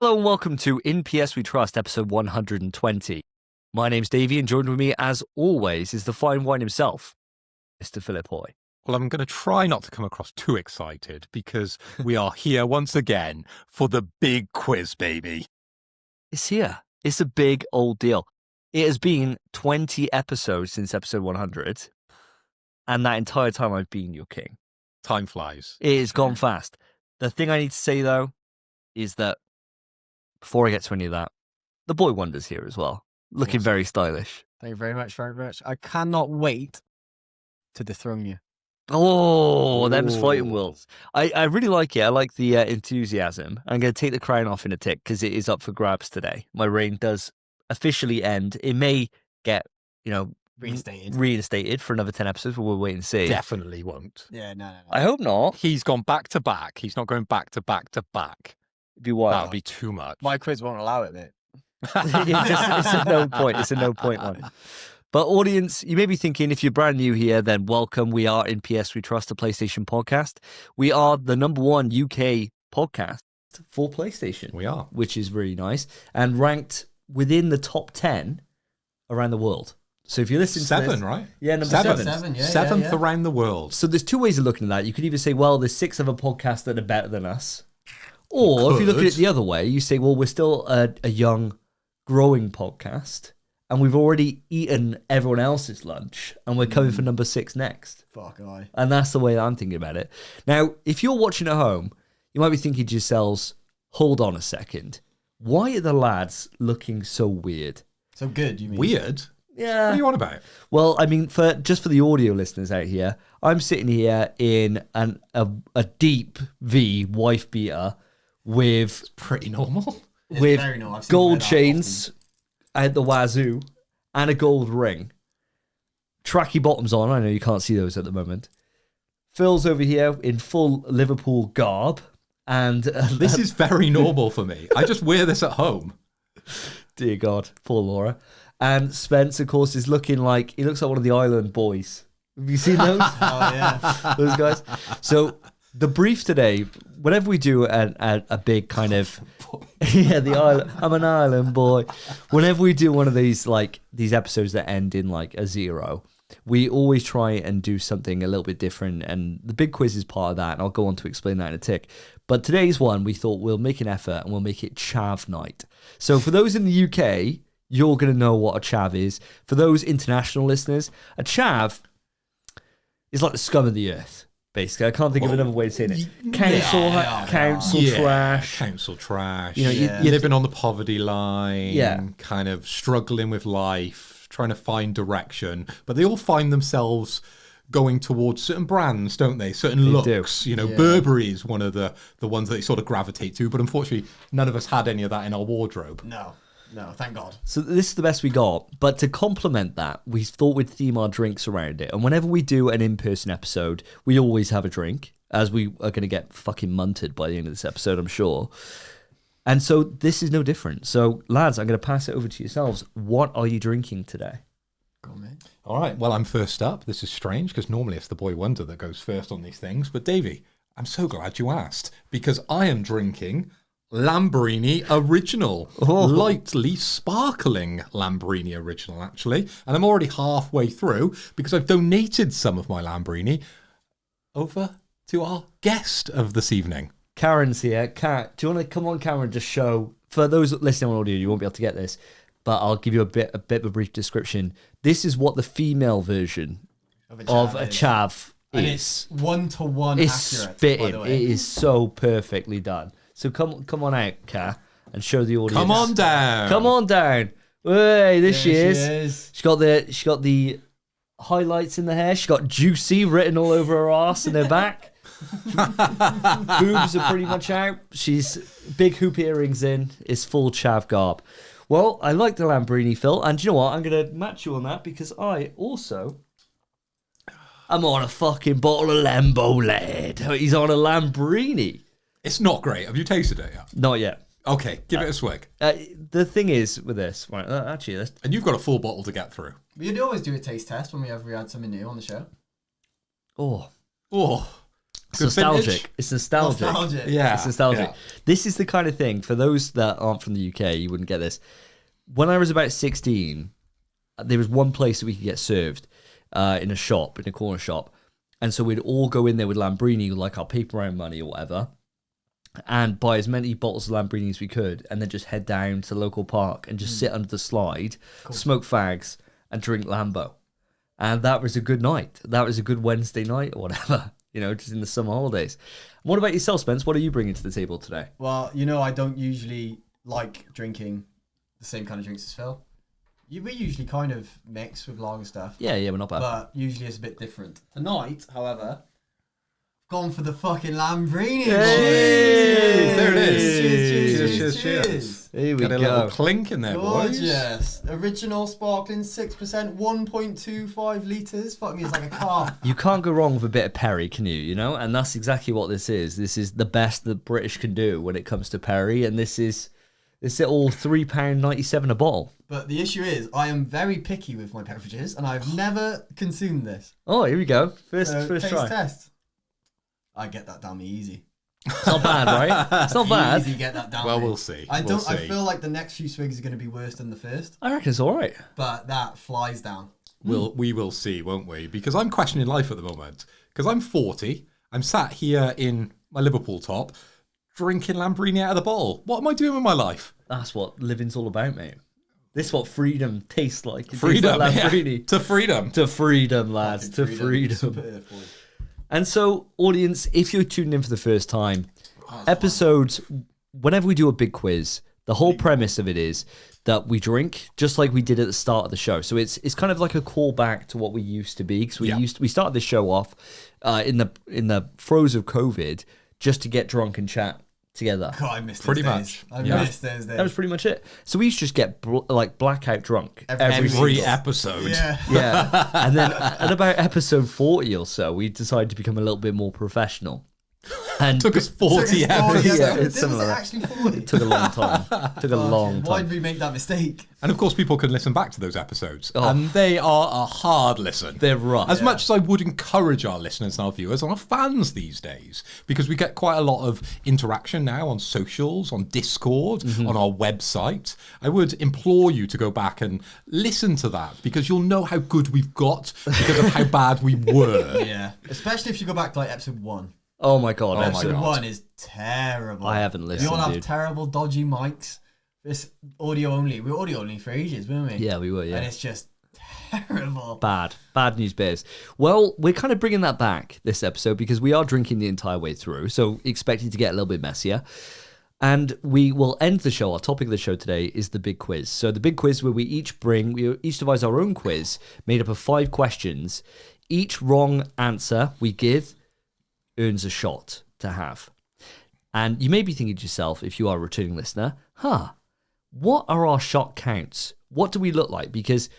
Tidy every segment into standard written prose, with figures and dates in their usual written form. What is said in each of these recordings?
Hello and welcome to In PS We Trust, episode 120. My name's Davey, and joined with me, as always, is the fine wine himself, Mr. Philip Hoy. Well, I'm going to try not to come across too excited because we are here once again for the big quiz, baby. It's here. It's a big old deal. It has been 20 episodes since episode 100, and that entire time I've been your king. Time flies. It has gone fast. The thing I need to say, though, is that before I get to any of that, the boy wonder's here as well. Looking very stylish. Thank you very much, very much. I cannot wait to dethrone you. Oh, them's fighting wolves. I really like it. I like the enthusiasm. I'm going to take the crown off in a tick because it is up for grabs today. My reign does officially end. It may get, reinstated for another 10 episodes, but we'll wait and see. Definitely won't. Yeah, no. I hope not. He's gone back to back. He's not going back to back to back. It'd be wild. That would be too much. My quiz won't allow it, mate. It's a no point. It's a no point one. But audience, you may be thinking, if you're brand new here, then welcome. We are In PS We Trust, a PlayStation podcast. We are the #1 UK podcast for PlayStation. We are. Which is really nice. And ranked within the top 10 around the world. So if you listen to Seven, this, right? Yeah, number seven. Seventh around the world. So there's two ways of looking at that. You could either say, well, there's 6 other podcasts that are better than us. Or if you look at it the other way, you say, well, we're still a young, growing podcast, and we've already eaten everyone else's lunch, and we're coming for number 6 next. Fuck, aye. And that's the way that I'm thinking about it. Now, if you're watching at home, you might be thinking to yourselves, hold on a second. Why are the lads looking so weird? So good, you mean? Weird? Yeah. What are you on about? Well, I mean, for the audio listeners out here, I'm sitting here in a deep V wife beater with Pretty normal. with very normal. I've seen gold that chains at the wazoo and a gold ring. Tracky bottoms on. I know you can't see those at the moment. Phil's over here in full Liverpool garb. And This is very normal for me. I just wear this at home. Dear God, poor Laura. And Spence, of course, is looks like one of the Island Boys. Have you seen those? Oh, yeah. Those guys. So the brief today, whenever we do a big kind of the island, I'm an island boy. Whenever we do one of these these episodes that end in like a 0, we always try and do something a little bit different, and the big quiz is part of that, and I'll go on to explain that in a tick. But today's one, we thought we'll make an effort and we'll make it Chav night. So for those in the UK, you're going to know what a chav is. For those international listeners, a chav is like the scum of the earth, basically. I can't think of another way of saying it. Council trash. Council trash. You know, you're living on the poverty line. Yeah. Kind of struggling with life, trying to find direction. But they all find themselves going towards certain brands, don't they? Certain looks. Do. You know, Burberry is one of the ones that they sort of gravitate to. But unfortunately, none of us had any of that in our wardrobe. No, thank God. So this is the best we got. But to complement that, we thought we'd theme our drinks around it. And whenever we do an in-person episode, we always have a drink, as we are going to get fucking munted by the end of this episode, I'm sure. And so this is no different. So, lads, I'm going to pass it over to yourselves. What are you drinking today? Go on, mate. All right, well, I'm first up. This is strange because normally it's the boy wonder that goes first on these things. But Davey, I'm so glad you asked because I am drinking Lambrini Original. Lightly sparkling Lambrini Original, actually. And I'm already halfway through because I've donated some of my Lambrini over to our guest of this evening. Karen's here. Karen, do you want to come on camera and just show, for those listening on audio, you won't be able to get this, but I'll give you a bit of a brief description. This is what the female version of a chav And is. it's 1-to-1 It's accurate, spitting. by the way. It is so perfectly done. So come on out, Ka, and show the audience. Come on down. Come on down. Hey, there she is. is. She got the highlights in the hair. She got juicy written all over her ass and her back. Boobs are pretty much out. She's big hoop earrings in. It's full chav garb. Well, I like the Lambrini, Phil, and do you know what? I'm going to match you on that because I'm on a fucking bottle of Lambo Lead. He's on a Lambrini. It's not great. Have you tasted it yet? Not yet. Okay, give it a swig. The thing is with this, right? Actually, let's... And you've got a full bottle to get through. We'd always do a taste test when we had something new on the show. Oh, Oh, It's nostalgic. It's nostalgic. Yeah. It's nostalgic. Yeah. This is the kind of thing, for those that aren't from the UK, you wouldn't get this. When I was about 16, there was one place that we could get served in a shop, in a corner shop. And so we'd all go in there with Lambrini, like our paper round money or whatever, and buy as many bottles of Lambrini as we could, and then just head down to the local park and just sit under the slide, smoke fags, and drink Lambo. And that was a good night. That was a good Wednesday night or whatever, just in the summer holidays. What about yourself, Spence? What are you bringing to the table today? Well, I don't usually like drinking the same kind of drinks as Phil. We usually kind of mix with lager stuff. Yeah, we're not bad. But usually it's a bit different. Tonight, however, gone for the fucking Lambrini. Hey! There it is. Cheers. Here we Got a go. little clink in there, boys. Gorgeous. Original sparkling 6%, 1.25 litres. Fuck me, it's like a car. You can't go wrong with a bit of Perry, can you? And that's exactly what this is. This is the best the British can do when it comes to Perry, and this is all £3.97 a bottle. But the issue is, I am very picky with my beverages, and I've never consumed this. Oh, here we go. First taste try. test. I get that down me easy. It's not bad, right? It's not bad. Easy get that down. Well, me. we'll see. I We'll I see. feel like the next few swigs are going to be worse than the first, I reckon it's all right. but that flies down. We will see, won't we? Because I'm questioning life at the moment. Because I'm 40. I'm sat here in my Liverpool top, drinking Lambrini out of the bottle. What am I doing with my life? That's what living's all about, mate. This is what freedom tastes like. It tastes Freedom. like Yeah. Lambrini. To freedom. To freedom, lads. To freedom. Super Earth boy. And so, audience, if you're tuning in for the first time, episodes, whenever we do a big quiz, the whole premise of it is that we drink just like we did at the start of the show. So it's kind of like a callback to what we used to be, because we started this show off in the throes of COVID just to get drunk and chat together. God, I missed Pretty those much. days. I Yeah. missed those days. That was pretty much it. So we used to just get blackout drunk Every single- episode. Yeah. Yeah. And then at about episode 40 or so, we decided to become a little bit more professional. And Took us 40 episodes. Yeah, Did it's it similar. actually 40? took a long time. Took a long Why time. did we make that mistake? And of course, people can listen back to those episodes. Oh. And they are a hard listen. They're rough. As much as I would encourage our listeners and our viewers and our fans these days, because we get quite a lot of interaction now on socials, on Discord, on our website, I would implore you to go back and listen to that, because you'll know how good we've got because of how bad we were. Yeah. Especially if you go back to like episode 1. Oh my god. Oh my Episode God. 1 is terrible. I haven't listened, We all have dude. terrible, dodgy mics. This audio only. We were audio only for ages, weren't we? Yeah, we were, yeah. And it's just terrible. Bad news bears. Well, we're kind of bringing that back this episode because we are drinking the entire way through, so expect it to get a little bit messier. And we will end the show. Our topic of the show today is the big quiz. So the big quiz where we each devise our own quiz made up of 5 questions. Each wrong answer we give earns a shot to have. And you may be thinking to yourself, if you are a returning listener, what are our shot counts? What do we look like? Because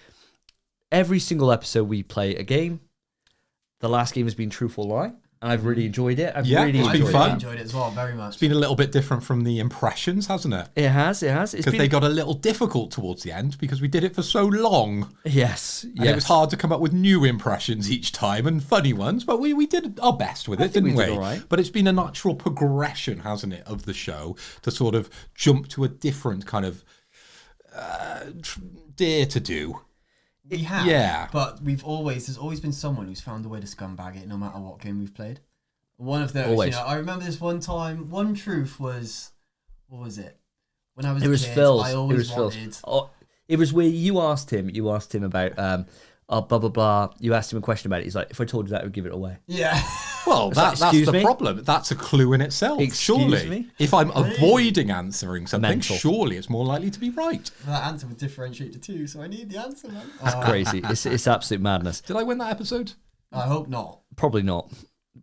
every single episode we play a game. The last game has been Truth or Lie, and I've really enjoyed it. I've Yeah, really it's been enjoyed fun. I enjoyed it as well, very much. It's been a little bit different from the impressions, hasn't it? it. It has. It's Because they got a little difficult towards the end because we did it for so long. Yes. And it was hard to come up with new impressions each time and funny ones, but we did our best with it, think didn't we we? did all right. But it's been a natural progression, hasn't it, of the show to sort of jump to a different kind of dare to do. We have, Yeah. but there's always been someone who's found a way to scumbag it no matter what game we've played. One of those, Always. I remember this one time, one truth was, what was it? When I was It a was kid, Phil's. I It always was Phil's. wanted... Oh, it was where you asked him about blah blah blah. You asked him a question about it. He's like, if I told you that, I would give it away. Yeah. Well, that's excuse the me? problem. That's a clue in itself. Excuse surely. me? If I'm avoiding answering something, Mental. surely it's more likely to be right. That answer would differentiate the two, so I need the answer, man. It's crazy. It's absolute madness. Did I win that episode? I hope not. Probably not.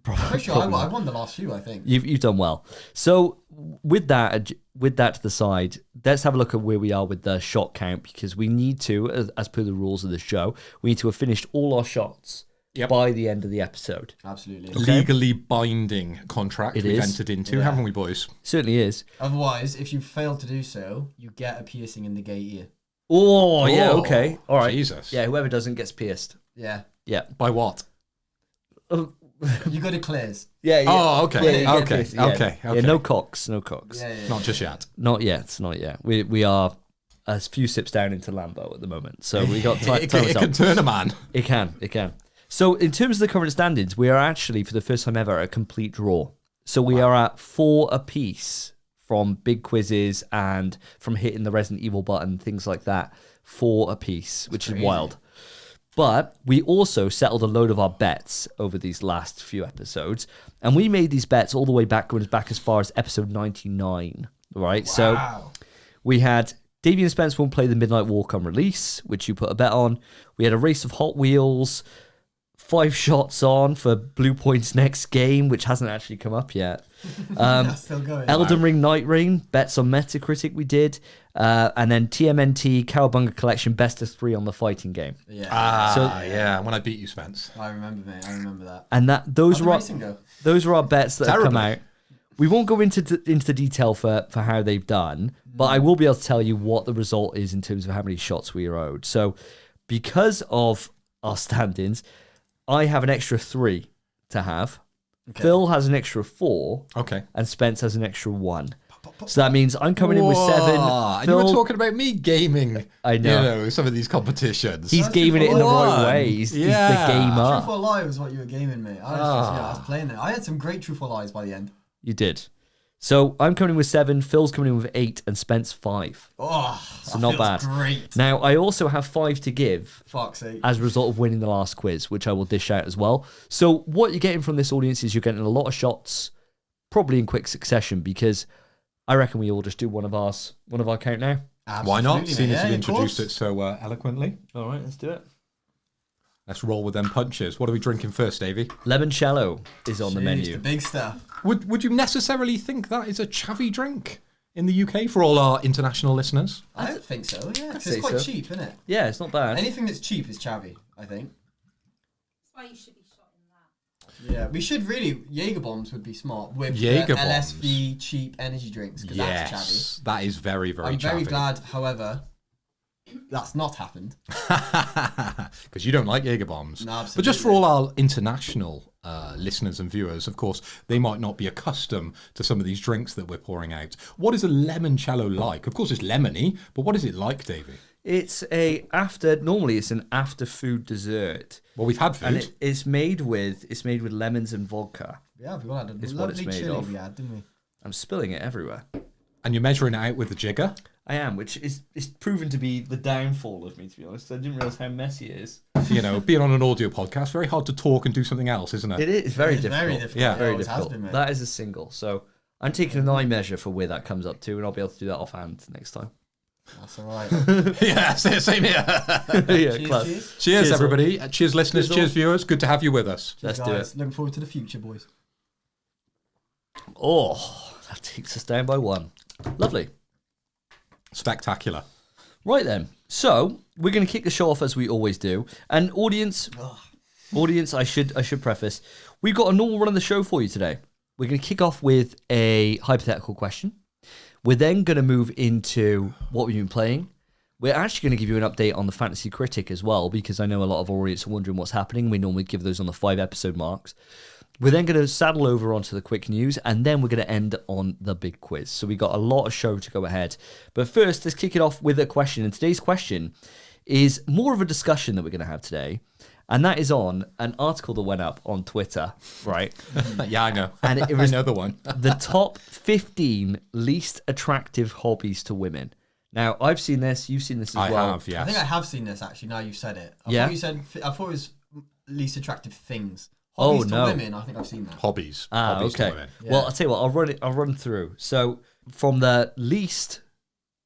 Pretty sure I won the last few, I think. You've done well. So with that to the side, let's have a look at where we are with the shot count, because we need to, as per the rules of the show, we need to have finished all our shots by the end of the episode. Absolutely. Legally binding contract It we've is. entered into, Yeah. haven't we, boys? Certainly is. Otherwise, if you fail to do so, you get a piercing in the gay ear. Oh yeah, Oh, okay, all right. Jesus. Yeah, whoever doesn't gets pierced. Yeah. Yeah. By what? You go to Claire's. Yeah. Oh, okay. Yeah, Okay. yeah. Okay. Yeah, no cocks. Not just yet. Not yet. We are a few sips down into Lambo at the moment, so we got time. It can turn a man. It can. So in terms of the current standings, we are actually, for the first time ever, a complete draw. So we are at 4 apiece from big quizzes and from hitting the Resident Evil button, things like that. 4 apiece, which is wild. But we also settled a load of our bets over these last few episodes. And we made these bets all the way back as far as episode 99, right? Wow. So we had Davey and Spence won't play the Midnight Walk on release, which you put a bet on. We had a race of Hot Wheels, 5 shots on for Blue Point's next game, which hasn't actually come up yet. Still going. Elden Ring Night Rain, bets on Metacritic we did. And then TMNT, Cowabunga Collection, best of 3 on the fighting game. Yeah. Yeah, when I beat you, Spence. I remember, mate. I remember that. And those How'd were the racing go? those are our bets that have come Terribly. out. We won't go into the detail for how they've done, but I will be able to tell you what the result is in terms of how many shots we are owed. So because of our standings, I have an extra 3 to have. Okay. Phil has an extra 4. Okay. And Spence has an extra 1. So that means I'm coming in with 7. And you were talking about me gaming. I know. You know, some of these competitions. He's That's gaming it in the right fun. way. He's the Yeah. gamer. Truth or Lie was what you were gaming, mate. I was playing it. I had some great Truth or Lies by the end. You did. So I'm coming in with 7, Phil's coming in with 8, and Spence 5. Oh, So that not feels bad. Great. Now, I also have 5 to give Fuck's sake. as a result of winning the last quiz, which I will dish out as well. So what you're getting from this audience is you're getting a lot of shots, probably in quick succession, because I reckon we all just do one of our count now. Why not? Absolutely, Seeing mate. as you Yeah, of introduced course. it so eloquently. All right, let's do it. Let's roll with them punches. What are we drinking first, Davey? Limoncello is on the Jeez, menu. The big stuff. Would you necessarily think that is a chavvy drink in the UK for all our international listeners? I don't think so. Yeah, 'cause say it's quite so. cheap, isn't it? Yeah, it's not bad. Anything that's cheap is chavvy, I think. That's why you should be shot in that. Yeah, we should really. Jaeger bombs would be smart with Jaeger the bombs. LSV cheap energy drinks because that's chavvy. Yes, that is very, very I'm very chavvy. glad, however, that's not happened. Because you don't like Jaeger bombs. No, but just for absolutely. all our international listeners and viewers, of course, they might not be accustomed to some of these drinks that we're pouring out. What is a limoncello like? Of course, it's lemony, but what is it like, Davey? It's normally it's an after food dessert. Well, we've had And food. it's made with lemons and vodka. Yeah, we all had a Is what it's lovely made chili of. we had, didn't we? I'm spilling it everywhere. And you're measuring it out with the jigger. I am, which is proven to be the downfall of me, to be honest. I didn't realise how messy it is. You know, being on an audio podcast, very hard to talk and do something else, isn't it? It is very It's difficult. very difficult. Yeah, It Very always has difficult. been, mate. That is a single. So I'm taking an eye measure for where that comes up to, and I'll be able to do that offhand next time. That's all right. Yeah, same here. Yeah, Cheers, class. cheers. Cheers, Cheers, everybody. Cheers, listeners. Cheers, Cheers, all. viewers. Good to have you with us. Let's do Guys, it. looking forward to the future, boys. Oh, that takes us down by 1. Lovely. Spectacular. Right then. So we're going to kick the show off as we always do. And audience, I should preface, we've got a normal run of the show for you today. We're going to kick off with a hypothetical question. We're then going to move into what we've been playing. We're actually going to give you an update on the Fantasy Critic as well, because I know a lot of our audience are wondering what's happening. We normally give those on the 5 episode marks. We're then going to saddle over onto the quick news, and then we're going to end on the big quiz. So we've got a lot of show to go ahead. But first, let's kick it off with a question. And today's question is more of a discussion that we're going to have today. And that is on an article that went up on Twitter, right? Yeah, I know. And it was I know the one. the top 15 least attractive hobbies to women. Now, I've seen this. You've seen this as I well. have, yes. I think I have seen this actually. Now you've said it. I Yeah? thought it was least attractive things. Oh, Hobbies no. to women. I think I've seen that. Hobbies. Ah, Hobbies to okay. women. Yeah. Well, I'll tell you what. I'll run through. So from the least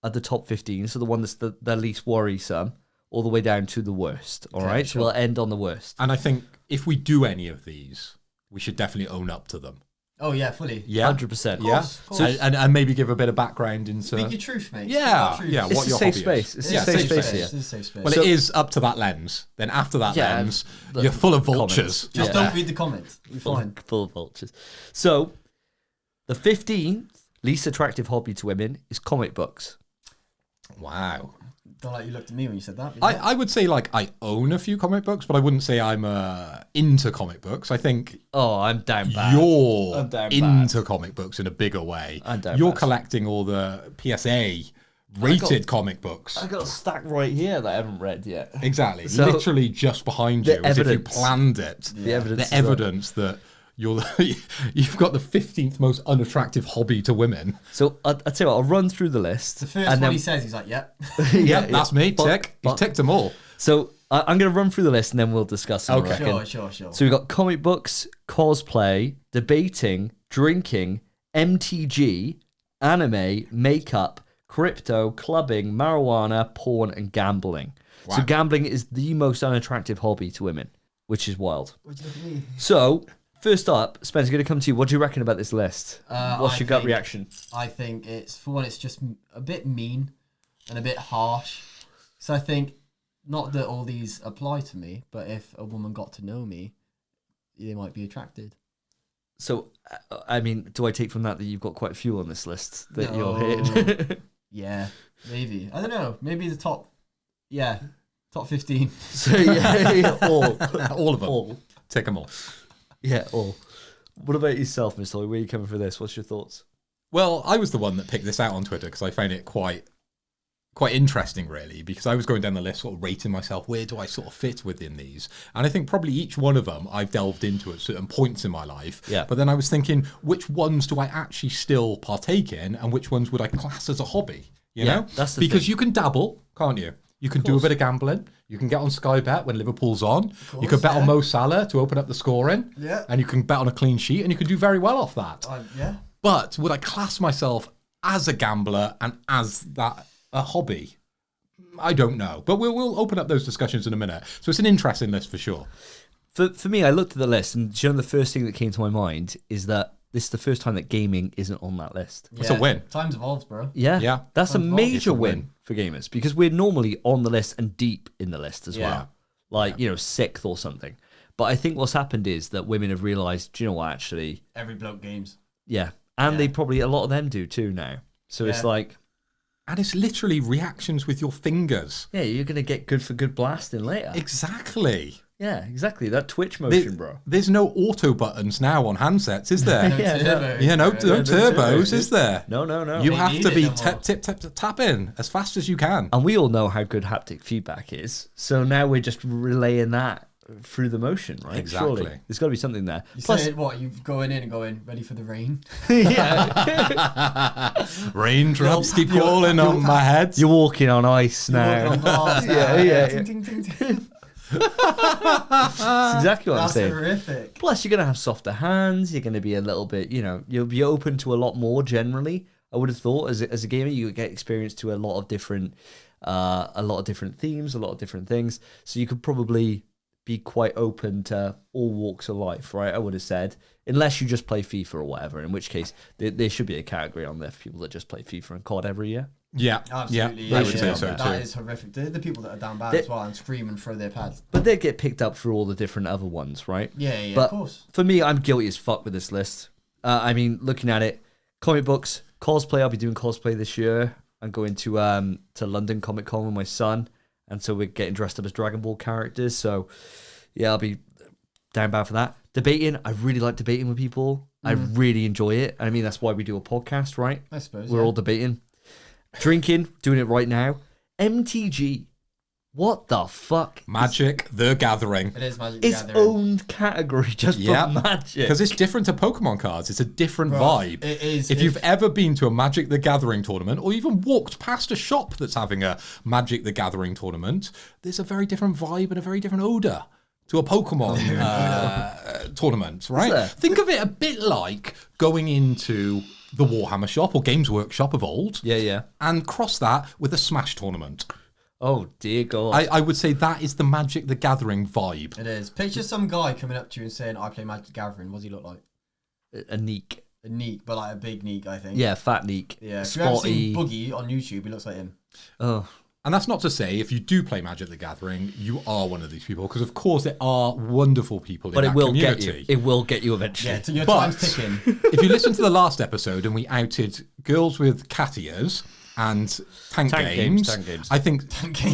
at the top 15, so the one that's the least worrisome, all the way down to the worst. All Okay, right. So sure. we'll end on the worst. And I think if we do any of these, we should definitely own up to them. Oh yeah, fully. Yeah. 100%. Yeah. Of course. And maybe give a bit of background into. Speak your truth, mate. Yeah, Speak your yeah, truth. It's what a your safe hobby space. is. It's Yeah, a safe safe space space. here. It's a safe space. Well, So- it is up to that lens. Then after that Yeah, lens, the you're full of comments. vultures. Just Yeah. don't read the comments. You're fine. Full of vultures. So the 15th least attractive hobby to women is comic books. Wow. Don't like you looked at me when you said that. I would say like I own a few comic books, but I wouldn't say I'm into comic books. I think I'm down bad. you're I'm down into comic books in a bigger way. I'm down You're bad. collecting all the PSA rated comic books. I got a stack right here that I haven't read yet. Exactly. So- Literally just behind you, The as if you evidence. planned it. The evidence. The evidence that you've got the 15th most unattractive hobby to women. So I'll tell you what, I'll run through the list. the first and one then, he says, he's like, "Yep." Yeah, that's me. But- Tick. He's but- ticked them all. So I'm going to run through the list and then we'll discuss them. Okay. I reckon. Sure. So we've got comic books, cosplay, debating, drinking, MTG, anime, makeup, crypto, clubbing, marijuana, porn, and gambling. Wow. So gambling is the most unattractive hobby to women, which is wild. What'd you look at me? So first up, Spence, I'm going to come to you. What do you reckon about this list? What's I your gut think- reaction? I think it's, for one, it's just a bit mean and a bit harsh. So I think, not that all these apply to me, but if a woman got to know me, they might be attracted. So, I mean, do I take from that you've got quite a few on this list that you're No. hitting? Yeah, maybe. I don't know. Maybe the top 15. So, yeah, all. All of them. All. Tick them all. Yeah, all. What about yourself, Mr. Holly? Where are you coming for this? What's your thoughts? Well, I was the one that picked this out on Twitter because I found it quite interesting, really, because I was going down the list, sort of rating myself, where do I sort of fit within these? And I think probably each one of them I've delved into at certain points in my life. Yeah. But then I was thinking, which ones do I actually still partake in, and which ones would I class as a hobby? You Yeah, know, that's the because thing. you can dabble, can't you? You can do a bit of gambling. You can get on Sky Bet when Liverpool's on. You can bet on Mo Salah to open up the scoring. Yeah. And you can bet on a clean sheet, and you can do very well off that. Yeah. But would I class myself as a gambler and as that a hobby? I don't know. But we'll open up those discussions in a minute. So it's an interesting list for sure. For me, I looked at the list, and do you know the first thing that came to my mind is that this is the first time that gaming isn't on that list. It's a win. Times evolves, bro. Yeah, Yeah. that's a It's major a win win. for gamers because we're normally on the list and deep in the list as Yeah. well, like sixth or something. But I think what's happened is that women have realised, do you know what? Actually, Every bloke games. yeah, and Yeah. they probably a lot of them do too now. So it's Yeah. like, And it's literally reactions with your fingers. yeah, you're gonna get good for good blasting later. Exactly. Yeah, exactly. That Twitch motion, bro. There's no auto buttons now on handsets, is there? Yeah, turbo. Yeah, no turbos. turbos, is there? No. You They have need to it be no more. tap in as fast as you can. And we all know how good haptic feedback is. So now we're just relaying that through the motion, right? Exactly. Surely. There's got to be something there. You Plus, say what? You going in and going ready for the rain? yeah, Raindrops keep falling on my head. you're walking on ice now. Walking on bars, Yeah. Ting, ting, ting, ting. That's exactly what I'm That's saying. horrific. Plus, you're going to have softer hands. You're going to be a little bit, you'll be open to a lot more generally. I would have thought as a gamer, you get experience to a lot of different themes, a lot of different things. So you could probably be quite open to all walks of life, right? I would have said, unless you just play FIFA or whatever, in which case there should be a category on there for people that just play FIFA and COD every year. Yeah, Absolutely. yeah, I would say so That too. is horrific. They're the people that are down bad They- as well and scream and throw their pads. But they get picked up for all the different other ones, right? Yeah, But of course. for me, I'm guilty as fuck with this list. I mean, looking at it, comic books, cosplay. I'll be doing cosplay this year. I'm going to London Comic Con with my son, and so we're getting dressed up as Dragon Ball characters. So yeah, I'll be down bad for that. Debating, I really like debating with people. I really enjoy it. I mean, that's why we do a podcast, right? I suppose. We're all debating. Drinking, doing it right now. MTG, what the fuck? Magic the Gathering. It is Magic the Its Gathering. own category just Yeah. for Magic. Because it's different to Pokemon cards. It's a different Bro, vibe. it is. If you've ever been to a Magic the Gathering tournament or even walked past a shop that's having a Magic the Gathering tournament, there's a very different vibe and a very different odor to a Pokemon tournament, right? there? Think of it a bit like going into the Warhammer shop or Games Workshop of old Yeah. and cross that with a Smash tournament. Oh, dear God. I would say that is the Magic the Gathering vibe. It is. Picture some guy coming up to you and saying, I play Magic the Gathering. What does he look like? A neek. A neek, but like a big neek, I think. Yeah, fat neek. Yeah. If you've ever Spotty. seen Boogie on YouTube, he looks like him. Oh, And that's not to say if you do play Magic the Gathering, you are one of these people, because of course there are wonderful people but in it that will community. get you. It will get you eventually. Yeah, so your But- time's ticking. If you listen to the last episode and we outed girls with cat ears and tank games. I think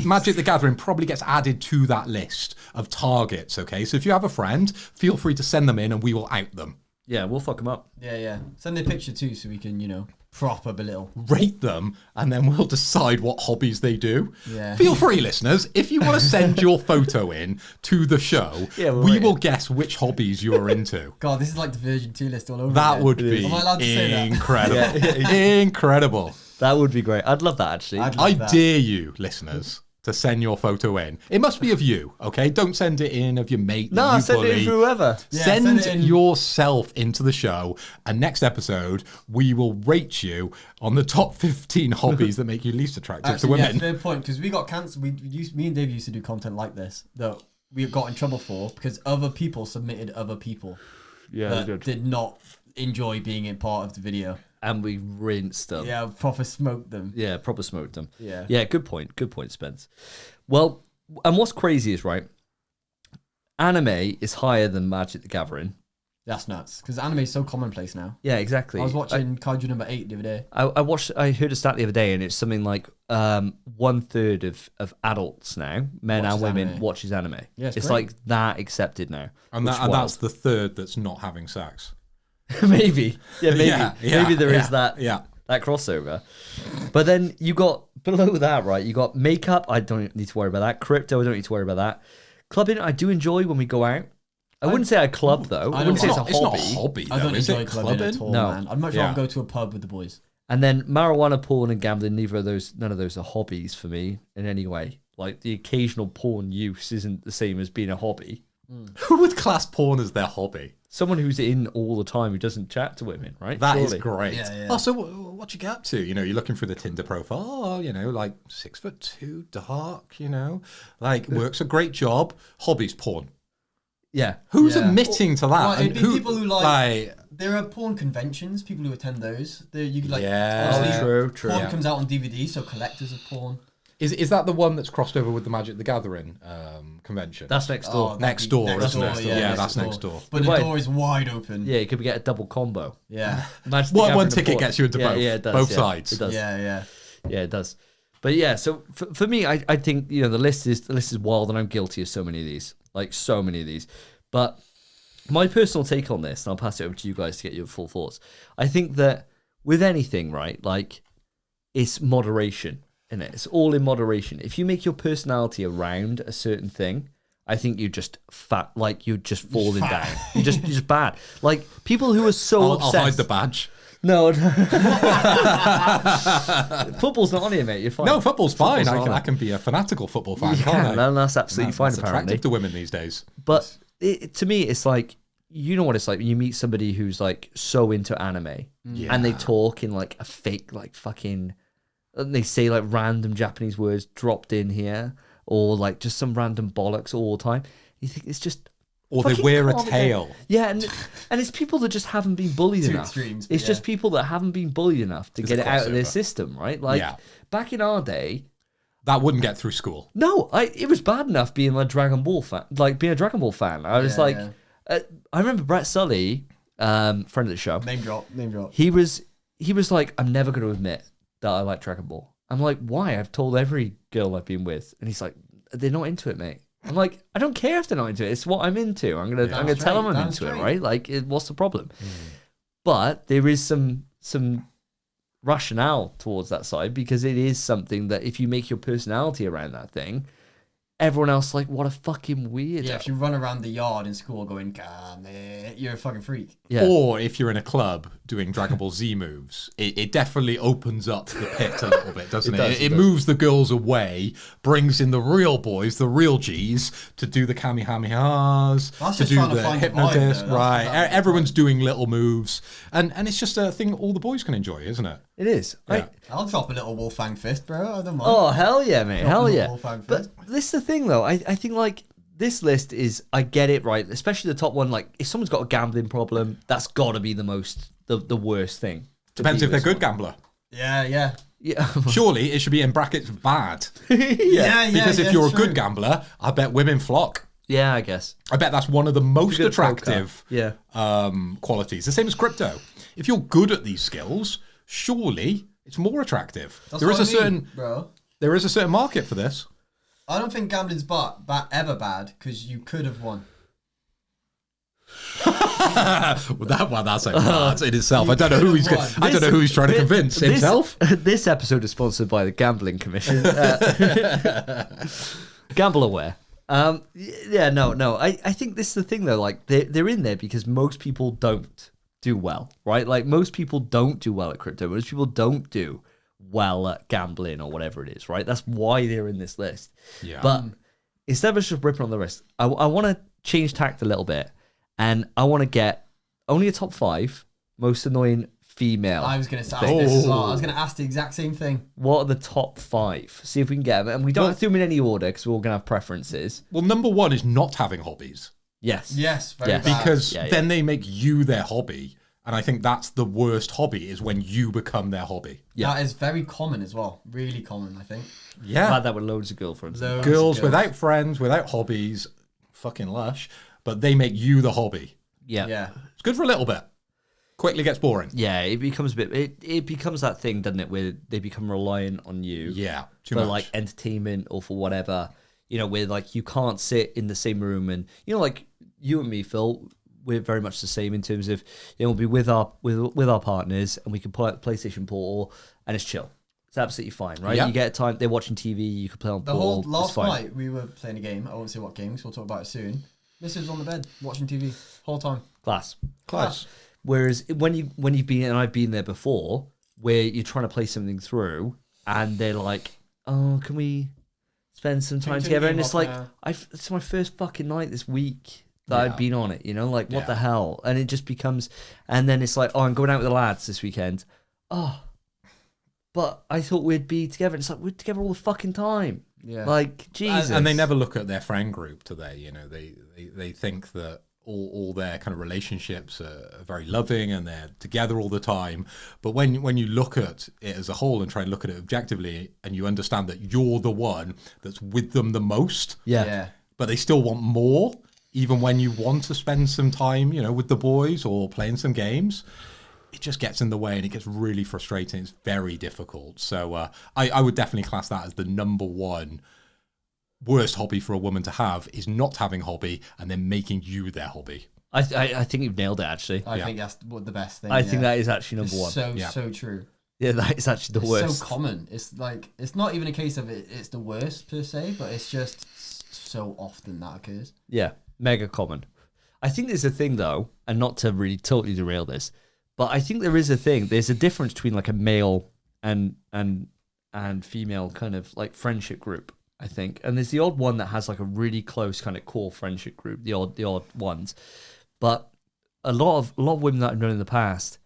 Magic the Gathering probably gets added to that list of targets, okay? So if you have a friend, feel free to send them in and we will out them. Yeah, we'll fuck them up. Yeah. Send a picture too so we can, prop up a little. Rate them, and then we'll decide what hobbies they do. Yeah. Feel free, listeners, if you want to send your photo in to the show, we will guess which hobbies you're into. God, this is like the Virgin 2 list all over That again. would be Am I allowed to say that? incredible. Incredible. That would be great. I'd love that, actually. I dare you, listeners, to send your photo in. It must be of you, okay? Don't send it in of your mate. No, you send it in for whoever. Yeah, send send it in. yourself into the show, and next episode we will rate you on the top 15 hobbies that make you least attractive to Actually, women. yeah, fair point, because we got cancelled. Me and Dave used to do content like this that we got in trouble for because other people submitted other people that did not enjoy being a part of the video. And we rinsed them. Yeah, proper smoked them. Yeah, proper smoked them. Yeah. Good point. Good point, Spence. Well, and what's crazy is, right, anime is higher than Magic the Gathering. That's nuts, because anime is so commonplace now. Yeah, exactly. I was watching Kaiju number 8 the other day. I heard a stat the other day, and it's something like 1/3 of adults now, men and women, anime. watches anime. Yeah, it's great. like that accepted now. And which that's the third that's not having sex. maybe. Yeah, maybe. Maybe there is that. Yeah. That crossover. But then you got below that, right? You got makeup. I don't need to worry about that. Crypto. I don't need to worry about that. Clubbing. I do enjoy when we go out. I wouldn't say I club though. I wouldn't say it's a It's hobby. not a hobby, I though, don't is enjoy it? clubbing at all, No. man. I'd much rather go to a pub with the boys. And then marijuana, porn, and gambling. None of those are hobbies for me in any way. Like the occasional porn use isn't the same as being a hobby. Who would class porn as their hobby? Someone who's in all the time who doesn't chat to women, right? That is Surely. great. Yeah. Oh, so what you get up to? You're looking through the Tinder profile. Oh, like 6'2", dark. Like works a great job. Hobbies, porn. Yeah. Who's Yeah. admitting to that? Well, it'd And be who- people who like there are porn conventions. People who attend those. You could Yeah. obviously, True. Porn Yeah. comes out on DVD, so collectors of porn. Is that the one that's crossed over with the Magic the Gathering convention? That's next door. that'd next be door, next isn't door, it? yeah, That's next door. But the Wait. door is wide open. Yeah, you could get a double combo. Yeah. Imagine the One gathering ticket of porn. gets you into both. Yeah, it does. Both yeah. sides. It does. Yeah. Yeah, it does. But yeah, so for me, I think the list is wild, and I'm guilty of so many of these, like so many of these. But my personal take on this, and I'll pass it over to you guys to get your full thoughts. I think that with anything, right, like it's moderation in it. It's all in moderation. If you make your personality around a certain thing, I think you're just fat, like you're just falling down. You're just bad. Like people who are so I'll obsessed. hide the badge. No, football's not on here, mate. You're fine. No, football's fine. Football's not I can be a fanatical football fan, You can't can, I? and that's absolutely fine, That's apparently. attractive to women these days. But to me, it's like, you know what it's like when you meet somebody who's like so into anime and they talk in like a fake, like fucking, and they say like random Japanese words dropped in here or like just some random bollocks all the time. You think it's just. Or they fucking wear a calm it tail. down. Yeah, and it's people that just haven't been bullied Two enough. extremes, It's yeah. just people that haven't been bullied enough to It's get a it out of their crossover. system, right? Like back in our day, That wouldn't get through school. no, it was bad enough being a Dragon Ball fan. Like being a Dragon Ball fan, I was Yeah, like, yeah. I remember Brett Sully, friend of the show. Name drop. He was like, I'm never going to admit that I like Dragon Ball. I'm like, why? I've told every girl I've been with, and he's like, they're not into it, mate. I'm like, I don't care if they're not into it. It's what I'm into. I'm gonna tell them I'm Damn into straight. it, right? Like, what's the problem? But there is some rationale towards that side, because it is something that if you make your personality around that thing, everyone else like, what a fucking weirdo. Yeah, if you run around the yard in school going, "Come here," you're a fucking freak. Yeah. Or if you're in a club doing Dragon Ball Z moves, it definitely opens up the pit a little bit, doesn't it? does, It moves the girls away, brings in the real boys, the real Gs, to do the Kamehamehas, That's to just do trying to the find the vibe, hypnodisc, though. right? That's Everyone's doing little moves, and it's just a thing all the boys can enjoy, isn't it? It is. Yeah. I'll drop a little Wolfgang fist, bro. I don't mind. Oh, hell yeah, mate. Drop Hell a yeah. Wolfgang But fist. this is the thing, though. I think, like, this list is, I get it, right? Especially the top one. Like, if someone's got a gambling problem, that's got to be the worst thing. to Depends be if they're with good someone. gambler. Yeah. Yeah. Surely it should be in brackets bad. Yeah, Because if yeah, you're a true. good gambler, I bet women flock. Yeah, I guess. I bet that's one of the most Good at poker. attractive Yeah. qualities. The same as crypto. If you're good at these skills, surely It's more attractive. That's There is what a I mean, certain bro. there is a certain market for this. I don't think gambling's ever bad because you could have won. That's in itself. I don't know who he's. I don't know who he's trying to convince himself. This episode is sponsored by the Gambling Commission. Gamble aware. Yeah, no. I think this is the thing though. Like they're in there because most people don't do well, right? Like most people don't do well at crypto. Most people don't do well at gambling or whatever it is, right? That's why they're in this list. Yeah. But instead of us just ripping on the wrist, I want to change tact a little bit, and I want to get only a top 5 most annoying female. I was going to say this as well. I was going to ask the exact same thing. What are the top 5? See if we can get them, and we don't have to do them in any order because we're all going to have preferences. Well, number 1 is not having hobbies. Yes. Yes, very Yes. bad. Because Yeah. then they make you their hobby. And I think that's the worst hobby, is when you become their hobby. Yeah. That is very common as well. Really common, I think. I've Yeah. had that with loads of girlfriends. Loads of Girls without friends, without hobbies, fucking lush, but they make you the hobby. Yeah. Yeah. It's good for a little bit. Quickly gets boring. Yeah, it becomes a bit. It becomes that thing, doesn't it, where they become reliant on you. Yeah. Too for much. like entertainment or for whatever. You know, where like you can't sit in the same room, and you know, like you and me, Phil, we're very much the same in terms of, you know, we'll be with our partners and we can play PlayStation Portal and it's chill. It's absolutely fine, right? Yeah. You get time, they're watching TV, you can play on The Portal. whole it's last fine. night we were playing a game. I won't say what games. We'll talk about it soon. Mrs. was on the bed watching TV whole time. Class. Class. Whereas when you've been, and I've been there before, where you're trying to play something through and they're like, oh, can we spend some time Turn the together? game And it's off like, now. it's my first fucking night this week that I've Yeah. been on it, you know, like what Yeah. the hell? And it just becomes, and then it's like, oh, I'm going out with the lads this weekend. Oh, but I thought we'd be together. And it's like, we're together all the fucking time. Yeah. Like, Jesus. And they never look at their friend group, do they? You know, they think that all their kind of relationships are very loving and they're together all the time. But when you look at it as a whole and try and look at it objectively, and you understand that you're the one that's with them the most, Yeah. but they still want more, even when you want to spend some time, you know, with the boys or playing some games, it just gets in the way and it gets really frustrating. It's very difficult. So I would definitely class that as the number 1 worst hobby for a woman to have, is not having hobby and then making you their hobby. I think you've nailed it, actually. I Yeah. think that's the best thing. I think that is actually number It's 1. so true. Yeah, that is actually the It's worst. so common. It's like, it's not even a case of it's the worst per se, but it's just so often that occurs. Yeah, mega common. I think there's a thing though, and not to really totally derail this, but I think there is a thing. There's a difference between like a male and female kind of like friendship group, I think. And there's the odd one that has like a really close kind of core friendship group, the odd ones. But a lot of women that I've known in the past,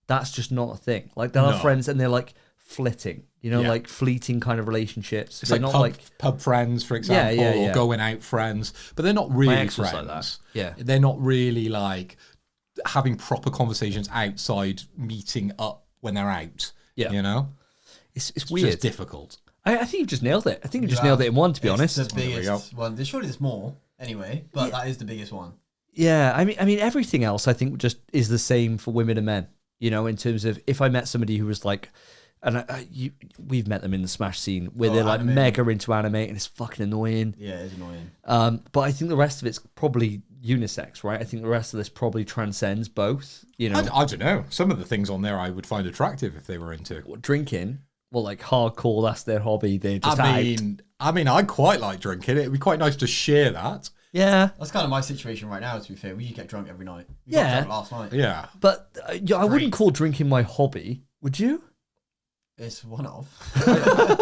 that's just not a thing. Like they'll have No. friends and they're like flitting, you know, Yeah. like fleeting kind of relationships. It's They're like not pub friends, for example, yeah. or going out friends, but they're not really ex was friends. like that. Yeah. They're not really like having proper conversations outside, meeting up when they're out. Yeah. You know? it's It's weird. just difficult. I think you've just nailed it. I think you just Yeah. nailed it in one, to be It's honest. the we go. biggest one. There's surely there's more anyway, but that is the biggest one. Yeah, I mean, everything else I think just is the same for women and men. You know, in terms of if I met somebody who was like, and we've met them in the Smash scene where they're like anime. mega into anime and it's fucking annoying. Yeah, it's annoying. But I think the rest of it's probably unisex, right? I think the rest of this probably transcends both. You know, I don't know. Some of the things on there I would find attractive if they were into. drinking, well, like hardcore, that's their hobby. They're just I out. mean, I quite like drinking. It'd be quite nice to share that. Yeah, That's kind of my situation right now, to be fair. We just get drunk every night. We Yeah. got drunk last night. Yeah. but I wouldn't call drinking my hobby. Would you? It's one of.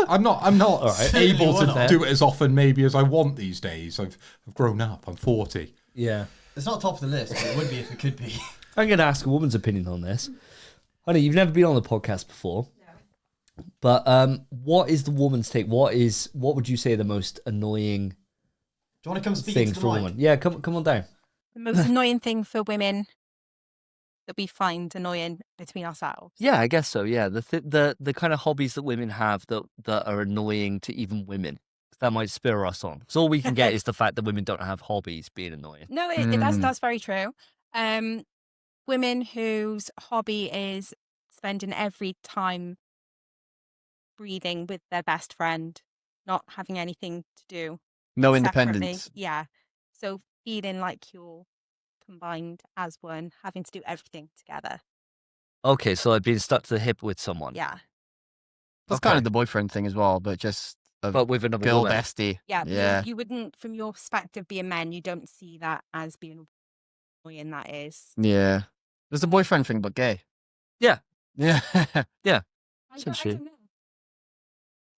I'm not right. able Certainly to one do it as often maybe as I want these days. I've grown up. I'm 40. Yeah. It's not top of the list, but it would be if it could be. I'm going to ask a woman's opinion on this. Honey, you've never been on the podcast before. But what is the woman's take? What would you say the most annoying Do you want to come speak thing into for the a mic? woman? Yeah, come on down. The most annoying thing for women that we find annoying between ourselves. Yeah, I guess so. Yeah, the kind of hobbies that women have that are annoying to even women. That might spur us on. So all we can get is the fact that women don't have hobbies being annoying. No, that's very true. Women whose hobby is spending every time breathing with their best friend, not having anything to do No separately. independence. Yeah. So feeling like you're combined as one, having to do everything together. Okay, so like being stuck to the hip with someone. Yeah. That's Okay. kind of the boyfriend thing as well, but just a But with another girl woman. bestie. Yeah. But Yeah. You wouldn't, from your perspective, being men, you don't see that as being annoying. That is. Yeah. There's the boyfriend thing, but gay. Yeah. Yeah. I Essentially. don't know.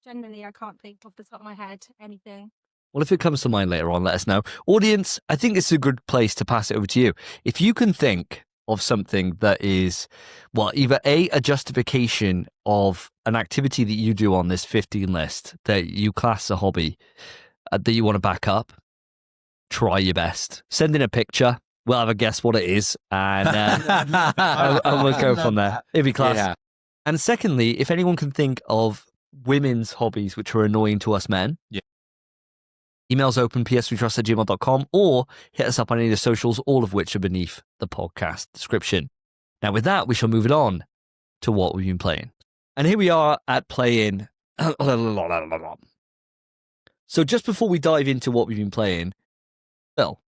Generally, I can't think off the top of my head anything. Well, if it comes to mind later on, let us know. Audience, I think it's a good place to pass it over to you. If you can think of something that is, well, either a justification of an activity that you do on this 15 list that you class a hobby that you want to back up, try your best. Send in a picture. We'll have a guess what it is, and we'll go from there. It'd be class. Yeah. And secondly, if anyone can think of women's hobbies which are annoying to us men, Yeah. emails open, ps3trust@gmail.com, or hit us up on any of the socials, all of which are beneath the podcast description. Now, with that, we shall move it on to what we've been playing. And here we are at playing. So just before we dive into what we've been playing, Phil,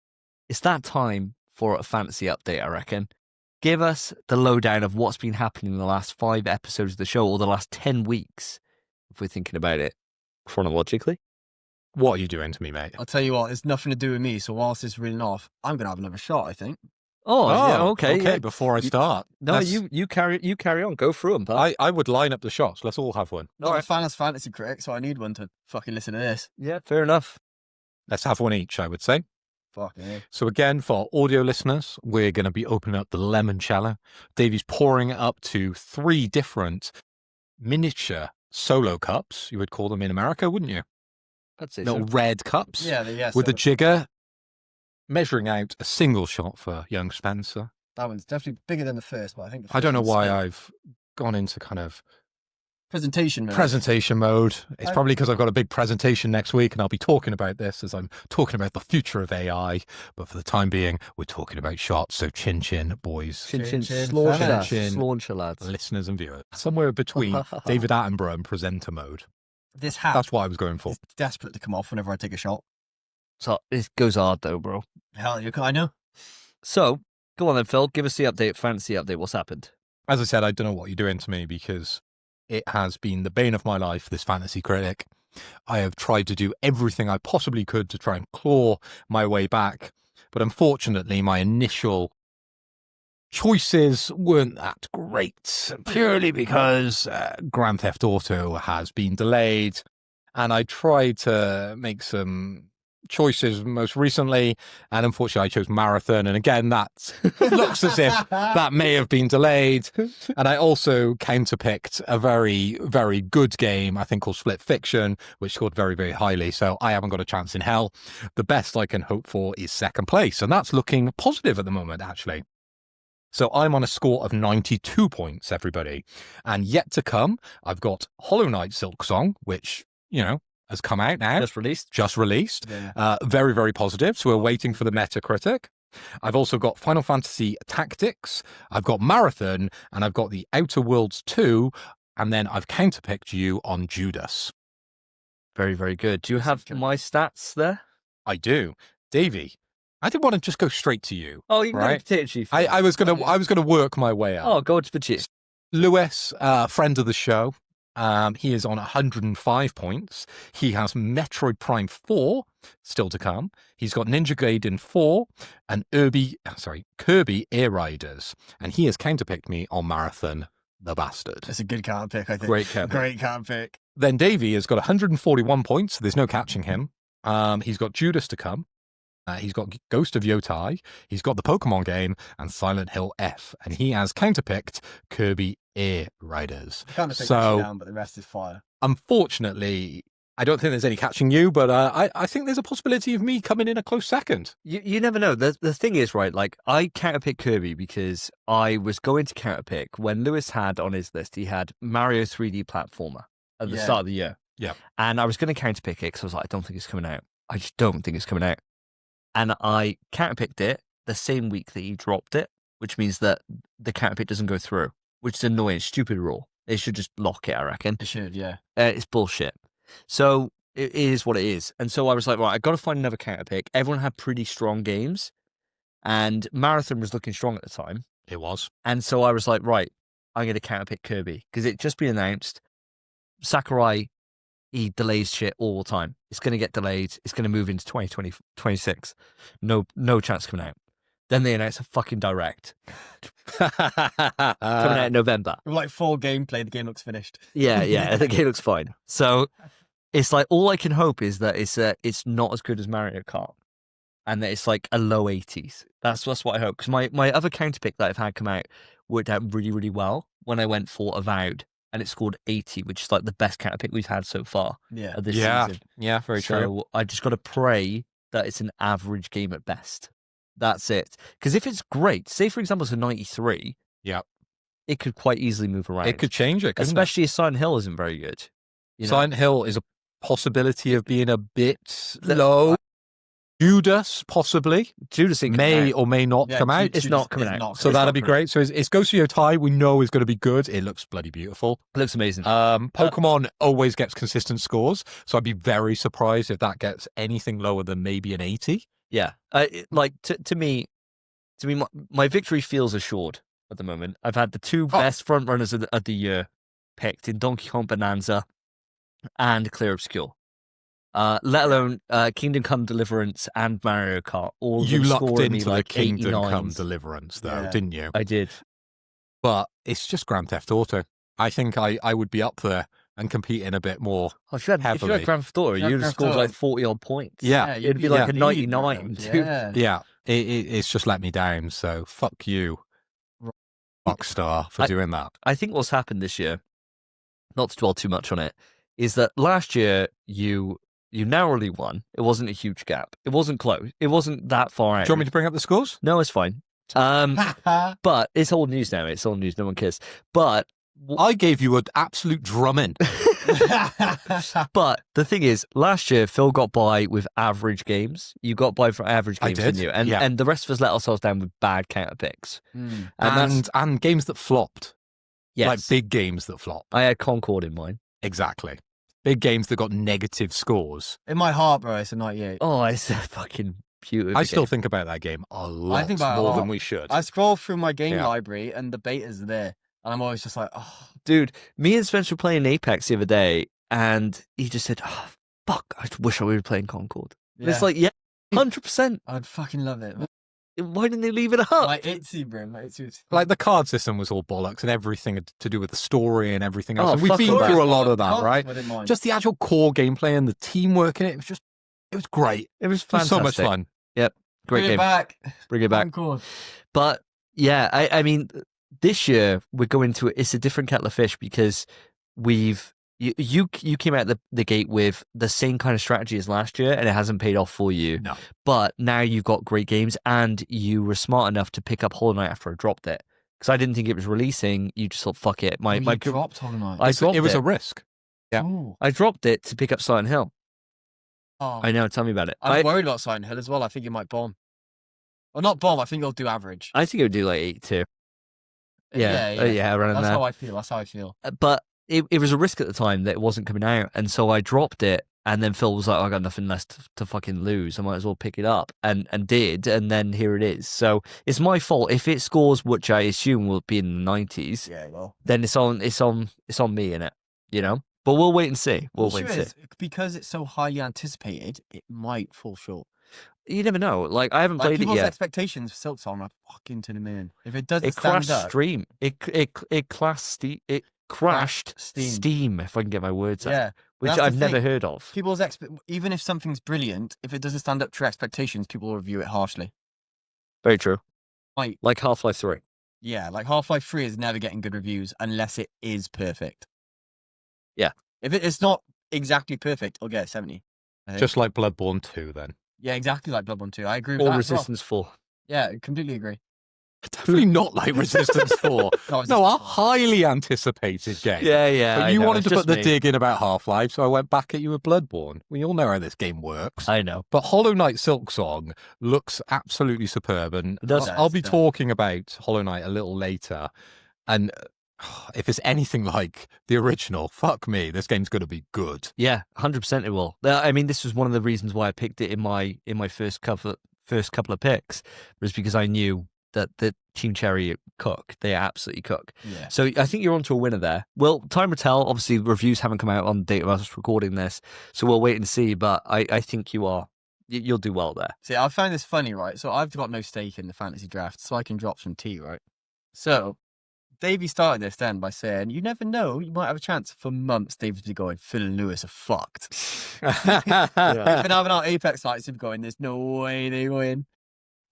it's that time for a fantasy update, I reckon. Give us the lowdown of what's been happening in the last 5 episodes of the show, or the last 10 weeks, if we're thinking about it chronologically. What are you doing to me, mate? I'll tell you what, it's nothing to do with me, so whilst it's reeling off, I'm going to have another shot, I think. Oh, yeah, okay. Yeah. Before I start. No, Let's- you carry on. Go through them, pal. I would line up the shots. Let's all have one. Not a fan of fantasy critic, so I need one to fucking listen to this. Yeah, fair enough. Let's have one each, I would say. Fucking hell. So again, for our audio listeners, we're going to be opening up the limoncello. Davey's pouring it up to 3 different miniature solo cups. You would call them in America, wouldn't you? I'd say Little so. red cups Yeah, with a jigger, measuring out a single shot for young Spencer. that one's definitely bigger than the first, but I think the I don't know first why one's I've gone into kind of presentation mode. presentation mode. It's I- probably because I've got a big presentation next week and I'll be talking about this as I'm talking about the future of AI. But for the time being, we're talking about shots. So chin chin, boys, Chin chin, Chin, slauncher fella. lads. Chin. Slauncher lads. listeners and viewers. Somewhere between David Attenborough and presenter mode. This hat That's what I was going for. is desperate to come off whenever I take a shot. So it goes hard though, bro. Hell, you I know. So go on then, Phil. Give us the update, fantasy update. What's happened? As I said, I don't know what you're doing to me because it has been the bane of my life, this fantasy critic. I have tried to do everything I possibly could to try and claw my way back. But unfortunately, my initial choices weren't that great, purely because Grand Theft Auto has been delayed. And I tried to make some choices most recently, and unfortunately I chose Marathon, and again that looks as if that may have been delayed. And I also counterpicked a very, very good game, I think called Split Fiction, which scored very, very highly, so I haven't got a chance in hell. The best I can hope for is second place, and that's looking positive at the moment, actually. So I'm on a score of 92 points, everybody. And yet to come, I've got Hollow Knight Silksong, which, you know, has come out now. Just released. Yeah. Very, very positive. So we're waiting for the Metacritic. I've also got Final Fantasy Tactics. I've got Marathon, and I've got the Outer Worlds 2. And then I've counterpicked you on Judas. Very, very good. Do you have my stats there? I do. Davey, I didn't want to just go straight to you. Oh, you can Right. go to potato chief. I was gonna work my way up. Oh, go to the chief. Lewis, friend of the show, he is on 105 points. He has Metroid Prime 4 still to come. He's got Ninja Gaiden 4 and Kirby Air Riders. And he has counterpicked me on Marathon, the bastard. That's a good card pick, I think. Great cap. Great card pick. Then Davey has got 141 points. There's no catching him. He's got Judas to come. He's got Ghost of Yotai. He's got the Pokemon game and Silent Hill F. And he has counterpicked Kirby Air Riders. I kind of think So- down, but the rest is fire. Unfortunately, I don't think there's any catching you, but I think there's a possibility of me coming in a close second. You never know. The thing is, right, like, I counterpicked Kirby because I was going to counterpick when Lewis had on his list, he had Mario 3D platformer at the Yeah. start of the year. Yeah. And I was going to counterpick it because I was like, I don't think it's coming out. I just don't think it's coming out. And I counterpicked it the same week that he dropped it, which means that the counterpick doesn't go through, which is annoying, stupid rule. They should just lock it, I reckon. It should, yeah. It's bullshit. So it is what it is. And so I was like, right, I got to find another counter pick. Everyone had pretty strong games, and Marathon was looking strong at the time. It was. And so I was like, right, I'm going to counter pick Kirby because it just been announced. Sakurai, he delays shit all the time. It's going to get delayed. It's going to move into 2026. No chance coming out. Then they announce a fucking direct coming out in November. With like full gameplay, the game looks finished. Yeah, the game looks fine. So it's like all I can hope is that it's not as good as Mario Kart, and that it's like a low 80s. That's what I hope. Because my other counter pick that I've had come out worked out really, really well when I went for Avowed, and it scored 80, which is like the best counter pick we've had so far of this season. Yeah, very true. So I just got to pray that it's an average game at best. That's it. Because if it's great, say for example it's a 93, it could quite easily move around. It could change it, couldn't especially if Silent Hill isn't very good. Silent Hill is a possibility of being a bit low. Judas, possibly. Judas may or may not come out. It's not coming out. So that'll be great. So it's Ghost of Yotai. We know is going to be good. It looks bloody beautiful. It looks amazing. Pokemon always gets consistent scores. So I'd be very surprised if that gets anything lower than maybe an 80. Yeah. To me, my victory feels assured at the moment. I've had the two best front runners of the year picked in Donkey Kong Bonanza and Clear Obscure. Let alone Kingdom Come Deliverance and Mario Kart. All you lucked into the like Kingdom 89s. Come Deliverance, though, didn't you? I did. But it's just Grand Theft Auto. I think I would be up there and competing a bit more heavily. If you had Grand Theft Auto, you'd have scored like 40-odd points. Yeah. It'd be like a 99. Yeah. It's just let me down, so fuck you, Rockstar, for doing that. I think what's happened this year, not to dwell too much on it, is that last year you narrowly won. It wasn't a huge gap. It wasn't close. It wasn't that far out. Do you want me to bring up the scores? No, it's fine. But it's old news now. It's old news. No one cares. But I gave you an absolute drumming. But the thing is, last year Phil got by with average games. You got by for average games, didn't you? And the rest of us let ourselves down with bad counter picks. And games that flopped. Yes. Like big games that flopped. I had Concord in mind. Exactly. Big games that got negative scores. In my heart, bro, it's a 98. Oh, it's a fucking beautiful I still think about that game a lot more than we should. I scroll through my game library and the beta's there. And I'm always just like, oh. Dude, me and Spence were playing Apex the other day, and he just said, oh, fuck, I wish I were playing Concord. Yeah. It's like, 100%. I'd fucking love it. Why didn't they leave it up? Like Itsy, bro. Like the card system was all bollocks and everything to do with the story and everything else. Oh, and we've been through a lot of that, right? Mind. Just the actual core gameplay and the teamwork in it. It was great. It was fantastic. So much fun. Yep. Great game. Bring it back. But yeah, I mean, this year we're going to it's a different kettle of fish because you came out the gate with the same kind of strategy as last year, and it hasn't paid off for you. No. But now you've got great games, and you were smart enough to pick up Hollow Knight after I dropped it because I didn't think it was releasing. You just thought, fuck it. My dropped Hollow Knight. It was a risk. Yeah. Ooh. I dropped it to pick up Silent Hill. Oh. I know. Tell me about it. I'm worried about Silent Hill as well. I think it might bomb. Well, not bomb. I think it'll do average. I think it would do like 82. Yeah, around That's there. That's how I feel. But it was a risk at the time that it wasn't coming out, and so I dropped it. And then Phil was like, I got nothing less to fucking lose. I might as well pick it up, and did, and then here it is. So it's my fault if it scores, which I assume will be in the 90s. Yeah, well, then it's on me in it, you know. But we'll wait and see. We'll wait and see. Because it's so highly anticipated, it might fall short. You never know. Like I haven't played it people's yet. expectations for Silksong are fucking to the moon. If it doesn't It stand crashed up, Steam. It crashed Steam. If I can get my words out. Yeah, which I've never heard of. People's even if something's brilliant, if it doesn't stand up to your expectations, people will review it harshly. Very true. Like Half-Life 3. Yeah, like Half-Life 3 is never getting good reviews unless it is perfect. Yeah. If it's not exactly perfect, it'll get a 70. Just like Bloodborne 2 then. Yeah, exactly like Bloodborne 2. I agree with that. Or Resistance 4. Yeah, completely agree. Definitely not like Resistance 4. No, a highly anticipated game. Yeah. But you wanted to put the dig in about Half-Life, so I went back at you with Bloodborne. We all know how this game works. I know. But Hollow Knight Silksong looks absolutely superb, and I'll be talking about Hollow Knight a little later. And If it's anything like the original, fuck me, this game's going to be good. Yeah, 100% it will. I mean, this was one of the reasons why I picked it in my first couple of picks, was because I knew that the Team Cherry cook. They absolutely cook. Yeah. So I think you're onto a winner there. Well, time will tell. Obviously, reviews haven't come out on the date of us recording this, so we'll wait and see. But I think you'll do well there. See, I found this funny, right? So I've got no stake in the fantasy draft, so I can drop some tea, right? So Davey started this then by saying, you never know, you might have a chance. For months, Davey's been going, Phil and Lewis are fucked. We've been having our Apex fights and going, there's no way they win.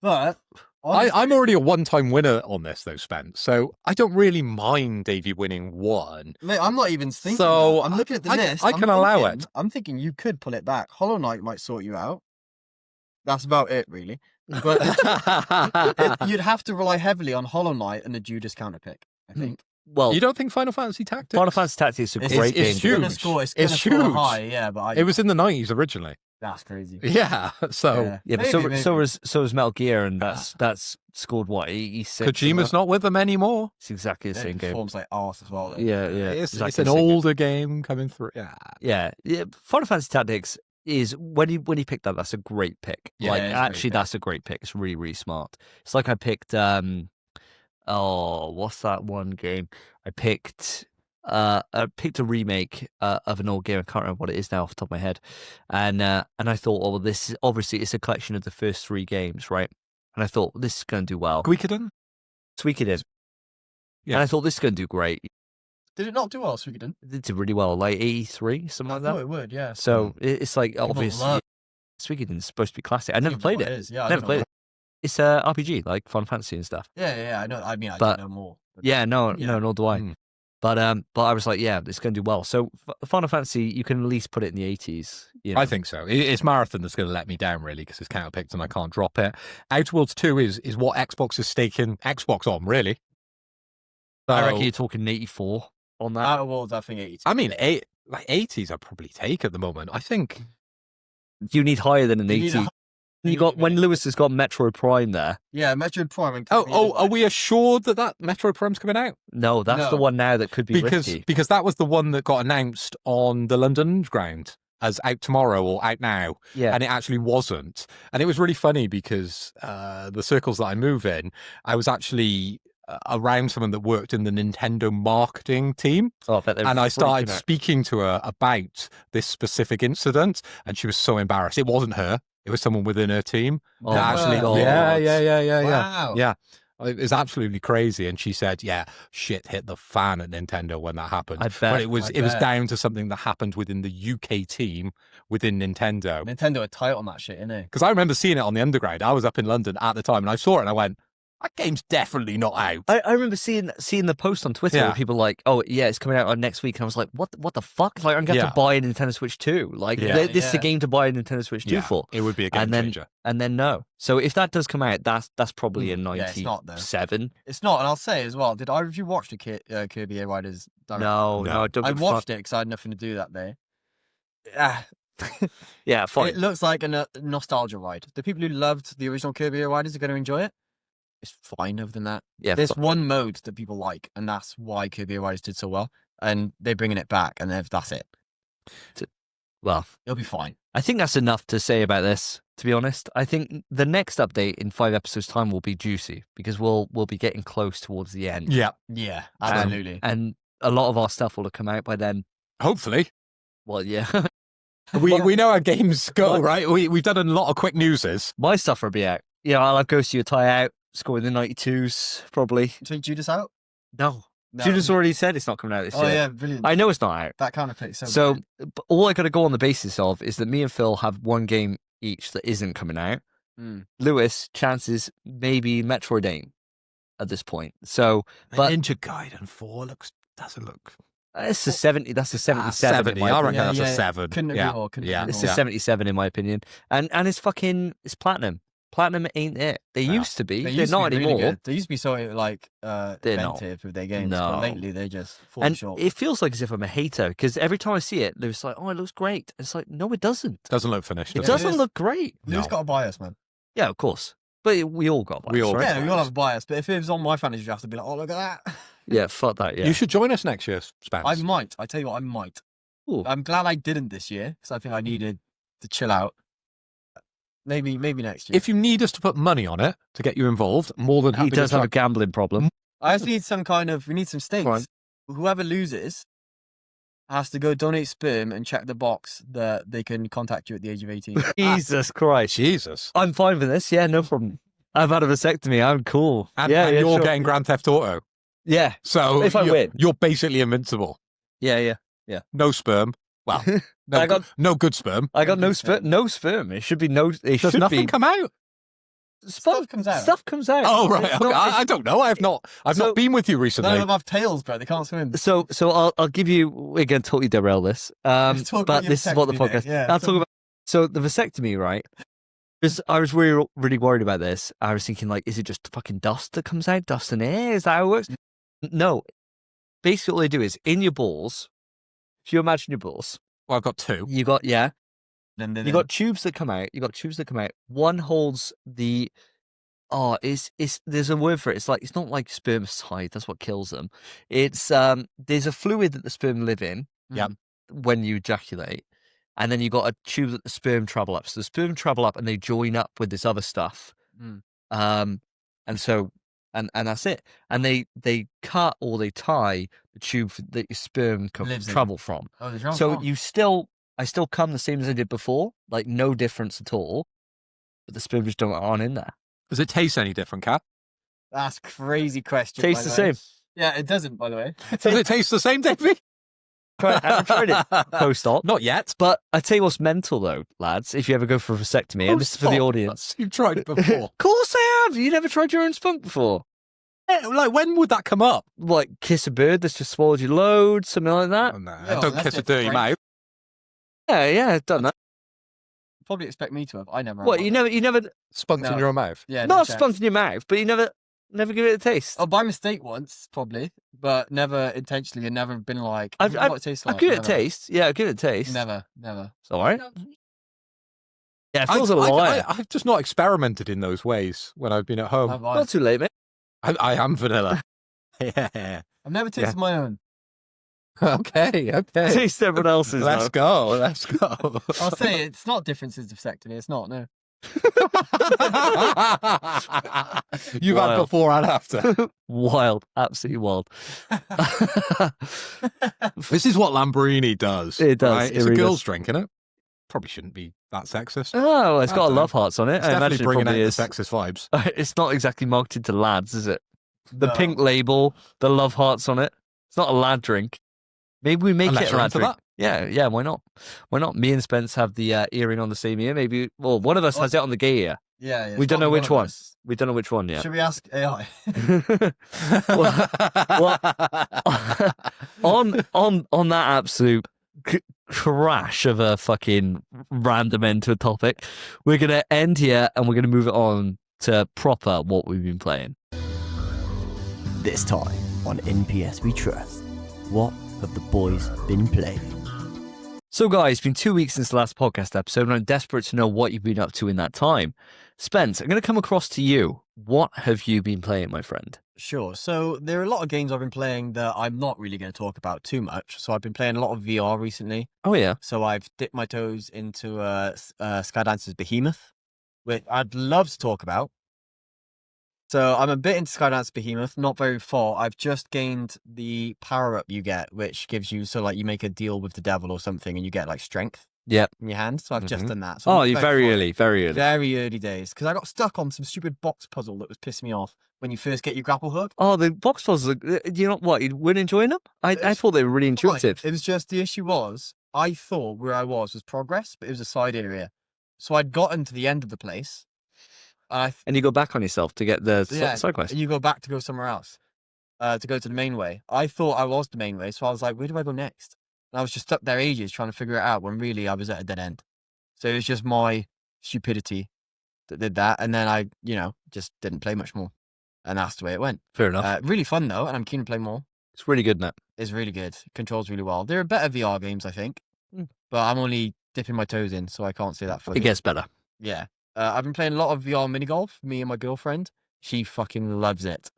But I'm already a one-time winner on this, though, Spence. So I don't really mind Davey winning one. mate, I'm not even thinking. So, I'm looking at the list. I can allow it. I'm thinking you could pull it back. Hollow Knight might sort you out. That's about it, really. But you'd have to rely heavily on Hollow Knight and the Judas counter pick, I think. Well, You don't think Final Fantasy Tactics? Final Fantasy Tactics is a great game. it's huge. It's gonna It's score huge. high, yeah, but It was in the 90s originally. that's crazy. Yeah, so Yeah, but Maybe. so was Metal Gear, and that's scored what, 86? Kojima's not with them anymore. It's exactly the It same game. performs like arse as well. Though. Yeah, It's exactly an the same game. older game coming through. Yeah. Yeah. Final Fantasy Tactics is when you pick that, that's a great pick. Yeah, like it's a great actually, pick. that's a great pick. It's really, really smart. It's like I picked what's that one game? I picked a remake of an old game. I can't remember what it is now off the top of my head. And I thought, oh, well, this is obviously it's a collection of the first 3 games, right? And I thought this is going to do well. Guikiden? Suikoden. Yeah. And I thought this is going to do great. Did it not do well, Suikoden? It did really well, like 83, something like that. it would, yeah. So it's like People obviously love- Suikoden's supposed to be classic. I never played it. Is. Yeah, I Never don't played know. it. It's a RPG like Final Fantasy and stuff. Yeah, I know. I mean, I But- don't know more. But Yeah, no, Yeah. nor do I. Mm. But I was like, yeah, it's going to do well. So Final Fantasy, you can at least put it in the 80s. You know? I think so. It's Marathon that's going to let me down, really, because it's counterpicked and I can't drop it. Outer Worlds 2 is what Xbox is staking Xbox on, really. I So, reckon you're talking 84 on that. Outer Worlds, I think 82. I mean, 80s I probably take at the moment. I think. You need higher than an You need 80. a- You got when Lewis has got Metroid Prime there. Yeah, Metroid Prime. And Are we assured that Metro Prime's coming out? No, that's the No. one now that could be risky. Because that was the one that got announced on the London Underground as out tomorrow or out now. Yeah, And it actually wasn't. And it was really funny because the circles that I move in, I was actually around someone that worked in the Nintendo marketing team. oh, I bet they're And I started freaking out. speaking to her about this specific incident. And she was so embarrassed. It wasn't her. It was someone within her team. Oh that my actually, God. yeah. Wow. Yeah. It was absolutely crazy. And she said, yeah, shit hit the fan at Nintendo when that happened. I bet. But it was I bet. down to something that happened within the UK team within Nintendo. Nintendo are tight on that shit, innit? Because I remember seeing it on the Underground. I was up in London at the time and I saw it and I went, that game's definitely not out. I remember seeing the post on Twitter Yeah. where people like, oh yeah, it's coming out on next week, and I was like, what the fuck? Like I'm gonna have Yeah. to buy a Nintendo Switch 2. Like Yeah. this is a game to buy a Nintendo Switch 2 for. It would be a game And then changer. and then no. So if that does come out, that's probably a Yeah, it's not, though. 97. It's not, and I'll say as well, did either of you watch the Kirby Air Riders direct? No, No. I don't. I give a watched fuck. it because I had nothing to do that day. Yeah, fine. It looks like a nostalgia ride. The people who loved the original Kirby Air Riders are going to enjoy it. It's fine other than that. Yeah, There's fu- one mode that people like, and that's why Kirby Air Riders did so well. And they're bringing it back, and that's it. well, It'll be fine. I think that's enough to say about this. To be honest, I think the next update in 5 episodes' time will be juicy because we'll be getting close towards the end. Yeah. Yeah, Um, absolutely. and a lot of our stuff will have come out by then. Hopefully. Well, yeah. We know how games go, right? We've done a lot of quick newses. My stuff will be out. Yeah, I'll have Ghost of Your Tie out, scoring the 92s, probably. Take Judas out? No. No. Judas already said it's not coming out this Oh, year. yeah, brilliant. I know it's not out. That kind of pick. So brilliant. but all I got to go on the basis of is that me and Phil have one game each that isn't coming out. Mm. Lewis, chances maybe Metroid ain't at this point. So, but Ninja Gaiden 4 doesn't look. it's a 70. That's a 77. 70. in my I opinion. reckon that's Yeah, a 7. couldn't agree yeah. more, couldn't yeah. agree It's more. a 77 in my opinion, and it's platinum. Platinum ain't it? They Yeah. used to be. They They're used to not be really anymore. good. They used to be so like They're not. inventive with their games. No. But lately they just fall And short. it feels like as if I'm a hater because every time I see it, Lewis is like, "Oh, it looks great." It's like, no, it doesn't. Doesn't look finished. It does doesn't is. look great. Lewis No. got a bias, man. Yeah, of course, but we all got bias, We all right? got Yeah, we all have a bias. But if it was on my fantasy draft, I'd be like, oh, look at that. Yeah, fuck that. Yeah. You should join us next year, Spence. I might. I tell you what, I might. Ooh. I'm glad I didn't this year because I think I needed to chill out. Maybe next year. If you need us to put money on it to get you involved, more than happy He does to have a gambling problem. I just need we need some stakes. Right. Whoever loses has to go donate sperm and check the box that they can contact you at the age of 18. Jesus Christ. Jesus. I'm fine with this. Yeah, no problem. I've had a vasectomy. I'm cool. And, yeah, and you're sure. getting Grand Theft Auto. Yeah. So If I win. you're basically invincible. Yeah. No sperm. Well, no, I got- no good sperm. I got no sperm. No sperm. It should be no. It Does should nothing be. come out? Stuff comes out. Stuff comes out. Oh right. It's Okay. not- I don't know. I've not So- been with you None of recently. them have tails, bro. They can't swim. So I'll give you. We're going to totally derail this. Let's talk about But your this is what the vasectomy podcast. day. Yeah, I'll so- talk about. So the vasectomy, right? Because I was really worried about this. I was thinking, like, is it just fucking dust that comes out, dust and air? Is that how it works? No. Basically, what they do is in your balls. If you imagine your balls, Well, I've got two. you got Then you got tubes that come out. One holds the. Oh, it's there's a word for it. It's not like spermicide. That's what kills them. It's there's a fluid that the sperm live in. Yep. When you ejaculate, and then you got a tube that the sperm travel up. So the sperm travel up and they join up with this other stuff. Mm. And so and that's it. And they cut or they tie the tube that your sperm Lives in. travel from. Oh, the drum. So I still come the same as I did before, like no difference at all. But the sperm just aren't in there. Does it taste any different, Kat? That's crazy question. Tastes by the the way. same. Yeah, it doesn't, by the way. Does it taste the same, Davey? I haven't tried it post-op. Not yet. But I tell you what's mental though, lads, if you ever go for a vasectomy, and this is for the Post-op? audience. You've tried it before. Of course I have. You never tried your own spunk before? Yeah, like, when would that come up? Like kiss a bird that's just swallowed your load, something like that? Oh, no, No, I don't that's kiss a just dirty French. mouth. Yeah, I've done that. Probably expect me to have. I never. have What, one. you never Spunked in No. your own mouth. Yeah. not no a chance. spunk in your mouth, but you never give it a taste. Oh, by mistake once, probably, but never intentionally, and never been like. I've- what it tastes I'll like. give it a never. taste. Yeah, I'll give it a taste. Never. It's all right. Yeah, it feels a I, lie. I've just not experimented in those ways when I've been at home. Have I? Not too late, mate. I am vanilla. Yeah. I've never tasted my own. Okay. Taste everyone else's. Let's though. go. Let's go. I'll say it's not differences of vasectomy. It's not. No. You've had Wild. before and after. Wild, absolutely wild. This is what Lambrini does. It does, Right? it It's really a girl's does. drink, isn't it? Probably shouldn't be that sexist. Oh, it's got a That's love hearts on it. It's I definitely imagine it bringing out probably the is. sexist vibes. It's not exactly marketed to lads, is it? The No. pink label, the love hearts on it. It's not a lad drink. Maybe we make Unless it a you're lad into drink. that. Yeah, why not? Why not? Me and Spence have the earring on the same ear. Maybe, well, one of us has it on the gay ear. Yeah. We it's don't know probably which of one. us. We don't know which one yet. Should we ask AI? on that absolute crash of a fucking random end to a topic, we're gonna end here and we're gonna move it on to proper what we've been playing. This time on NPS We Trust, what have the boys been playing? So guys, it's been 2 weeks since the last podcast episode and I'm desperate to know what you've been up to in that time. Spence, I'm going to come across to you. What have you been playing, my friend? Sure. So there are a lot of games I've been playing that I'm not really going to talk about too much. So I've been playing a lot of VR recently. Oh yeah. So I've dipped my toes into Skydancer's Behemoth, which I'd love to talk about. So I'm a bit into Skydance Behemoth, not very far. I've just gained the power up you get, which gives you, so like you make a deal with the devil or something and you get like strength Yep. in your hand. So I've just done that. So Oh, I'm you're very far. early, very early. Very early days. Because I got stuck on some stupid box puzzle that was pissing me off when you first get your grapple hook. Oh, the box puzzles, you know what, you weren't enjoying them? I thought they were really intuitive. Right. It was just, the issue was, I thought where I was progress, but it was a side area. So I'd gotten to the end of the place. And you go back on yourself to get the side quest. And you go back to go somewhere else, to go to the main way. I thought I was the main way, so I was like, where do I go next? And I was just stuck there ages trying to figure it out when really I was at a dead end. So it was just my stupidity that did that. And then I, just didn't play much more. And that's the way it went. Fair enough. Really fun though, and I'm keen to play more. It's really good, Nat. It's really good. Controls really well. There are better VR games, I think. But I'm only dipping my toes in, so I can't say that for It you. gets better. Yeah. I've been playing a lot of VR mini golf, me and my girlfriend. She fucking loves it.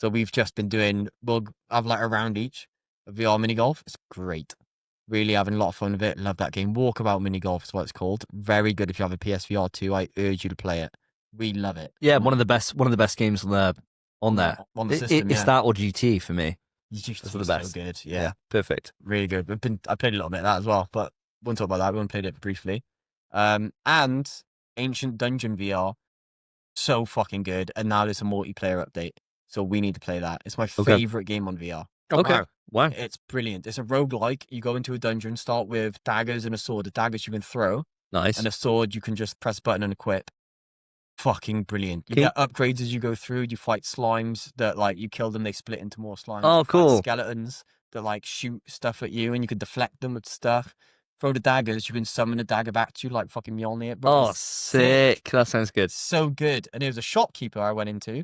So we've just been we'll have like a round each of VR mini golf. It's great. Really having a lot of fun with it. Love that game. Walkabout mini golf is what it's called. Very good if you have a PSVR 2. I urge you to play it. We love it. Yeah, one of the best games on there. On the system, It's that or GT for me. It's for the best. So good. Yeah. Perfect. Really good. I played a little bit of that as well, but won't talk about that. We only played it briefly. And Ancient Dungeon VR, so fucking good. And now there's a multiplayer update, so we need to play that. It's my favorite game on VR. Okay. Wow. It's brilliant. It's a roguelike. You go into a dungeon, start with daggers and a sword. The daggers you can throw, Nice. and a sword you can just press a button and equip. Fucking brilliant. You get upgrades as you go through. You fight slimes that, like, you kill them, they split into more slimes. Oh, You fight cool. skeletons that, like, shoot stuff at you, and you can deflect them with stuff. Throw the daggers, you can summon a dagger back to you, like fucking Mjolnir. Bro, Oh, sick. That sounds good. so good. And there was a shopkeeper I went into,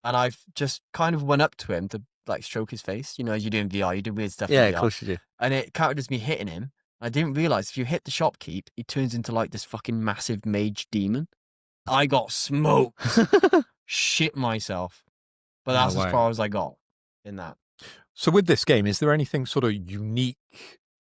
and I've just kind of went up to him to, like, stroke his face. You know, as you do in VR, you do weird stuff Yeah, in of VR. course you do. And it counted as me hitting him. I didn't realize if you hit the shopkeep, he turns into, like, this fucking massive mage demon. I got smoked. Shit myself. But that's as far as I got in that. So with this game, is there anything sort of unique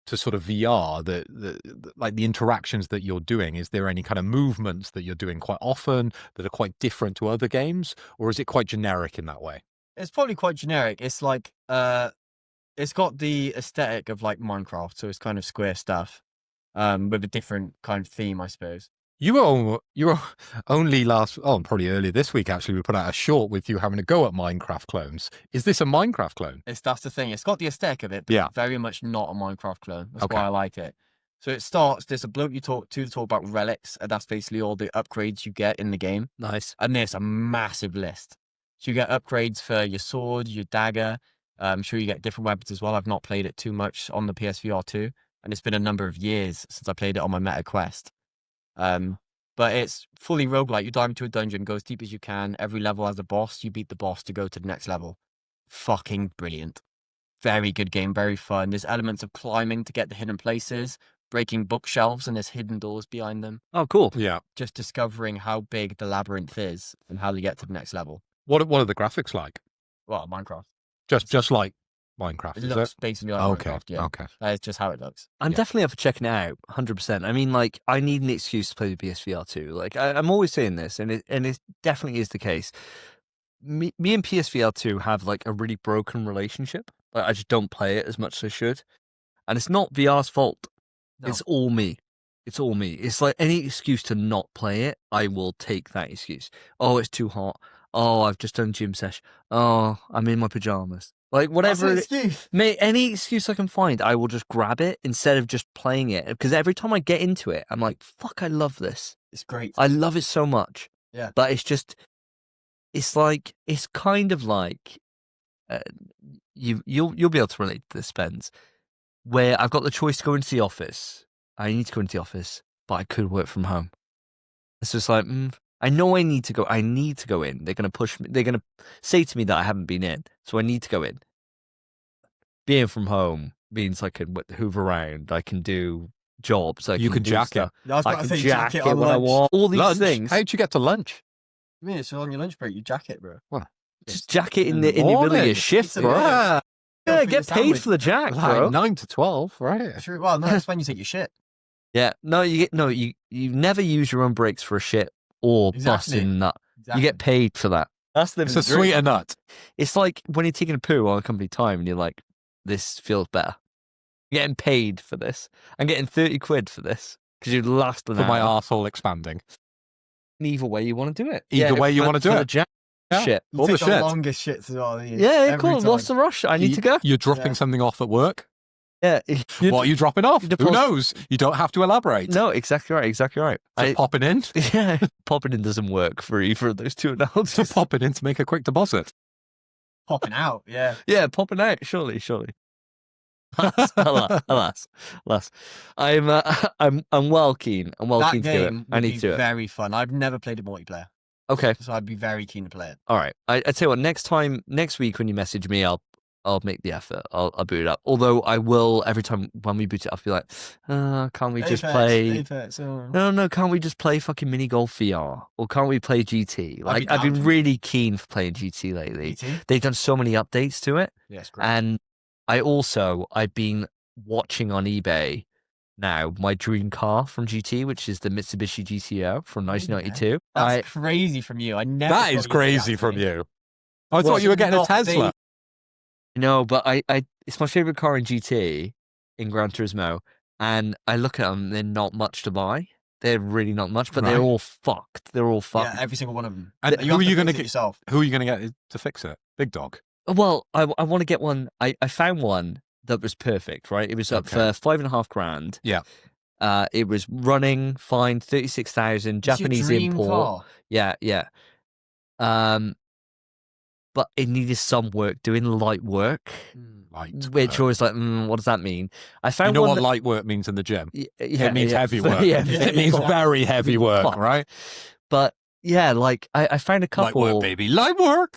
to sort of VR that like the interactions that you're doing? Is there any kind of movements that you're doing quite often that are quite different to other games, or is it quite generic in that way? It's probably quite generic. It's like, it's got the aesthetic of like Minecraft, so it's kind of square stuff, with a different kind of theme, I suppose. You were only probably earlier this week, actually, we put out a short with you having a go at Minecraft clones. Is this a Minecraft clone? That's the thing. It's got the aesthetic of it, but Yeah. very much not a Minecraft clone. That's Okay. why I like it. So it starts, there's a bloke you talk about relics, and that's basically all the upgrades you get in the game. Nice. And there's a massive list. So you get upgrades for your sword, your dagger. I'm sure you get different weapons as well. I've not played it too much on the PSVR 2, and it's been a number of years since I played it on my Meta Quest. But it's fully roguelike. You dive into a dungeon, go as deep as you can. Every level has a boss. You beat the boss to go to the next level. Fucking brilliant. Very good game, very fun. There's elements of climbing to get the hidden places, breaking bookshelves, and there's hidden doors behind them. Oh, cool. Yeah. Just discovering how big the labyrinth is and how to get to the next level. What are the graphics like? Well, Minecraft. Just like Minecraft, It is looks it? basically like Okay. Minecraft, yeah. Okay. That is just how it looks. I'm Yeah. definitely up for checking it out, 100%. I mean, like, I need an excuse to play the PSVR 2. Like, I'm always saying this, and it definitely is the case. Me and PSVR 2 have, like, a really broken relationship. Like, I just don't play it as much as I should. And it's not VR's fault. No. It's all me. It's all me. It's like any excuse to not play it, I will take that excuse. Oh, it's too hot. Oh, I've just done gym session. Oh, I'm in my pajamas. Like, whatever. That's an excuse. Mate, any excuse I can find, I will just grab it instead of just playing it. Because every time I get into it, I'm like, fuck, I love this. It's great. I love it so much. Yeah. But it's just, it's like, it's kind of like, you'll be able to relate to this, Spence, where I've got the choice to go into the office. I need to go into the office, but I could work from home. It's just like, I know I need to go. I need to go in. They're going to push me. They're going to say to me that I haven't been in, so I need to go in. Being from home means I can hoover around. I can do jobs. You can do jack stuff. it. I was I about to can say jack it on when I lunch. want. All these Lunch? things. How'd you get to lunch? I mean, it's on your lunch break. You jack it, bro. Just jack it in the middle of your morning. shift, Pizza bro. break. Yeah, Yeah, for get your paid sandwich. for the jack, like bro. 9 to 12, right? True. Well, no, that's when you take your shit. Yeah, no, you never use your own breaks for a shit or Exactly. busting nut. Exactly. You get paid for that. That's the It's a sweeter nut. It's like when you're taking a poo on a company time and you're like, this feels better. I'm getting paid for this. I'm getting 30 quid for this because you last an For my hour. arsehole expanding. Either way you want to do it. Either way you for- wanna do for it. the jack Yeah. shit. You all take the the shit. longest shits as well. don't you? Yeah, Every cool. time. What's the rush? I need to go. You're dropping Yeah. something off at work. Yeah. What are you dropping off? you Who deposit- knows? You don't have to elaborate. No, exactly right. Exactly right. Just popping in. Yeah, popping in doesn't work for either of those two To analogies. popping in to make a quick deposit. Popping out. Yeah. Yeah, popping out. Surely. alas. I'm well keen. I'm well That keen to do it. game I would need be to do it. very fun. I've never played a multiplayer, Okay. so I'd be very keen to play it. All right. I tell you what. Next week when you message me, I'll I'll make the effort. I'll boot it up. Although I will every time when we boot it up, be like, can't we just play? No, can't we just play fucking mini golf VR, or can't we play GT? Like I've been really keen for playing GT lately. GT? They've done so many updates to it, Yes, great. and I've been watching on eBay now my dream car from GT, which is the Mitsubishi GTO from 1992. That's crazy from you. I never. That is thought you'd do crazy to from me. you. I thought you were getting a Tesla. No, but I it's my favorite car in GT in Gran Turismo, and I look at them. They're not much to buy. They're really not much, but they're Right. all fucked. They're all fucked. Yeah, every single one of them. And You who have are you to going to fix it get? yourself? Who are you going to get to fix it? Big Dog. Well, I want to get one. I found one that was perfect. Right, it was up for $5,500. Yeah. It was running fine. 36,000 It's your Japanese dream import. car. Yeah. But it needed some work, doing light work, Light which work. I was like, what does that mean? I You found know one what that- light work means in the gym? Yeah, It means yeah. heavy work. Yeah, It means very heavy work, Fuck. right? But yeah, like I found a couple. Light work, baby. Light work.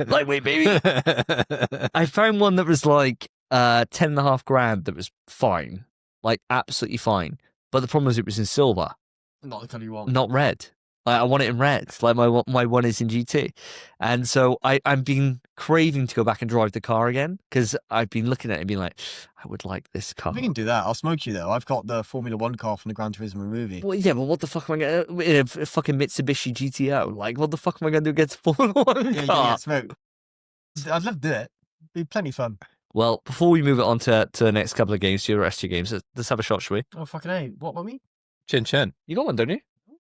Lightweight, baby. I found one that was like 10,500 that was fine, like absolutely fine. But the problem was it was in silver, Not the colour you want. not red. I want it in red, like my one is in GT, and so I'm been craving to go back and drive the car again because I've been looking at it and being like, I would like this car. We can do that. I'll smoke you though. I've got the Formula One car from the Gran Turismo movie. Well, yeah, but what the fuck am I going to... A fucking Mitsubishi GTO? Like, what the fuck am I going to do against a Formula 1 Yeah, you're gonna car? get smoked. I'd love to do it. Be plenty fun. Well, before we move it on to the next couple of games, to your rest of your games, let's have a shot, shall we? Oh fucking A. What about me? Chin chin. You got one, don't you?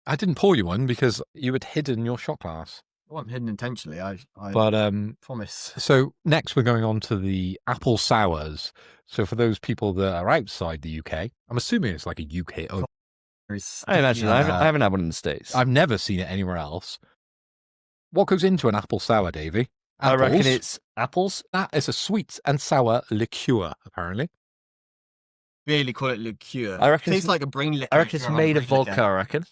I didn't pour you one because you had hidden your shot glass. I wasn't hidden intentionally. I But promise. so next we're going on to the apple sours. So for those people that are outside the UK, I'm assuming it's like a UK. Oh, I imagine. Yeah. I haven't had one in the States. I've never seen it anywhere else. What goes into an apple sour, Davey? I reckon Apples. it's apples. That is a sweet and sour liqueur, apparently. Really call it liqueur. I reckon Tastes it's- like a brain liquor. I reckon it's if you're made on of brain vodka, liquor. I reckon.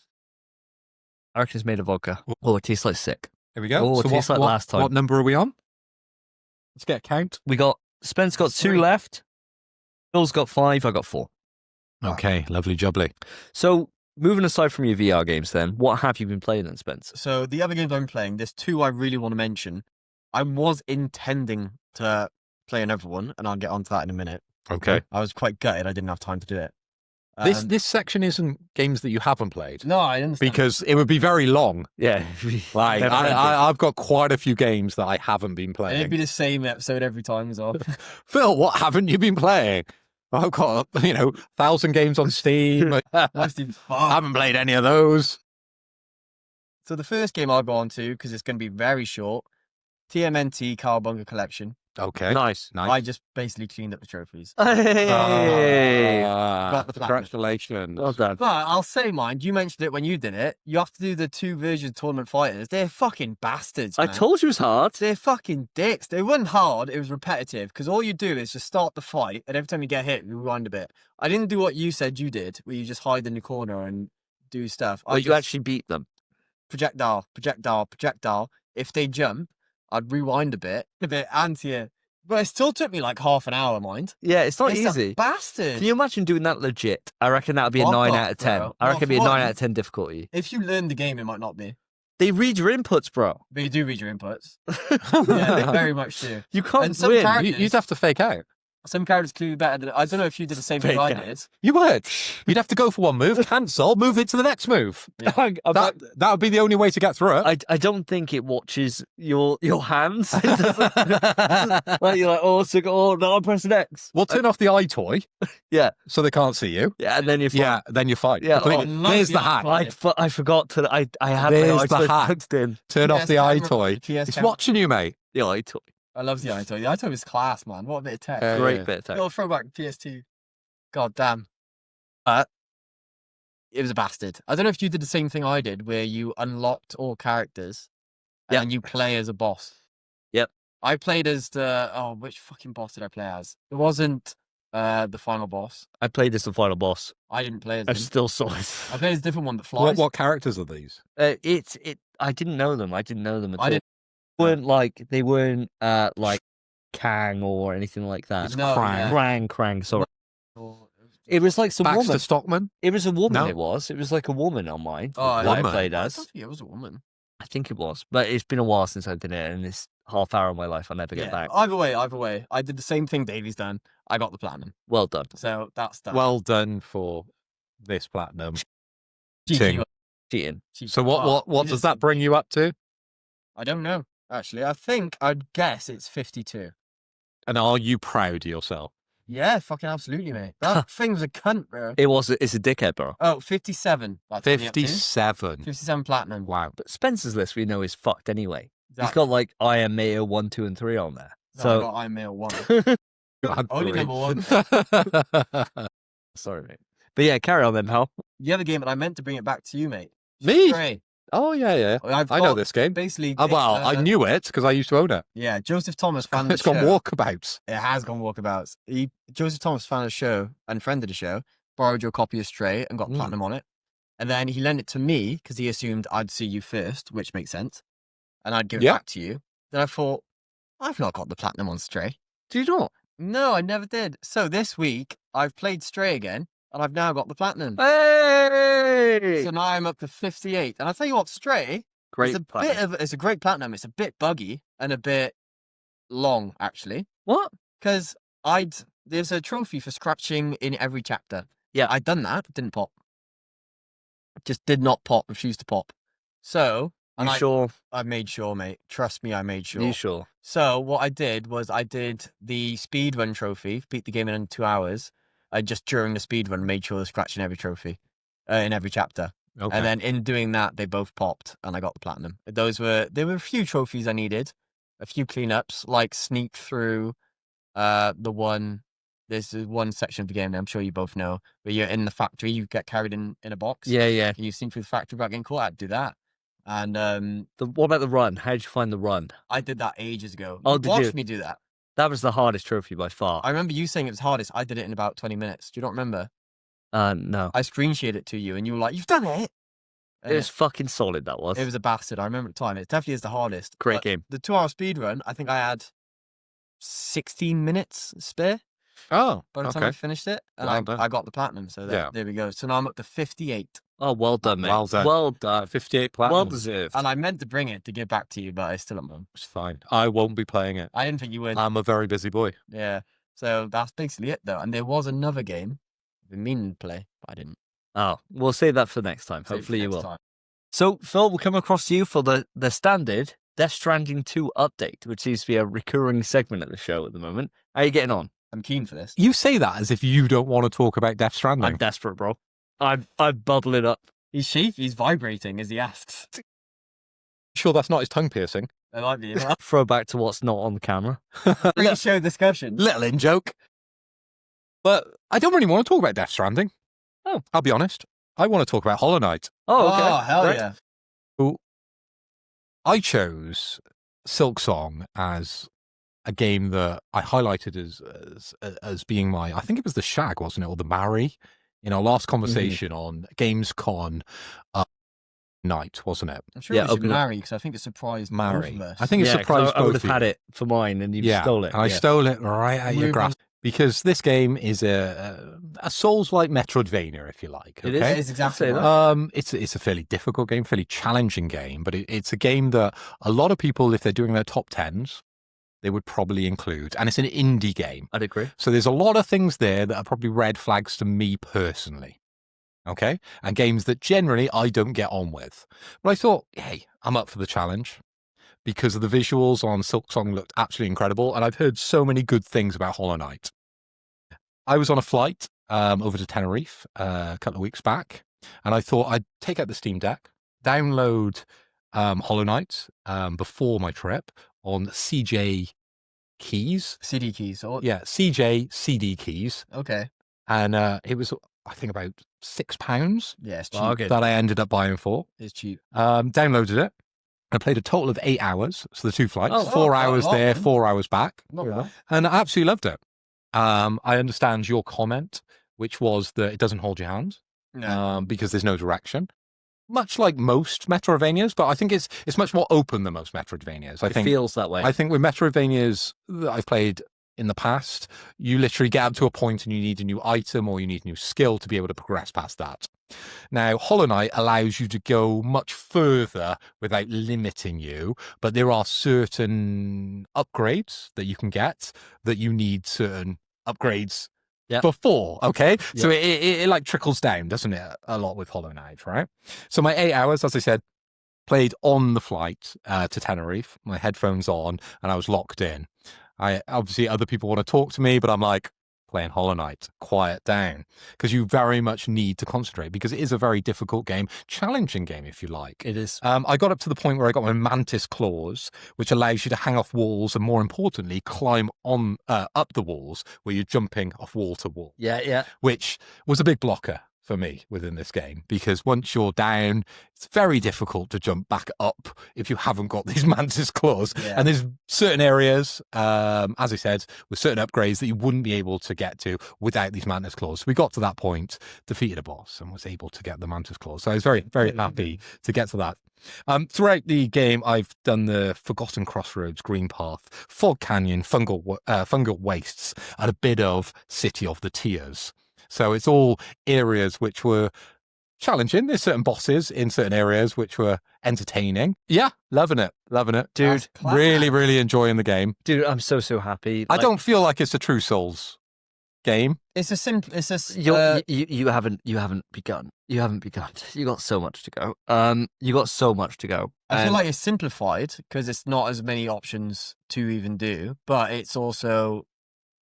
I reckon it's made of vodka. Oh, it tastes like sick. Here we go. Oh, it so tastes like last time. What number are we on? Let's get a count. We got... Spence got 2 3. left. Bill's got 5. I got 4. Okay, lovely jubbly. So, moving aside from your VR games then, what have you been playing then, Spence? So the other games I'm playing, there's 2 I really want to mention. I was intending to play another one, and I'll get onto that in a minute. Okay. I was quite gutted I didn't have time to do it. This section isn't games that you haven't played. No, I understand. Because it would be very long. Yeah. Like Never ending. I've got quite a few games that I haven't been And playing. it'd be the same episode every time as well. Phil, what haven't you been playing? I've got 1,000 games on Steam. I haven't played any of those. So the first game I'll go on to, because it's going to be very short, TMNT Cowabunga Collection. Okay. Nice. I just basically cleaned up the trophies. Hey. Got the platinum. Congratulations. Well done. But I'll say, mind, you mentioned it when you did it. You have to do the 2 versions of Tournament Fighters. They're fucking bastards, I man. told you it was hard. They're fucking dicks. They weren't hard. It was repetitive because all you do is just start the fight, and every time you get hit, you rewind a bit. I didn't do what you said you did, where you just hide in the corner and do stuff. I But you just actually beat them. projectile. If they jump, I'd rewind a bit anti. But it still took me like half an hour, mind. Yeah, it's not It's a easy. bastard. Can you imagine doing that legit? I reckon that would be a Fuck 9 off, out of 10. bro. I reckon it'd be a No, 9 for out of 10 difficulty. If you learn the game, it might not be. They read your inputs, bro. But you do read your inputs. Yeah, they very much do. You can't And some win. characters- You'd have to fake out. Some characters clearly better than I don't know if you did the same thing Fake I out. did. You would. You'd have to go for one move, cancel, move it to the next move. That would be the only way to get through it. I don't think it watches your hands. It doesn't- like you're like, now I'm pressing X. We'll turn off the eye toy. Yeah. So they can't see you. Yeah, and then you're Yeah, then you fight. Yeah, Completely. oh, There's the love hack. the I forgot to. I had There's my the eyes hack. tucked in. Turn off PS the eye camera. toy. PS It's camera. watching you, mate. The eye toy. I love the iToy. The iToy was class, man. What a bit of tech. Great bit of tech. Little throwback to PS2. God damn. It was a bastard. I don't know if you did the same thing I did, where you unlocked all characters and Yep. then you play as a boss. Yep. I played as which fucking boss did I play as? It wasn't the final boss. I played as the final boss. I didn't play as I him. still saw it. I played as a different one that flies. What characters are these? I didn't know them. I didn't know them at I all. didn't- They weren't like Kang or anything like that. It's No, Krang. yeah. Krang, sorry. Or- It was like some Baxter woman. Stockman. It was a woman, No. it was. It was like a woman on mine. Oh, that I woman? played I as. don't think it was a woman. I think it was. But it's been a while since I did it, and this half hour of my life I'll never get back. Either way. I did the same thing Davey's done. I got the platinum. Well done. So that's done. Well done for this platinum. GG. Cheating. So what does that bring you up to? I don't know, actually. I think I'd guess it's 52. And are you proud of yourself? Yeah, fucking absolutely, mate. That thing was a cunt, bro. It's a dickhead, bro. Oh, 57. That's what you're up to. 57. 57 platinum. Wow. But Spencer's list we know is fucked anyway. He's Exactly. got like I Am Mayo 1, 2, and 3 on there. I So got Iron Mail 1. God, Only three. number 1. sorry, mate. But yeah, carry on then, pal. The other game, and I meant to bring it back to you, mate. Me? Stray. Oh, yeah. I've I know got this game. Basically, Well, I knew it because I used to own it. Yeah, Joseph Thomas, fan of the It's gone show. walkabouts. It has gone walkabouts. Joseph Thomas, fan of the show and friend of the show, borrowed your copy of Stray and got platinum on it. And then he lent it to me because he assumed I'd see you first, which makes sense. And I'd give it Yeah. back to you. Then I thought, I've not got the platinum on Stray. Do you not? No, I never did. So this week, I've played Stray again, and I've now got the platinum. Hey! So now I'm up to 58. And I'll tell you what, Stray, Great. it's a great platinum. It's a bit buggy and a bit long, actually. What? Because there's a trophy for scratching in every chapter. Yeah. I'd done that, didn't pop. Just did not pop, refused to pop. So, and Sure? I made sure, mate. Trust me, I made sure. You sure? So what I did was I did the speedrun trophy, beat the game in under 2 hours. I just during the speedrun made sure to scratch in every trophy, in every chapter. Okay. And then in doing that, they both popped and I got the platinum. There were a few trophies I needed, a few cleanups, like sneak through there's one section of the game that I'm sure you both know, where you're in the factory, you get carried in a box. Yeah. You sneak through the factory without getting caught. I'd do that. And What about the run? How did you find the run? I did that ages ago. Oh, You did watched you? me do that. That was the hardest trophy by far. I remember you saying it was hardest. I did it in about 20 minutes. Do you not remember? No. I screen shared it to you and you were like, "You've done it." It was fucking solid, that was. It was a bastard. I remember at the time. It definitely is the hardest. Great But game. The 2 hour speed run, I think I had 16 minutes spare Oh, by the time I finished it. And Well done. I got the platinum. So Yeah. there we go. So now I'm up to 58. Oh, well done, mate. Well done. Well done. 58 platinum. Well deserved. And I meant to bring it to give back to you, but I still haven't done. It's fine. I won't be playing it. I didn't think you would. I'm a very busy boy. Yeah. So that's basically it, though. And there was another game I've been meaning to play, but I didn't. Oh, we'll save that for next time. Save it for Hopefully you next will. time. So, Phil, we'll come across to you for the standard Death Stranding 2 update, which seems to be a recurring segment of the show at the moment. How are you getting on? I'm keen for this. You say that as if you don't want to talk about Death Stranding. I'm desperate, bro. I'm bubbling up. He's sheafy. He's vibrating as he asks. Sure that's not his tongue piercing. It might be. Throwback to what's not on the camera. Pre-show discussion. Little in joke. But I don't really want to talk about Death Stranding. Oh. I'll be honest. I want to talk about Hollow Knight. Oh, okay. Oh, hell Right. yeah. I chose Silk Song as a game that I highlighted as being my, I think it was the Shag, wasn't it? Or the Marry in our last conversation on Gamescom night, wasn't it? I'm sure Yeah, we should open up. marry because I think it surprised both Marry. of us. I think it Yeah, 'cause surprised I would both have of had you. it for mine and you Yeah, stole it. and I Yeah. stole it right out your Moving- grasp because this game is a Souls-like Metroidvania, if you like. It is. okay? It is exactly Say right. that. It's a fairly difficult game, fairly challenging game, but it's a game that a lot of people, if they're doing their top tens, they would probably include. And it's an indie game. I'd agree. So there's a lot of things there that are probably red flags to me personally. Okay? And games that generally I don't get on with. But I thought, hey, I'm up for the challenge because the visuals on Silk Song looked absolutely incredible. And I've heard so many good things about Hollow Knight. I was on a flight over to Tenerife a couple of weeks back, and I thought I'd take out the Steam Deck, download Hollow Knight before my trip on CJ keys. CD keys. Or... Yeah, CJ CD keys. Okay. And it was, I think, about £6 Yeah, it's cheap. Okay. that I ended up buying for. It's cheap. Downloaded it. I played a total of 8 hours. So the 2 flights, Oh, 4 quite a hours lot, there, then. 4 hours back. Not bad. And I absolutely loved it. I understand your comment, which was that it doesn't hold your hand No. because there's no direction. much like most Metroidvanias, but I think it's much more open than most Metroidvanias. It feels that way. I think with Metroidvanias that I've played in the past, you literally get up to a point and you need a new item or you need a new skill to be able to progress past that. Now, Hollow Knight allows you to go much further without limiting you, but there are certain upgrades that you can get that you need certain upgrades before, okay? Yep. So it like trickles down, doesn't it, a lot with Hollow Knight, right? So my 8 hours, as I said, played on the flight to Tenerife, my headphones on, and I was locked in. Obviously, other people want to talk to me, but I'm like, playing Hollow Knight, quiet down, because you very much need to concentrate, because it is a very difficult game, challenging game, if you like. It is. I got up to the point where I got my mantis claws, which allows you to hang off walls and, more importantly, climb on up the walls where you're jumping off wall to wall. Yeah. Which was a big blocker for me within this game, because once you're down, it's very difficult to jump back up if you haven't got these mantis claws. Yeah. And there's certain areas, as I said, with certain upgrades that you wouldn't be able to get to without these mantis claws. So we got to that point, defeated a boss, and was able to get the mantis claws. So I was very, very happy to get to that. Throughout the game, I've done the Forgotten Crossroads, Green Path, Fog Canyon, fungal wastes, and a bit of City of the Tears. So it's all areas which were challenging. There's certain bosses in certain areas which were entertaining. Yeah, loving it. Dude, really, really enjoying the game. Dude, I'm so happy. I don't feel like it's a true Souls game. It's a simple. It's a. You haven't begun. You haven't begun. You got so much to go. You got so much to go. I feel like it's simplified because it's not as many options to even do, but it's also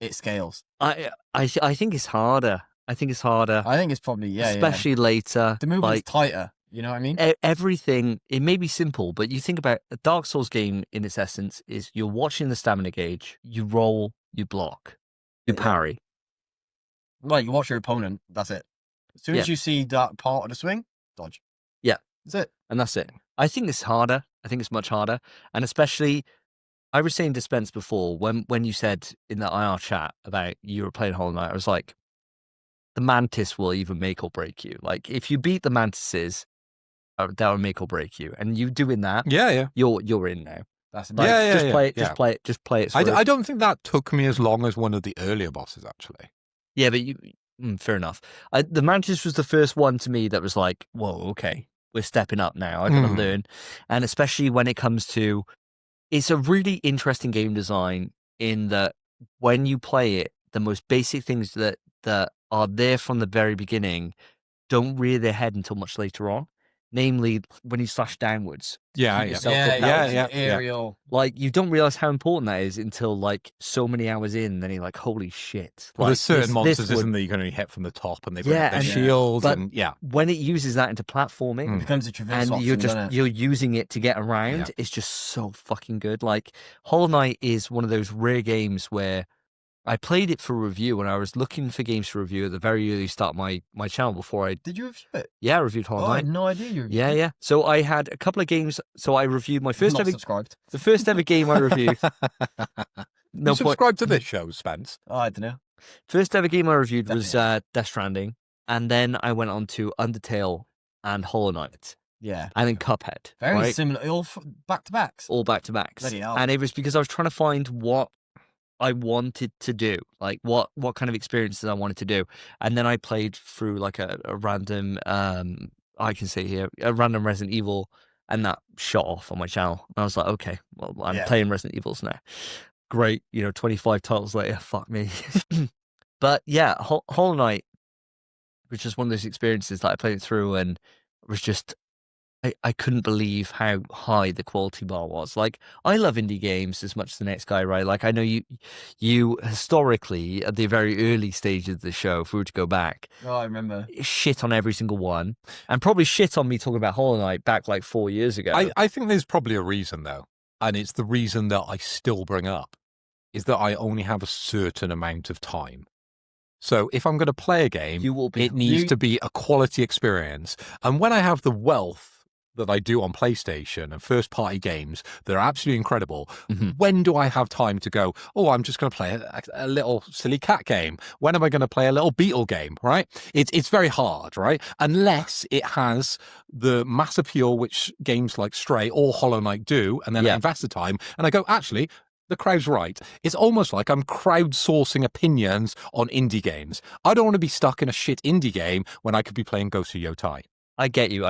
it scales. I think it's harder. I think it's probably especially later. The movement's tighter. You know what I mean? Everything, it may be simple, but you think about a Dark Souls game in its essence is you're watching the stamina gauge, you roll, you block, you parry. Right, you watch your opponent, that's it. As soon as you see that part of the swing, dodge. Yeah. That's it. And that's it. I think it's harder. I think it's much harder. And especially, I was saying to Spence before, when you said in the IR chat about you were playing Hollow Knight, I was like, the mantis will either make or break you. Like, if you beat the mantises, that will make or break you. And you doing that, you're in now. That's like, just play it. I don't think that took me as long as one of the earlier bosses, actually. Yeah, but fair enough. The mantis was the first one to me that was like, whoa, okay, we're stepping up now. I gotta learn. And especially when it comes to, it's a really interesting game design in that when you play it, the most basic things that are there from the very beginning don't rear their head until much later on. Namely, when you slash downwards. Aerial. Like, you don't realize how important that is until like so many hours in. Then you're like, holy shit. Well, there's certain monsters, isn't there? You can only hit from the top, and they bring up their shields. And when it uses that into platforming, it becomes a traverse and you're using it to get around. It's just so fucking good. Like, Hollow Knight is one of those rare games where I played it for review, and I was looking for games to review at the very early start of my channel before I... Did you review it? Yeah, I reviewed Hollow Knight. I had no idea you reviewed it. Yeah. So I had a couple of games. So I reviewed my first ever... subscribed. The first ever game I reviewed... You subscribe to this show, Spence? Oh, I don't know. First ever game I reviewed was Death Stranding, and then I went on to Undertale and Hollow Knight. Yeah. And then Cuphead. Very similar. All back-to-backs. All back-to-backs. Bloody hell. And it was because I was trying to find what I wanted to do, like what kind of experiences I wanted to do. And then I played through like a random, I can say here, a random Resident Evil, and that shot off on my channel. And I was like, okay, well, I'm playing Resident Evils now. Great, 25 titles later, fuck me. But yeah, Hollow Knight was just one of those experiences that I played it through, and it was just, I couldn't believe how high the quality bar was. Like, I love indie games as much as the next guy, right? Like, I know you historically, at the very early stages of the show, if we were to go back... Oh, I remember. Shit on every single one. And probably shit on me talking about Hollow Knight back like 4 years ago. I think there's probably a reason, though. And it's the reason that I still bring up, is that I only have a certain amount of time. So if I'm going to play a game, it needs to be a quality experience. And when I have the wealth that I do on PlayStation and first-party games that are absolutely incredible, when do I have time to go, oh, I'm just going to play a little silly cat game? When am I going to play a little beetle game, right? It's very hard, right? Unless it has the mass appeal which games like Stray or Hollow Knight do, and then I invest the time, and I go, actually, the crowd's right. It's almost like I'm crowdsourcing opinions on indie games. I don't want to be stuck in a shit indie game when I could be playing Ghost of Yotai. I get you.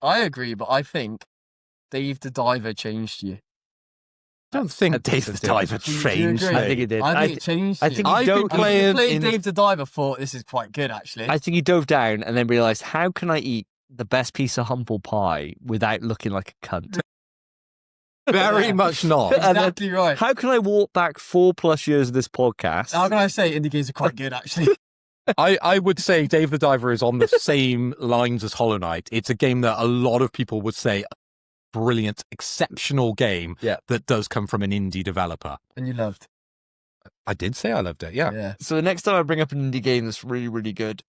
I agree, but I think Dave the Diver changed you. I don't think Dave the Diver changed. agree? I think it did. I think it changed I you. think I've been playing Dave the Diver, thought this is quite good, actually. I think he dove down and then realised, how can I eat the best piece of humble pie without looking like a cunt? Very much not. Exactly right. How can I walk back 4+ years of this podcast? How can I say indie games are quite good, actually? I would say Dave the Diver is on the same lines as Hollow Knight. It's a game that a lot of people would say brilliant, exceptional game that does come from an indie developer. And you loved. I did say I loved it, yeah. So the next time I bring up an indie game that's really, really good,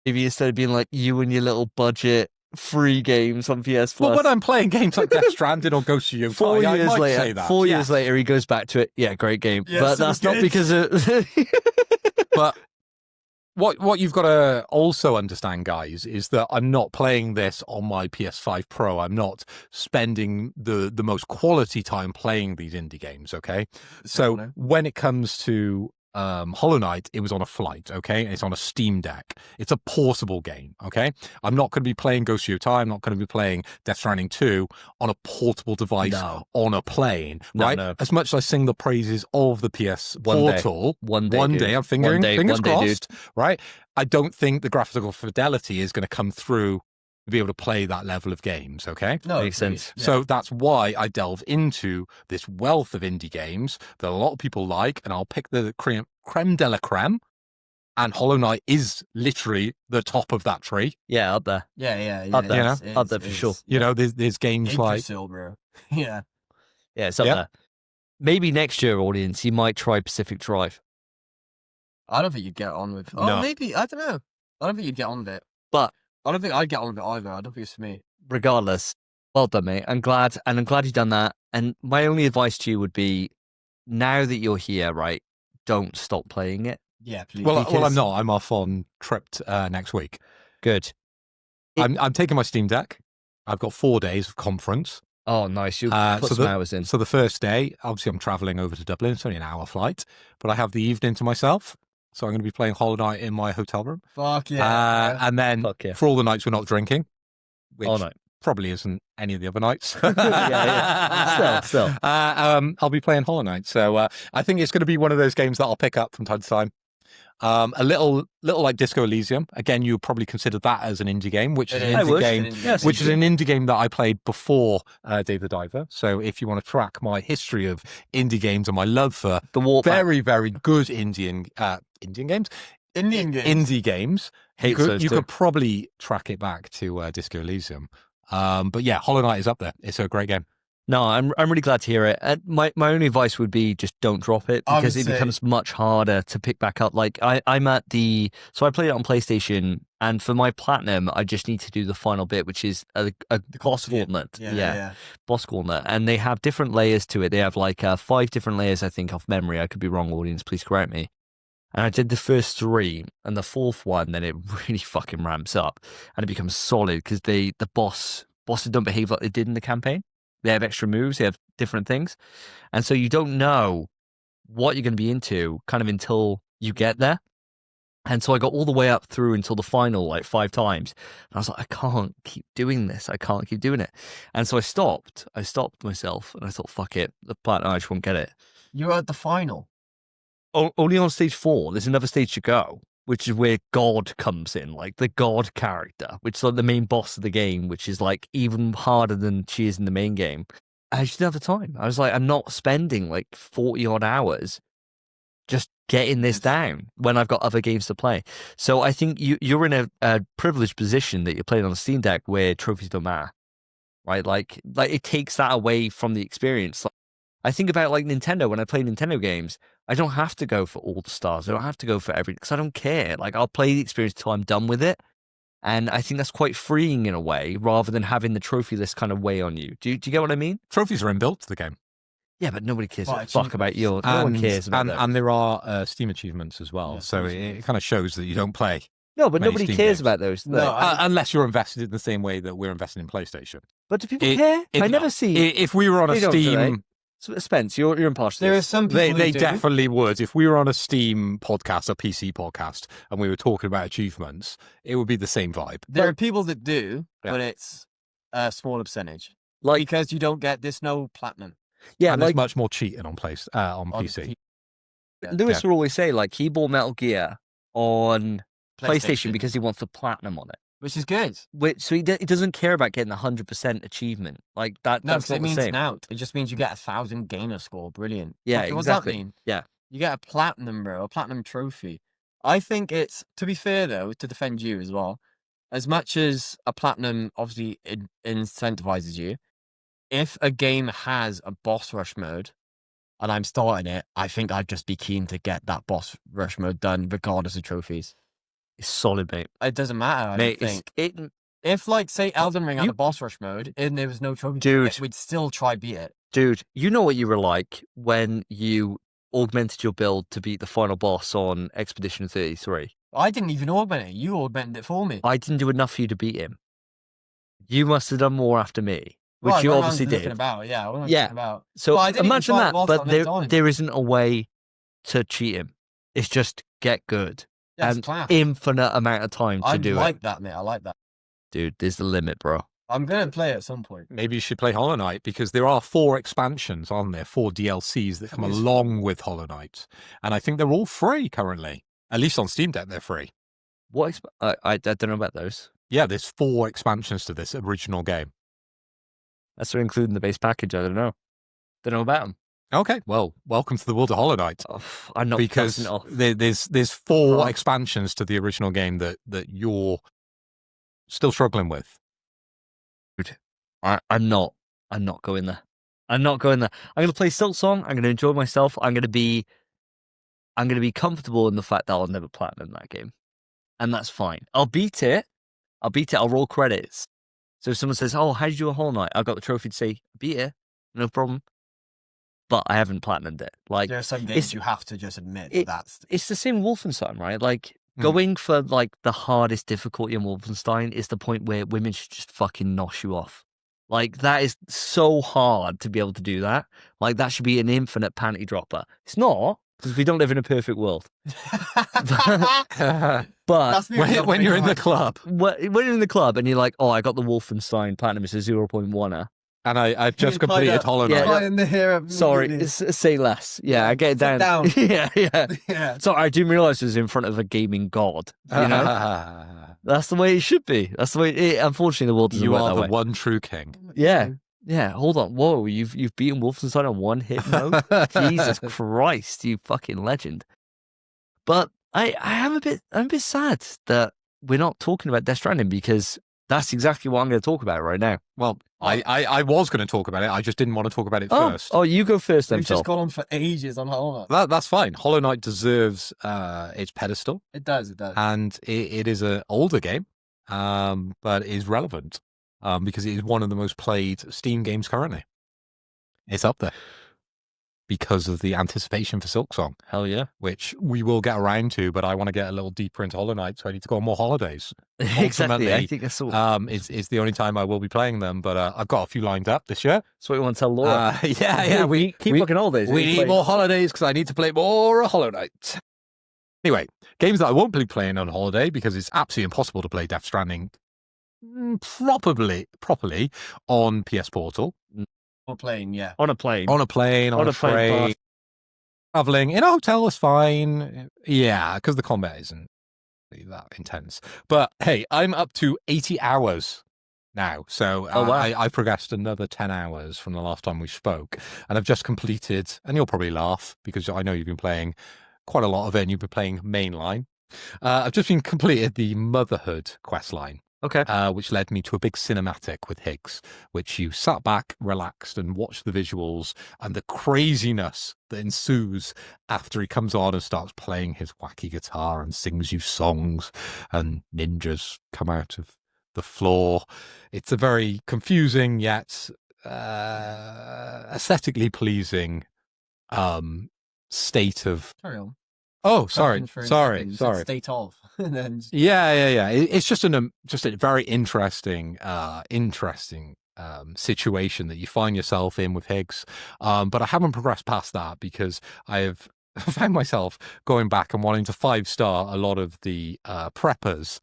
maybe instead of being like you and your little budget free games on PS Plus. Well, when I'm playing games like Death Stranding or Ghost of Yotai, 4 I years might later, say that. 4 years later, he goes back to it. Yeah, great game. Yeah, but so that's not good. because of... But what you've got to also understand, guys, is that I'm not playing this on my PS5 Pro. I'm not spending the most quality time playing these indie games, okay? So when it comes to Hollow Knight, it was on a flight, okay? It's on a Steam Deck. It's a portable game, okay? I'm not going to be playing Ghost of Yotai. I'm not going to be playing Death Stranding 2 on a portable device on a plane, right? No. As much as I sing the praises of the PS Portal, One day, I'm fingers crossed, right? I don't think the graphical fidelity is going to come through to be able to play that level of games, okay? No, Makes sense. Yeah. So that's why I delve into this wealth of indie games that a lot of people like, and I'll pick the creme de la creme, and Hollow Knight is literally the top of that tree. Yeah, up there. Yeah. Up there, it's- up there for sure. You know, there's games like... Yggdrasil, bro. Yeah. Yeah, it's up there. Maybe next year, audience, you might try Pacific Drive. I don't think you'd get on with. Oh, No. maybe. I don't know. I don't think you'd get on with it. But I don't think I'd get on with it either. I don't think it's for me. regardless, well done, mate. I'm glad you've done that. And my only advice to you would be, now that you're here, right, don't stop playing it. Yeah, please. Well, because- I'm not. I'm off on trip next week. Good. I'm taking my Steam Deck. I've got 4 days of conference. Oh, nice. You'll put some hours in. So the first day, obviously I'm traveling over to Dublin. It's only an hour flight, but I have the evening to myself. So I'm going to be playing Hollow Knight in my hotel room. Fuck yeah. And then Fuck yeah. for all the nights we're not drinking, which Oh, no. probably isn't any of the other nights. yeah. Still. I'll be playing Hollow Knight. So I think it's going to be one of those games that I'll pick up from time to time. A little like Disco Elysium. Again, you would probably consider that as an indie game, which is an I indie would. game, Yes, which is an indie game that I played before Dave the Diver. So if you want to track my history of indie games and my love for The Walkback. very, very good Indian games, Indian games. indie games, Hates those you too. could probably track it back to Disco Elysium. But yeah, Hollow Knight is up there. It's a great game. No, I'm really glad to hear it. My only advice would be just don't drop it, I would because it say- becomes much harder to pick back up. Like I'm at so I played it on PlayStation, and for my platinum, I just need to do the final bit, which is a boss gauntlet. Yeah. Boss gauntlet, and they have different layers to it. They have like 5 different layers, I think, off memory. I could be wrong, audience. Please correct me. And I did the first 3, and the 4th one, then it really fucking ramps up, and it becomes solid because the bosses don't behave like they did in the campaign. They have extra moves, they have different things. And so you don't know what you're going to be into kind of until you get there. And so I got all the way up through until the final like 5 times. And I was like, I can't keep doing this. I can't keep doing it. And so I stopped myself and I thought, fuck it. The platinum, I just won't get it. You're at the final. Only on stage 4. There's another stage to go, which is where God comes in, like the God character, which is like the main boss of the game, which is like even harder than she is in the main game. I just didn't have the time. I was like, I'm not spending like 40 odd hours just getting this down when I've got other games to play. So I think you're in a privileged position that you're playing on a Steam Deck where trophies don't matter, right? Like it takes that away from the experience. Like, I think about like Nintendo. When I play Nintendo games, I don't have to go for all the stars. I don't have to go for everything because I don't care. Like I'll play the experience till I'm done with it. And I think that's quite freeing in a way, rather than having the trophy list kind of weigh on you. Do you get what I mean? Trophies are inbuilt to the game. Yeah, but nobody cares Well, a fuck about yours. No one cares about that. And there are Steam achievements as well. Yeah, so it kind of shows that you don't play. No, but many nobody Steam cares games. about those. No, No. Unless you're invested in the same way that we're invested in PlayStation. But do people care? I never see. If we were on a They don't, do Steam... Spence, you're impartial. There are some people They who do. definitely would. If we were on a Steam podcast, a PC podcast, and we were talking about achievements, it would be the same vibe. There are people that do, Yeah. but it's a smaller percentage. Like, Because you don't get this no platinum. yeah, and like there's much more cheating on on PC. Lewis will always say, like, he bought Metal Gear on PlayStation because he wants the platinum on it. Which is good. So he doesn't care about getting the 100% achievement. Like that. No, That's because not it the means same. an out. It just means you get 1,000 gamer score. Brilliant. Yeah, What does exactly. that mean? Yeah. You get a platinum, bro, a platinum trophy. I think it's, to be fair though, to defend you as well, as much as a platinum obviously incentivizes you, if a game has a boss rush mode and I'm starting it, I think I'd just be keen to get that boss rush mode done regardless of trophies. It's solid, mate. It doesn't matter, I Mate, don't think. it, If, like, say, Elden Ring had You- a boss rush mode and there was no trophies, Dude. we'd still try beat it. dude, you know what you were like when you augmented your build to beat the final boss on Expedition 33. I didn't even augment it. You augmented it for me. I didn't do enough for you to beat him. You must have done more after me, which Well, I you went around obviously looking did. About, yeah, I went around Yeah. looking about. So Well, I didn't even imagine try the that, boss but on that time. there isn't a way to cheat him. It's just get good. Yeah, it's and class. infinite amount of time to I do like it. that, mate. I like that. Dude, there's the limit, bro. I'm going to play it at some point. Maybe you should play Hollow Knight because there are 4 expansions on there, 4 DLCs that come along with Hollow Knight. And I think they're all free currently. At least on Steam Deck, they're free. What? I don't know about those. Yeah, there's 4 expansions to this original game. That's including the base package. I don't know. Don't know about them. Okay, well, welcome to the world of Hollow Knight. Oh, I'm not Because bouncing it off. there's 4 Oh. expansions to the original game that you're still struggling with. I'm not going there. I'm not going there. I'm going to play Silk Song. I'm going to enjoy myself. I'm going to be comfortable in the fact that I'll never platinum that game, and that's fine. I'll beat it. I'll roll credits. So if someone says, "Oh, how did you do a Whole Night?" I've got the trophy to say, "I beat it, no problem." But I haven't platinumed it. Like There are some games you have to just admit it- that's... it's the same with Wolfenstein, right? Like going for like the hardest difficulty in Wolfenstein is the point where women should just fucking nosh you off. Like that is so hard to be able to do that. Like that should be an infinite panty dropper. It's not because we don't live in a perfect world. But when you're in the club, when you're in the club and you're like, "Oh, I got the Wolfenstein platinum. It's a 0.1er." and I've just You find completed out- Hollow Knight. Yeah. in the hair. Sorry, say less. Yeah, I get it Sit down. down. yeah. Yeah. Sorry, I didn't realize it was in front of a gaming god. You know, that's the way it should be. That's the way. Unfortunately, the world doesn't You work are that the way. one true king. Yeah, yeah. Hold on. Whoa, you've beaten Wolfenstein on one hit mode. Jesus Christ, you fucking legend. But I'm a bit sad that we're not talking about Death Stranding because that's exactly what I'm going to talk about right now. Well, I was going to talk about it. I just didn't want to talk about it Oh, first. oh, you go first then, We've Phil. just gone on for ages on Hollow Knight. That's fine. Hollow Knight deserves its pedestal, It does. and it is an older game, but is relevant because it is one of the most played Steam games currently. It's up there because of the anticipation for Silksong, Hell yeah. which we will get around to, but I want to get a little deeper into Hollow Knight, so I need to go on more holidays. Exactly. I Ultimately, think that's all. It's the only time I will be playing them, but I've got a few lined up this year. That's what we want to tell Laura. Yeah, we keep looking holidays. We need more holidays because I need to play more Hollow Knight. Anyway, games that I won't be playing on holiday because it's absolutely impossible to play Death Stranding properly on PS Portal, We're playing, yeah. on a plane. on a plane, on a train, bus. traveling in a hotel is fine. Yeah, because the combat isn't really that intense. But hey, I'm up to 80 hours now, so Oh, wow. I progressed another 10 hours from the last time we spoke, and I've just completed. And you'll probably laugh because I know you've been playing quite a lot of it, and you've been playing mainline. I've just completed the Motherhood quest line, Okay. which led me to a big cinematic with Higgs, which you sat back, relaxed, and watched the visuals and the craziness that ensues after he comes on and starts playing his wacky guitar and sings you songs, and ninjas come out of the floor. It's a very confusing yet aesthetically pleasing state of. Carry on. Oh, sorry. State of. And then Yeah. It's just a very interesting situation that you find yourself in with Higgs. But I haven't progressed past that because I have found myself going back and wanting to 5-star a lot of the preppers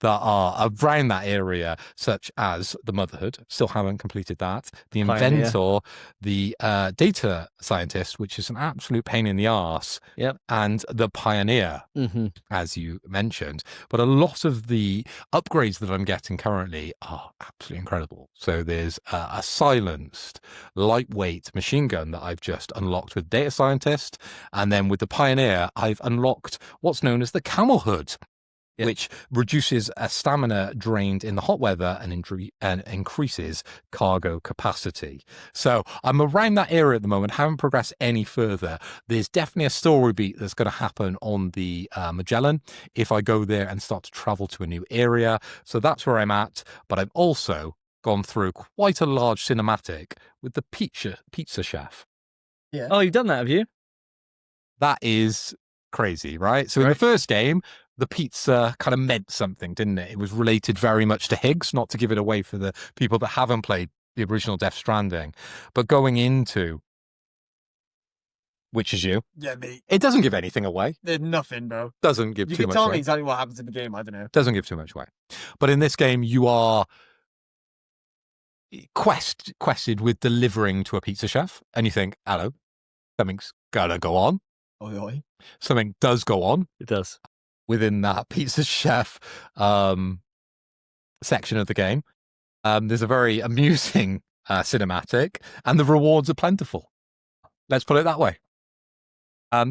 that are around that area, such as the Motherhood. Still haven't completed that. The Pioneer. Inventor, the data scientist, which is an absolute pain in the arse. Yep. And the Pioneer, Mm-hmm. as you mentioned. But a lot of the upgrades that I'm getting currently are absolutely incredible. So there's a silenced, lightweight machine gun that I've just unlocked with Data Scientist. And then with the Pioneer, I've unlocked what's known as the Camel Hood, which reduces stamina drained in the hot weather and increases cargo capacity. So I'm around that area at the moment, haven't progressed any further. There's definitely a story beat that's going to happen on the Magellan if I go there and start to travel to a new area. So that's where I'm at. But I've also gone through quite a large cinematic with the pizza chef. Yeah. Oh, you've done that, have you? That is crazy, right? So in the first game, the pizza kind of meant something, didn't it? It was related very much to Higgs, not to give it away for the people that haven't played the original Death Stranding. But going into, which is you, Yeah, mate. it doesn't give anything away. There's nothing, bro. Doesn't give You too can much tell away. me exactly what happens in the game. I don't know. Doesn't give too much away. But in this game, you are quested with delivering to a pizza chef, and you think, hello, something's gotta go on. Oi, oi. Something does go on It does. within that pizza chef section of the game. There's a very amusing cinematic, and the rewards are plentiful. Let's put it that way.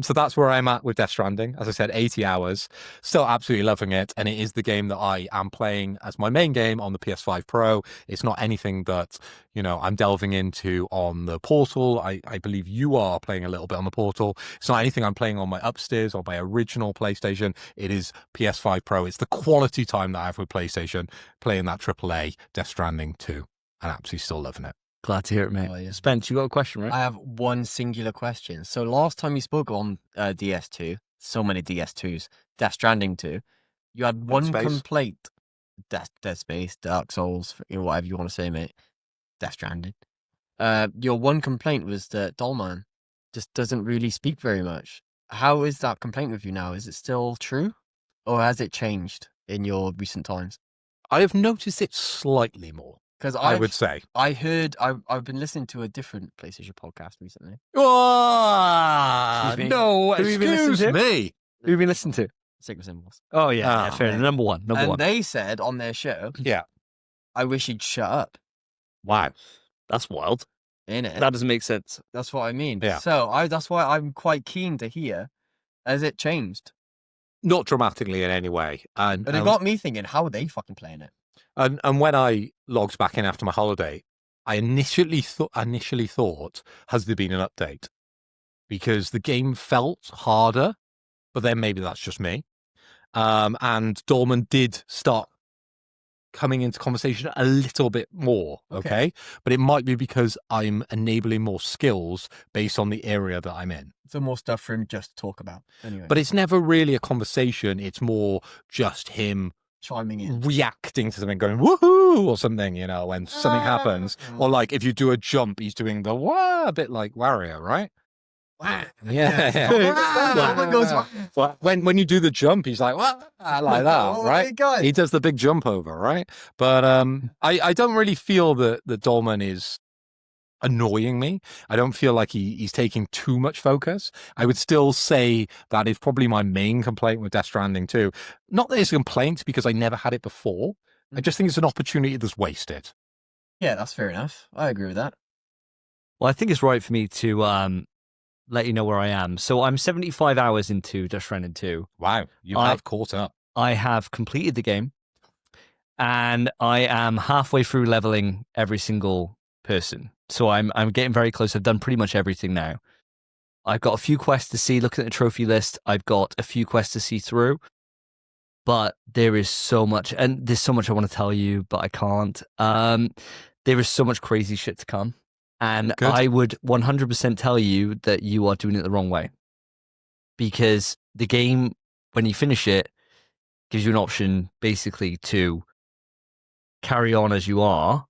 So that's where I'm at with Death Stranding. As I said, 80 hours. Still absolutely loving it. And it is the game that I am playing as my main game on the PS5 Pro. It's not anything that, I'm delving into on the Portal. I believe you are playing a little bit on the Portal. It's not anything I'm playing on my upstairs or my original PlayStation. It is PS5 Pro. It's the quality time that I have with PlayStation playing that AAA Death Stranding 2. And absolutely still loving it. Glad to hear it, mate. Oh, yeah. Spence, you got a question, right? I have one singular question. So last time you spoke on DS2, so many DS2s, Death Stranding 2, you had one Space. complaint. Dead Space, Dark Souls, whatever you want to say, mate. Death Stranding. Your one complaint was that Dolman just doesn't really speak very much. How is that complaint with you now? Is it still true? Or has it changed in your recent times? I have noticed it slightly more, Because I would say. I've been listening to a different PlayStation podcast recently. Oh, Excuse me. no, Who have you been listening excuse to? me. Who have you been listening to? Sigma Symbols. Oh, yeah, Ah, fair. yeah. Number one. And they said on their show, Yeah. I wish he'd shut up. Wow. That's wild. Innit? That doesn't make sense. That's what I mean. Yeah. So that's why I'm quite keen to hear, has it changed? Not dramatically in any way. And But it got me thinking, how are they fucking playing it? And when I logged back in after my holiday, I initially thought, has there been an update? Because the game felt harder, but then maybe that's just me. And Dorman did start coming into conversation a little bit more, okay? But it might be because I'm enabling more skills based on the area that I'm in. So more stuff for him just to talk about. Anyway, But it's never really a conversation. It's more just him chiming in. reacting to something, going woohoo or something, when something happens. Mm. Or like if you do a jump, he's doing the wah, a bit like Wario, right? Yeah. Dolman goes, Well, when you do the jump, he's like, wah, like that, Oh, right? hey, guys. He does the big jump over, right? But I don't really feel that Dolman is annoying me. I don't feel like he's taking too much focus. I would still say that is probably my main complaint with Death Stranding 2. Not that it's a complaint because I never had it before. I just think it's an opportunity that's wasted. Yeah, that's fair enough. I agree with that. Well, I think it's right for me to let you know where I am. So I'm 75 hours into Death Stranding 2. Wow, you I- have caught up. I have completed the game. and I am halfway through leveling every single person. So I'm getting very close. I've done pretty much everything now. I've got a few quests to see. Looking at the trophy list, I've got a few quests to see through. But there is so much, and there's so much I want to tell you, but I can't. There is so much crazy shit to come. And Good. I would 100% tell you that you are doing it the wrong way. Because the game, when you finish it, gives you an option basically to carry on as you are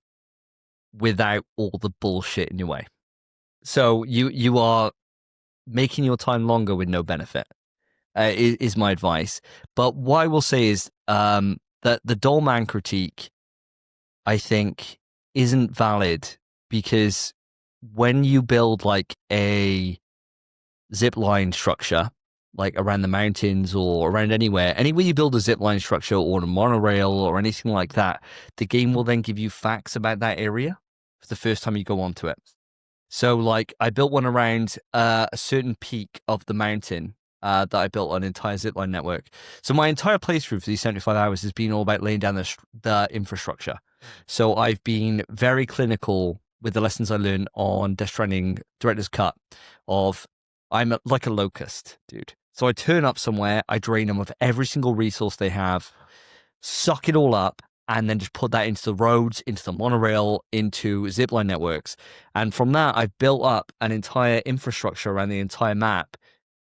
without all the bullshit in your way. So you are making your time longer with no benefit, is my advice. But what I will say is that the Dollman critique, I think, isn't valid, because when you build like a zip line structure, like around the mountains or around anywhere you build a zip line structure or a monorail or anything like that, the game will then give you facts about that area for the first time you go onto it. So like I built one around a certain peak of the mountain that I built an entire zipline network. So my entire playthrough for these 75 hours has been all about laying down the infrastructure. So I've been very clinical with the lessons I learned on Death Stranding Director's Cut of I'm like a locust, dude. So I turn up somewhere, I drain them of every single resource they have, suck it all up, and then just put that into the roads, into the monorail, into zipline networks. And from that, I've built up an entire infrastructure around the entire map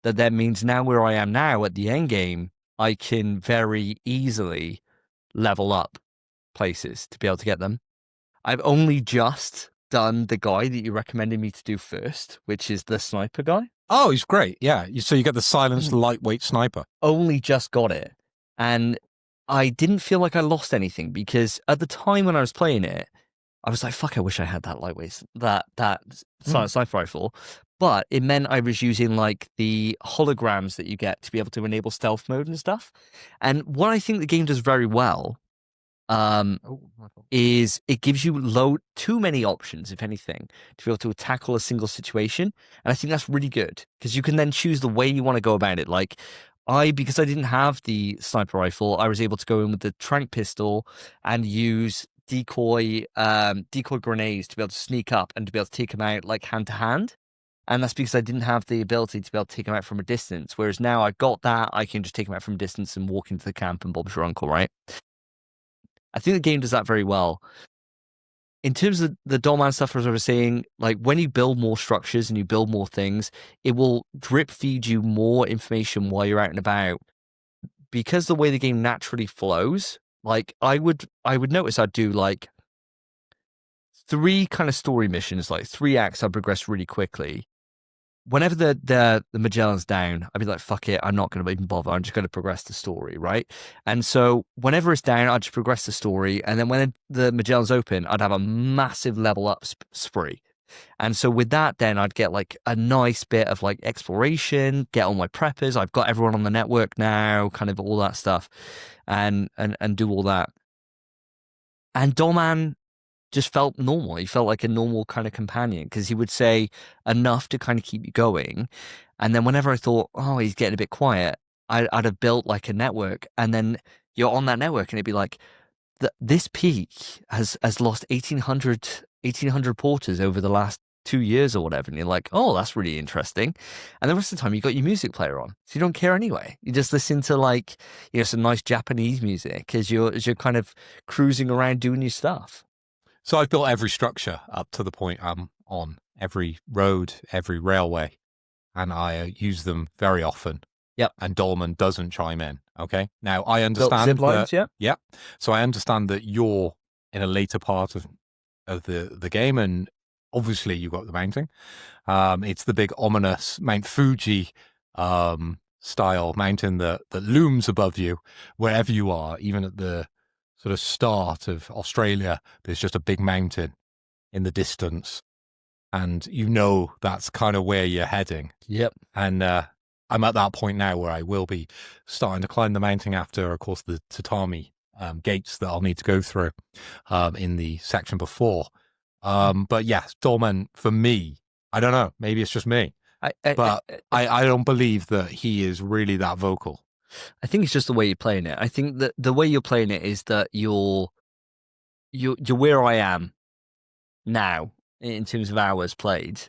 that then means now where I am now at the end game, I can very easily level up places to be able to get them. I've only just done the guy that you recommended me to do first, which is the sniper guy. Oh, he's great. Yeah. So you get the silenced lightweight sniper. Only just got it. And I didn't feel like I lost anything, because at the time when I was playing it, I was like, fuck, I wish I had that lightweight, that silenced sniper rifle. But it meant I was using like the holograms that you get to be able to enable stealth mode and stuff. And what I think the game does very well is it gives you too many options, if anything, to be able to tackle a single situation. And I think that's really good, because you can then choose the way you want to go about it. Like because I didn't have the sniper rifle, I was able to go in with the tranq pistol and use decoy grenades to be able to sneak up and to be able to take them out like hand to hand. And that's because I didn't have the ability to be able to take them out from a distance. Whereas now I've got that, I can just take them out from a distance and walk into the camp and Bob's your uncle, right? I think the game does that very well. In terms of the Dollman stuff, as I was saying, like when you build more structures and you build more things, it will drip feed you more information while you're out and about. Because the way the game naturally flows, like I would notice I'd do like 3 kind of story missions, like 3 acts I'd progress really quickly. Whenever the Magellan's down, I'd be like, fuck it, I'm not going to even bother. I'm just going to progress the story, right? And so whenever it's down, I'd just progress the story. And then when the Magellan's open, I'd have a massive level up spree. And so with that, then I'd get like a nice bit of like exploration, get all my preppers. I've got everyone on the network now, kind of all that stuff, and do all that. And Dollman just felt normal. He felt like a normal kind of companion, because he would say enough to kind of keep you going. And then whenever I thought, oh, he's getting a bit quiet, I'd have built like a network, and then you're on that network and it'd be like, this peak has lost 1,800 porters over the last 2 years or whatever. And you're like, oh, that's really interesting. And the rest of the time you got your music player on, so you don't care anyway. You just listen to like, some nice Japanese music as you're kind of cruising around doing your stuff. So I've built every structure up to the point I'm on, every road, every railway, and I use them very often. Yep. And Dollman doesn't chime in. Okay. Now I understand zip lines, that. Yeah. So I understand that you're in a later part of the game, and obviously you've got the mounting. It's the big ominous Mount Fuji style mountain that looms above you wherever you are, even at the sort of start of Australia. There's just a big mountain in the distance, and that's kind of where you're heading. Yep. And I'm at that point now where I will be starting to climb the mountain after, of course, the tatami gates that I'll need to go through in the section before. But yeah, Dollman, for me, I don't know, maybe it's just me, but I don't believe that he is really that vocal. I think it's just the way you're playing it. I think that the way you're playing it is that you're where I am now in terms of hours played,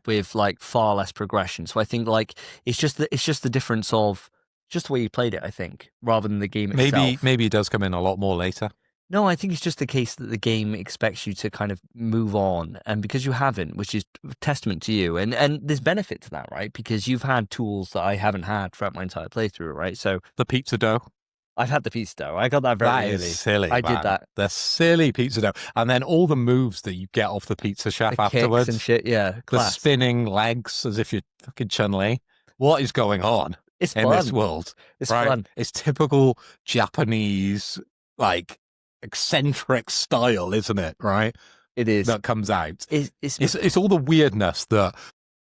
with like far less progression. So I think like it's just the difference of just the way you played it. I think rather than the game itself. Maybe it does come in a lot more later. No, I think it's just the case that the game expects you to kind of move on, and because you haven't, which is testament to you, and there's benefit to that, right? Because you've had tools that I haven't had throughout my entire playthrough, right? So The pizza dough. I've had the pizza dough. I got that very That early. is silly. I man. did that. The silly pizza dough. And then all the moves that you get off the pizza chef The afterwards. kicks and shit, yeah. The Class. spinning legs as if you're fucking Chun-Li. What is going on It's in fun. this world? It's right? fun. It's typical Japanese, like, eccentric style, isn't it? Right? It is. That comes out. It's It's all the weirdness that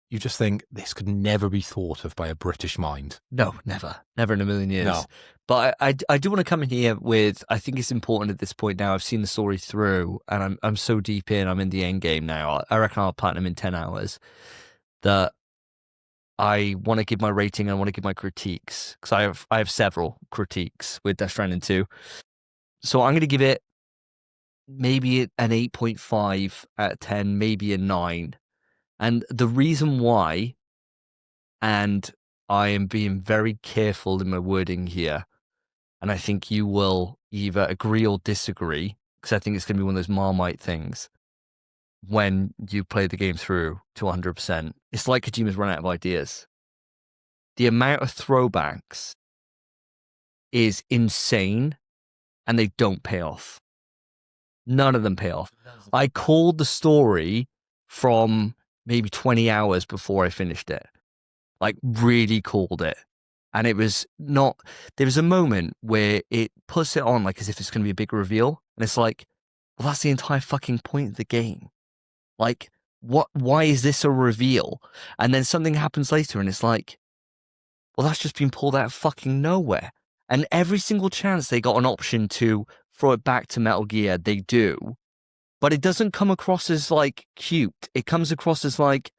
you just think this could never be thought of by a British mind. No, never in a million years. No. But I do want to come in here with, I think it's important at this point now. I've seen the story through, and I'm so deep in. I'm in the end game now. I reckon I'll platinum in 10 hours. That I want to give my rating and I want to give my critiques, because I have several critiques with Death Stranding 2. So I'm going to give it maybe an 8.5 out of 10, maybe a 9. And the reason why, and I am being very careful in my wording here, and I think you will either agree or disagree, because I think it's going to be one of those Marmite things when you play the game through to 100%. It's like Kojima's run out of ideas. The amount of throwbacks is insane, and they don't pay off. None of them pay off. I called the story from maybe 20 hours before I finished it. Like, really called it. And it was not, there was a moment where it puts it on like as if it's going to be a big reveal. And it's like, well, that's the entire fucking point of the game. Like, why is this a reveal? And then something happens later and it's like, well, that's just been pulled out of fucking nowhere. And every single chance they got an option to throw it back to Metal Gear, they do. But it doesn't come across as like cute. It comes across as like,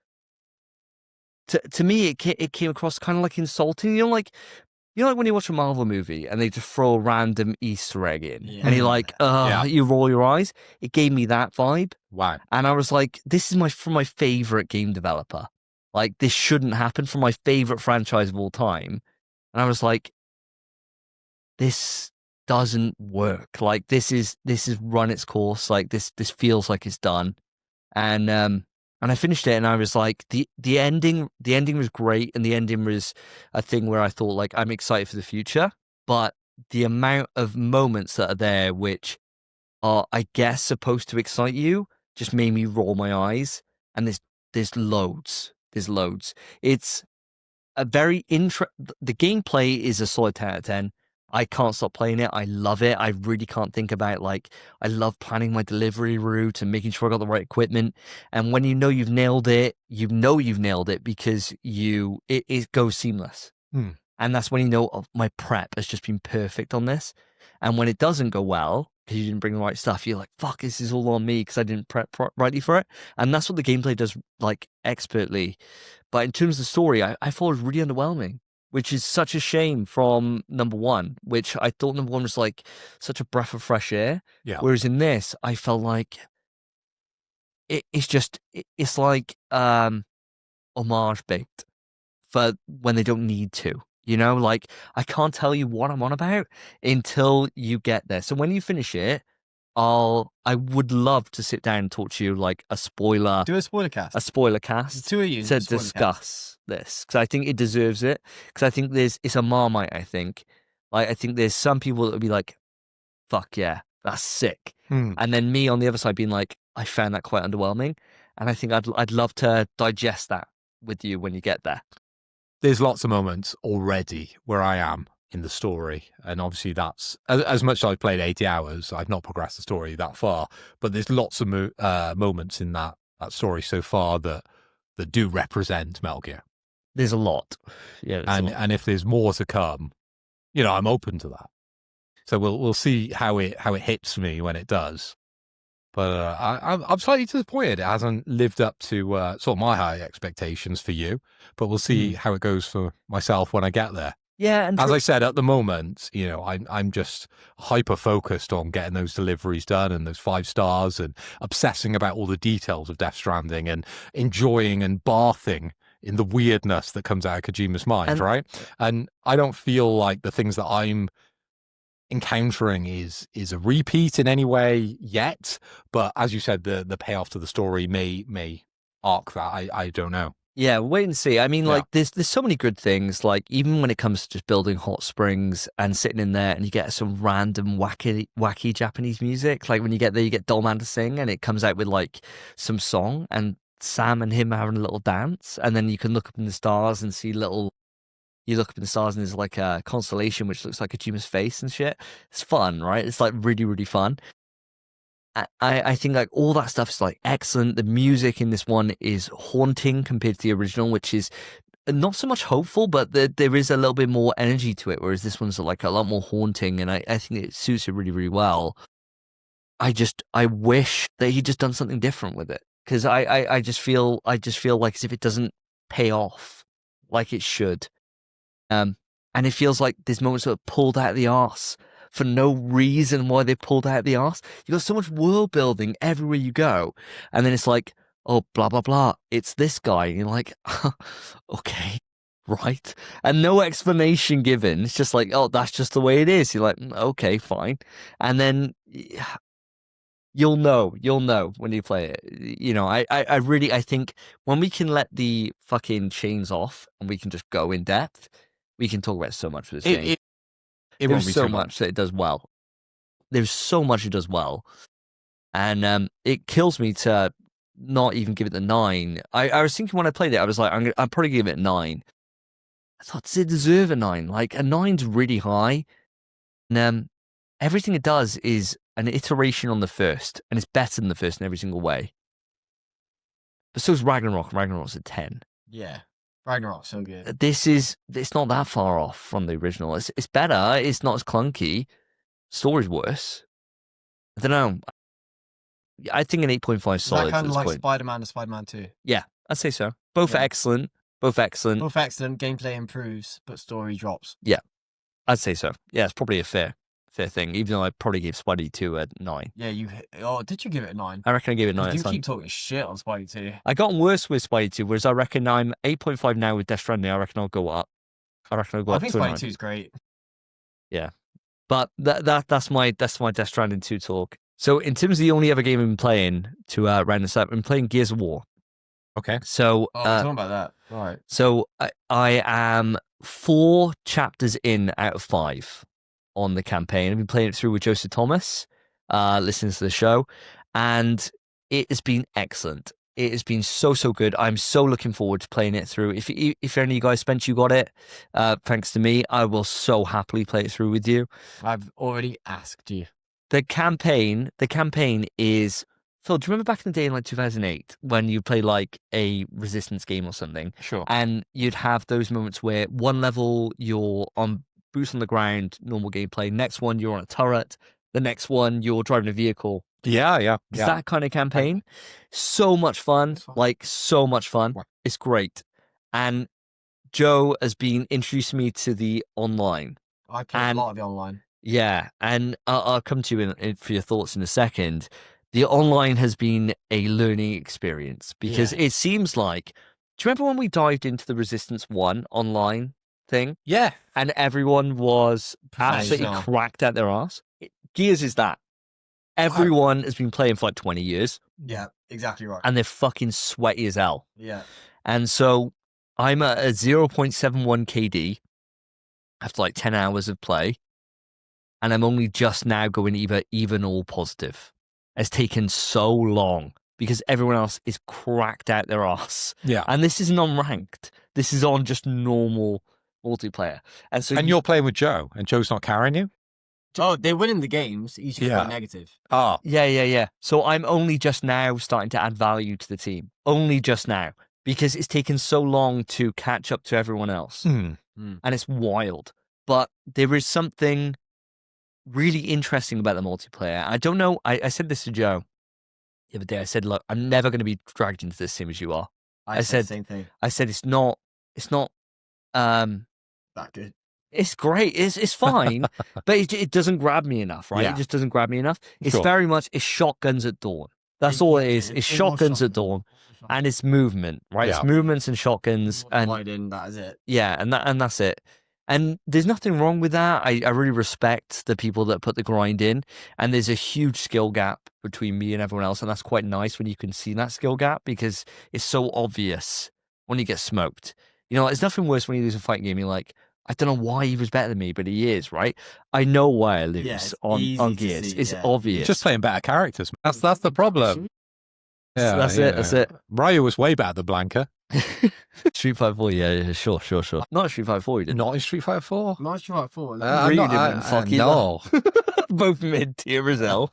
to me, it came across kind of like insulting. You know, like when you watch a Marvel movie and they just throw a random Easter egg in, and you're like, you roll your eyes. It gave me that vibe. Wow. And I was like, this is from my favorite game developer. Like, this shouldn't happen, from my favorite franchise of all time. And I was like, this doesn't work. Like, this is run its course. Like, this feels like it's done. And I finished it and I was like, the ending was great, and the ending was a thing where I thought, like, I'm excited for the future. But the amount of moments that are there which are, I guess, supposed to excite you just made me roll my eyes. And there's loads. There's loads. It's a very the gameplay is a solid 10 out of 10. I can't stop playing it. I love it. I really can't think about, like, I love planning my delivery route and making sure I got the right equipment. And when you know you've nailed it, because it goes seamless. And that's when you know, oh, my prep has just been perfect on this. And when it doesn't go well, because you didn't bring the right stuff, you're like, fuck, this is all on me because I didn't prep rightly for it. And that's what the gameplay does, like, expertly. But in terms of the story, I thought it was really underwhelming, which is such a shame from number one, which I thought number one was like such a breath of fresh air. Yeah. Whereas in this, I felt like it's like homage baked for when they don't need to. You know, like, I can't tell you what I'm on about until you get there. So when you finish it, I would love to sit down and talk to you like a spoiler. Do a spoiler cast. A spoiler cast. The two of you to spoiler discuss this, because I think it deserves it. Because I think it's a Marmite. I think there's some people that would be like, "Fuck yeah, that's sick," and then me on the other side being like, "I found that quite underwhelming," and I think I'd love to digest that with you when you get there. There's lots of moments already where I am in the story, and obviously that's as much as I've played 80 hours, I've not progressed the story that far, but there's lots of moments in that story so far that do represent Metal Gear. There's a lot, yeah, and if there's more to come, you know, I'm open to that. So we'll see how it hits me when it does. But I'm slightly disappointed it hasn't lived up to sort of my high expectations for you. But we'll see how it goes for myself when I get there. Yeah, and As I said, at the moment, I'm just hyper focused on getting those deliveries done and those 5 stars and obsessing about all the details of Death Stranding and enjoying and bathing in the weirdness that comes out of Kojima's mind, right? And I don't feel like the things that I'm encountering is a repeat in any way yet. But as you said, the payoff to the story may arc that. I don't know. Yeah, wait and see. I mean, like, there's so many good things. Like, even when it comes to just building hot springs and sitting in there, and you get some random wacky Japanese music. Like when you get there, you get Dolman to sing, and it comes out with like some song, and Sam and him having a little dance, and then you can look up in the stars and see little. You look up in the stars, and there's like a constellation which looks like Kojima's face and shit. It's fun, right? It's like really, really fun. I think like all that stuff is like excellent. The music in this one is haunting compared to the original, which is not so much hopeful, but there is a little bit more energy to it, whereas this one's like a lot more haunting, and I think it suits it really, really well. I wish that he'd just done something different with it, because I just feel like as if it doesn't pay off like it should. And it feels like there's moments that are pulled out of the arse for no reason why they pulled out the arse. You got so much world building everywhere you go, and then it's like, oh, blah blah blah, it's this guy, and you're like, okay, right, and no explanation given. It's just like, oh, that's just the way it is. You're like, okay, fine, and then you'll know when you play it. I think when we can let the fucking chains off and we can just go in depth, we can talk about so much of this game. There's so much that it does well. There's so much it does well. And it kills me to not even give it the 9. I was thinking when I played it, I was like, I'd probably give it a 9. I thought, does it deserve a 9? Like, a 9's really high. And everything it does is an iteration on the first, and it's better than the first in every single way. But so is Ragnarok. Ragnarok's a 10. Yeah. Ragnarok's so good. It's not that far off from the original. It's better. It's not as clunky. Story's worse. I don't know. I think an 8.5 Is solid. that kind of like point. Spider-Man and Spider-Man 2? Yeah, I'd say so. Both are excellent. Both excellent. Gameplay improves, but story drops. Yeah, I'd say so. Yeah, it's probably a fair thing, even though I probably gave Spidey 2 a 9. Yeah, did you give it a 9? I reckon I gave it a 9. You keep talking shit on Spidey 2. I got worse with Spidey 2, whereas I reckon I'm 8.5 now with Death Stranding. I reckon I'll go up. I think Spidey 2 is great. Yeah, but that's my Death Stranding 2 talk. So in terms of the only other game I've been playing to round this up, I'm playing Gears of War. Okay. So we're talking about that. All right. So I am 4 chapters in out of 5 on the campaign. I've been playing it through with Joseph Thomas, listening to the show, and it has been excellent. It has been so good. I'm so looking forward to playing it through. If any of you guys, Spence, you got it, thanks to me, I will so happily play it through with you. I've already asked you. The campaign is, Phil, do you remember back in the day in like 2008 when you play like a Resistance game or something? Sure. And you'd have those moments where one level you're on boots on the ground, normal gameplay. Next one you're on a turret. The next one you're driving a vehicle. Yeah. It's that kind of campaign. So much fun. Like, so much fun. It's great. And Joe has been introducing me to the online. I play a lot of the online. Yeah, and I'll come to you for your thoughts in a second. The online has been a learning experience because it seems like, do you remember when we dived into the Resistance 1 online thing? Yeah. And everyone was absolutely cracked at their arse? Gears is that. Everyone has been playing for like 20 years. Yeah, exactly right. And they're fucking sweaty as hell. Yeah. And so I'm at a 0.71 KD after like 10 hours of play. And I'm only just now going either even or positive. It's taken so long because everyone else is cracked out their ass. Yeah. And this isn't on ranked. This is on just normal multiplayer. And so you're playing with Joe, and Joe's not carrying you? Oh, they're winning the games. He's just quite negative. Oh. Yeah. So I'm only just now starting to add value to the team. Only just now. Because it's taken so long to catch up to everyone else. And it's wild. But there is something really interesting about the multiplayer. I don't know. I said this to Joe the other day. I said, look, I'm never going to be dragged into this same as you are. I said the same thing. I said it's not that good. It's great. It's fine, but it doesn't grab me enough, right? Yeah. It just doesn't grab me enough. It's Sure. very much it's shotguns at dawn. That's all it is. It's shotguns at dawn, and it's movement, right? Yeah. It's movements and shotguns, and That is it. yeah, and that's it. And there's nothing wrong with that. I really respect the people that put the grind in, and there's a huge skill gap between me and everyone else, and that's quite nice when you can see that skill gap because it's so obvious when you get smoked. You know, it's nothing worse when you lose a fighting game. You're like, I don't know why he was better than me, but he is, right? I know why I lose it's on easy to Gears. see, It's yeah. obvious. You're just playing better characters. That's the problem. Yeah, That's it. That's it. Ryu was way better than Blanca. Street Fighter 4, yeah, sure. Not Street Fighter 4, you didn't. Not in Street Fighter 4. Nice try for Ryu didn't fuck either. No. Both mid-tier as hell.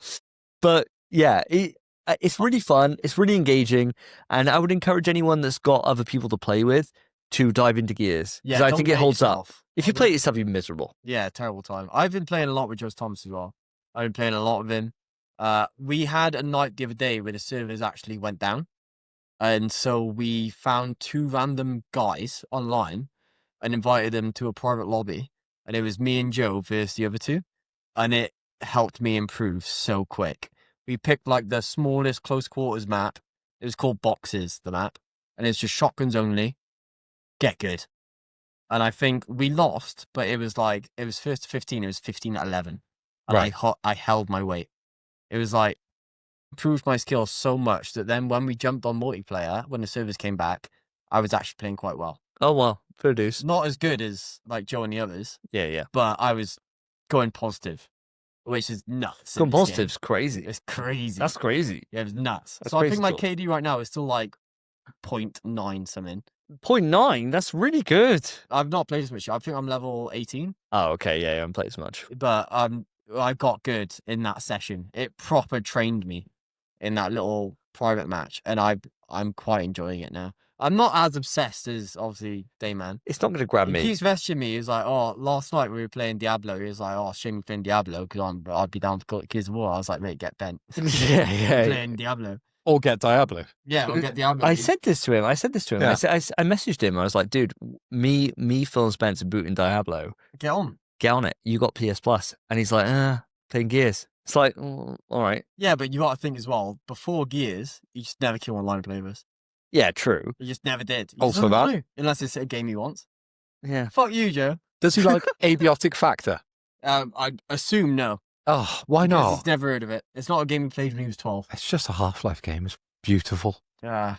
But yeah, it's really fun. It's really engaging. And I would encourage anyone that's got other people to play with to dive into Gears. Because I think it holds up. If you play it yourself, you're miserable. Yeah, terrible time. I've been playing a lot with Josh Thomas as well. I've been playing a lot with him. We had a night the other day where the servers actually went down. And so we found 2 random guys online and invited them to a private lobby. And it was me and Joe versus the other 2. And it helped me improve so quick. We picked like the smallest close quarters map. It was called Boxes, the map. And it's just shotguns only. Get good. And I think we lost, but it was first to 15, it was 15 at 11. And Right. I held my weight. It was like, improved my skills so much that then when we jumped on multiplayer, when the servers came back, I was actually playing quite well. Oh, well, fair dues. Not as good as like Joe and the others, Yeah. but I was going positive, which is nuts. in Going this game. positive's crazy. It's crazy. That's crazy. Yeah, it was nuts. That's So I crazy think my talk. KD right now is still like 0.9 something. 0.9, that's really good. I've not played as much. I think I'm level 18. Oh, okay, yeah, I haven't played as much. But I got good in that session. It proper trained me in that little private match, and I'm quite enjoying it now. I'm not as obsessed as obviously Dayman. It's not going to grab He me. keeps messaging me. He's like, "Oh, last night we were playing Diablo." He was like, "Oh, shame you're playing Diablo because I'd be down to call it Gears of War." I was like, "Mate, get bent." yeah. Playing Diablo. Or get Diablo. Yeah, we'll get Diablo. I said this to him. Yeah. I messaged him. I was like, dude, me, Phil and Spence are booting Diablo. Get on. Get on it. You got PS Plus. And he's like, playing Gears. It's like, all right. Yeah, but you got to think as well. Before Gears, you just never kill online players. Yeah, true. You just never did. You Also just don't that. know, unless it's a game he wants. Yeah. Fuck you, Joe. Does he like Abiotic Factor? I assume no. Oh, why Because not? he's never heard of it. It's not a game he played when he was 12. It's just a Half-Life game. It's beautiful. Yeah.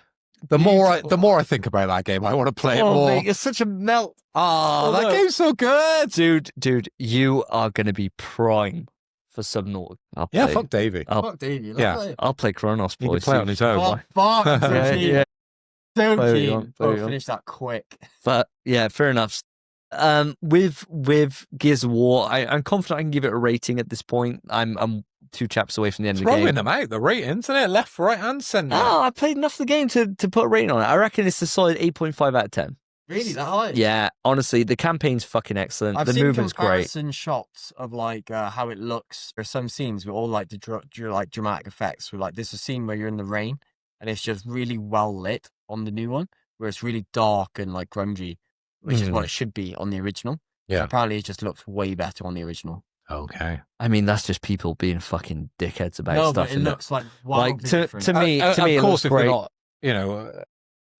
The more I think about that game, I want to play it Oh, more. mate, it's such a melt. Oh, that no. game's so good. Dude, you are going to be prime for Subnautica. Yeah, fuck Davey. Fuck Davey. Yeah. I'll play Chronos, He can boys. play on his own. Oh, fuck. I'm so Yeah, keen. yeah. So Play it keen. on, play Oh, it on. finish that quick. But yeah, fair enough. With Gears of War, I'm confident I can give it a rating at this point. I'm 2 chapters away from the end of the Throwing game. them out, the ratings, isn't it? Left, right, and centre. Oh, I played enough of the game to put a rating on it. I reckon it's a solid 8.5 out of 10. Really, that high? Yeah, honestly, the campaign's fucking excellent. I've the seen movement's great. comparison shots of like how it looks. There's some scenes with all like the dramatic effects. With like there's a scene where you're in the rain and it's just really well lit on the new one, where it's really dark and like grungy, which is what it should be on the original. Yeah. Apparently, it just looks way better on the original. Okay. I mean, that's just people being fucking dickheads about No, stuff. but it isn't looks like Like wildly to different. me, Of it course, looks if great. they're not, you know,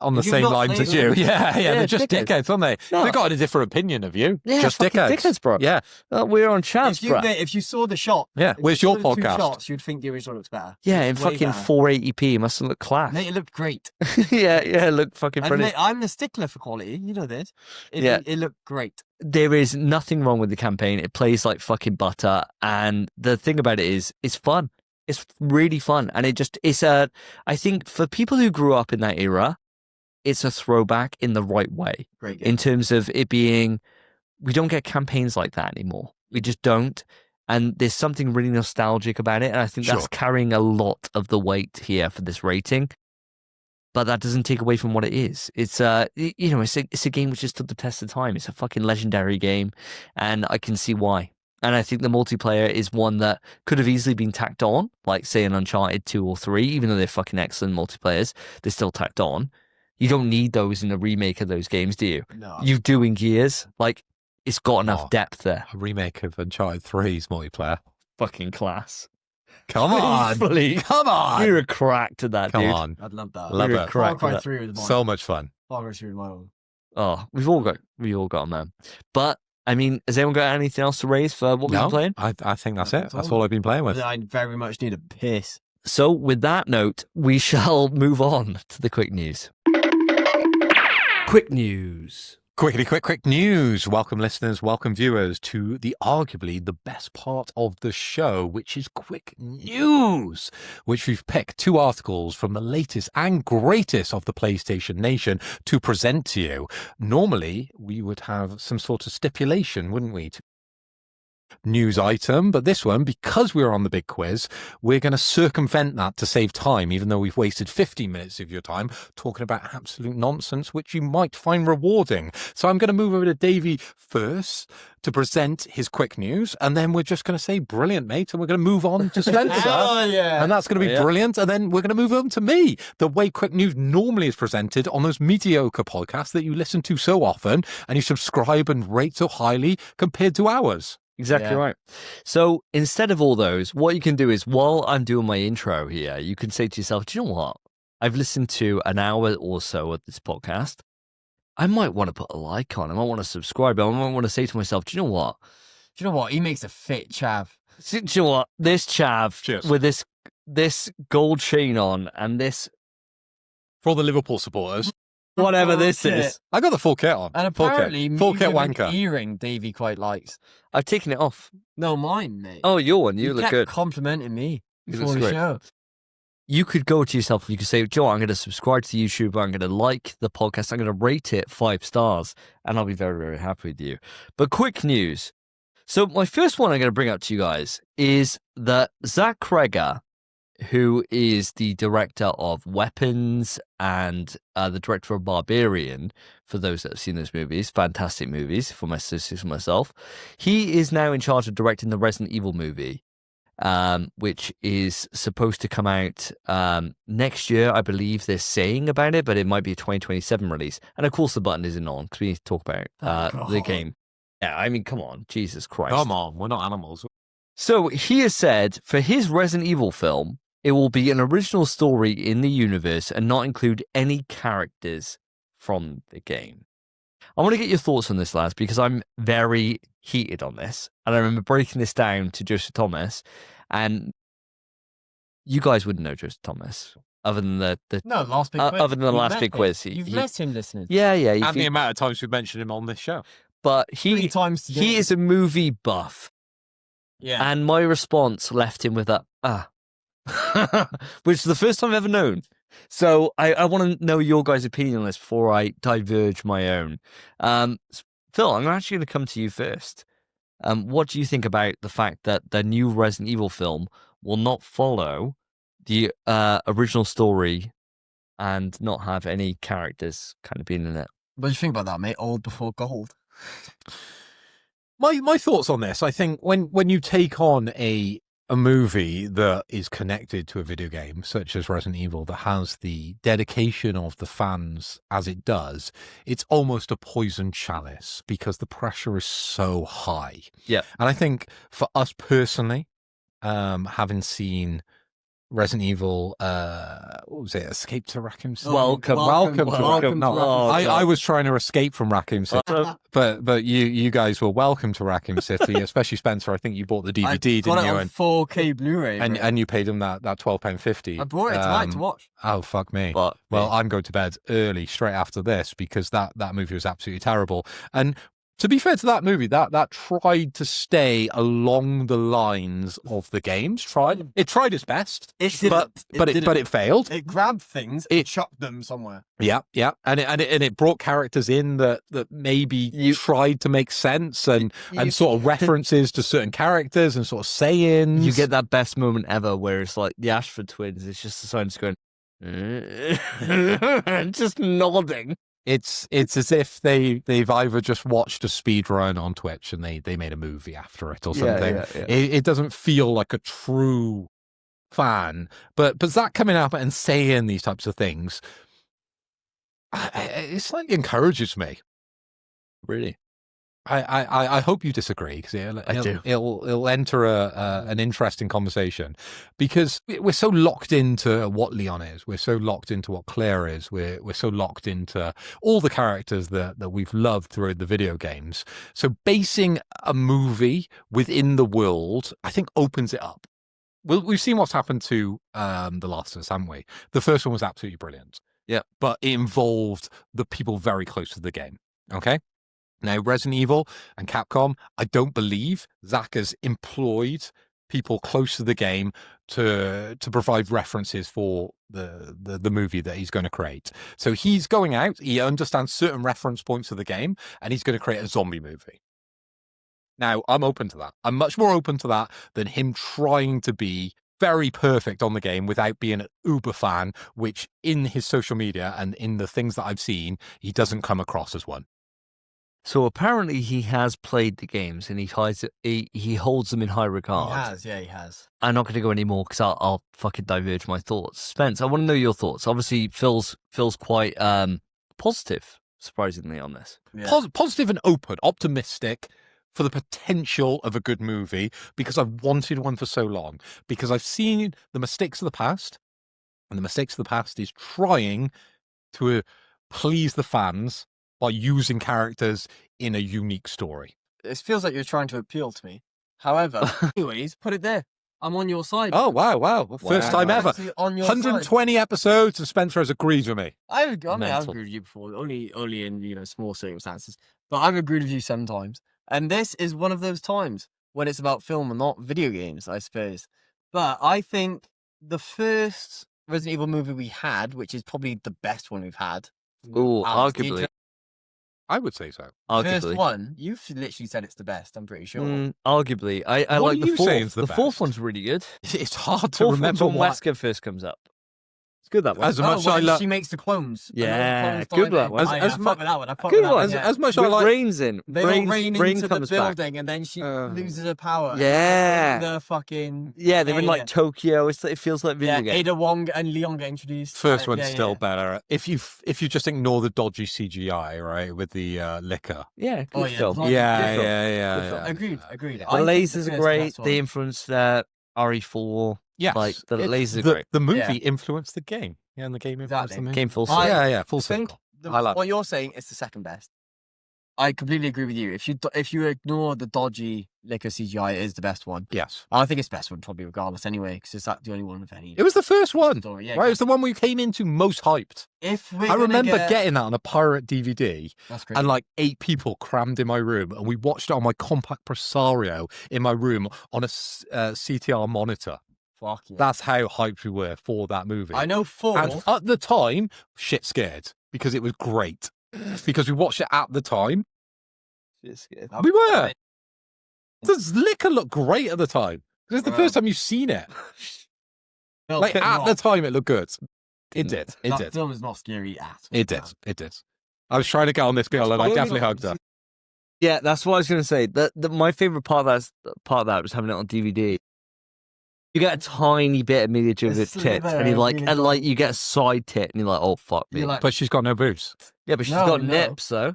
on the You've same not lines played as you. them. Yeah, Yeah, they're just dickheads. dickheads, aren't they? No. They've got a different opinion of you. Yeah, just fucking dickheads. bro. Yeah, We're on Chavs, bro. If you saw the shot, yeah. if you Where's your saw the two podcast? shots, you'd think the original looks better. Yeah, in It's way fucking better. 480p, it must look class. Mate, it looked great. yeah, look fucking And brilliant. mate, I'm the stickler for quality. You know this. Yeah. It looked great. There is nothing wrong with the campaign. It plays like fucking butter, and the thing about it is, it's fun. It's really fun, and I think for people who grew up in that era, it's a throwback in the right way. Great In terms of it being, we don't get campaigns like that anymore. We just don't. And there's something really nostalgic about it. And I think that's Sure. carrying a lot of the weight here for this rating. But that doesn't take away from what it is. It's it's a game which has stood the test of time. It's a fucking legendary game, and I can see why. And I think the multiplayer is one that could have easily been tacked on, like say an Uncharted 2 or 3, even though they're fucking excellent multiplayers, they're still tacked on. You don't need those in a remake of those games, do you? No. You do in Gears. Like, it's got enough depth there. A remake of Uncharted 3's multiplayer. Fucking class. Come on. Please. Come on. You're a crack to that, Come dude. on. I'd love that. Love You're a it. crack Far to Cry that. 3 with mine. So much fun. Far Cry 3 with my own. Oh, we all got them, man. But I mean, has anyone got anything else to raise for what we've been playing? I think that's it. That's all I've been playing with. I very much need a piss. So, with that note, we shall move on to the quick news. Quick news. Quick news. Welcome listeners, welcome viewers to the arguably the best part of the show, which is quick news, which we've picked 2 articles from the latest and greatest of the PlayStation Nation to present to you. Normally, we would have some sort of stipulation, wouldn't we, to news item, but this one, because we're on the big quiz, we're going to circumvent that to save time, even though we've wasted 15 minutes of your time talking about absolute nonsense, which you might find rewarding. So I'm going to move over to Davey first to present his quick news, and then we're just going to say, brilliant, mate, and we're going to move on to Spencer. Oh, yeah. And that's going to be brilliant, and then we're going to move on to me. The way quick news normally is presented on those mediocre podcasts that you listen to so often, and you subscribe and rate so highly compared to ours. Exactly right. So instead of all those, what you can do is while I'm doing my intro here, you can say to yourself, do you know what? I've listened to an hour or so of this podcast. I might want to put a like on. I might want to subscribe. I might want to say to myself, do you know what? Do you know what? He makes a fit chav. Do you know what? This chav Cheers. with this gold chain on and this For all the Liverpool supporters, whatever this kit. is. I got the full kit on. And apparently, full kit you have an wanker. earring Davey quite likes. I've taken it off. No, mine, mate. Oh, your one. You look kept good. complimenting me You before look the great. show. You could go to yourself and you could say, Joe, I'm going to subscribe to the YouTube. I'm going to like the podcast. I'm going to rate it 5 stars. And I'll be very, very happy with you. But quick news. So my first one I'm going to bring up to you guys is that Zach Cregger, who is the director of Weapons and the director of Barbarian, for those that have seen those movies, fantastic movies for my sisters and myself, he is now in charge of directing the Resident Evil movie, which is supposed to come out next year, I believe they're saying about it, but it might be a 2027 release. And of course the button isn't on because we need to talk about the game. Yeah, I mean, come on, Jesus Christ. Come on, we're not animals. So he has said for his Resident Evil film, it will be an original story in the universe and not include any characters from the game. I want to get your thoughts on this, lads, because I'm very heated on this. And I remember breaking this down to Joseph Thomas, and you guys wouldn't know Joseph Thomas other than the No, last big quiz. other than the You've last met big him. quiz. You've met him listening. Yeah. And the amount of times we've mentioned him on this show. But 3 times today. he is a movie buff. Yeah. And my response left him with that, which is the first time I've ever known. So I want to know your guys' opinion on this before I diverge my own. Phil, I'm actually going to come to you first. What do you think about the fact that the new Resident Evil film will not follow the original story and not have any characters kind of being in it? What do you think about that, mate? Old before gold. My thoughts on this, I think when you take on a movie that is connected to a video game, such as Resident Evil, that has the dedication of the fans as it does, it's almost a poison chalice because the pressure is so high. Yeah. And I think for us personally, having seen Resident Evil, what was it? Escape to Raccoon City. Welcome to to Raccoon. No, Raccoon. I was trying to escape from Raccoon City, but you guys were welcome to Raccoon City, especially Spencer. I think you bought the DVD, I didn't got it you? on 4K Blu-ray. And you paid him that £12.50. I brought it tonight to watch. Oh fuck me! But Well, I'm going to bed early straight after this because that movie was absolutely terrible. And to be fair to that movie, that tried to stay along the lines of the games. It tried its best, but it failed. It grabbed things, it chucked them somewhere. Yeah, and it brought characters in that maybe tried to make sense and sort of references to certain characters and sort of sayings. You get that best moment ever where it's like the Ashford twins. It's just the science going, just nodding. It's as if they've either just watched a speed run on Twitch and they made a movie after it or something. Yeah. It doesn't feel like a true fan. But Zach coming out and saying these types of things, it slightly encourages me. Really? I hope you disagree because it'll enter an interesting conversation because we're so locked into what Leon is. We're so locked into what Claire is. We're so locked into all the characters that we've loved through the video games. So basing a movie within the world, I think, opens it up. We've seen what's happened to The Last of Us, haven't we? The first one was absolutely brilliant. Yeah. But it involved the people very close to the game. Okay? Now, Resident Evil and Capcom, I don't believe Zach has employed people close to the game to provide references for the movie that he's going to create. So he's going out, he understands certain reference points of the game, and he's going to create a zombie movie. Now, I'm open to that. I'm much more open to that than him trying to be very perfect on the game without being an uber fan, which in his social media and in the things that I've seen, he doesn't come across as one. So apparently he has played the games and he holds them in high regard. He has. I'm not going to go anymore because I'll fucking diverge my thoughts. Spence, I want to know your thoughts. Obviously, Phil's quite positive, surprisingly, on this. Yeah. Positive and open, optimistic for the potential of a good movie because I've wanted one for so long. Because I've seen the mistakes of the past, and the mistakes of the past is trying to please the fans by using characters in a unique story. It feels like you're trying to appeal to me. However, anyways, put it there. I'm on your side. Oh, wow. First time ever. On your 120 episodes and Spencer has agreed with me. I've agreed with you before, only in small circumstances. But I've agreed with you sometimes. And this is one of those times when it's about film and not video games, I suppose. But I think the first Resident Evil movie we had, which is probably the best one we've had. Oh, arguably. I would say so. Arguably. First one, you've literally said it's the best, I'm pretty sure. Arguably. I What like are you the fourth. saying is the fourth best? one's really good. It's hard to Fourth remember one's when what... Wesker first comes up. It's good, that one. As much when I love... she makes the clones. Yeah, And the good clones that one. die. I fuck with that one. I fuck Good with that one. one. As much as I With like... Brain's in. They all rain Brain into the comes back. building and then she loses her power. Yeah. The fucking... Yeah, they're in like Tokyo. It feels like video game. Ada Wong and Leon get introduced. First one's still better. If you just ignore the dodgy CGI, right, with the liquor. Yeah, Oh, good yeah. film. Good Yeah. Agreed. The I think lasers the are first great. best one. They influenced RE4. Yes. Like, the lasers are the, great. The movie Yeah. influenced the game. Yeah, and the game influenced Exactly. the movie. Came full I- circle. Yeah, full I think circle. I like what you're saying is the second best. I completely agree with you. If you ignore the dodgy liquor CGI, it is the best one. Yes. I think it's the best one probably regardless anyway, because it's the only one with any. It was the first one. story. Yeah, Right, it was the one we came into most hyped. If we're I gonna remember get... getting that on a pirate DVD That's great. and like 8 people crammed in my room and we watched it on my compact Presario in my room on a CTR monitor. Fuck yeah. That's how hyped we were for that movie. I know 4. And at the time, shit scared because it was great. Because we watched it at the time. We were. Does liquor look great at the time? Because it's the first time you've seen it. Like at the time, it looked good. It did. It that did. film is not scary at all. It did. It did. I was trying to get on this girl and I definitely hugged her. Yeah, that's what I was going to say. My favorite part of that was having it on DVD. You get a tiny bit of miniature of A its tits, sliver and you of like, really and like you get a side tit, and you're like, oh fuck me. You're like, But she's got no boobs. Yeah, but she's No, got no. nips though.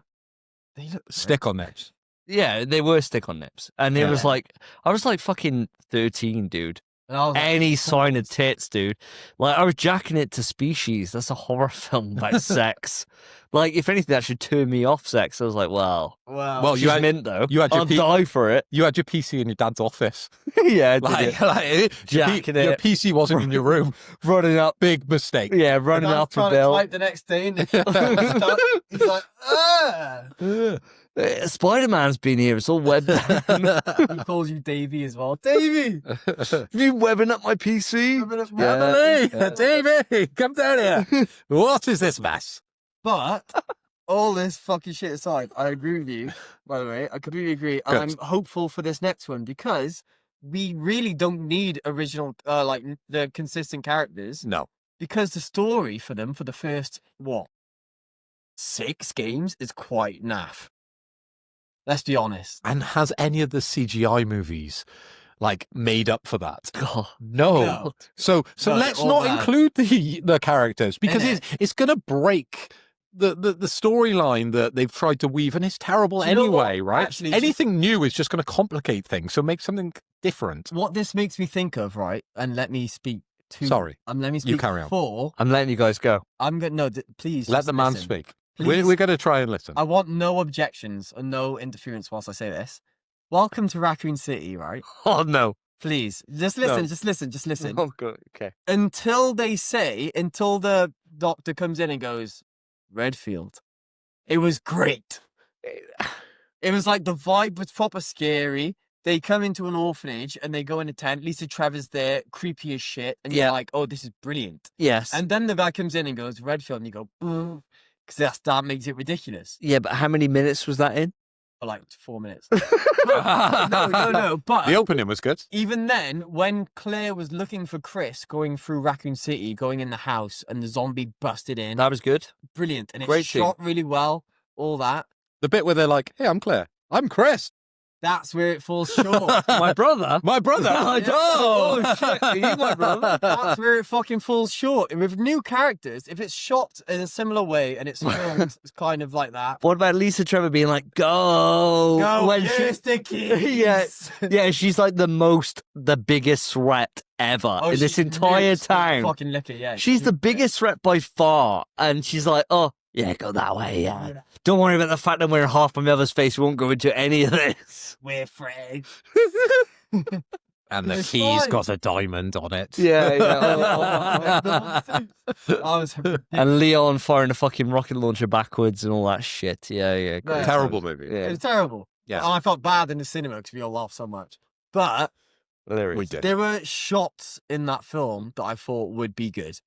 they look Stick on nips. Yeah, they were stick on nips, and it was Yeah. like I was like fucking 13, dude. And I was like, Any sign of tits, dude. Like I was jacking it to Species. That's a horror film about sex. Like if anything, that should turn me off sex. I was like, wow. Well, Well, She's mint though. you had your I'll peak- die for it. You had your PC in your dad's office. Yeah, Like Jacking your it. PC wasn't in your room. running up. Big mistake. Yeah, running Dad's up a trying to bill. type the next day and he's like, Spider-Man's been here. It's all webbed down. he calls you Davey as well. Davey! Have you webbing up my PC? Emily, Davey, come down here. What is this mess? But all this fucking shit aside, I agree with you, by the way. I completely agree. And Good. I'm hopeful for this next one because we really don't need original, like the consistent characters No. because the story for them for the first, 6 games is quite naff. Let's be honest. And has any of the CGI movies like made up for that? God. No. No. So No, let's all not bad. include the characters because Innit? it's going to break the storyline that they've tried to weave, and it's terrible Do you know anyway, what? right? Actually, Anything new is just going to complicate things. So make something different. What this makes me think of, right? And let me speak to. Sorry. Let me speak carry on. for. I'm letting you guys go. I'm gonna no. Please Let just the man listen. speak. Please. We're going to try and listen. I want no objections or no interference whilst I say this. Welcome to Raccoon City, right? Oh no. Please, just listen, No. just listen, just listen. Oh good. Okay. Until the doctor comes in and goes, Redfield. It was great. It was like the vibe was proper scary. They come into an orphanage and they go in a tent. Lisa Trevor's there, creepy as shit. And you're like, oh, this is brilliant. Yes. And then the guy comes in and goes, Redfield. And you go, because that makes it ridiculous. yeah, but how many minutes was that in? For like 4 minutes. No. But The opening was good. even then, when Claire was looking for Chris going through Raccoon City, going in the house, and the zombie busted in, That was good. brilliant. And it's Great scene. shot really well, all that. The bit where they're like, hey, I'm Claire. I'm Chris. That's where it falls short. My brother. My brother. Oh shit! Are you my brother? That's where it fucking falls short. And with new characters, if it's shot in a similar way and it's filmed, it's kind of like that. What about Lisa Trevor being like, "Go"? Go, when here's the keys. yeah, she's like the biggest threat ever in this entire town. Fucking liquor, yeah. She's the biggest threat by far, and she's like, "Oh, yeah, go that way, yeah. Don't worry about the fact I'm wearing half my mother's face. We won't go into any of this." We're friends. And the It's key's fine. got a diamond on it. Yeah. I was And Leon firing a fucking rocket launcher backwards and all that shit. Yeah. No, great. Terrible movie. It Yeah, was terrible. Yeah. And I felt bad in the cinema because we all laughed so much. But hilarious. We did. there were shots in that film that I thought would be good.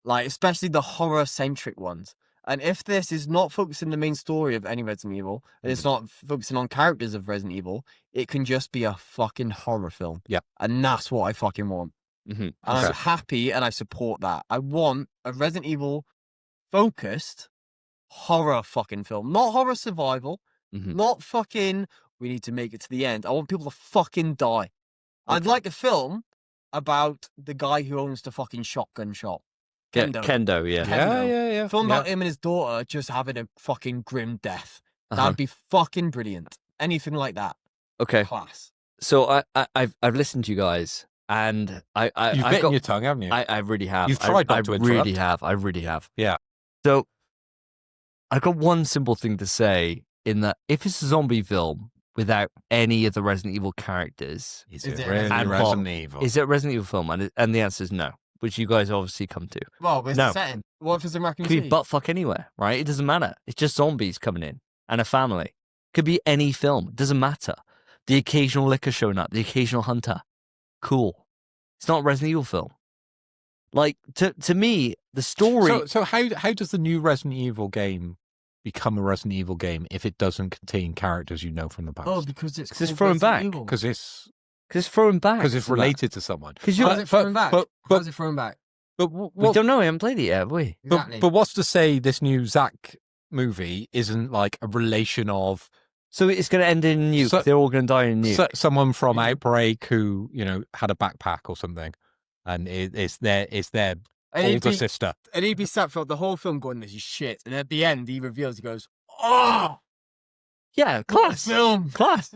Like, especially the horror-centric ones. And if this is not focusing the main story of any Resident Evil, and it's not focusing on characters of Resident Evil, it can just be a fucking horror film. Yeah. And that's what I fucking want. Mm-hmm. And I'm happy and I support that. I want a Resident Evil focused horror fucking film. Not horror survival. Mhm. Not fucking, we need to make it to the end. I want people to fucking die. I'd like a film about the guy who owns the fucking shotgun shop. Yeah, Kendo. Kendo, yeah. Yeah. Film about him and his daughter just having a fucking grim death. Uh-huh. That'd be fucking brilliant. Anything like that. Okay, Class. so I've listened to you guys, and You've I've bitten got, your tongue, haven't you? I really have. You've tried not I to really interrupt. have. I really have. Yeah. So I've got one simple thing to say in that if it's a zombie film without any of the Resident Evil characters, Is it really and Resident Evil? is it a Resident Evil film? And the answer is no, which you guys obviously come to. Well, where's No. the setting? What if it's in Raccoon Could be City? butt fuck anywhere, right? It doesn't matter. It's just zombies coming in and a family. Could be any film. It doesn't matter. The occasional liquor showing up, the occasional hunter. Cool. It's not a Resident Evil film. Like, to me, the story... So how does the new Resident Evil game become a Resident Evil game if it doesn't contain characters you know from the past? Oh, because it's 'Cause it's called throwing Resident back. Evil. Because it's throwing back. because it's to that. related to someone. Because you... How's it throwing back? but- How's it throwing back? But We what, don't know. We haven't played it yet, have we? Exactly. but what's to say this new Zack movie isn't like a relation of So it's going to end in a nuke. So- They're all going to die in a nuke. someone from Outbreak who had a backpack or something, and it's their And he'd older be- sister. And he'd be sat throughout the whole film going, this is shit. And at the end, he reveals, he goes, oh, Yeah, class. film. Class.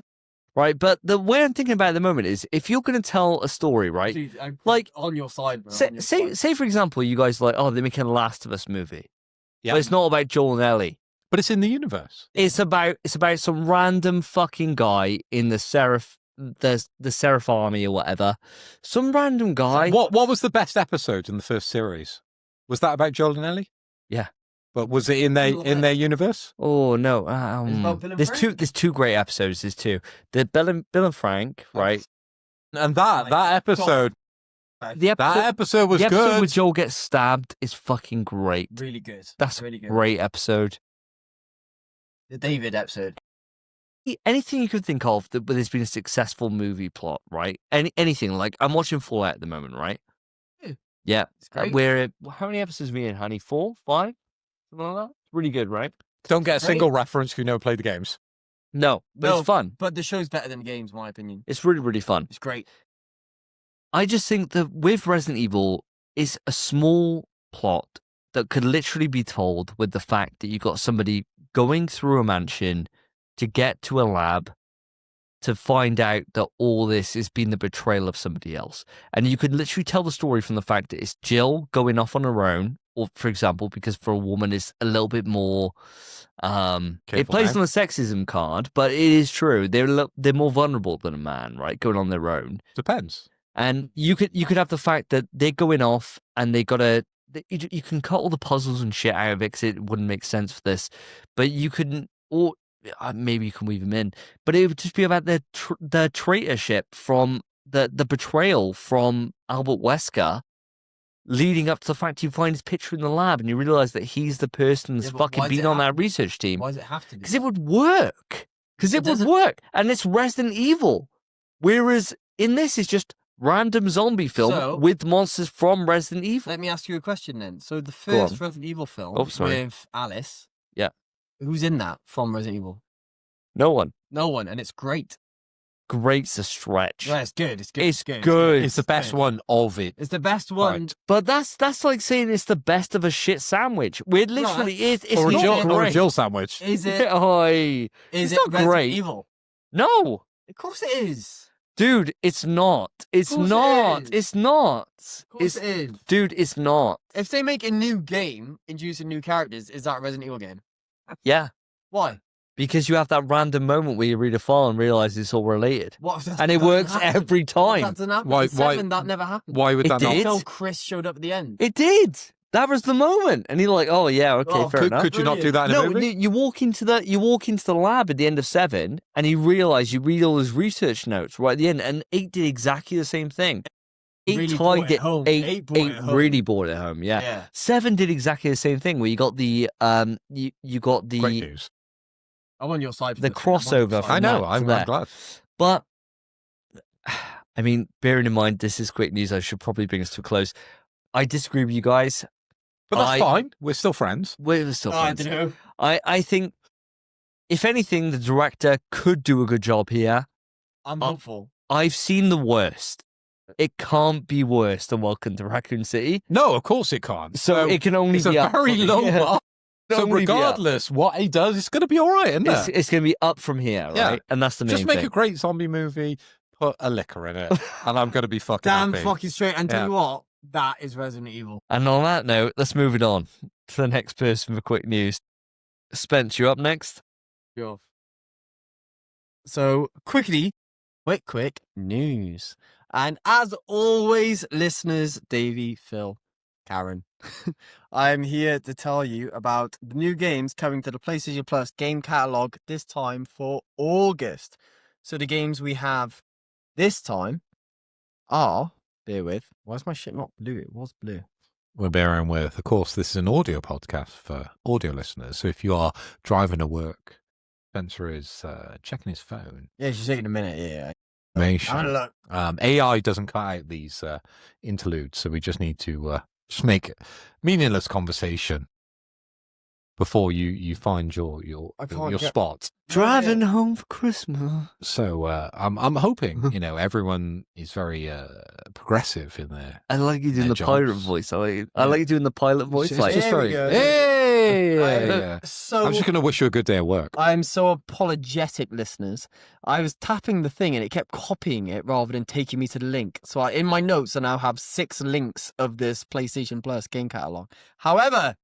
Right, but the way I'm thinking about it at the moment is if you're going to tell a story, right? Dude, I'm Like, on your side, bro. Say, on your say, side. say, for example, you guys are like, oh, they're making a Last of Us movie. Yeah. But it's not about Joel and Ellie. But it's in the universe. It's about some random fucking guy in the Seraph army or whatever. Some random guy. What was the best episode in the first series? Was that about Joel and Ellie? Yeah. But was it in their universe? Oh no! It's about Bill and Frank? There's two great episodes. There's two. The Bill and Frank, right? And that episode The episode was the episode good. where Joel gets stabbed is fucking great. Really good. That's really good. a great episode. The David episode. Anything you could think of that where there's been a successful movie plot, right? Anything like I'm watching Fallout at the moment, right? Yeah. Yeah. It's great. How many episodes are we in, honey? 4, 5, something like that. Really good, right? Don't get a Great. single reference who never played the games. No, but No. it's fun. But the show's better than the games, in my opinion. It's really, really fun. It's great. I just think that with Resident Evil, it's a small plot that could literally be told with the fact that you got somebody going through a mansion to get to a lab to find out that all this has been the betrayal of somebody else. And you could literally tell the story from the fact that it's Jill going off on her own, or for example, because for a woman it's a little bit more it plays on the sexism card, but it is true. They're more vulnerable than a man, right? Going on their own. Depends. And you could have the fact that they're going off and they gotta you can cut all the puzzles and shit out of it because it wouldn't make sense for this, but you couldn't, or maybe you can weave them in, but it would just be about the traitorship from the betrayal from Albert Wesker, leading up to the fact you find his picture in the lab and you realize that he's the person that's fucking been on that research team. Why does it have to be? Because it would work. Because it would work, and it's Resident Evil, whereas in this it's just random zombie film with monsters from Resident Evil. Let me ask you a question then. So the first Resident Evil film with Alice, who's in that from Resident Evil? No one, and it's great. Great's a stretch. Yeah, it's good. It's good. It's good. It's the best one of it. It's the best one. Right. But that's like saying it's the best of a shit sandwich. Where it literally is. It's or not a Jill sandwich. Is it? It's not Resident great. Evil? No. Of course it is. Dude, it's not. It's not. It's not. Of course it is. Dude, it's not. If they make a new game, introducing new characters, is that a Resident Evil game? Yeah. Why? Because you have that random moment where you read a file and realize it's all related. And it works every time. That doesn't happen. That never happened. Why would that not? Until Chris showed up at the end. It did. That was the moment. And you're like, oh yeah, okay, fair enough. Could you not do that in a movie? You walk into the lab at the end of 7 and you realize you read all his research notes right at the end, and 8 did exactly the same thing. 8 Really tied it home. 8 really brought it home, yeah. 7 did exactly the same thing where you got the you got the Great news. I'm on your side for the this. crossover. I know, I'm glad. But I mean, bearing in mind this is quick news, I should probably bring us to a close. I disagree with you guys. But that's fine. We're still friends. We're still friends. I do. I think, if anything, the director could do a good job here. I'm hopeful. I've seen the worst. It can't be worse than Welcome to Raccoon City. No, of course it can't. So it can only it's be a up very from low here. bar. So regardless what he does, it's going to be all right, isn't it? It's going to be up from here, right? Yeah. And that's the main thing. Just make a great zombie movie, put a liquor in it, and I'm going to be fucking Damn happy. fucking straight. And tell you what, that is Resident Evil. And on that note, let's move it on to the next person for quick news. Spence, you up next? Sure. So, quick news. And as always, listeners, Davey, Phil, Karen, I am here to tell you about the new games coming to the PlayStation Plus game catalog this time for August. So the games we have this time are, bear with, why is my shit not blue? It was blue. We're bearing with, of course, this is an audio podcast for audio listeners. So if you are driving to work, Spencer is checking his phone. Yeah, she's taking a minute, yeah. Look. AI doesn't cut out these interludes, so we just need to just make meaningless conversation before you find your spot. Driving home for Christmas. So I'm hoping everyone is very progressive in their. I like you doing the jobs. pirate voice. I like you doing the pilot voice. It's Like, just very. go. Hey, yeah. So I'm just going to wish you a good day at work. I'm so apologetic, listeners. I was tapping the thing and it kept copying it rather than taking me to the link. So in my notes, I now have 6 links of this PlayStation Plus game catalog. However,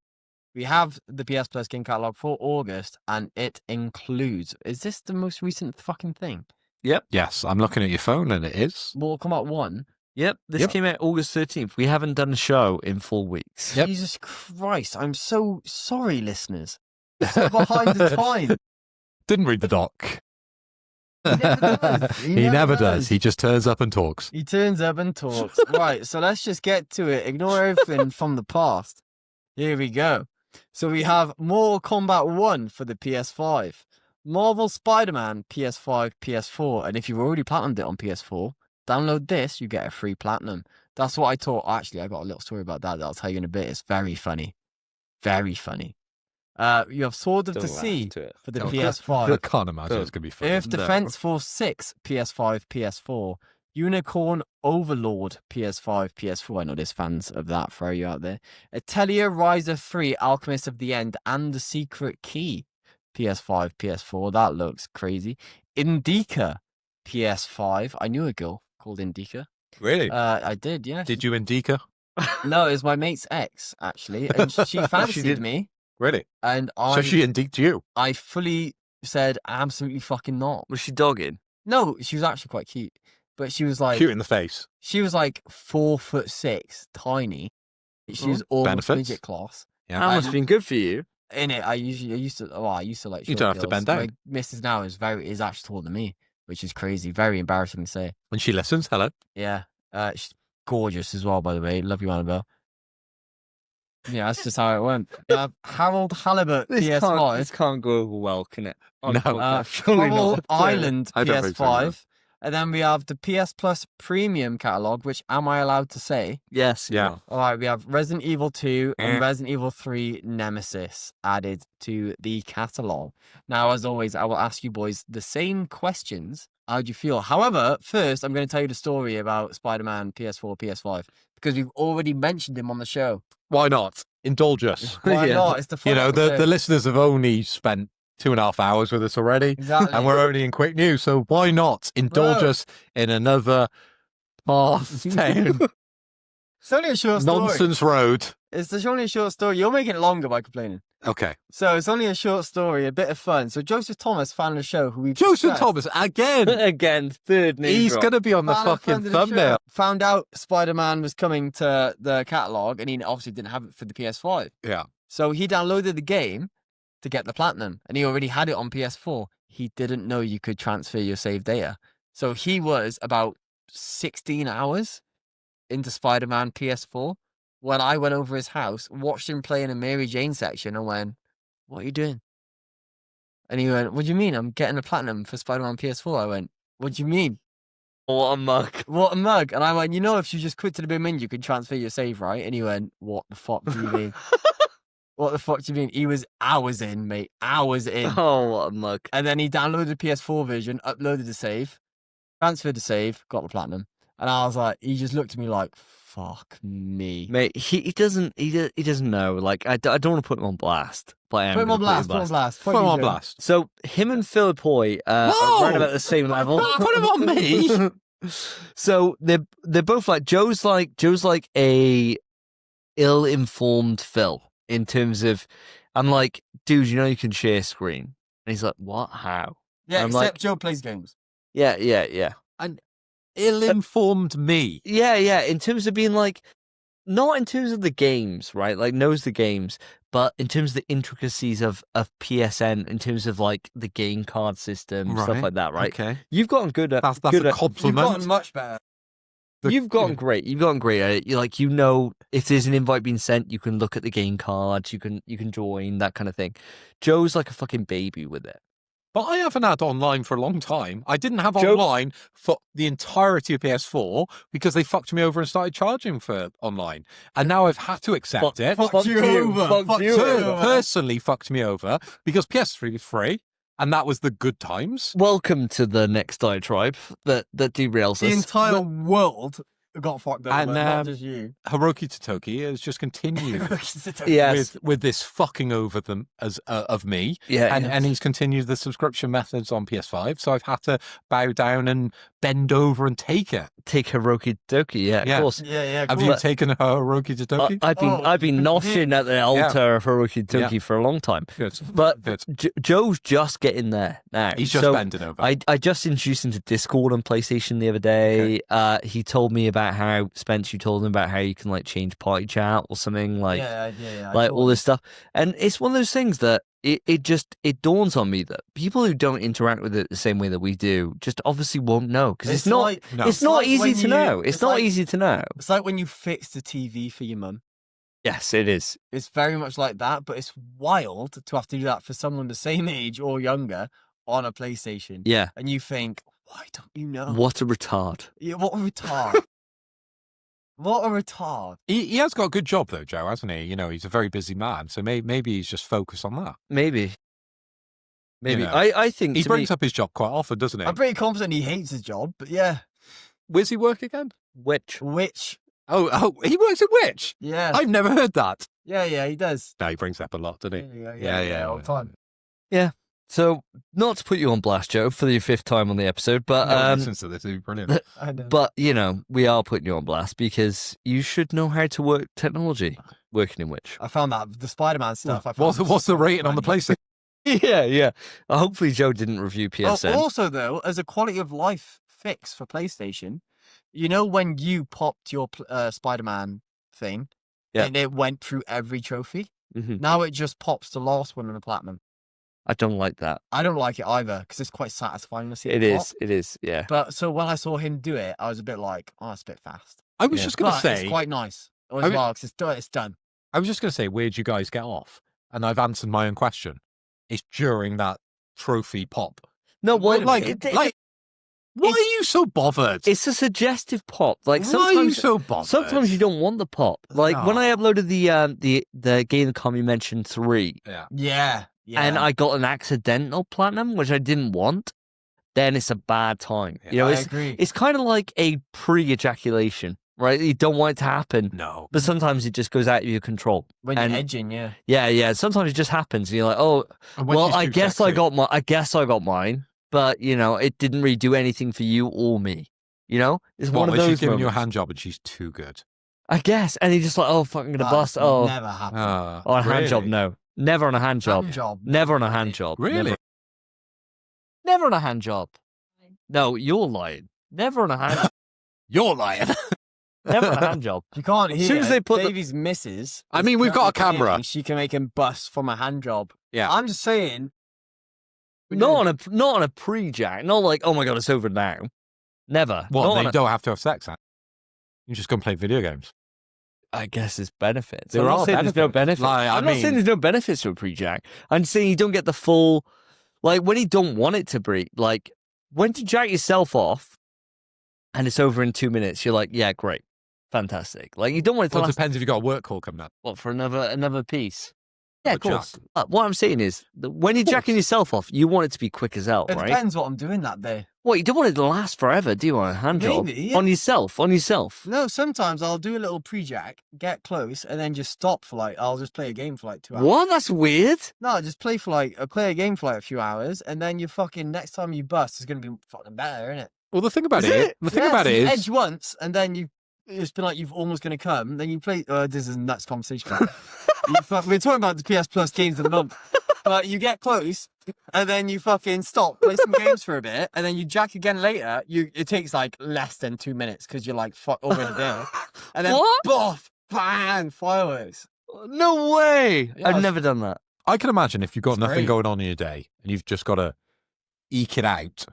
we have the PS Plus game catalog for August, and it includes. Is this the most recent fucking thing? Yep. Yes, I'm looking at your phone, and it is. Mortal Kombat 1. Yep. This came out August 13th. We haven't done a show in 4 weeks. Yep. Jesus Christ! I'm so sorry, listeners. So behind the time. Didn't read the doc. He never does. He never does. He just turns up and talks. He turns up and talks. Right, so let's just get to it. Ignore everything from the past. Here we go. So we have Mortal Kombat 1 for the PS5, Marvel Spider-Man PS5, PS4, and if you've already platinumed it on PS4, download this, you get a free platinum. That's what I taught. Actually, I got a little story about that I'll tell you in a bit. It's very funny. Very funny. You have Sword of the Sea for the PS5. I can't imagine it's going to be fun. Earth Defense Force 6, PS5, PS4, Unicorn Overlord PS5, PS4. I know there's fans of that for you out there. Atelier Riser 3, Alchemist of the End, and The Secret Key. PS5, PS4. That looks crazy. Indica PS5. I knew a girl called Indica. Really? I did, yeah. Did you Indica? No, it was my mate's ex, actually. And she fancied me. Really? And So she Indic'd you? I fully said, absolutely fucking not. Was she dogging? No, she was actually quite cute. But she was like... Cute in the face. She was like 4'6", tiny. She was almost Benefits. midget class. Yeah. That must have been good for you. In it, I used to like You short don't have to girls. bend down. My missus now is actually taller than me, which is crazy. Very embarrassing to say. When she listens, hello. Yeah. She's gorgeous as well, by the way. Love you, Annabelle. Yeah, that's just how it went. Harold Halibut PS5. This can't go over well, can it? No. Surely Coral not. Island I don't think so, no. PS5. And then we have the PS Plus Premium catalog, which am I allowed to say? Yes. you Yeah. are. All right, we have Resident Evil 2 and Resident Evil 3 Nemesis added to the catalog. Now, as always, I will ask you boys the same questions. How do you feel? However, first, I'm going to tell you the story about Spider-Man PS4, PS5, because we've already mentioned him on the show. Why not? Indulge us. Why Yeah. not? It's the fun You know, the episode. listeners have only spent 2.5 hours with us already. Exactly. And we're only in quick news, so why not indulge Bro. us in another path down It's only a short story. nonsense road? It's only a short story. You're making it longer by complaining. Okay. So it's only a short story, a bit of fun. So Joseph Thomas, fan of the show, who we've Joseph discussed, Thomas, again. Again, third name He's drop. going to be on the fan of fucking friend of the show, thumbnail. found out Spider-Man was coming to the catalogue, and he obviously didn't have it for the PS5. Yeah. So he downloaded the game to get the platinum, and he already had it on PS4. He didn't know you could transfer your save data. So he was about 16 hours into Spider-Man PS4 when I went over his house, watched him play in a Mary Jane section, and went, "What are you doing?" And he went, "What do you mean? I'm getting a platinum for Spider-Man PS4." I went, "What do you mean? What a mug. What a mug." And I went, "You know, if you just quit to the bin menu, you can transfer your save, right?" And he went, "What the fuck do you mean?" What the fuck do you mean? He was hours in, mate. Hours in. Oh, what a mug. And then he downloaded the PS4 version, uploaded the save, transferred the save, got the platinum. And I was like, he just looked at me like, fuck me. Mate, he doesn't know. Like, I don't want to put him on blast. But I am Put him gonna on blast, put him on blast. Put him on blast. So him and Philip Hoy are right about the same level. Put him on me. So they're both like Joe's like a ill-informed Phil in terms of, I'm like, dude, you know you can share screen, and he's like, what? How? Yeah, I'm except like- Joe plays games. Yeah. Ill-informed me. Yeah. In terms of being like, not in terms of the games, right? Like knows the games, but in terms of the intricacies of PSN, in terms of like the game card system, stuff Right, like that, right? Okay. You've gotten good at That's good a at- compliment. You've gotten much better. You've gotten great. You've gotten great at it. You like, you know, if there's an invite being sent, you can look at the game cards. You can join, that kind of thing. Joe's like a fucking baby with it. But I haven't had online for a long time. I didn't have Joe- online for the entirety of PS4 because they fucked me over and started charging for online. And now I've had to accept it. Fuck you over. Fuck you over. Personally fucked me over because PS3 was free. And that was the good times. Welcome to the next diatribe that derails The us. entire world got fucked over, And, not just you. Hiroki Totoki has just continued Yes. with this fucking over them as of me. Yeah. And he's continued the subscription methods on PS5. So I've had to bow down and bend over and take it. Take Hiroki Doki, yeah, Yeah. of course. Yeah, Have cool. you taken Hiroki Totoki? I've been noshing at the altar of Hiroki Doki Yeah. for a long time. Good. But Good. Joe's just getting there now. He's just So bending over. I just introduced him to Discord on PlayStation the other day. He told me about how, Spence, you told him about how you can like change party chat or something, like yeah. like all this stuff. And it's one of those things that it dawns on me that people who don't interact with it the same way that we do just obviously won't know, because it's not like, No. it's not like easy when to you- know. It's not like- easy to know. It's like when you fix the TV for your mum. Yes, it is. It's very much like that, but it's wild to have to do that for someone the same age or younger on a PlayStation. Yeah. And you think, why don't you know? What a retard. Yeah, what a retard. What a retard. He has got a good job though, Joe, hasn't he? You know, he's a very busy man, so maybe he's just focused on that. Maybe. You know. I think He to brings me, up his job quite often, doesn't he? I'm pretty confident he hates his job, but yeah. Where's he work again? Which? Which? Oh, he works at Which? Yeah. I've never heard that. Yeah, he does. No, he brings up a lot, doesn't he? Yeah, all the time. Yeah. So, not to put you on blast, Joe, for the 5th time on the episode, but No one listens to this. It'd be brilliant. I know. but we are putting you on blast because you should know how to work technology working in Which. I found that the Spider-Man stuff. I found What's the rating on the PlayStation? Yeah. Hopefully, Joe didn't review PSN. Also, though, as a quality of life fix for PlayStation, you know when you popped your Spider-Man thing, Yeah. and it went through every trophy. Mhm. Now it just pops the last one in the platinum. I don't like that. I don't like it either because it's quite satisfying to see It it pop. is. It is. Yeah. But so when I saw him do it, I was a bit like, oh, it's a bit fast. I was Yeah. just going to But say, it's quite nice as I mean- well because it's done. I was just going to say, where'd you guys get off? And I've answered my own question. It's during that trophy pop. No, well, why are you so bothered? it's a suggestive pop. Like Why are you sometimes, so bothered? sometimes you don't want the pop. Like when I No. uploaded the Game Com you mentioned 3, Yeah. Yeah. and I got an accidental platinum, which I didn't want, then it's a bad time. Yeah, You know, I it's agree. it's kind of like a pre-ejaculation, right? You don't want it to happen, No. but sometimes it just goes out of your control. When you're and- edging, yeah. Yeah. Sometimes it just happens, and you're like, oh, And when well, she's I too guess I sexy. got mine, but you know, it didn't really do anything for you or me. You know, it's What, one of when those she's giving you a moments. hand job and she's too good. I guess, and he's just like, oh, fucking gonna bust. That's Oh, never happened. on a hand job, really? no, never on a hand job. Hand job. Never on a hand job. Really? Never on a hand job. No, you're lying. Never on a hand. You're lying. Never on a hand job. You can't hear. soon as they put the- Davy's missus. I is mean, we've got a currently camera. claiming She can make him bust from a hand job. Yeah. I'm just saying. Not on a pre-jack. Not like, oh my god, it's over now. Never. Well, Not they on a- don't have to have sex. Then. You just go and play video games. I guess there's benefits. There I'm not are saying there's no benefits. benefits. Like, I I'm not saying mean- there's no benefits to a pre-jack. I'm saying you don't get the full, like when you don't want it to be, like when to jack yourself off and it's over in 2 minutes, you're like, yeah, great. Fantastic. Like you don't want it to Well, it last, depends if you've got a work call coming up. what, for another piece. Yeah, Or of course. jack. What I'm saying is, that when you're jacking yourself off, you want it to be quick as hell, It right? depends what I'm doing that day. Well, you don't want it to last forever, do you, on a hand job? Maybe, yeah. On yourself. No, sometimes I'll do a little pre-jack, get close, and then just stop for I'll just play a game for 2 hours. What? That's weird. No, just play for play a game for a few hours, and then you fucking next time you bust is gonna be fucking better, isn't it? Well, the thing about Is it, it? the thing about it you is, edge once, and then it's been like you've almost gonna come. Then you play. This is a nuts conversation. We're talking about the PS Plus games of the month, but you get close, and then you fucking stop, play some games for a bit, and then you jack again later. It takes less than 2 minutes because you're fuck already there, and then What? boff, bang, fireworks. No way. Yeah, I've never done that. I can imagine if you've got It's nothing great. going on in your day and you've just got to eke it out.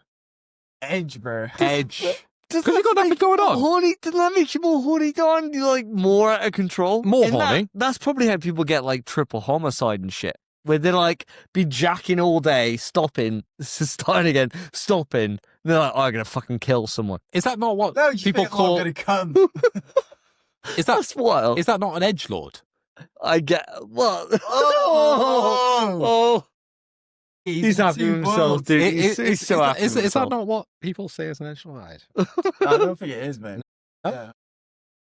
Edge, bro. Edge. Does 'Cause you got that nothing make going you on. Horny? Does that make you more horny, Don? You more out of control? More And horny? That's probably how people get triple homicide and shit. Where they be jacking all day, stopping, starting again, stopping. And they're like, oh, I'm gonna fucking kill someone. Is that not what No, you people think, call? I'm gonna come. Is that That's wild. is that not an edgelord? I get what? Oh. He's happy with himself, dude. He's so happy. Is with that himself. not what people say as an edgelord? I don't think it is, man. Huh? Yeah.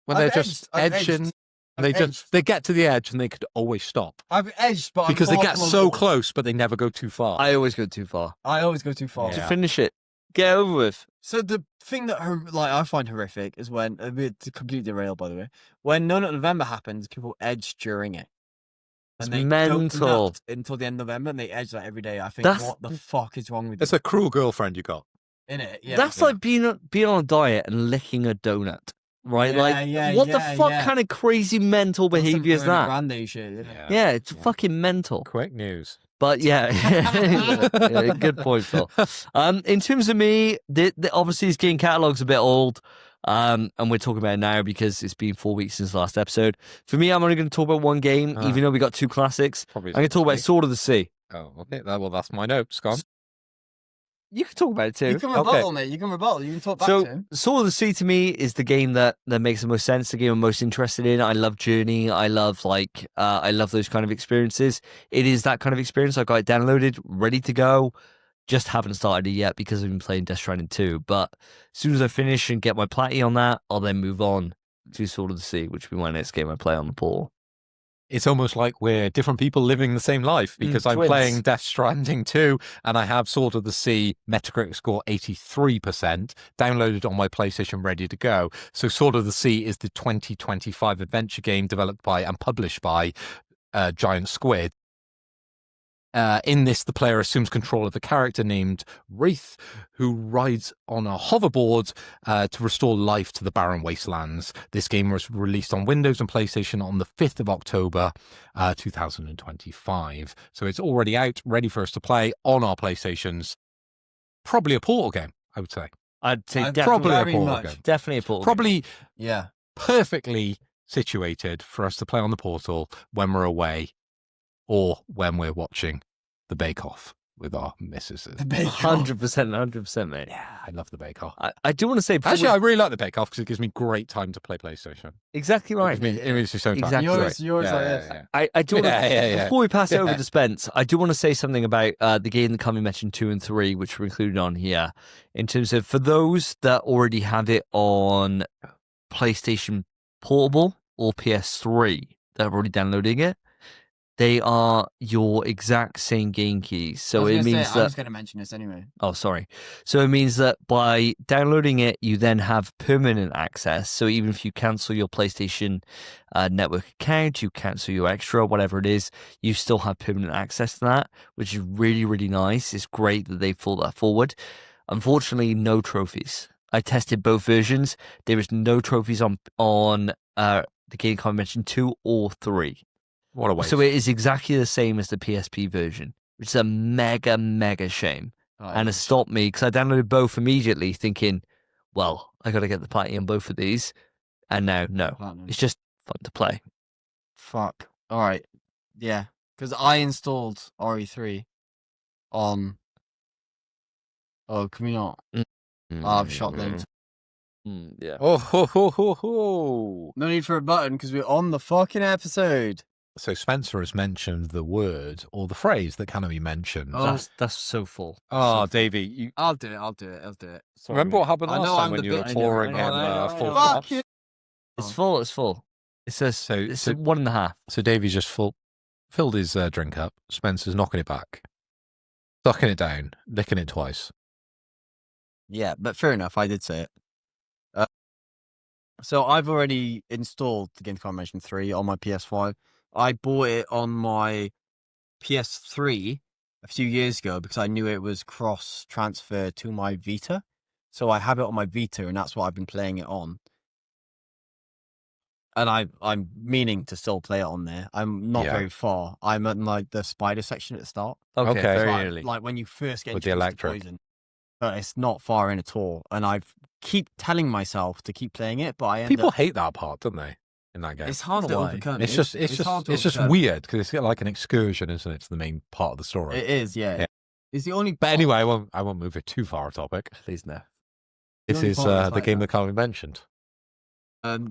When I've they're just I've edging, edged. they I've just they get to the edge and they could always stop I've edged, but because they I'm get far from a so wall. close, but they never go too far. I always go too far. I always go too far. Yeah. To finish it, get over with. So the thing that I find horrific is when it's completely derailed, by the way. When No Nut November happens, people edge during it. It's And they mental. don't nut until the end of November, and they edge every day. I think, That's- what the fuck is wrong with It's you? a cruel girlfriend you got. In it, yeah. That's like being on a diet and licking a donut, right? What the fuck kind of crazy mental behavior is that? Grande shit. Isn't it? Yeah, it's fucking mental. Quick news. But yeah, yeah, good point, Phil. In terms of me, obviously this game catalog's a bit old, and we're talking about it now because it's been 4 weeks since the last episode. For me, I'm only going to talk about one game, even though we got two classics. Probably. I'm going to talk about Sword of the Sea. Oh, okay. Well, that's my notes. Gone. You can talk about it too. You can rebuttal, mate. You can rebuttal. You can talk back to So, him. Sword of the Sea to me is the game that makes the most sense. The game I'm most interested in. I love Journey. I love I love those kind of experiences. It is that kind of experience. I got it downloaded, ready to go. Just haven't started it yet because I've been playing Death Stranding 2. But as soon as I finish and get my platty on that, I'll then move on to Sword of the Sea, which will be my next game I play on the portal. It's almost like we're different people living the same life because I'm twins. playing Death Stranding 2 and I have Sword of the Sea Metacritic score 83% downloaded on my PlayStation ready to go. So Sword of the Sea is the 2025 adventure game developed by and published by Giant Squid. In this, the player assumes control of a character named Wraith, who rides on a hoverboard to restore life to the barren wastelands. This game was released on Windows and PlayStation on the 5th of October, 2025. So it's already out, ready for us to play on our PlayStations. Probably a Portal game, I would say. I'd say Probably a very Portal much. game. definitely a portal. Probably Yeah. perfectly situated for us to play on the Portal when we're away or when we're watching the Bake Off with our missuses. 100%, mate. Yeah, I love the Bake Off. I do want to say... Actually, I really like the Bake Off because it gives me great time to play PlayStation. exactly right. It means so much. Exactly Yours like this. I do want to, before we pass it over Yeah. to Spence, I do want to say something about the game that Kami mentioned 2 and 3, which were included on here. In terms of, for those that already have it on PlayStation Portable or PS3 that are already downloading it, they are your exact same game keys. So it means I that... was going to mention this anyway. Oh, sorry. So it means that by downloading it, you then have permanent access. So even if you cancel your PlayStation Network account, you cancel your extra, whatever it is, you still have permanent access to that, which is really, really nice. It's great that they pulled that forward. Unfortunately, no trophies. I tested both versions. There is no trophies on the game I mentioned 2 or 3. What a waste. So it is exactly the same as the PSP version, which is a mega, mega shame. And it stopped me because I downloaded both immediately thinking, well, I got to get the party on both of these. And now, no. Platinum. It's just fun to play. Fuck. All right. Yeah. Because I installed RE3 on... Oh, can we not? I've shot them. Yeah. Oh, ho, ho, ho, ho. No need for a button because we're on the fucking episode. So Spencer has mentioned the word or the phrase that Kanami mentioned. Oh. That's so full. Oh, Davey, you I'll do it. Sorry, remember what mate. happened I last know time I'm when the you were bitch. pouring I him know. full Fuck cups? you. It's full. It says So- it's so- 1.5. So Davey's just filled his drink up. Spencer's knocking it back, sucking it down, licking it twice. Yeah, but fair enough. I did say it. So I've already installed the Game I mentioned 3 on my PS5. I bought it on my PS3 a few years ago because I knew it was cross transfer to my Vita. So I have it on my Vita, and that's what I've been playing it on. And I'm meaning to still play it on there. I'm not Yeah. very far. I'm at like the spider section at the start. Okay, Okay. very like, early. like when you first get With the introduced to electric. poison. But it's not far in at all. And I keep telling myself to keep playing it, but I end People up... hate that part, don't they? In that game, It's hard to Why? overcome. it's hard just to overcome. weird because it's like an excursion, isn't it? It's the main part of the story. It is, yeah. Yeah. It's the only... But anyway, I won't move it too far off topic. Please no. This only is part is the like game that. that Carly mentioned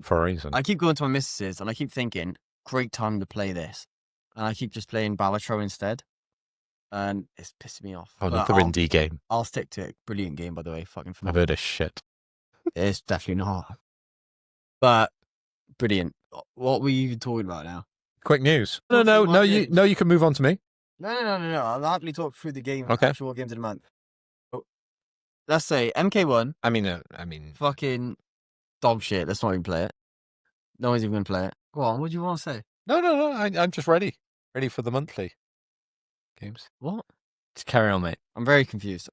for a reason. I keep going to my missus's and I keep thinking, great time to play this. And I keep just playing Balatro instead. And it's pissing me off. Oh, But another indie game. I'll stick to it. Brilliant game, by the way. Fucking I've phenomenal. heard of shit. It's definitely not. But brilliant. What were you even talking about now? Quick news. Talk No, through my you games. you can move on to me. No. I'll happily talk through the game. Okay. Actual games of the month. Oh, let's say MK1, I mean, fucking dog shit. Let's not even play it. No one's even going to play it. Go on, what do you want to say? no. I'm just ready for the monthly games. What? Just carry on, mate. I'm very confused.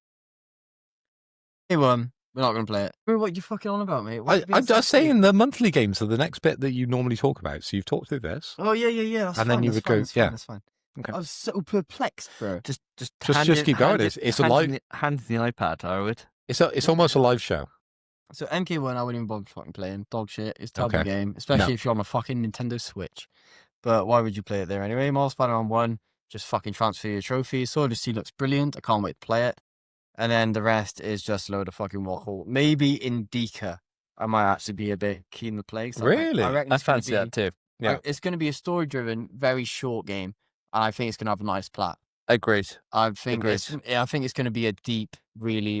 MK1, we're not going to play it. What are you fucking on about, mate? What have you been I'm just saying? saying the monthly games are the next bit that you normally talk about. So you've talked through this. Oh, yeah. That's And fine. then you that's would fine, go- that's fine, yeah. That's fine. Okay. I was so perplexed, bro. Just keep going. It's a live. Hand in the iPad, I would. It's almost a live show. So MK1, I wouldn't even bother fucking playing. Dog shit. It's a terrible Okay. game, especially No. if you're on a fucking Nintendo Switch. But why would you play it there anyway? Miles Spider-Man 1, just fucking transfer your trophies. Sword of the Sea looks brilliant. I can't wait to play it. And then the rest is just a load of fucking waffle. Maybe Indica, I might actually be a bit keen to play. So Really? I reckon I it's gonna fancy be- that too. Yeah. It's going to be a story-driven, very short game. And I think it's going to have a nice plot. Agreed. I think Agreed. it's going to be a deep, really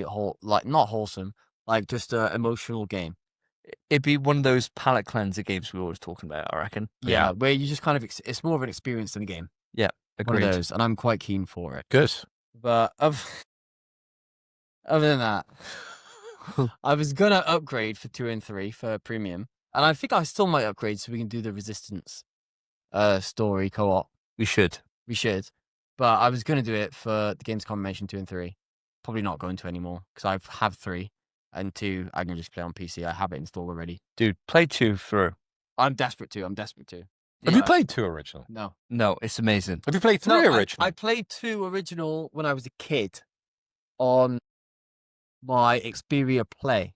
not wholesome, like just a emotional game. It'd be one of those palate cleanser games we were always talking about, I reckon. Yeah, where you just kind of it's more of an experience than a game. Yeah, agreed. One of those, and I'm quite keen for it. Good. But other than that, I was gonna upgrade for 2 and 3 for premium, and I think I still might upgrade so we can do the Resistance story co-op. We should. But I was gonna do it for the games combination 2 and 3. Probably not going to anymore because I have 3 and 2. I can just play on PC. I have it installed already. Dude, play 2 through. I'm desperate to. Have you played 2 original? No, it's amazing. Have you played 3 original? I played 2 original when I was a kid on my Xperia Play.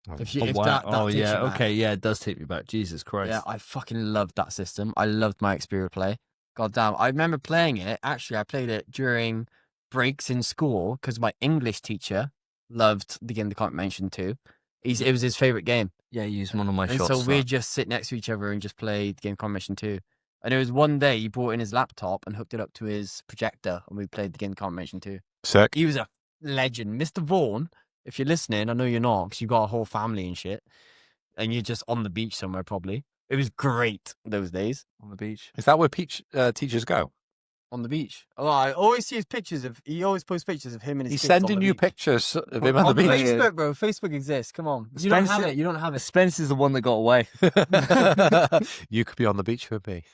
Okay, yeah, it does take me back. Jesus Christ. Yeah, I fucking loved that system. I loved my Xperia Play. God damn, I remember playing it. Actually, I played it during breaks in school because my English teacher loved the game the can't mention too. It was his favorite game. Yeah, he used one of my And shots. so we'd just sit next to each other and just play the game combination 2. And it was one day he brought in his laptop and hooked it up to his projector, and we played the game combination 2. Sick. He was a legend. Mr. Vaughan, if you're listening, I know you're not because you've got a whole family and shit, and you're just on the beach somewhere probably. It was great those days. On the beach. Is that where teachers go? On the beach. Oh, I always see his pictures he always posts pictures of him and his He's kids on sending the you beach. pictures of him on the On beach. Facebook, bro. Facebook exists. Come on. You don't have it. You don't have it. Spence is the one that got away. You could be on the beach with me.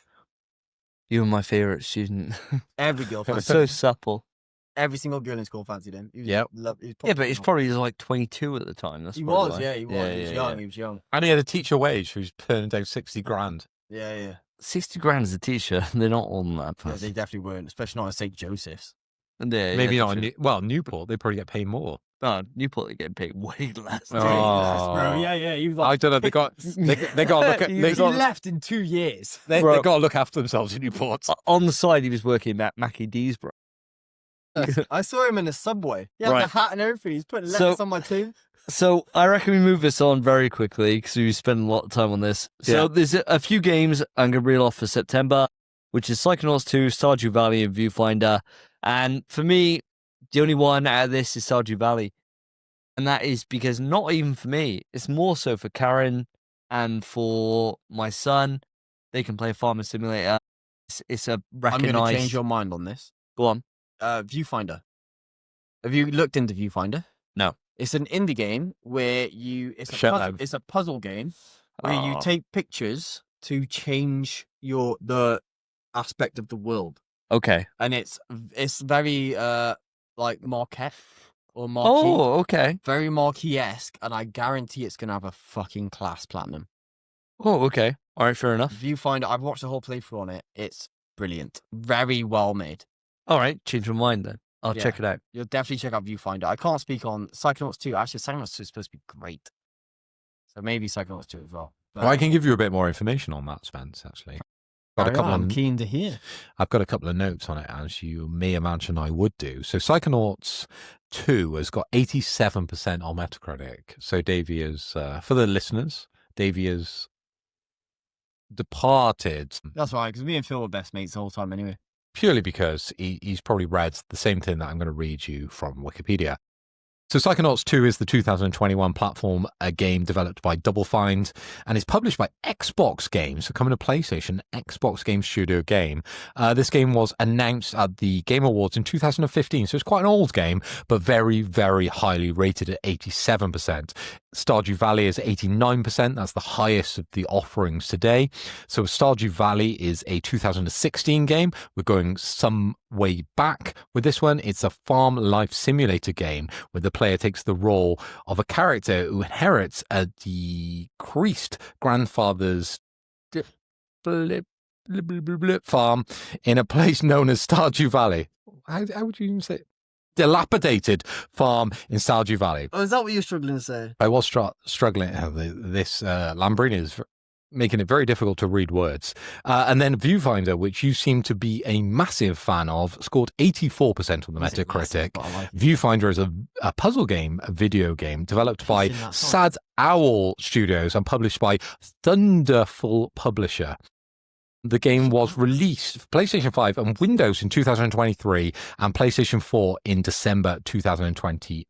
You were my favourite student. Every girl fancied So him. supple. Every single girl in school fancied him. He was Yep. Yeah, but he's probably like 22 at the time. That's He probably was, why. yeah, he was. He was young. And he had a teacher wage who's turning down 60 grand. Yeah. 60 grand as a teacher. They're not all than that. Yeah, they definitely weren't, especially not at St. Joseph's. Yeah, Maybe yeah, not. Newport, they probably get paid more. No, Newport, they get paid way less. Oh. Bro. Yeah. He was like, I don't know. They got to look at. he left in 2 years. They got to look after themselves in Newport. On the side, he was working at Mackie D's, bro. I saw him in the subway. Yeah, Right. the hat and everything. He's putting letters on my team. So I reckon we move this on very quickly because we spend a lot of time on this. So there's a few games I'm going to reel off for September, which is Psychonauts 2, Stardew Valley, and Viewfinder. And for me, the only one out of this is Stardew Valley. And that is because not even for me, it's more so for Karen and for my son. They can play Farming Simulator. It's a recognized... I'm going to change your mind on this. Go on. Viewfinder. Have you looked into Viewfinder? No. It's an indie game where it's a puzzle game where you take pictures to change the aspect of the world. Okay. And it's very like Marquette or Marquee. Oh, okay. Very Marquee-esque, and I guarantee it's gonna have a fucking class platinum. Oh, okay. All right, fair enough. Viewfinder, I've watched the whole playthrough on it. It's brilliant. Very well made. All right, change my mind then. I'll check it out. You'll definitely check out Viewfinder. I can't speak on Psychonauts 2. Actually, Psychonauts 2 is supposed to be great. So maybe Psychonauts 2 as well. But I can give you a bit more information on that, Spence, actually. I'm keen to hear. I've got a couple of notes on it, as you may imagine I would do. So Psychonauts 2 has got 87% on Metacritic. So Davey is, for the listeners, Davey is departed. That's right, because me and Phil were best mates the whole time anyway. Purely because he's probably read the same thing that I'm going to read you from Wikipedia. So Psychonauts 2 is the 2021 platform game developed by Double Fine and is published by Xbox Games, so coming to PlayStation, Xbox Game Studio game. This game was announced at the Game Awards in 2015, so it's quite an old game, but very, very highly rated at 87%. Stardew Valley is 89%. That's the highest of the offerings today. So Stardew Valley is a 2016 game. We're going some way back with this one. It's a farm life simulator game where the player takes the role of a character who inherits a decreased grandfather's farm in a place known as Stardew Valley. How would you even say it? Dilapidated farm in Stardew Valley. Oh, is that what you're struggling to say? I was struggling. This Lambrini is making it very difficult to read words. And then Viewfinder, which you seem to be a massive fan of, scored 84% on the Metacritic. Viewfinder is a puzzle game, a video game developed by Sad Owl Studios and published by Thunderful Publisher. The game was released for PlayStation 5 and Windows in 2023 and PlayStation 4 in December 2023.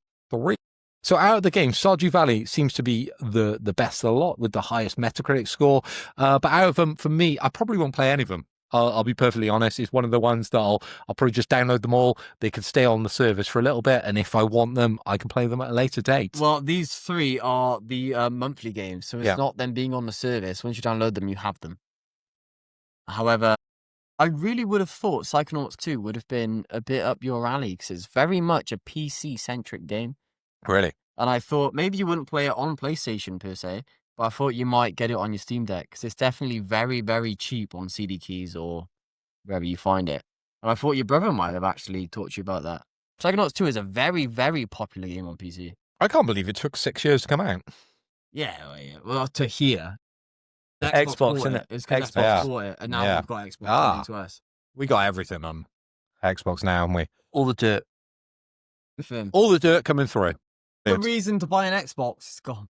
So out of the game, Stardew Valley seems to be the best of the lot with the highest Metacritic score. But out of them, for me, I probably won't play any of them. I'll be perfectly honest. It's one of the ones that I'll probably just download them all. They can stay on the service for a little bit. And if I want them, I can play them at a later date. Well, these 3 are the monthly games. So it's not them being on the service. Once you download them, you have them. However, I really would have thought Psychonauts 2 would have been a bit up your alley because it's very much a PC-centric game. Really? And I thought maybe you wouldn't play it on PlayStation per se, but I thought you might get it on your Steam Deck because it's definitely very, very cheap on CD keys or wherever you find it. And I thought your brother might have actually talked to you about that. Psychonauts 2 is a very, very popular game on PC. I can't believe it took 6 years to come out. Yeah. Well, to hear. Xbox, bought innit? It's because Xbox. Xbox bought it, and now we've got Xbox coming to us. We got everything on Xbox now, haven't we? All the dirt. All the dirt coming through. The reason to buy an Xbox is gone.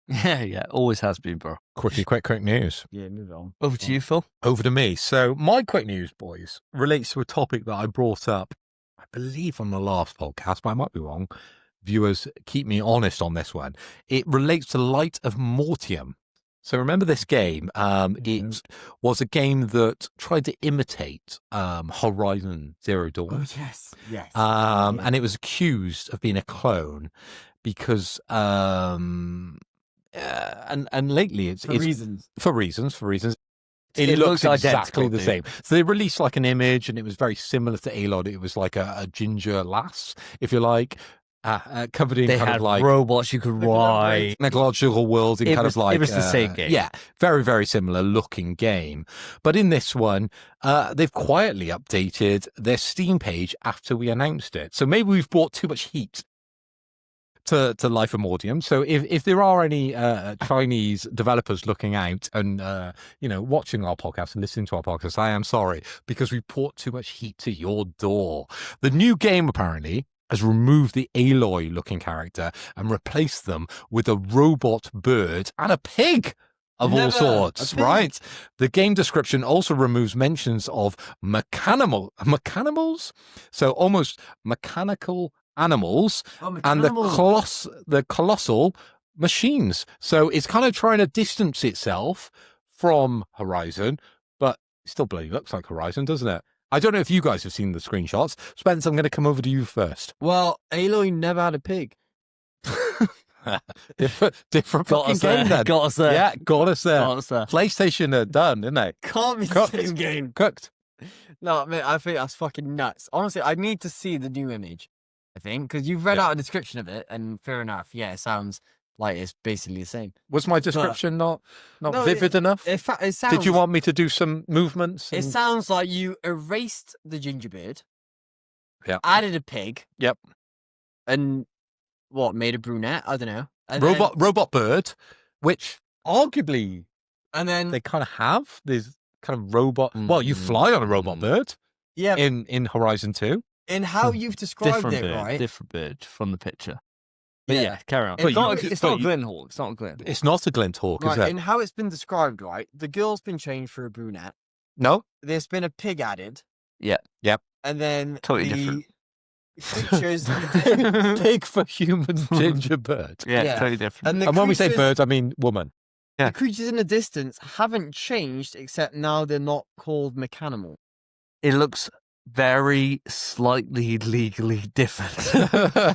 Yeah, always has been, bro. Quick news. Yeah, move on. Over to you, Phil. Over to me. So my quick news, boys, relates to a topic that I brought up, I believe, on the last podcast, but I might be wrong. Viewers, keep me honest on this one. It relates to Light of Mortium. So remember this game? It was a game that tried to imitate Horizon Zero Dawn. Oh, yes. And it was accused of being a clone because and lately it's for reasons. It looks exactly the same. So they released like an image, and it was very similar to Aloy. It was like a ginger lass, if you like, covered in kind of like robots you could ride, ecological worlds. It was the same game. Yeah, very, very similar looking game. But in this one, they've quietly updated their Steam page after we announced it. So maybe we've brought too much heat to Life of Mortium. So if there are any Chinese developers looking out and watching our podcast and listening to our podcast, I am sorry, because we brought too much heat to your door. The new game apparently has removed the Aloy looking character and replaced them with a robot bird and a pig of all sorts, right? The game description also removes mentions of mechanicals, so almost mechanical animals, and the colossal machines. So it's kind of trying to distance itself from Horizon, but it still bloody looks like Horizon, doesn't it? I don't know if you guys have seen the screenshots. Spence, I'm going to come over to you first. Well, Aloy never had a pig. different fucking game then. Got us there. Yeah, got us there. PlayStation are done, didn't they? Can't be the same game. Cooked. No, mate, I think that's fucking nuts. Honestly, I need to see the new image, I think, because you've read out a description of it, and fair enough, yeah, it sounds like it's basically the same. Was my description not vivid enough? It sounds, did you want me to do some movements? It sounds like you erased the gingerbread, added a pig, and made a brunette? I don't know. And robot bird, which arguably, and then they kind of have this kind of robot. Well, you fly on a robot bird. Yeah. In Horizon 2. In how you've described right? Different bird from the picture. But yeah, carry on. It's not a Glinthawk. It's not a Glinthawk. It's not a Glinthawk, is it? In how it's been described, right? The girl's been changed for a brunette. No. There's been a pig added. Yeah. Yep. And then totally different. Creatures pig for human gingerbird. Yeah, totally different. And when we say bird, I mean woman. Yeah. The creatures in the distance haven't changed, except now they're not called mechanimal. It looks very slightly legally different.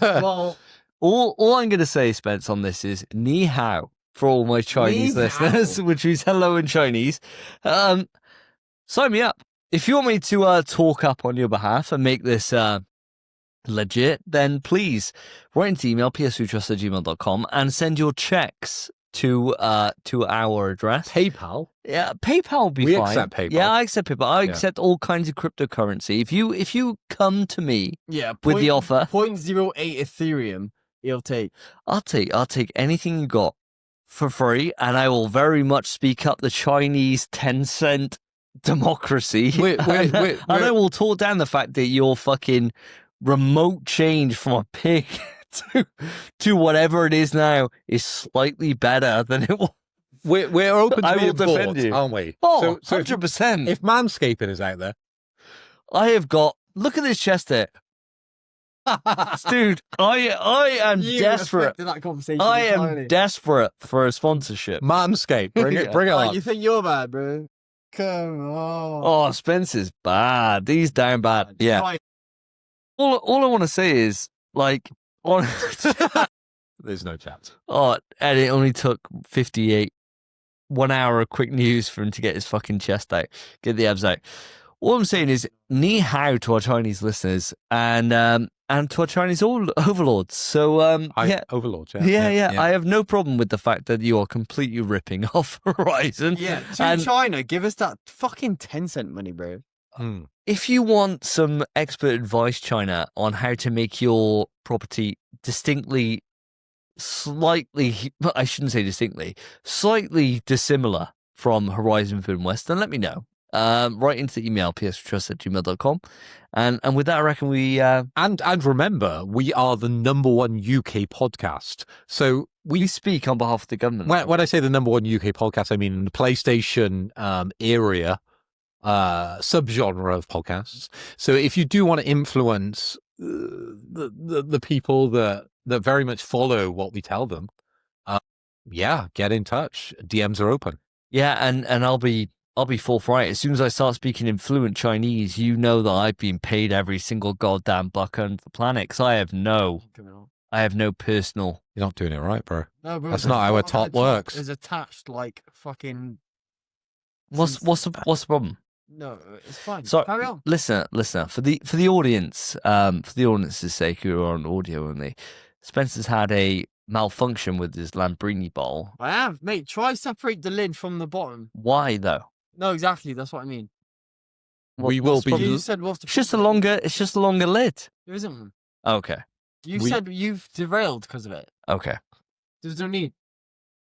Well, all I'm going to say, Spence, on this is ni hao for all my Chinese listeners, which is hello in Chinese. Sign me up. If you want me to talk up on your behalf and make this legit, then please write into email pswtrust@gmail.com and send your checks to our address. PayPal. Yeah, PayPal will be fine. We accept PayPal. Yeah, I accept PayPal. I accept all kinds of cryptocurrency. If you come to me with the offer 0.08 Ethereum, you'll take. I'll take anything you got for free, and I will very much speak up the Chinese 10-cent democracy. And I will talk down the fact that your fucking remote change from a pig to whatever it is now is slightly better than it was. We're open to I all will defend thoughts, you. aren't we? Oh, So 100%. if manscaping is out there, I have got, look at this chest hair. Dude, I am desperate. That conversation I entirely. am desperate for a sponsorship. Manscaped, bring it, Yeah. bring it Oh, on. you think you're bad, bro? Come on. Oh, Spence is bad. He's down bad. Yeah. Right. All I want to say is, like, on, There's no chance. and it only took 58, 1 hour of quick news for him to get his fucking chest out, get the abs out. All I'm saying is, ni hao to our Chinese listeners and to our Chinese overlords. So, yeah. Overlord, Yeah. I have no problem with the fact that you are completely ripping off Horizon. Yeah, to And China, give us that fucking 10-cent money, bro. if you want some expert advice, China, on how to make your property distinctly, slightly, I shouldn't say distinctly, slightly dissimilar from Horizon Forbidden West, then let me know. Write into the email, psfortrust@gmail.com. And with that, I reckon we... And remember, we are the #1 UK podcast. So we speak on behalf of the government. when I say the #1 UK podcast, I mean in the PlayStation area, subgenre of podcasts. So if you do want to influence the people that very much follow what we tell them, get in touch. DMs are open. Yeah, and I'll be forthright. As soon as I start speaking in fluent Chinese, you know that I've been paid every single goddamn buck on the planet, because I have no personal... You're not doing it right, bro. No, bro, That's not how a top works. It's attached like fucking. What's the problem? No, it's fine. So, Carry on. listener, for the audience, for the audience's sake, who are on audio only, Spencer's had a malfunction with his Lambrini bowl. I have, mate. Try separate the lid from the bottom. Why though? No, exactly. That's what I mean. We will be. You said what's the? It's just a longer lid. There isn't one. Okay. You said you've derailed because of it. Okay. There's no need.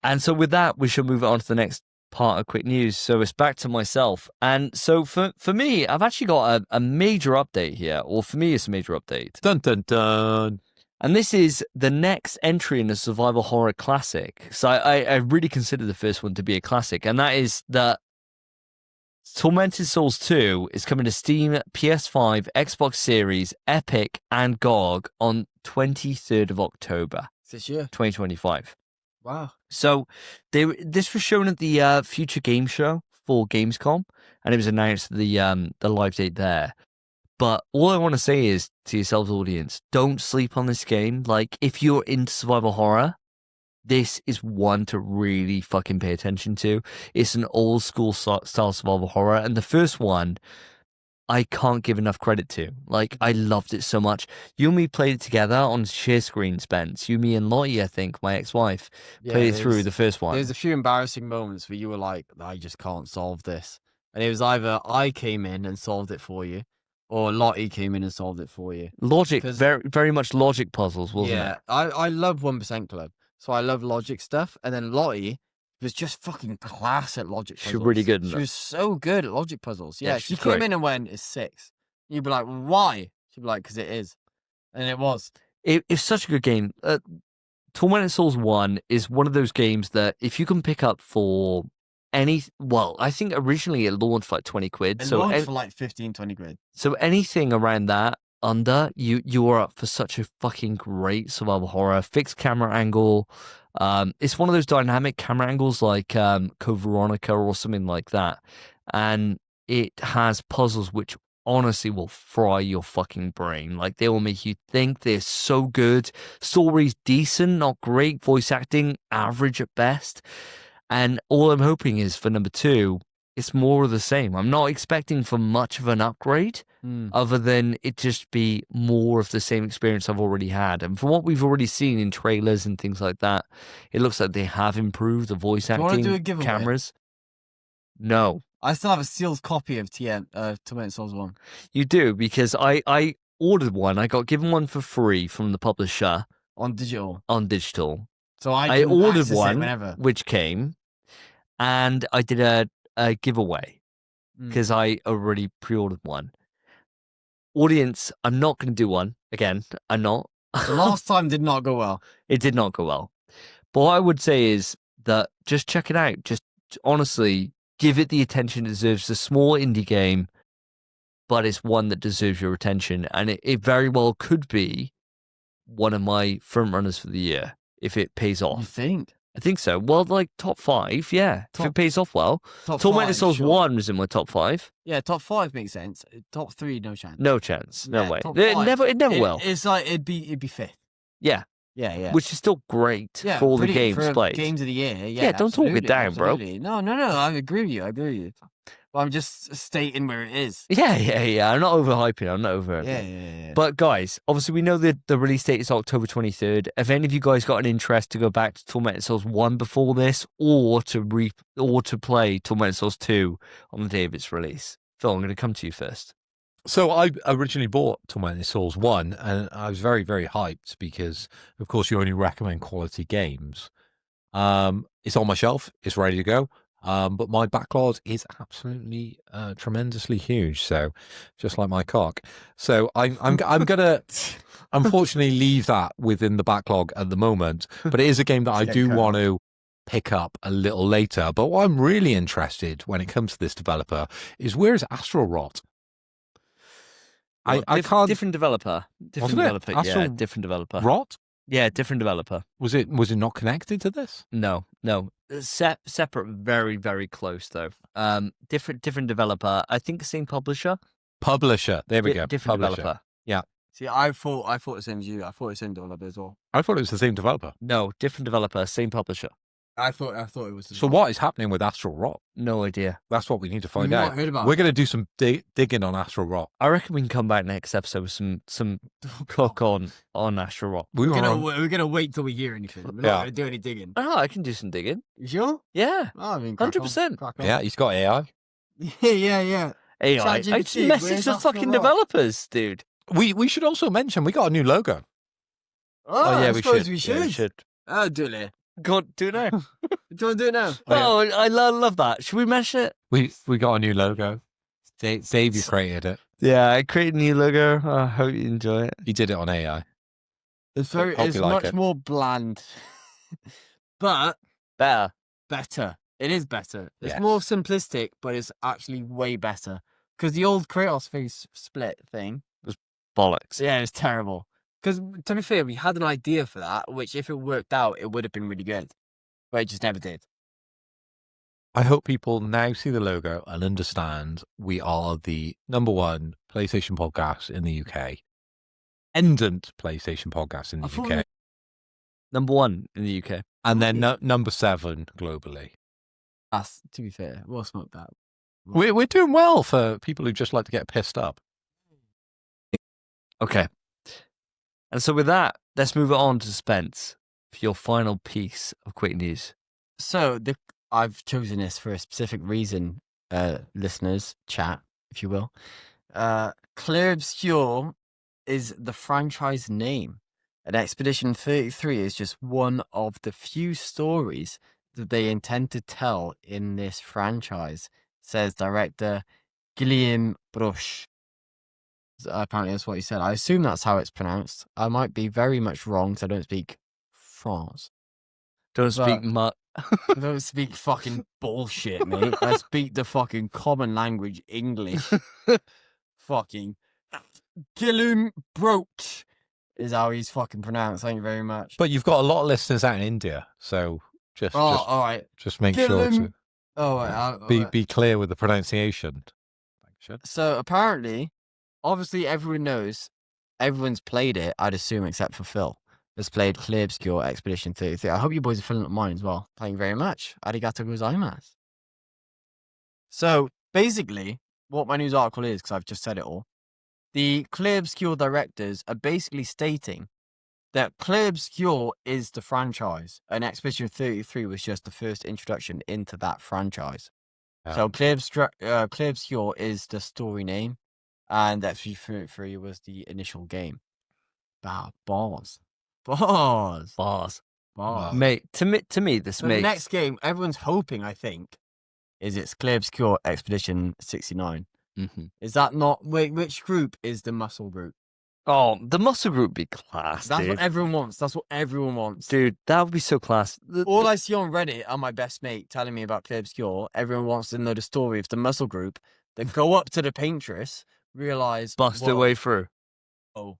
And so with that, we shall move on to the next part of quick news. So it's back to myself. And so for me, I've actually got a major update here, or for me, it's a major update. Dun dun dun. And this is the next entry in the survival horror classic. So I really consider the first one to be a classic, and that is that Tormented Souls 2 is coming to Steam, PS5, Xbox Series, Epic, and GOG on 23rd of October, This year. 2025. Wow. So this was shown at the Future Game Show for Gamescom, and it was announced the live date there. But all I want to say is to yourselves, audience, don't sleep on this game. Like, if you're into survival horror, this is one to really fucking pay attention to. It's an old school style survival horror, and the first one, I can't give enough credit to. Like, I loved it so much. You and me played it together on share screen, Spence. You, me, and Lottie, I think, my ex-wife, played it through the first one. There's a few embarrassing moments where you were like, I just can't solve this. And it was either I came in and solved it for you, or Lottie came in and solved it for you. Logic, 'Cause- very, very much logic puzzles, wasn't it? I love 1% Club, so I love logic stuff. And then Lottie was just fucking class at logic puzzles. She's really good in She that. was so good at logic puzzles. Yeah, Yeah, she she's came great. in and went, it's 6. You'd be like, why? She'd be like, because it is. And it was. It's such a good game. Tormented Souls 1 is one of those games that if you can pick up for I think originally it launched for like 20 quid. It So launched for like 15, 20 quid. So anything around that under, you are up for such a fucking great survival horror. Fixed camera angle. It's one of those dynamic camera angles like Code Veronica or something like that. And it has puzzles which honestly will fry your fucking brain. Like, they will make you think. They're so good. Story's decent, not great. Voice acting, average at best. And all I'm hoping is for number 2, it's more of the same. I'm not expecting for much of an upgrade other than it just be more of the same experience I've already had. And from what we've already seen in trailers and things like that, it looks like they have improved the voice you wanna acting, do a giveaway? cameras. No, I still have a sealed copy of Tormented Souls 1. you do, because I ordered one. I got given one for free from the publisher On digital. on digital. So I I can ordered access it one, whenever. which came, and I did a giveaway because I already pre-ordered one. Audience, I'm not going to do one again. I'm not. The last time did not go well. It did not go well. But what I would say is that just check it out. Just honestly, give it the attention it deserves. It's a small indie game, but it's one that deserves your attention. And it very well could be one of my front runners for the year if it pays off. You think? I think so. Well, like top 5, yeah. If it pays off well. Top Tormented 5, Souls sure. 1 was in my top 5. Yeah, top 5 makes sense. Top 3, no chance. No chance. No Yeah, way. top It 5. never will. It's like it'd be 5th. Yeah. Yeah. Which is still great Yeah, for all the pretty- games for played. Games of the year. Yeah, don't talk it absolutely, down, bro. absolutely. No. I agree with you. But I'm just stating where it is. Yeah. I'm not overhyping. I'm not overhyping. Yeah. But guys, obviously we know that the release date is October 23rd. Have any of you guys got an interest to go back to Tormented Souls 1 before this, or to play Tormented Souls 2 on the day of its release? Phil, I'm going to come to you first. So I originally bought Tormented Souls 1, and I was very, very hyped because, of course, you only recommend quality games. It's on my shelf. It's ready to go. But my backlog is absolutely tremendously huge. So just like my cock. So I'm gonna unfortunately leave that within the backlog at the moment. But it is a game that I do want to pick up a little later. But what I'm really interested when it comes to this developer is, where is Astral Rot? I can't. Different developer. Wasn't it? Yeah, Astral different developer. Rot? Yeah, different developer. Was it not connected to this? No. Separate, very, very close though. Different developer. I think the same publisher. Publisher. There we go. Different Publisher. developer. See, I thought the same as you. I thought the same developer as well. I thought it was the same developer. No, different developer, same publisher. I thought it was. So what is happening with Astral Rot? No idea. That's what we need to find You've out. not heard about We're it? going to do some digging on Astral Rot. I reckon we can come back next episode with some cook on Astral Rock. We were on, We're gonna wait till we hear anything. We're not Yeah. gonna do any digging. Oh, I can do some digging. You sure? Yeah, Oh, I mean, crack on, 100%. crack on. yeah, he's got AI. yeah. AI. I ChatGPT, just message where's the Astral fucking Rock? developers, dude. We should also mention we got a new logo. Oh, yeah, I we suppose should. we Yeah, should. Oh, do it. Go on, do it now. Do you want to do it now? Oh, I love that. Should we mention it? We got a new logo. Davey created it. Yeah, I created a new logo. I hope you enjoy it. He did it on AI. It's Hope it's you like much it. more bland, but Better. better. It is better. It's Yes. more simplistic, but it's actually way better. Because the old Kratos face split thing, Bollocks. yeah, it's terrible. Because to be fair, we had an idea for that, which if it worked out, it would have been really good, but it just never did. I hope people now see the logo and understand we are the #1 PlayStation podcast in the UK. Endant PlayStation podcast in I the thought UK. Number 1 in the UK. And then #7 globally. That's, to be fair, we'll smoke that. We're doing well for people who just like to get pissed up. Okay. And so with that, let's move it on to Spence for your final piece of quick news. So I've chosen this for a specific reason, listeners, chat, if you will. Clair Obscur is the franchise name, and Expedition 33 is just one of the few stories that they intend to tell in this franchise, says director Guillaume Bruch. Apparently that's what he said. I assume that's how it's pronounced. I might be very much wrong because I don't speak France. Don't speak much. I don't speak fucking bullshit, mate. I speak the fucking common language, English. Fucking Guillaume Broach is how he's fucking pronounced. Thank you very much. But you've got a lot of listeners out in India, so just all right. make sure Guillaume- to Oh, right, be clear with the pronunciation. So apparently, obviously everyone knows, everyone's played it, I'd assume, except for Phil. Has played Clair Obscur Expedition 33. I hope you boys are filling up mine as well. Thank you very much. Arigato gozaimasu. So basically, what my news article is, because I've just said it all, the Clair Obscur directors are basically stating that Clair Obscur is the franchise, and Expedition 33 was just the first introduction into that franchise. Yeah. So Clair Obscur is the story name, and Expedition 33 was the initial game. Balls. Mate, to me, this So makes... the next game, everyone's hoping, I think, is it's Clair Obscur Expedition 69. Mhm. Is that not... Wait, which group is the muscle group? Oh, the muscle group would be class, That's dude. what everyone wants. That's what everyone wants. Dude, that would be so class. All I see on Reddit are my best mate telling me about Clear Obscure. Everyone wants to know the story of the muscle group. Then go up to the paintress, realize Bust whoa, their way through. Oh,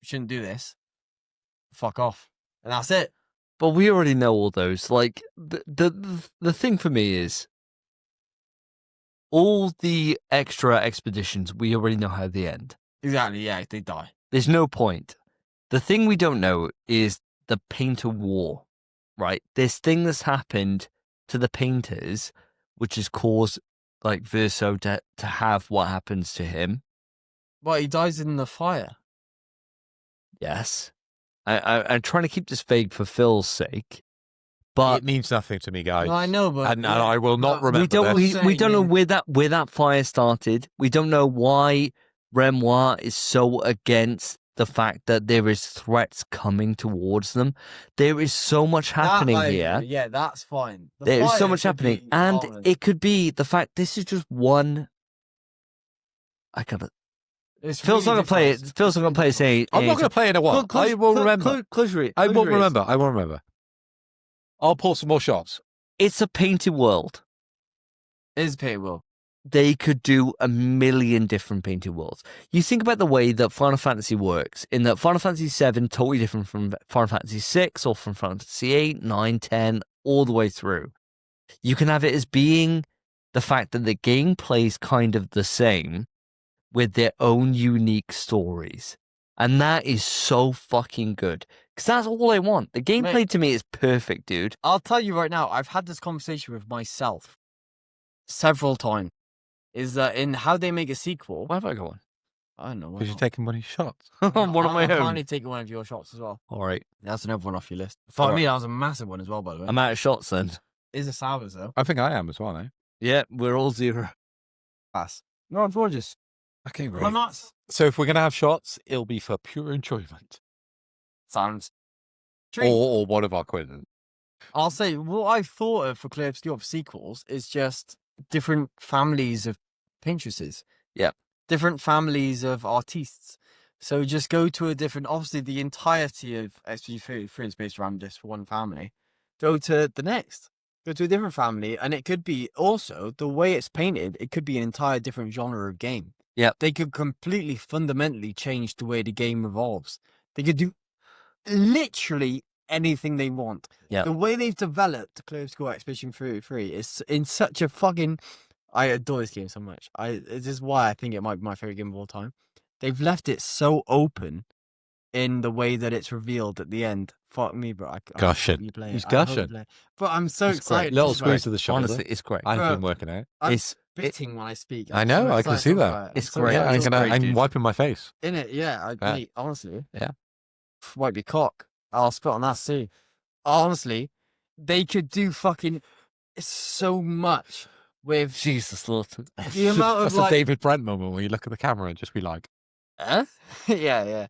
we shouldn't do this. Fuck off, and that's it. But we already know all those. Like, the thing for me is, all the extra expeditions, we already know how they end. Exactly. Yeah, they die. There's no point. The thing we don't know is the painter war, right? This thing that's happened to the painters, which has caused, like, Verso to have what happens to him. Well, he dies in the fire. Yes. I'm trying to keep this vague for Phil's sake. But It means nothing to me, guys. I know, but and I will not remember we this. don't know Saying, where that fire started. We don't know why Renoir is so against the fact that there is threats coming towards them. There is so much happening here. Yeah, that's fine. The There is so fire much could happening, be and harmless. it could be the fact this is just one. I gotta. It's Phil's not really gonna play it. different. Phil's not gonna play it. Saying I'm not going to play it in a while. I will remember. Close your ears. I Close won't your ears. remember. I won't remember. I'll pour some more shots. It's a painted world. Is pay will. They could do a million different painted worlds. You think about the way that Final Fantasy works, in that Final Fantasy 7 totally different from Final Fantasy 6 or from Final Fantasy 8, 9, 10, all the way through. You can have it as being the fact that the game plays kind of the same with their own unique stories. And that is so fucking good. Because that's all I want. The gameplay Mate. to me is perfect, dude. I'll tell you right now, I've had this conversation with myself several times. Is that in how they make a sequel? Why have I got one? I don't know. why Because you're not? taking one of your shots. One of my I'm own. finally taking one of your shots as well. All right. That's another one off your list. All For right. me, that was a massive one as well, by the way. I'm out of shots then. Is a sours though. I think I am as well, eh? Yeah, we're all zero. Pass. No, it's gorgeous. Okay, Well, not So if we're going to have shots, it'll be for pure enjoyment. sounds. Or one of our quizzes. I'll say what I've thought of for Clear Obscure sequels is just different families of paintresses. Yeah. Different families of artists. So just go to a different, obviously the entirety of SG33 is based around just one family. Go to the next. Go to a different family. And it could be also, the way it's painted, it could be an entire different genre of game. Yeah. They could completely fundamentally change the way the game evolves. They could do literally anything they want. Yeah. The way they've developed Clear Obscure Expedition 33 is in such a fucking... I adore this game so much. This is why I think it might be my favorite game of all time. They've left it so open in the way that it's revealed at the end. Fuck me, bro. I Gushing. hope you play it. He's I hope you gushing. play it. But I'm so It's great. excited. Little to play squeeze it. to the shoulder. Honestly, it's great. I've Bro, been working out. I'm It's spitting when I speak. I I'm know, so I can excited see to talk that. about it. It's I'm so great. Yeah, excited. It's great, I'm dude. wiping my face. In it, yeah. Yeah. Mate, honestly. Yeah. Might be cock. I'll spit on that too. Honestly, they could do fucking so much with Jesus Lord. the amount of That's like... a David Brent moment where you look at the camera and just be like, Huh? yeah.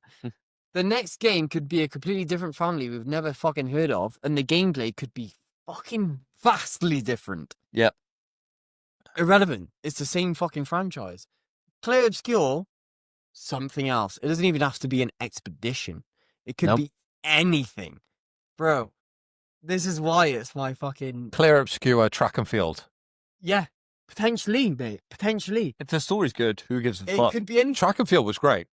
The next game could be a completely different family we've never fucking heard of, and the gameplay could be fucking vastly different. Yep. Irrelevant. It's the same fucking franchise. Clear Obscure, something else. It doesn't even have to be an expedition. It could Nope. be anything. Bro, this is why it's my fucking... clear, obscure, track and field. Yeah, potentially, mate. Potentially. If the story's good, who gives a It fuck? could be anything. Track and field was great.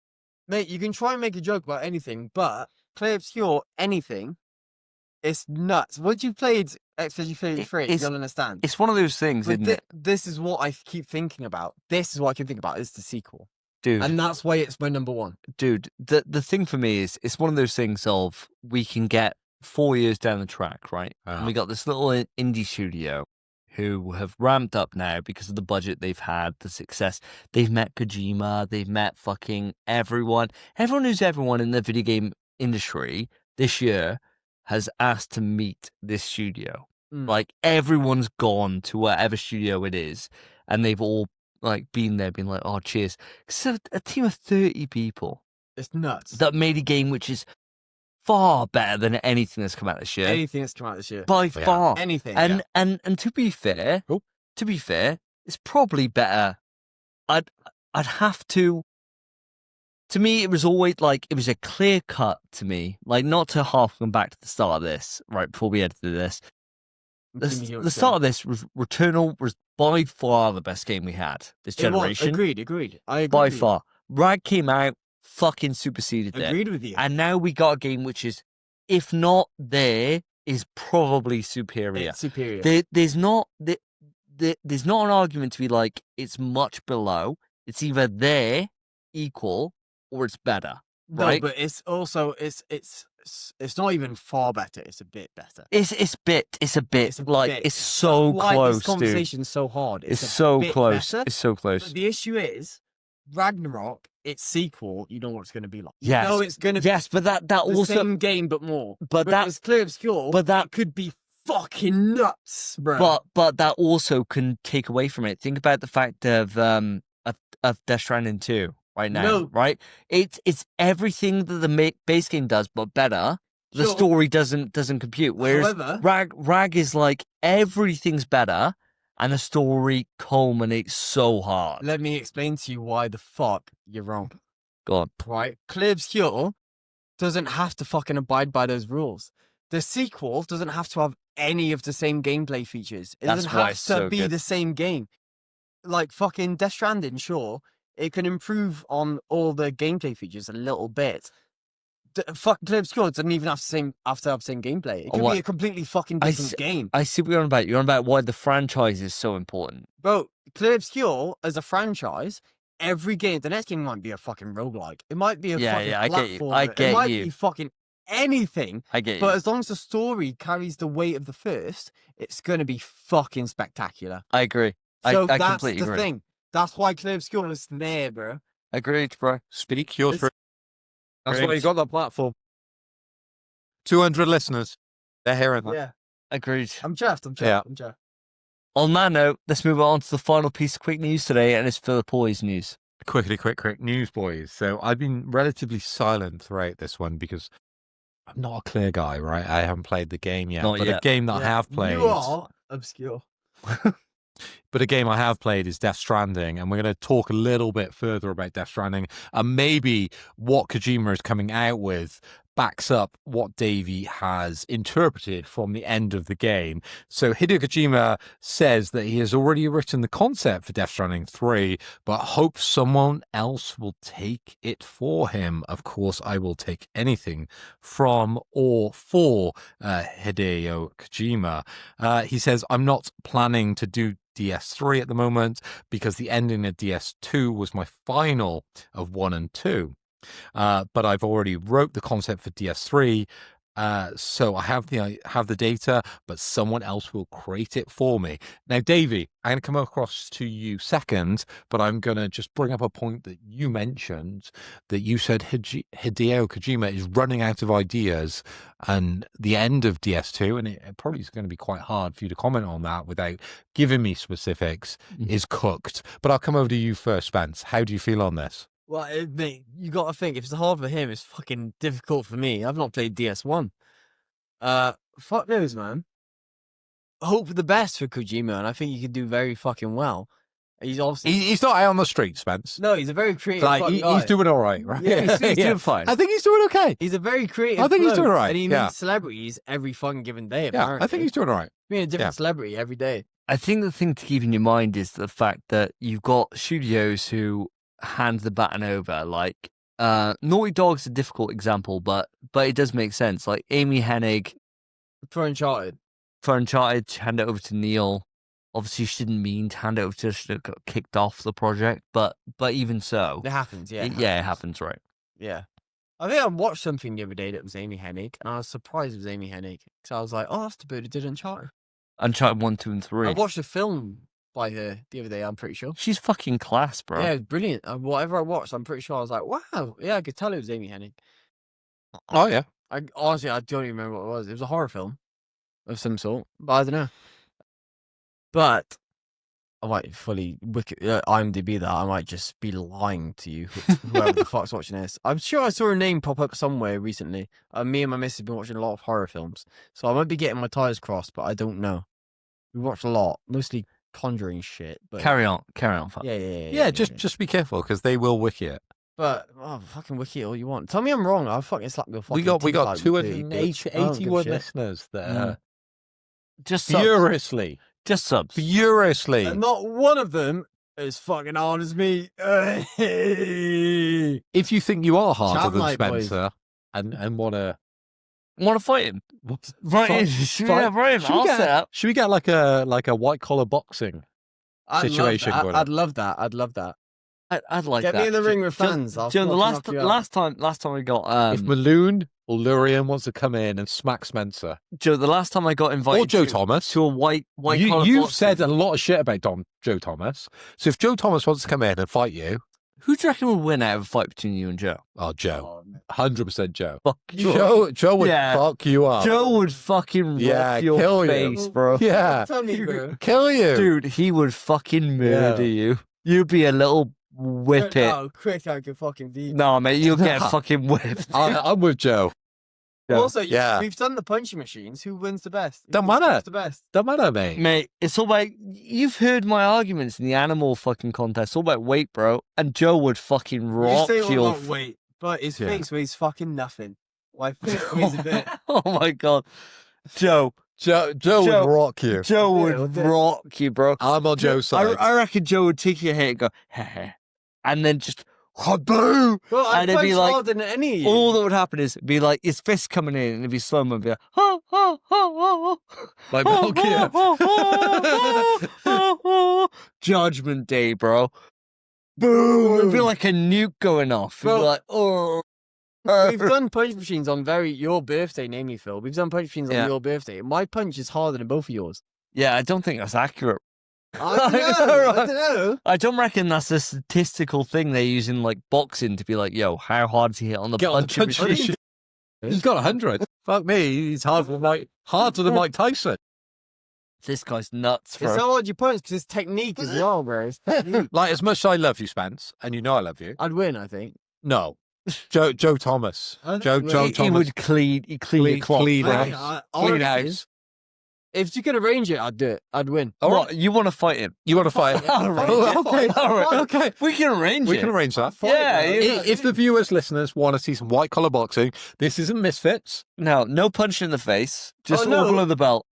Mate, you can try and make a joke about anything, but Clear Obscure, anything, it's nuts. Once you've played Expedition 33, It's- you'll understand. It's one of those things, But isn't it? this is what I keep thinking about. This is what I can think about, is the sequel. Dude, And that's why it's my number one. dude, the thing for me is, it's one of those things of, we can get 4 years down the track, right? And we got this little indie studio who have ramped up now because of the budget they've had, the success. They've met Kojima, they've met fucking everyone. Everyone who's everyone in the video game industry this year has asked to meet this studio. Mm. Like, everyone's gone to whatever studio it is, and they've all like been there, been like, oh, cheers. So a team of 30 people It's nuts. that made a game which is far better than anything that's come out this year. Anything that's come out this year. By Yeah. far. Anything. And to be fair, Oh. it's probably better. I'd have to to me, it was always like, it was a clear cut to me. Like, not to harken back to the start of this, right, before we edited this. The start of this was Returnal was by far the best game we had this generation. Agreed. I agree. By far. Rag came out, fucking superseded it. Agreed with you. And now we got a game which is, if not there, is probably superior. It's superior. There's not an argument to be like, it's much below. It's either there, equal, or it's better. Right? No, but it's also it's not even far better. It's a bit better. It's a bit. It's a like bit. it's so Why close, this conversation's so hard. It's a so bit close. better, It's so but close. the issue is Ragnarok. Its sequel. You know what it's going to be like. Yes. You know it's going to Yes, but that be the also, same game but more. but that, it's Clear Obscure. but that could be fucking nuts, bro. But that also can take away from it. Think about the fact of Death Stranding 2 right now, No. right? It's everything that the base game does, but better. The Sure. story doesn't compute. Whereas However, Rag is like everything's better, and the story culminates so hard. let me explain to you why the fuck you're wrong. Go on. Right? Clear Obscure doesn't have to fucking abide by those rules. The sequel doesn't have to have any of the same gameplay features. It That's doesn't why have it's to so be good. the same game. Like fucking Death Stranding, sure, it can improve on all the gameplay features a little bit. Fuck Clear Obscure doesn't even have to have the same gameplay. It could what? be a completely fucking different game. I see what you're on about. You're on about why the franchise is so important. Bro, Clear Obscure as a franchise, every game, the next game might be a fucking roguelike. It might be a fucking I get you. platformer. I It get might you. be fucking anything. I get you. But as long as the story carries the weight of the first, it's going to be fucking spectacular. I agree. So I that's completely the agree. thing. That's why Clear Obscure is there, bro. Agreed, bro. Speak your It's- truth. That's Great. why you got that platform. 200 listeners. They're hearing that. Yeah. Agreed. I'm chuffed. I'm chuffed. Yeah. I'm chuffed. On that note, let's move on to the final piece of quick news today, and it's Philip Boys news. Quick news, boys. So I've been relatively silent throughout this one because I'm not a clear guy, right? I haven't played the game yet. Not but yet. a game that I Yeah. have played. You are obscure. But a game I have played is Death Stranding, and we're going to talk a little bit further about Death Stranding, and maybe what Kojima is coming out with backs up what Davey has interpreted from the end of the game. So Hideo Kojima says that he has already written the concept for Death Stranding 3, but hopes someone else will take it for him. Of course, I will take anything from or for Hideo Kojima. He says, I'm not planning to do DS3 at the moment because the ending of DS2 was my final of 1 and 2. But I've already wrote the concept for DS3, so I have the data, but someone else will create it for me. Now, Davey, I'm going to come across to you second, but I'm going to just bring up a point that you mentioned, that you said Hideo Kojima is running out of ideas and the end of DS2, and it probably is going to be quite hard for you to comment on that without giving me specifics, is cooked. But I'll come over to you first, Spence. How do you feel on this? Well, mate, you got to think, if it's hard for him, it's fucking difficult for me. I've not played DS1. Fuck knows, man. Hope for the best for Kojima, and I think he could do very fucking well. He's obviously... He's not out on the street, Spence. No, he's a very creative Like, fucking guy. he's doing all right, right? Yeah, He's doing fine. I think he's doing okay. He's a very creative I think he's bloke, doing all right, And he yeah. meets celebrities every fucking given day, Yeah, apparently. I think he's doing all right. being a different yeah. celebrity every day. I think the thing to keep in your mind is the fact that you've got studios who hand the baton over. Like, Naughty Dog's a difficult example, but it does make sense. Like, Amy Hennig For Uncharted. for Uncharted, hand it over to Neil. Obviously, she didn't mean to hand it over to her. She got kicked off the project, but even so. It happens, yeah. It happens, right? Yeah. I think I watched something the other day that was Amy Hennig, and I was surprised it was Amy Hennig. So I was like, oh, that's the bird who did Uncharted. Uncharted 1, 2, and 3. I watched a film by her the other day, I'm pretty sure. She's fucking class, bro. Yeah, it was brilliant. Whatever I watched, I'm pretty sure I was like, wow. Yeah, I could tell it was Amy Hennig. Oh, yeah. Honestly, I don't even remember what it was. It was a horror film of some sort, but I don't know. But I might fully IMDb that. I might just be lying to you, whoever the fuck's watching this. I'm sure I saw her name pop up somewhere recently. Me and my missus have been watching a lot of horror films, so I might be getting my tires crossed, but I don't know. We watched a lot, mostly Conjuring shit. But Carry on, fam. yeah. Yeah, just be careful because they will wiki it. But fucking wiki all you want. Tell me I'm wrong. I'll fucking slap your fucking. We got teeth out, you bitch. I don't give a 281 shit. listeners that Just subs. furiously. Just subs. Furiously. And not one of them is fucking hard as me. If you think you are harder Chav than night, boys. Spencer and want to fight him? Right, Fight- right. I'll set up. should we get like a white collar boxing situation going on? I'd love that. I'd love that. I'd like Get that. me in the ring with Joe- fans. I'll Joe, the fucking knock you out. last time we got If Maloon or Lurian wants to come in and smack Spencer, Joe, the last time I got invited or Joe Thomas, to a white collar you've boxing- said a lot of shit about Joe Thomas. So if Joe Thomas wants to come in and fight you, who do you reckon would win out of a fight between you and Joe? oh Joe, 100% Joe. Fuck you. Joe would Yeah. fuck you up. Joe would fucking Yeah, rock your kill you. face, bro. Yeah, Tell me, bro. kill you. Dude, he would fucking murder you. You'd be a little whippet. Oh, quick, I could fucking beat. No, mate, you'll get fucking whipped. I'm with Joe. Also, Yeah. we've done the punching machines. Who wins the best? Don't Who's matter. the best? Don't matter, mate. Mate, it's all about. You've heard my arguments in the animal fucking contest. It's all about weight, bro. And Joe would fucking You rock say all your. about weight, but his Yeah. face weighs fucking nothing. My face weighs a bit. Oh my god, Joe Joe Joe- would rock you. Joe Yeah, would well, then- rock you, bro. I'm on Joe's side. I reckon Joe would take your head and go, heh heh, and then just, boo! Well, I And it'd be punch like- harder than any of you. All that would happen is it'd be like his fist coming in and it'd be slow mo and be like, oh, oh, oh, oh, Like oh, Mel Gibson. oh, oh, oh, oh, oh. Judgment Day, bro. Boom! It'd be like a nuke going off. It'd be Bro. like, oh. We've done punch machines on your birthday, namely Phil. We've done punch machines on Yeah. your birthday. My punch is harder than both of yours. Yeah, I don't think that's accurate. I don't know. I don't know. I don't reckon that's a statistical thing they use in like boxing to be like, yo, how hard does he hit on the Get on the punching punch machine? machine. He's got 100. Fuck me, he's harder than Mike Tyson. This guy's nuts, It's bro. how hard you punch because it's technique as well, bro. It's technique. Like as much as I love you, Spence, and you know I love you. I'd win, I think. No, Joe Thomas. I don't Joe know. He Thomas. would clean your clock. clean I house. think Clean honestly, house. If you could arrange it, I'd do it. I'd win. All What, right. you want to fight him? You want to fight? All right. Oh, okay. All right. Okay. We can arrange We it. can arrange that. Yeah, If the viewers, listeners, want to see some white collar boxing, this isn't Misfits. No punch in the face. Just Oh, no. all below the belt.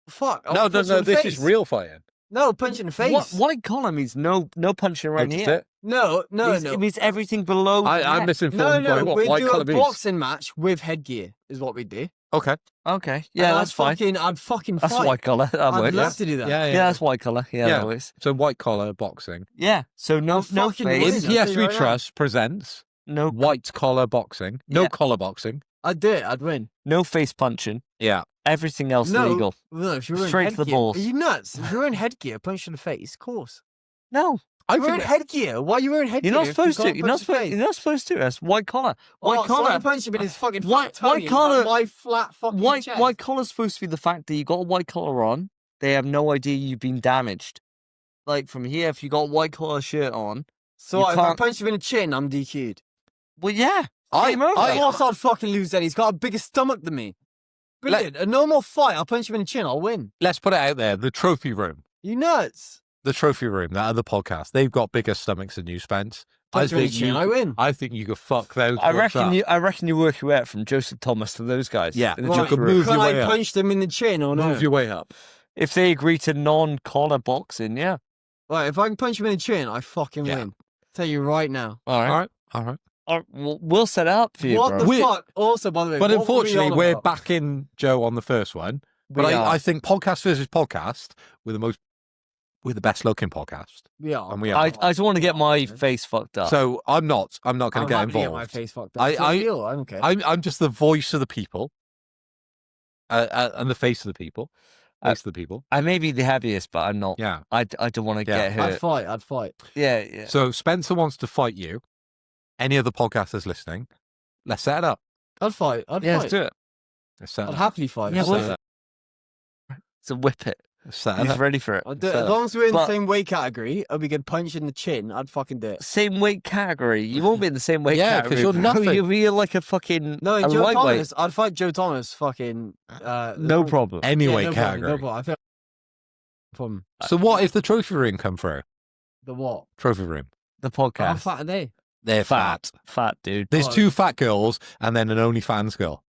Fuck. I'll No, punch in the this face. is real fighting. No, punch in the face. What, white collar means no punching right That's here. it. No, no, It no. means everything below. the I'm neck. misinformed by what we white do collar a means. boxing match with headgear is what we do. Okay. Okay. Yeah, And that's fine. I'd fucking That's fight. white collar. That I'd works. love to do that. Yeah, Yeah, that's white collar. Yeah, Yeah. that works. So white collar boxing. Yeah. So no fucking face. win. In I'll tell you PSV right now. Trust presents No white collar boxing. No Yeah. collar boxing. I'd do it. I'd win. no face punching. Yeah. Everything else No. legal. No, if you're wearing Straight to headgear. the balls. Are you nuts? If you're wearing headgear, punch in the face, of course. No, I You're wearing think headgear. Why are you wearing headgear? you're not if supposed you to. can't You're not punch the supposed. face? You're not supposed to. That's white collar. White So collar. I punch him in his fucking White- fat tummy white collar- and my flat fucking White chest. collar's supposed to be the fact that you got a white collar on. They have no idea you've been damaged. Like from here, if you got a white collar shirt on, So you if I can't- punch him in the chin, I'm DQ'd. well, yeah, I- game over. Of course I'd fucking lose then. He's got a bigger stomach than me. Brilliant. A normal fight, I'll punch him in the chin, I'll win. let's put it out there. The trophy room. You nuts. The trophy room, that other podcast, they've got bigger stomachs than you, Spence. Punch him in the chin, I win. I think you could fuck those. I blokes reckon up. you. I reckon you work your way out from Joseph Thomas to those guys. Yeah. in the Well, trophy could room. move Can your I way up. punch them in the chin or no? Move your way up. If they agree to non-collar boxing, yeah. Right, if I can punch him in the chin, I fucking Yeah. win. Tell you right now. All right. All right. All right. We'll set it up for you, What bro. the We- fuck? Also, by the way, But what were we unfortunately, on we're about? backing Joe on the first one. But We are. I think podcast versus podcast, we're the best looking podcast, We are. and we are. I just want to get my face fucked up. So I'm not going to I'm get happy to involved. my face fucked up. I- It's a I- deal, I'm okay. I'm just the voice of the people, and the face of the people. Face of the people. I may be the heaviest, but I'm not. Yeah. I don't want to Yeah. get hurt. I'd fight. Yeah. So Spencer wants to fight you. Any other podcasters listening? Let's set it up. I'd fight. Yeah, let's do it. Let's set I'd it up. happily fight. Yeah, Let's well, set it up. So whip it. Let's set it He's up. ready for it. I'd do it. So- As long as we're in the but- same weight category and we can punch in the chin, I'd fucking do it. Same weight category. You won't be in the same weight Yeah, 'cause category. you're bro. nothing. You'll be like a fucking No, a Joe lightweight. Thomas. I'd fight Joe Thomas. Fucking. No problem. Anyway, no problem, category. no problem. I feel problem. So what if the trophy room come through? The what? Trophy room. The How podcast. fat are they? They're fat. Fat, dude. There's 2 fat girls and then an OnlyFans girl.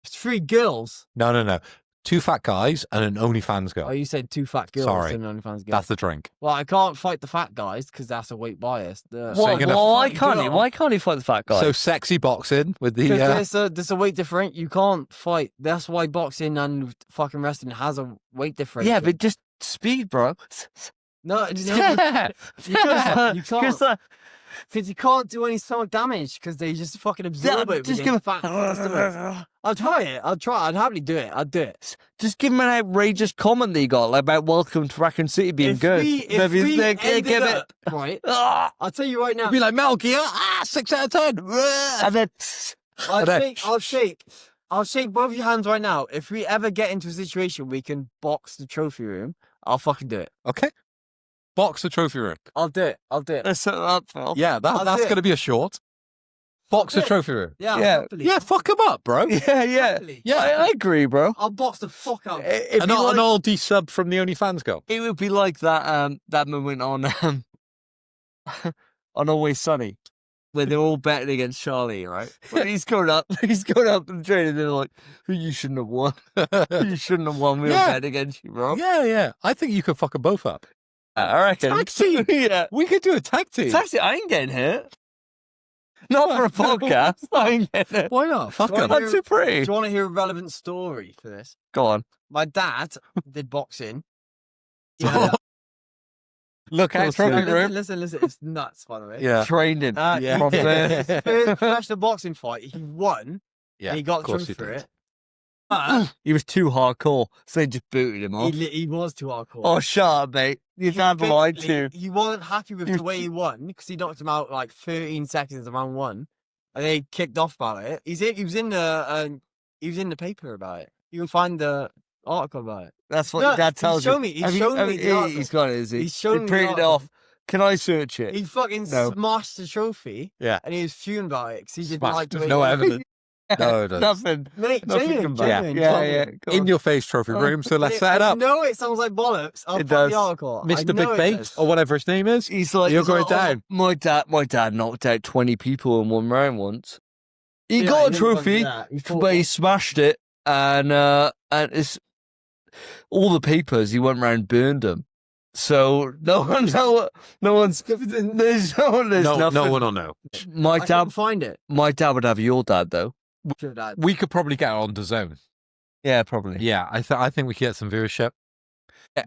3 girls. No. 2 fat guys and an OnlyFans girl. Oh, you said 2 fat girls. Sorry. And OnlyFans girls. That's the drink. Well, I can't fight the fat guys because that's a weight bias. So you're gonna Why fight can't he? girl. Why can't he fight the fat guy? So sexy boxing with the. Because there's a weight difference. You can't fight. That's why boxing and fucking wrestling has a weight difference. yeah, but just speed, bro. no, Yeah. you can't. Because you can't do any stomach damage because they just fucking absorb it. Just with give their fat stomach. I'll try it. I'd happily do it. I'd do it. Just give him an outrageous comment that you got like, about Welcome to Raccoon City being good. If Maybe we think, ended give it. up, right? Ah, I'll tell you right now. Be like Metal Gear. 6 out of 10. and then I'll shake both your hands right now. If we ever get into a situation we can box the trophy room, I'll fucking do it. Okay. Box the trophy room. I'll do it. let's set that up, Phil. Yeah, I'll that's do it. going to be a short. Box the trophy room. Yeah. Yeah. Happily. Yeah, fuck him up, bro. Yeah. Happily. Yeah. I agree, bro. I'll box the fuck out. It'd An be like- oldie sub from the OnlyFans girl. It would be like that moment on on Always Sunny, where they're all betting against Charlie, right? When he's going up in the train, and they're like, "You shouldn't have won. You shouldn't have won. We were Yeah. betting against you, bro." Yeah. I think you could fuck them both up. I reckon. Tag team. Yeah. We could do a tag team. Taxi, I ain't getting hit. Not for a podcast. I ain't getting hit. Why not? Fuck Why them. not? I'm too pretty. Do you want to hear a relevant story for this? Go on. My dad did boxing. Look out, Cool, trophy room. Listen. It's nuts, by the way. Yeah. Trained in. Yeah. From there. His first professional boxing fight, he won. Yeah. And he got of the course trophy he for did. it. But He was too hardcore, so they just booted him off. he was too hardcore. Oh, shut up, mate. Your dad lied to you. He wasn't happy with the way he won because he knocked him out like 13 seconds of round 1, and they kicked off about it. He was in the paper about it. You can find the article about it. That's what No, your dad tells you. He's shown me the article. He's got it, is he? He's shown me the printed it article. off. Can I search it? He fucking No. smashed the trophy. Yeah. And he was fuming about it because he didn't Smashed. like the There's way no he won. evidence. No, it doesn't. Nothing. Mate, Nothing genuine, come back. genuine, Yeah, genuine. yeah. Go In on. your face trophy room, so let's set it up. No, it sounds like bollocks. I'll It put does. the article. I Mr. know Big it Bait, does. or whatever his name is. He's like, You're he's going like, down. My dad knocked out 20 people in one round once. He Yeah, got a didn't fucking trophy, do that. He fought but he back. smashed it, and it's all the papers. He went round and burned them. So no one's there's nothing. No one will know. My I dad, can't find it. my dad would have your dad though. We could probably get on the zone. Yeah, probably. Yeah, I think we could get some viewership.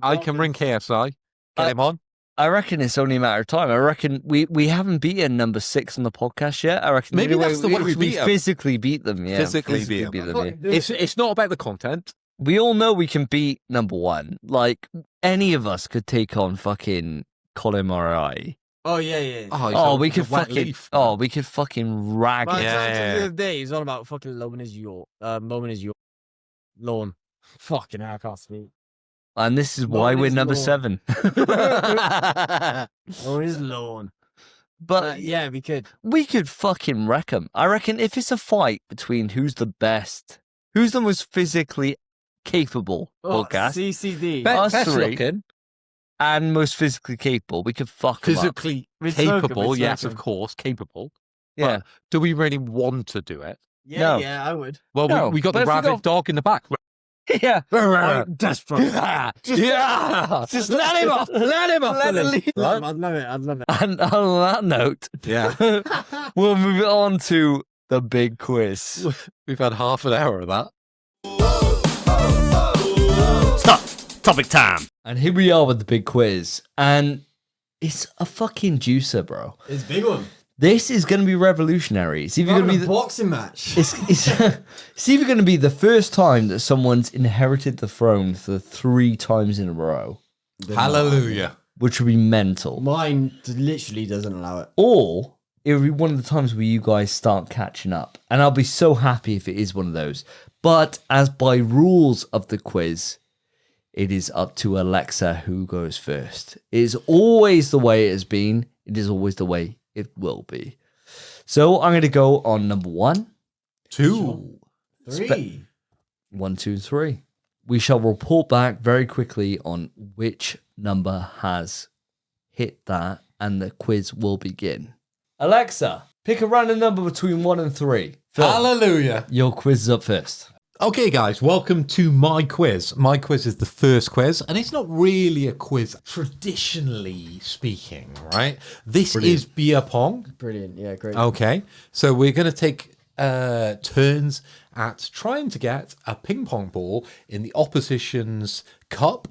I can ring KSI, get him on. I reckon it's only a matter of time. I reckon we haven't beaten number 6 on the podcast yet. I reckon Maybe that's the way we we beat 'em. physically beat them. Yeah, Physically beat 'em. them. Yeah. It's not about the content. We all know we can beat number 1. Like any of us could take on fucking Colin Murray. Oh, yeah. Oh, we could he's a wet fucking. leaf. Oh, we could fucking rag Right, it. Yeah. the other day, he was on about fucking Loman is your lawn. Fucking hell, I can't speak. And this is why Lauren we're is number Lord. 7. Loman is lawn. But Yeah, we could. we could fucking wreck them. I reckon if it's a fight between who's the best, who's the most physically capable podcast, CCD. Us Best three. looking, and most physically capable, we could fuck 'em up. physically With smoking, capable. with Yes, smoking. of course, capable. Yeah. But do we really want to do it? Yeah, No. I would. Well, No, we got but the if we rabid got- dog in the back. Yeah. I'm desperate. Yeah, Just let him off. Let him off. Let the him list. leave. Right? I'd love it. And on that note, Yeah, we'll move it on to the big quiz. we've had half an hour of that. Stop! Topic time! And here we are with the big quiz. And it's a fucking juicer, bro. It's a big one. This is going to be revolutionary. It's either We're going to having be a boxing match. it's either going to be the first time that someone's inherited the throne for 3 times in a row, Hallelujah. which would be mental, Mine literally doesn't allow it. or it would be one of the times where you guys start catching up. And I'll be so happy if it is one of those. But as by rules of the quiz, it is up to Alexa who goes first. It is always the way it has been. It is always the way it will be. So I'm going to go on number 1. 2. 3. 1, 2, 3. We shall report back very quickly on which number has hit that, and the quiz will begin. Alexa, pick a random number between 1 and 3. Phil, Hallelujah. your quiz is up first. Okay, guys, welcome to my quiz. My quiz is the first quiz, and it's not really a quiz, traditionally speaking, right? This is beer pong. Brilliant. Yeah, great. Okay, so we're going to take turns at trying to get a ping pong ball in the opposition's cup.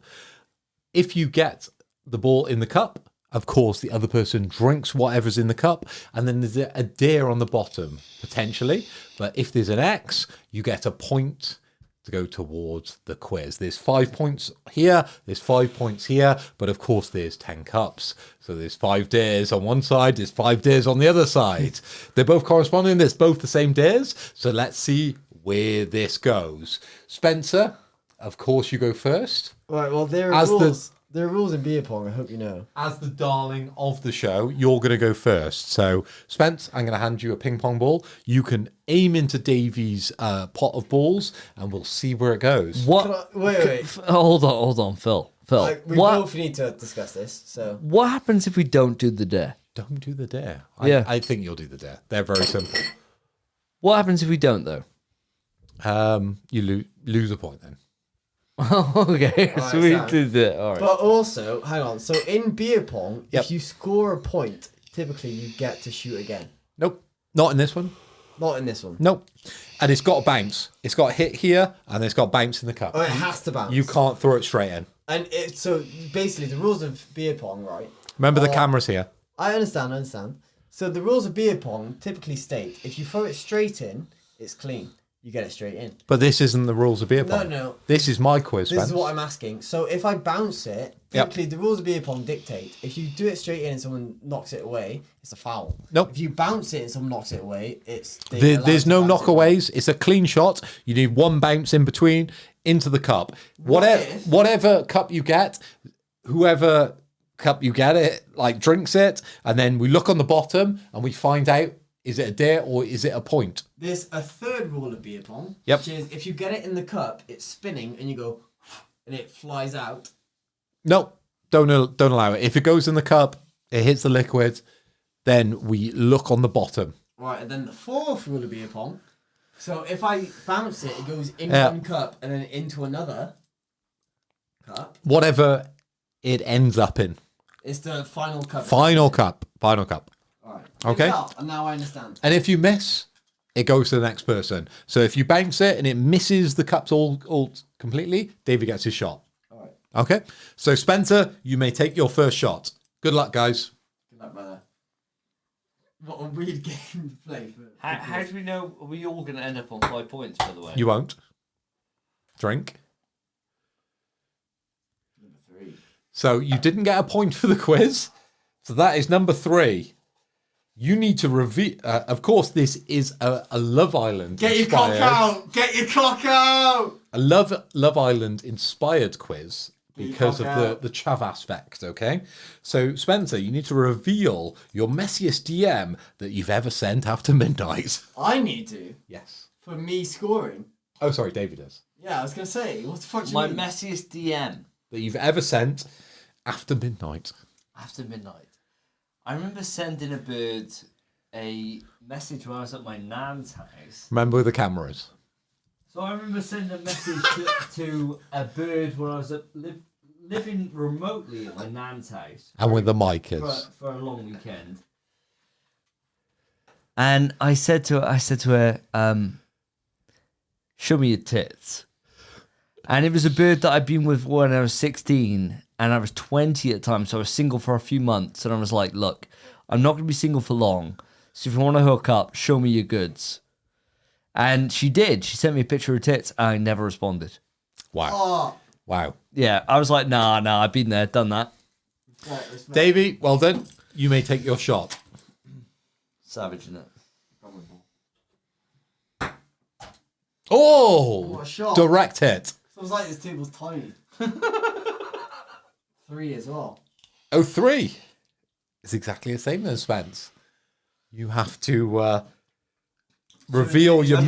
If you get the ball in the cup, of course, the other person drinks whatever's in the cup, and then there's a dare on the bottom, potentially. But if there's an X, you get a point to go towards the quiz. There's 5 points here, there's 5 points here, but of course there's 10 cups. So there's 5 dares on one side, there's 5 dares on the other side. They're both corresponding, there's both the same dares. So let's see where this goes. Spencer, of course you go first. Right, well, there are As the- rules. There are rules in beer pong, I hope you know. As the darling of the show, you're going to go first. So, Spence, I'm going to hand you a ping pong ball. You can aim into Davey's pot of balls, and we'll see where it goes. What? Wait. Hold on, Phil. We What? both need to discuss this, so... What happens if we don't do the dare? Don't do the dare. Yeah. I think you'll do the dare. They're very simple. What happens if we don't, though? You lose a point then. Okay, Alright, so we Sam. did it. All right. But also, hang on, so in beer pong, Yep. if you score a point, typically you get to shoot again. Nope. Not in this one. Not in this one. Nope. And it's got a bounce. It's got a hit here, and it's got a bounce in the cup. Oh, it has to bounce. You can't throw it straight in. And so basically, the rules of beer pong, right? Remember the camera's here. I understand. So the rules of beer pong typically state if you throw it straight in, it's clean. You get it straight in. But this isn't the rules of beer pong. No. This is my quiz, This Spence. is what I'm asking. So if I bounce it, Yep. typically the rules of beer pong dictate if you do it straight in and someone knocks it away, it's a foul. Nope. If you bounce it and someone knocks it away, it's There's no knockaways. It's a clean shot. You need one bounce in between into the cup. Whatever cup you get, whoever cup you get it, like drinks it, and then we look on the bottom and we find out, is it a dare or is it a point? There's a third rule of beer pong, Yep. which is if you get it in the cup, it's spinning and you go and it flies out. No, don't allow it. If it goes in the cup, it hits the liquid, then we look on the bottom. Right, and then the fourth rule of beer pong. So if I bounce it, it goes in Yeah. one cup and then into another cup. Whatever it ends up in. It's the final cup. Final cup. Right. Okay. And now I understand. And if you miss, it goes to the next person. So if you bounce it and it misses the cups all completely, David gets his shot. All right. Okay. So Spencer, you may take your first shot. Good luck, guys. Good luck, brother. What a weird game to play. How do we know? Are we all going to end up on 5 points, by the way? You won't. Drink. Number 3. So you didn't get a point for the quiz. So that is number 3. You need to reveal. Of course, this is a Love Island. Get your cock out! Get your cock out! A Love Island inspired quiz because of cock the chav aspect. Okay, so Spencer, you need to reveal your messiest DM that you've ever sent after midnight. I need to. Yes. For me scoring. Oh, sorry, David does. Yeah, I was going to say, what the fuck do you My mean? messiest DM That you've ever sent after midnight. after midnight. I remember sending a bird a message when I was at my nan's house. Remember where the camera is. So I remember sending a message to a bird when I was living remotely at my nan's house. And where the mic is. For a long weekend. And I said to her, show me your tits. And it was a bird that I'd been with when I was 16 and I was 20 at the time. So I was single for a few months. And I was like, look, I'm not going to be single for long. So if you want to hook up, show me your goods. And she did. She sent me a picture of her tits. And I never responded. Wow. Oh, Wow. Yeah, I was like, nah, I've been there, done that. respect. Davey, well done. You may take your shot. Savage, isn't it? Oh! What a shot. Direct hit. Sounds like this table's tiny. 3 as well. Oh, 3. It's exactly the same as Spence. You have to reveal your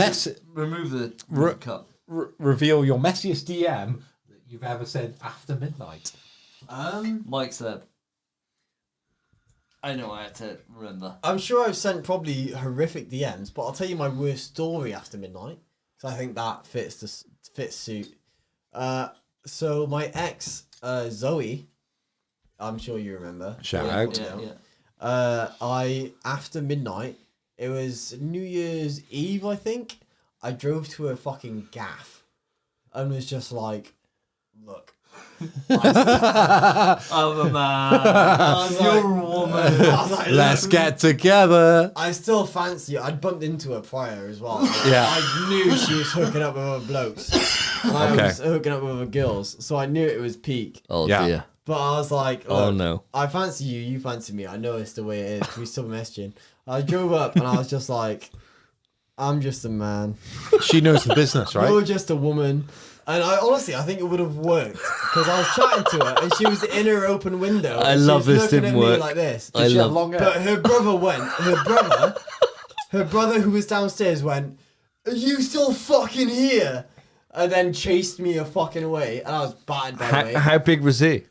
Remove the cup. reveal your messiest DM that you've ever sent after midnight. Mike said. I know, I had to remember. I'm sure I've sent probably horrific DMs, but I'll tell you my worst story after midnight. So I think that fits suit. So my ex, Zoe, I'm sure you remember. Shout out. I after midnight, it was New Year's Eve, I think. I drove to a fucking gaff and was just like, look. I'm a man. You're a woman. Let's get together. I still fancy you. I'd bumped into her prior as well. Yeah. I knew she was hooking up with other blokes. And I was hooking up with other girls. So I knew it was peak. Oh, Yeah. dear. But I was like, Oh, look, no. I fancy you, you fancy me. I know it's the way it is. We still messaging. I drove up and I was just like, I'm just a man. She knows the business, right? You're just a woman. And I honestly, I think it would have worked because I was chatting to her and she was in her open window. I and she love was this looking didn't at me work. like this. I love long hair? But her brother went. Her brother who was downstairs went, "Are you still fucking here?" And then chased me a fucking away. And I was battered by the way. How big was he?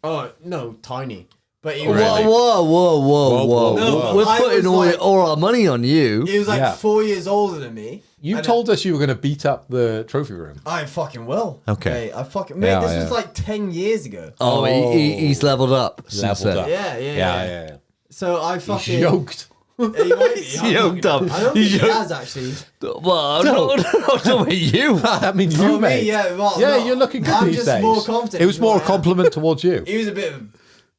Oh no, tiny. But he Really? Whoa. No, We're I putting was all our money on you. He was like Yeah. 4 years older than me. You And told us you were going to beat up the trophy room. I fucking will. Okay. Mate, I fucking mate. Yeah, This yeah. was like 10 years ago. Oh, he's leveled up. since Leveled then. up. Yeah. So I He's fucking yoked. He might be. He's yoked up. I don't think he has actually. Well, no, not with you. I mean, you, Oh, mate. me, yeah. Well, Yeah, no, you're looking good I'm these just days. more confident. It was in more who a I am. compliment towards you. He was a bit of a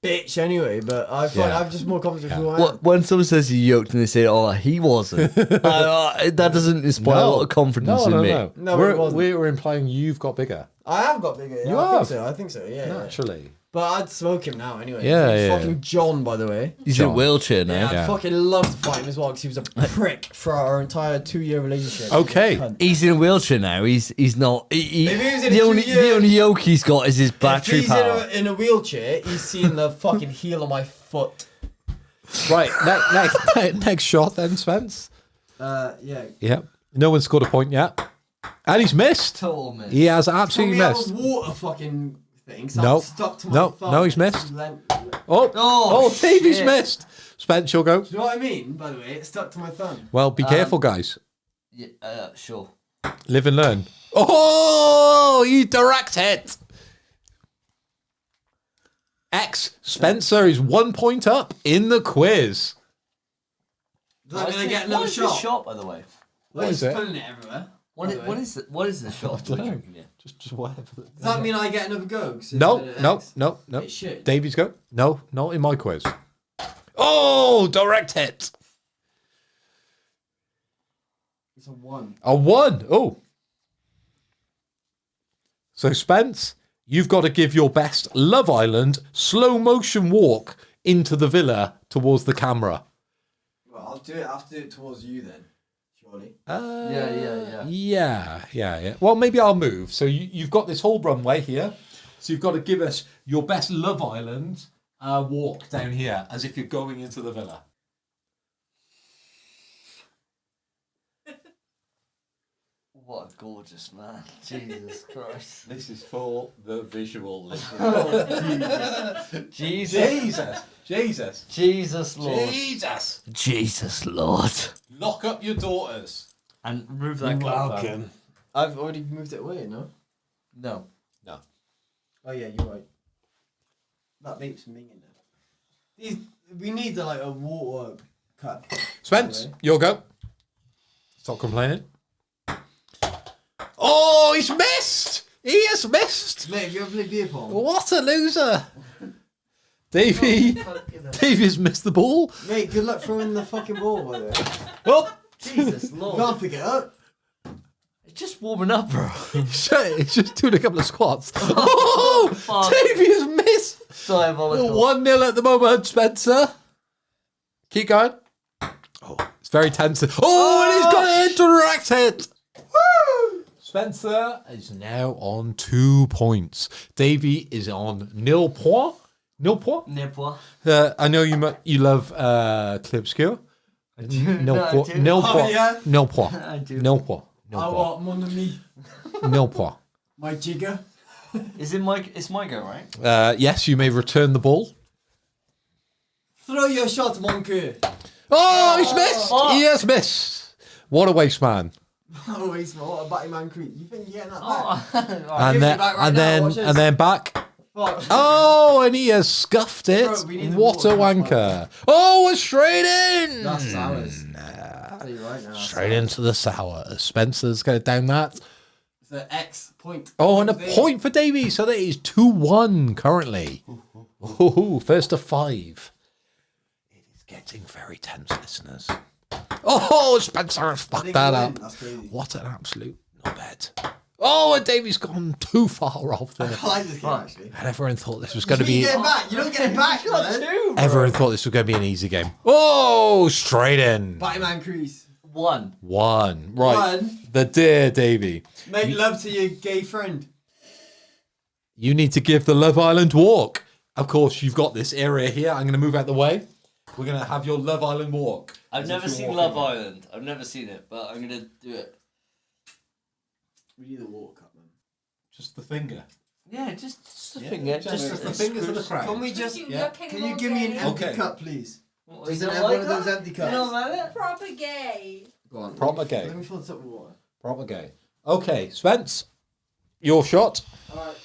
bitch anyway, but I'm just more confident in who I am. When someone says you're yoked and they say, "Oh, he wasn't," that doesn't inspire a lot of confidence in me. No, it wasn't. We're implying you've got bigger. I have got bigger. Yeah, You I have? think so. Yeah. Naturally. But I'd smoke him now anyway. Yeah, He's yeah. fucking John, by the way. He's in a wheelchair Yeah, now. I'd fucking love to fight him as well because he was a prick for our entire 2-year relationship. Okay. Cunt. He's in a wheelchair now. He's not. If he was in the a only 2-year the only yoke he's got is his battery if he's power. in a wheelchair, he's seeing the fucking heel of my foot. Right. Next shot then, Spence. Yeah. Yep. No one's scored a point yet. And he's missed. Total miss. He has absolutely Probably missed. have a water fucking thing. So No. I'm stuck to my No. thumb. No, he's missed. Do Oh, Davey's shit. missed. Spence, you'll go. you know what I mean? By the way, it's stuck to my thumb. Well, be careful, guys. Yeah, sure. Live and learn. Oh, you direct it. Spencer is 1 point up in the quiz. Does that mean I get another shot? by the way? What is it? Pulling it everywhere. What is the shot? Just whatever. Does that mean I get another go? 'Cause it's No. an X. It's shit. Davies go. No, not in my quiz. Oh, direct hit. It's a 1. A 1. Oh. So, Spence, you've got to give your best Love Island slow motion walk into the villa towards the camera. Well, I'll do it. I have to do it towards you then, surely. Yeah. Well, maybe I'll move. So you've got this whole runway here. So you've got to give us your best Love Island walk down here as if you're going into the villa. What a gorgeous man! Jesus Christ! This is for the visual listener. Jesus! Jesus Lord! Jesus! Jesus Lord! Lock up your daughters. And remove that glove. I've already moved it away, no? No. Oh yeah, you're right. That vape's minging now. We need a water cut. Spence, your go. Stop complaining. Oh, he's missed! He has missed! Mate, have you ever played beer pong? What a loser! Davey's missed the ball. Mate, good luck throwing the fucking ball, by the way. Oh! Jesus You Lord! can't pick it up. It's just warming up, bro. He's just doing a couple of squats. Oh! fuck. Davey has missed! Diabolical. 1-0 at the moment, Spencer. Keep going. Oh, it's very tense. Oh, and he's got it! Direct hit! Woo! Spencer is now on 2 points. Davey is on 0 point. 0 point? Nipple. I know you love Clip Obscure. I 0 point. do. 0 Oh, point. yeah? 0 point. I do. 0 point. I want mon ami. 0 point. My jigger. It's my go, right? Yes, you may return the ball. Throw your shot, monkey. Oh, he's missed. He has missed. What a waste man. Oh, waste man. What a Batman Creed. You think you're getting that back? And then back. Fuck. Oh, and he has scuffed it. Bro, we need What a the water. wanker. Oh, and straight in. That's ours. I'll tell you right now. Straight into the sour. Spencer's going down that. It's an X point. Oh, and a point for Davey. So that is 2-1 currently. Ooh, first to 5. It is getting very tense, listeners. Oh, Spencer has fucked that up. That's crazy. What an absolute knobhead. Oh, and Davey's gone too far off there. I like this game, actually. And everyone thought this was going to be... You get it back. You don't get it back, man. Everyone thought this was going to be an easy game. Oh, straight in. Batman Crease. 1. 1. Right. 1. The dear Davey. Make love to your gay friend. You need to give the Love Island walk. Of course, you've got this area here. I'm going to move out the way. We're going to have your Love Island walk. I've never seen Love Island. I've never seen it, but I'm going to do it. We need a water cup, man. Just the finger. Yeah, just the finger. Just the fingers of the crowd. Can we just... Yeah. Can you give me an empty Okay. cup, please? What, Does you it don't have like one of those that? empty You cups? don't like it? Proper gay. Go on. Proper gay. Let me fill this up with water. Proper gay. Okay, Spence, your shot. Alright.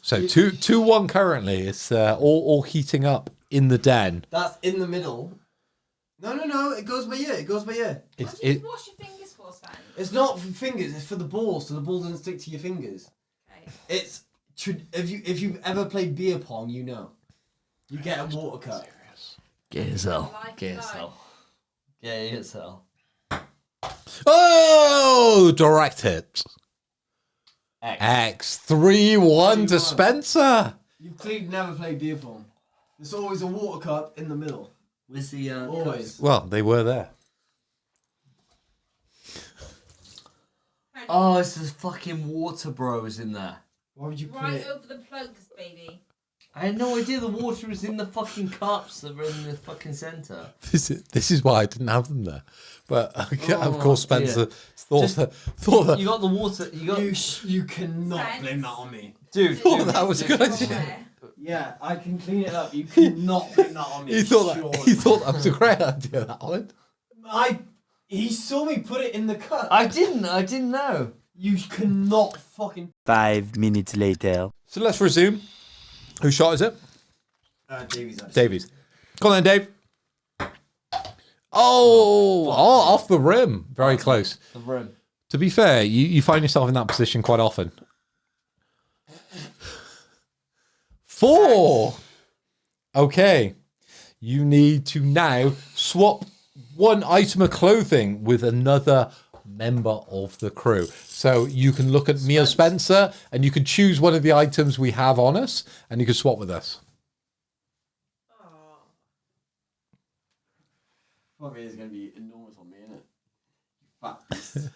So 2-1 currently. It's all heating up in the den. That's in the middle. No. It goes by ear. It goes by ear. What do you wash your fingers for, Spence? It's not for fingers. It's for the ball, so the ball doesn't stick to your fingers. Okay. It's if you've ever played beer pong, you know. You get a water cup. Get yourself. Like Get it, yourself. Get yourself. Oh, direct hit. X. 3-1 to Spencer. You've clearly never played beer pong. There's always a water cup in the middle. Where's the Always. Well, they were there. Oh, it's the fucking water bros in there. Why would you put Right it? over the plugs, baby. I had no idea the water was in the fucking cups that were in the fucking centre. This is why I didn't have them there. But of course, Spencer dear. thought Just- that You got the water. You got. You cannot Spence. blame that on me. Dude, that was a good idea. Somewhere. Yeah, I can clean it up. You cannot blame that on me. He thought surely. that was a great idea. That one. He saw me put it in the cup. I didn't know. You cannot fucking. 5 minutes later. So let's resume. Whose shot is it? Davies. Davies. Go on then, Dave. Oh, off the rim. Very close. The room. To be fair, you find yourself in that position quite often. 4. Okay. You need to now swap one item of clothing with another member of the crew. So you can look at me or Spencer and you can choose one of the items we have on us and you can swap with us. Probably is going to be enormous on me, isn't it? Fat beast.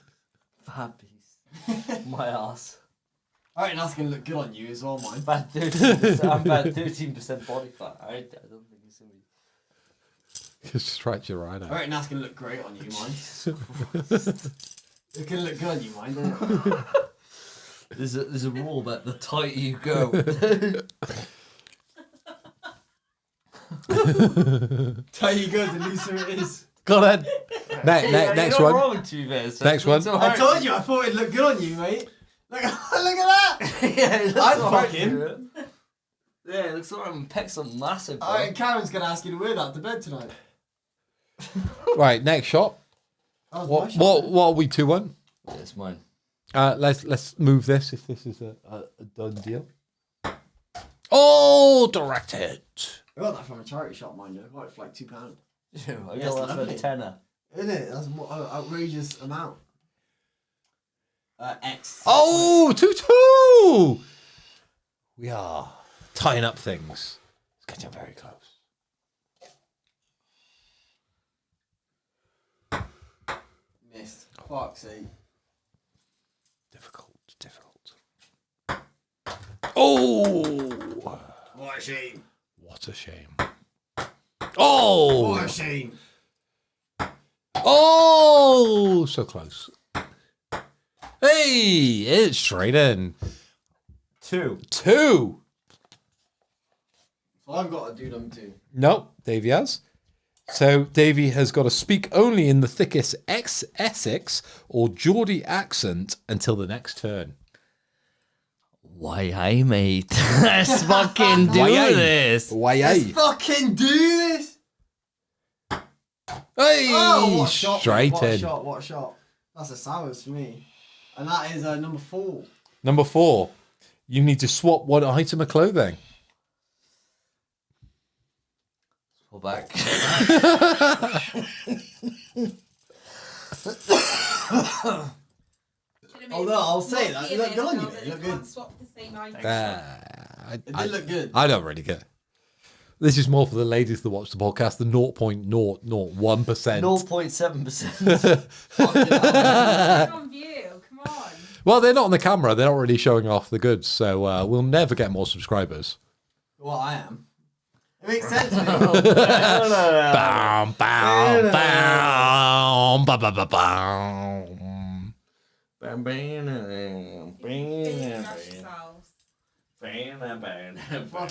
Fat beast. My ass. I reckon that's going to look good on you as well, mine. Bad 13%. I'm bad 13% body fat. I don't think it's gonna be. Just stretch your right I out. reckon that's going to look great on you, mine. It's going to look good on you, mine, doesn't it? There's a rule that the tighter you go. Tighter you go, the looser it is. Go on then. Next You're not one. wrong, to be fair, so Next it looks one. I alright. told you, I thought it'd look good on you, mate. Look at that. Yeah, it looks I'd alright, fuck him. dude. Yeah, it looks alright. My pecs are massive, bro. Alright, Karen's going to ask you to wear that to bed tonight. Right, next shot. That was my What shot. what are we 2-1? Yeah, it's mine. Let's move this if this is a done deal. Oh, direct hit. I got that from a charity shop, mind you. I got it for like £2. I Yes, got that for lovely. a tenner. Isn't it? That's an outrageous amount. X. Oh, 2-2. We are tying up things. It's getting very close. Missed. Fuck's sake. Difficult. Oh, What a shame. what a shame. Oh, What a shame. oh, so close. Hey, it's straight in. 2. 2. So I've got to do number 2. Nope, Davey has. So Davey has got to speak only in the thickest Essex or Geordie accent until the next turn. Why, aye, mate. Let's fucking do Why, aye? this. Why, Let's aye? fucking do this! Hey, Oh, what a shot, straight what a in. shot, what a shot. That's a sours for me. And that is number 4. Number 4, you need to swap one item of clothing. Pull back. Although I'll say that, it looked good on you, mate. It looked good. Swap the same item. It did look good. I don't really care. This is more for the ladies that watch the podcast, the 0.001%. 0.7%. It's on view. Come on. Well, they're not on the camera. They're not really showing off the goods. So we'll never get more subscribers. Well, I am. It makes sense, mate. Bam, bam, bam, ba, ba, ba, bam. Baby crash yourselves.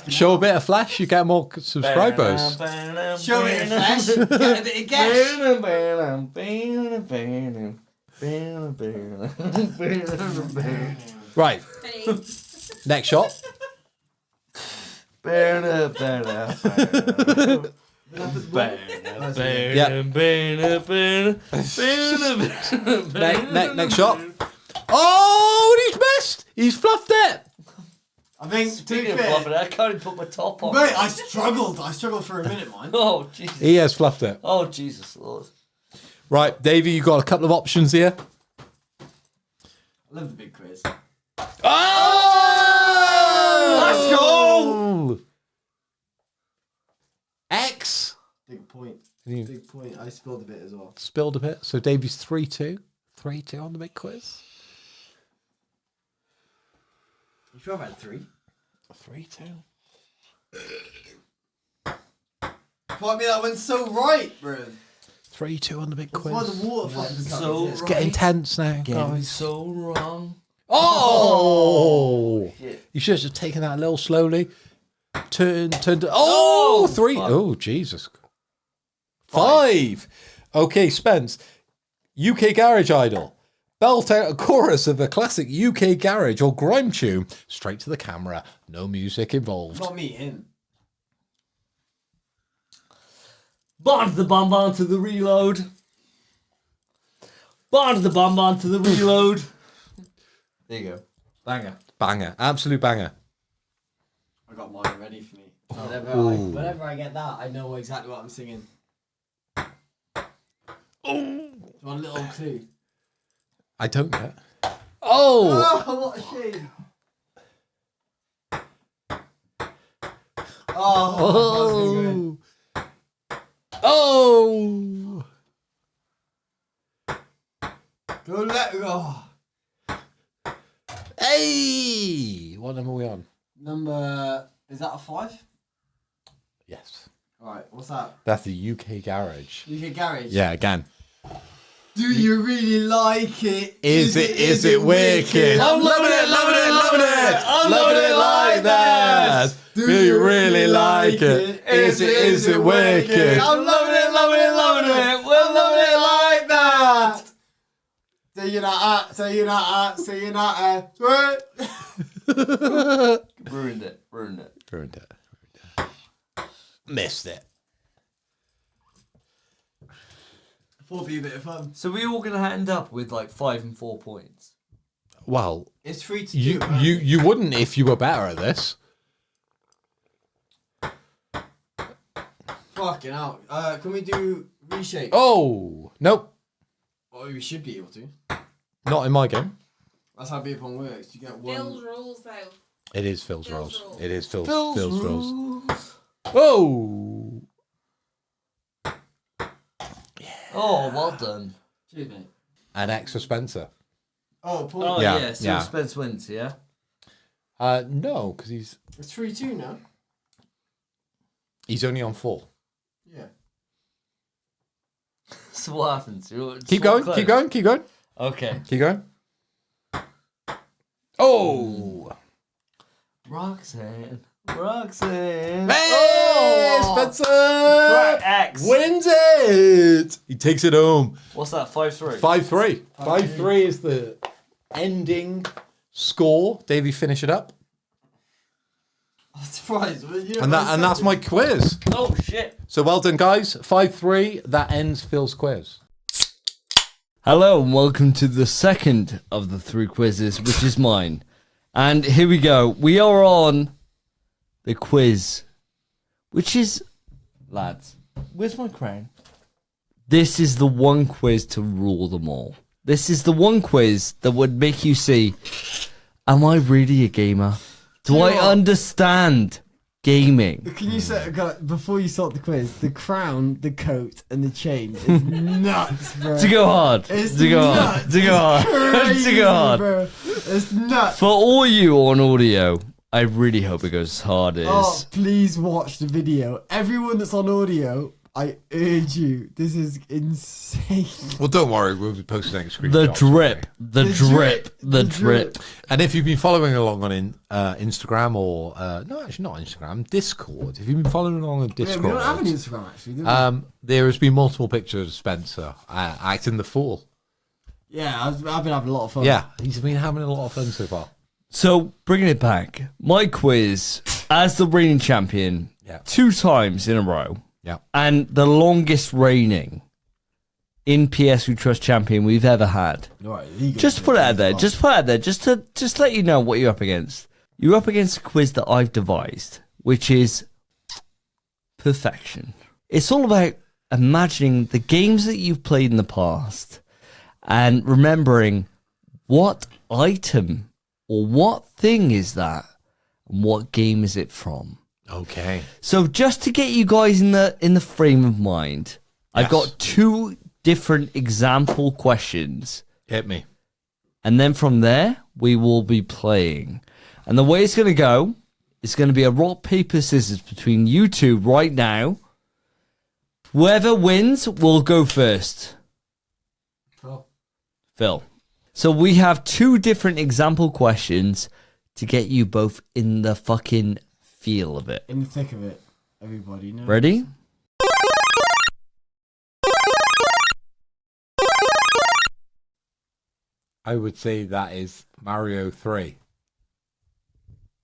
Show a bit of flash, you get more subscribers. Show me the flash. Get a bit of cash. Right, Hey. next shot. Next shot. Oh, he's missed. He's fluffed it. I think, Speaking of fluffing, I can't even put my top on. Mate, I struggled for a minute, man. Oh, Jesus. He has fluffed it. Oh, Jesus Lord. Right, Davey, you got a couple of options here. I love the big quiz. Oh! Let's go! X. Big point. You Big point. I spilled a bit as well. spilled a bit. So Davey's 3-2. 3-2 on the big quiz. You sure I've had 3? 3-2. Fuck me, that went so right, bro. 3-2 on the big That's quiz. why the water fucking So It's getting tense now, Getting guys. so wrong. Oh! Shit. You should have just taken that a little slowly. Turn. Oh, Oh, 3. fuck. Oh, Jesus. 5. Okay, Spence. UK Garage Idol. Belt out a chorus of a classic UK garage or grime tune straight to the camera. No music involved. Not me, him. Bond the bomb onto the reload. Bond the bomb onto the reload. There you go. Banger. Banger. Absolute banger. I got mine ready for me. Whenever I get that, I know exactly what I'm singing. One little clue. I don't get. Oh! Oh, what a shame. Oh, Oh! go let go. Hey! What number are we on? Number, is that a 5? Yes. Alright, what's that? That's the UK garage. UK Garage. Yeah, again. Do you really like it? Is it wicked? I'm loving it, loving it, loving it. I'm loving it like that. Do you really like it? Is it wicked? I'm loving it, loving it, loving it. We're loving it like that. Say you're not say you're not say you're not Ruined it. Ruined it. Ruined it. Missed it. Thought it'd be a bit of fun. So we all gonna end up with like 5 and 4 points. Well, It's free to you do. you wouldn't if you were better at this. Fucking out. Can we do reshape? Oh, nope. Oh, we should be able to. Not in my game. That's how beer pong works. You get Phil's one. rules though. It is Phil's Phil's rolls. rules. It is Phil's Phil's rolls. rules. Whoa! Oh, well done. Cheers, mate. An extra Spencer. Oh, Paul. Oh Yeah, yeah, so yeah. Spence wins, yeah? No, because It's 3-2 now. he's only on 4. Yeah. So what happens? Keep going, keep going, keep going, Okay. keep going. Oh! Roxanne. Roxanne. Hey, Spencer! Right, X. Wins it! He takes it home. What's that? 5-3. 5-3. 5-3 is the ending score. Davey, finish it up. I'm surprised. And that's my quiz. Oh shit. So well done, guys. 5-3. That ends Phil's quiz. Hello and welcome to the second of the 3 quizzes, which is mine. And here we go. We are on the quiz, which is, lads, where's my crown? This is the one quiz to rule them all. This is the one quiz that would make you see, am I really a gamer? Do I understand gaming? Can you say, before you start the quiz, the crown, the coat, and the chain is nuts, bro. To go hard. It's To go hard. nuts. To go hard. Crazy, To go hard. bro. It's nuts. For all you on audio, I really hope it goes as hard as... Oh, please watch the video. Everyone that's on audio, I urge you. This is insane. Well, don't worry. We'll be posting next screen. The drip. The drip. The drip. And if you've been following along on Instagram or... no, actually not Instagram. Discord. If you've been following along on Discord... Yeah, we don't have an Instagram, actually, do we? there has been multiple pictures of Spencer acting the fool. Yeah, I've been having a lot of fun. Yeah, he's been having a lot of fun so far. So, bringing it back, my quiz, as the reigning champion, 2 times in a row, and the longest reigning in PS We Trust champion we've ever had. Right, just put it out there, just to let you know what you're up against. You're up against a quiz that I've devised, which is perfection. It's all about imagining the games that you've played in the past and remembering what item or what thing is that and what game is it from. Okay. So just to get you guys in the frame of mind, I've got 2 different example questions. Hit me. And then from there, we will be playing. And the way it's going to go, it's going to be a rock, paper, scissors between you 2 right now. Whoever wins will go first. Phil. So we have 2 different example questions to get you both in the fucking feel of it. In the thick of it, everybody knows. Ready? I would say that is Mario 3.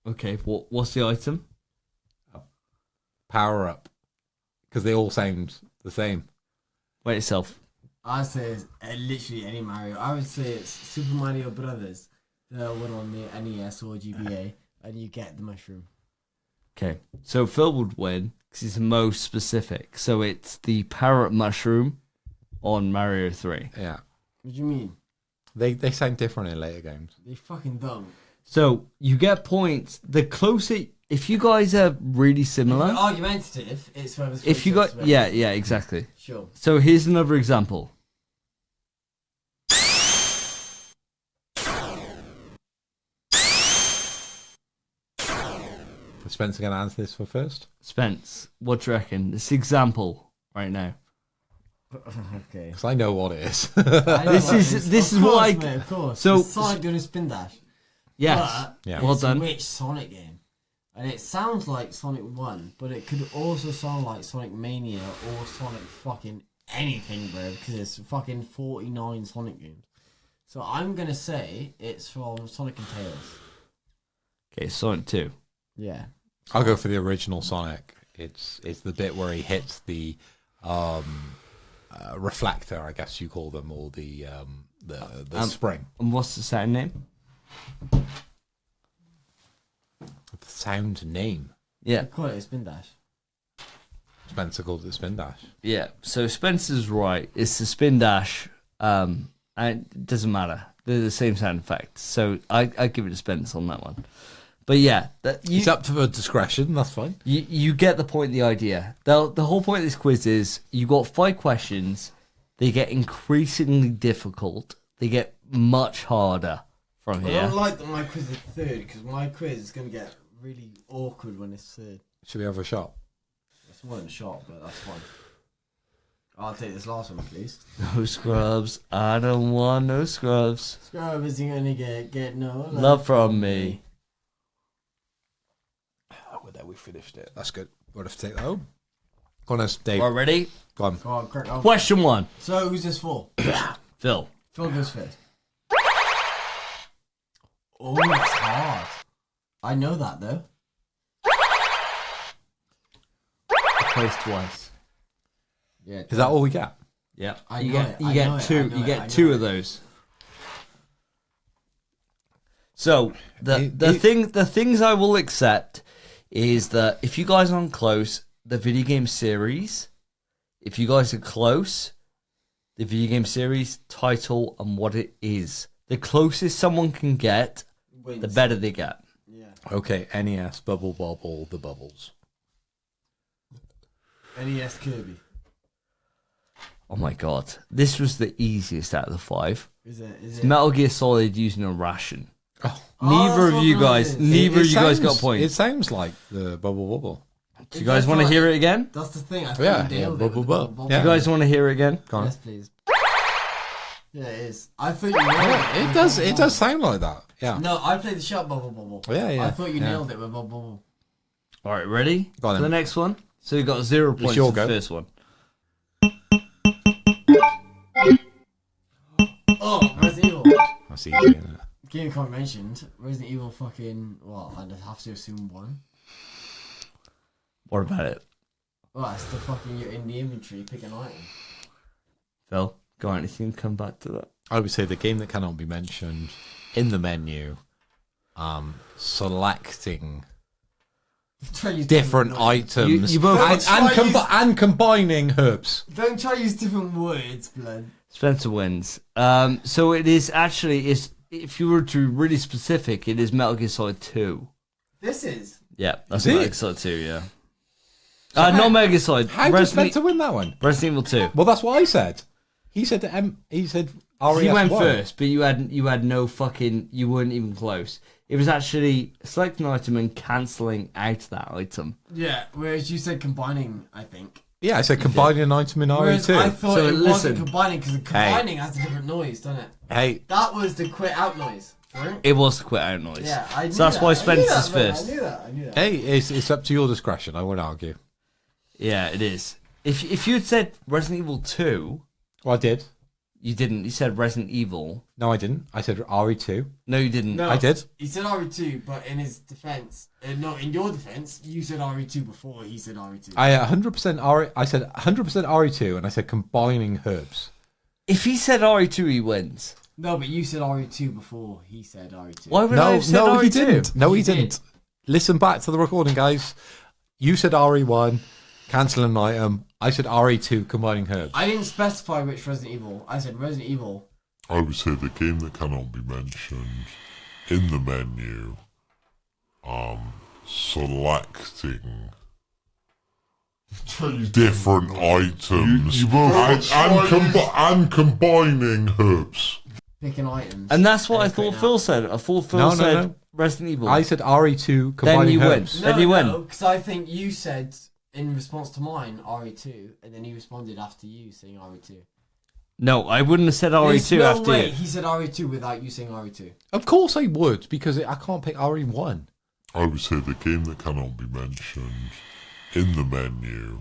Okay, what's the item? Power up. Because they all sound the same. Wait yourself. I'd say it's literally any Mario. I would say it's Super Mario Brothers, the one on the NES or GBA, and you get the mushroom. Okay, so Phil would win because he's the most specific. So it's the parrot mushroom on Mario 3. Yeah. What do you mean? They sound different in later games. They fucking don't. So you get points. The closer, if you guys are really similar, If you're argumentative, it's whoever's if you closest got, to it. yeah, exactly. Sure. So here's another example. Is Spencer going to answer this for first? Spence, what do you reckon? This example right now. Okay. Because I know what it is. This is what I. Mate, of course. So It's Sonic doing a spin dash. yes, Yeah. well It's done. Which Sonic game? And it sounds like Sonic 1, but it could also sound like Sonic Mania or Sonic fucking anything, bro, because it's fucking 49 Sonic games. So I'm going to say it's from Sonic and Tails. Okay, Sonic 2. Yeah. I'll go for the original Sonic. It's the bit where he hits the reflector, I guess you call them, or the spring. And what's the sound name? The sound name. Yeah, I call it a spin dash. Spencer called it spin dash. yeah. So Spencer's right. It's the spin dash. And it doesn't matter. They're the same sound effect. So I give it to Spence on that one. But yeah, It's up for discretion. That's fine. You get the point, the idea. The whole point of this quiz is you got 5 questions. They get increasingly difficult. They get much harder from I here. don't like that my quiz is third, because my quiz is going to get really awkward when it's third. Should we have a shot? It's more than a shot, but that's fine. I'll take this last one, please. No scrubs. I don't want no scrubs. Scrub isn't going to get no Love from me. there we finished it. That's good. We'll have to take that home. Go on, us, Dave. All right, ready? Go on. Go on, crack on. Question 1. So who's this for? Phil. Phil goes first. Oh, it's hard. I know that though. Plays twice. Yeah. Is that all we get? Yeah. I You know get it, you I get know it, two. I know You it, I get know two it. of those. So the things I will accept is that if you guys aren't close, the video game series. If you guys are close, the video game series title and what it is. The closest someone can get, Wins. the better they get. Yeah. Okay, NES, Bubble Bobble, the bubbles. NES Kirby. Oh my god, this was the easiest out of the 5. Is it? It's Metal Gear Solid using a ration. Oh. Neither that's of you what guys, it is. neither of you guys got It points. sounds like the Bubble Bobble. Do you guys want to hear it again? That's the thing. I Yeah, think you nailed yeah, it. with the bubble, bubble. yeah. You guys want to hear it again? Go on. Yes, please. Yeah, it is. I thought you nailed it. It does. It does sound like that. Yeah. No, I played the shot bubble bubble. Yeah, yeah, I thought you yeah. nailed it with bubble bubble. All right, ready Go on for the then. next one? So you got 0 points your for the go. first one. Oh, Resident Evil. That's easy, isn't it? Game Con mentioned Resident Evil fucking. Well, I'd have to assume 1. What about it, Well, that's the fucking. You're in the inventory, pick an item. Phil? Go on, anything come back to that? I would say the game that cannot be mentioned in the menu. Selecting Try use different words. items You both- and combining herbs. Don't try to use different words, blood. Spencer wins. So it is actually if you were to be really specific, it is Metal Gear Solid 2. This is. Yeah, that's Is Metal it? Gear Solid 2. Yeah. Not Metal Gear Solid. How did Spencer win that one? Resident Evil 2. Well, that's what I said. He said he said RES1. He went first, but you had no fucking. You weren't even close. It was actually selecting an item and cancelling out that item. Yeah, whereas you said combining, I think. Yeah, I said combining an item in Whereas RE2. I thought So it listen. wasn't combining because combining has a different noise, doesn't it? Hey, That was the quit out noise, right? It was the quit out noise. Yeah, I knew So that's that. why I knew Spencer's that, man. first. I knew that. hey, it's up to your discretion. I won't argue. Yeah, it is. If you had said Resident Evil 2, Well, I did. you didn't. You said Resident Evil. No, I didn't. I said RE2. No, you didn't. No, I did. He said RE2, but in his defense, no, in your defense, you said RE2 before he said RE2. I 100% RE. I said 100% RE2, and I said combining herbs. If he said RE2, he wins. No, but you said RE2 before he said RE2. Why would I have said RE2? he didn't. No, he He did. didn't. Listen back to the recording, guys. You said RE1, cancel an item. I said RE2, combining herbs. I didn't specify which Resident Evil. I said Resident Evil. I would say the game that cannot be mentioned in the menu. Selecting different items and combining herbs. Picking items. And that's what I quitting thought out. Phil said. I thought Phil No, no, said no. Resident Evil. I said RE2, combining you win. herbs. Then you win. because I think you said in response to mine RE2, and then he responded after you saying RE2. No, I wouldn't have said RE2 There's no after way you. he said RE2 without you saying RE2. Of course I would, because I can't pick RE1. I would say the game that cannot be mentioned in the menu.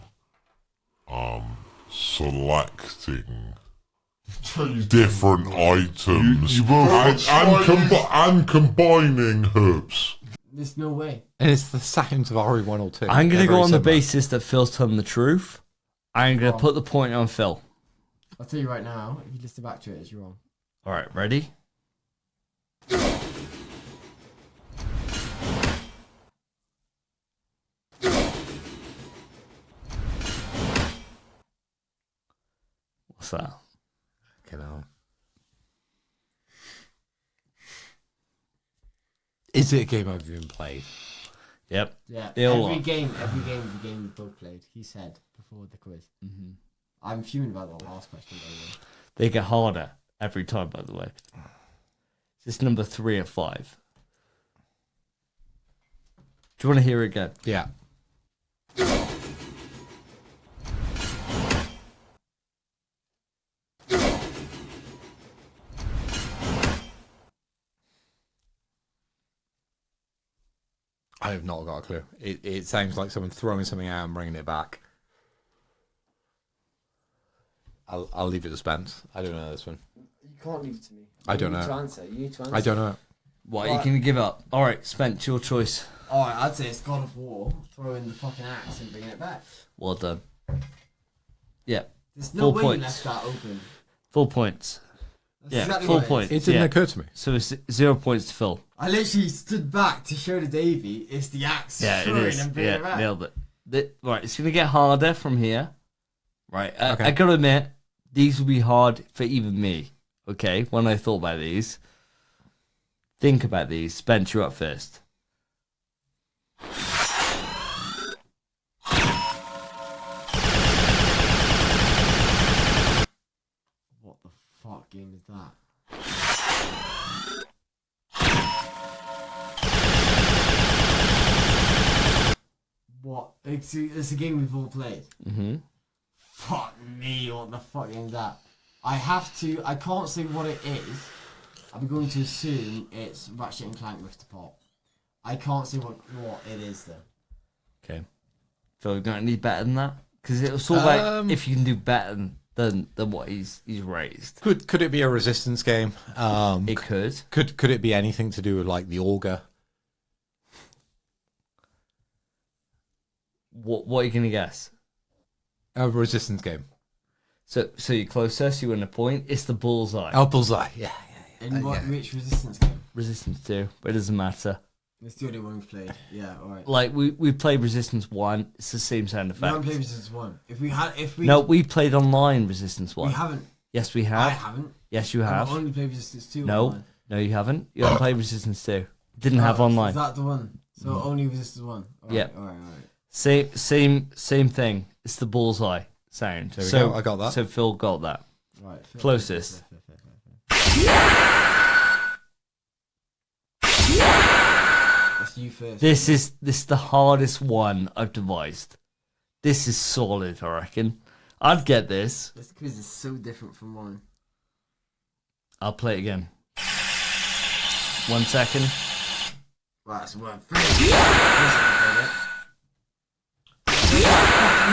Selecting different items and combining herbs. There's no way. And it's the sounds of RE1 or 2. I'm going to They're go very on the similar. basis that Phil's telling the truth. I'm going to put the point on Phil. I'll tell you right now, if you listen back to it, it's wrong. All right, ready? What's that? You know. Is it a game I've even played? Yep. Yeah, Ill every one. game we both played, he said before the quiz. Mm-hmm. I'm fuming about the last question, by the way. They get harder every time, by the way. This is number 3 of 5. Do you want to hear it again? Yeah. I have not got a clue. It sounds like someone throwing something out and bringing it back. I'll leave it to Spence. I don't know this one. You can't leave it to me. I don't You need know. to answer. You need to answer. I don't know. What, you can give up? All right, Spence, your choice. Alright, I'd say it's God of War. Throw in the fucking axe and bringing it back. Well done. Yeah, There's no 4 way points. you left that open. 4 points. That's Yeah, exactly 4 what it is. points. It didn't Yeah. occur to me. So it's 0 points to Phil. I literally stood back to show to Davey it's the axe throwing and bringing it back. Nailed it. Right, it's going to get harder from here. Right, Okay. I got to admit, these will be hard for even me. Okay, when I thought about these. Think about these. Spence, you're up first. What the fuck game is that? What? It's a game we've all played. Mm-hmm. Fuck me, what the fuck is that? I can't say what it is. I'm going to assume it's Ratchet and Clank Rift Apart. I can't say what it is though. Okay. Phil, you're going to need better than that? Because it was sort of like if you can do better than what he's raised. Could it be a resistance game? It could. Could it be anything to do with like the auger? What are you going to guess? A resistance game. So you're closer, so you win a point. It's the bullseye. Oh, bullseye. Yeah. And which Resistance game? Resistance 2, but it doesn't matter. It's the only one we've played. Yeah, alright. Like, we played Resistance 1. It's the same sound We effect. haven't played Resistance 1. No, we played online Resistance 1. We haven't. Yes, we have. I haven't. Yes, you I've have. only played Resistance 2 No, online. no, you haven't. You haven't played Resistance 2. Didn't have online. Is that the one? So only Resistance 1? Alright, Yeah. Alright. Same thing. It's the bullseye sound. There we go, I got that. So Phil got that. Right. Closest. That's you first. This is the hardest one I've devised. This is solid, I reckon. I'd get this. This quiz is so different from mine. I'll play it again. 1 second. Right, that's one.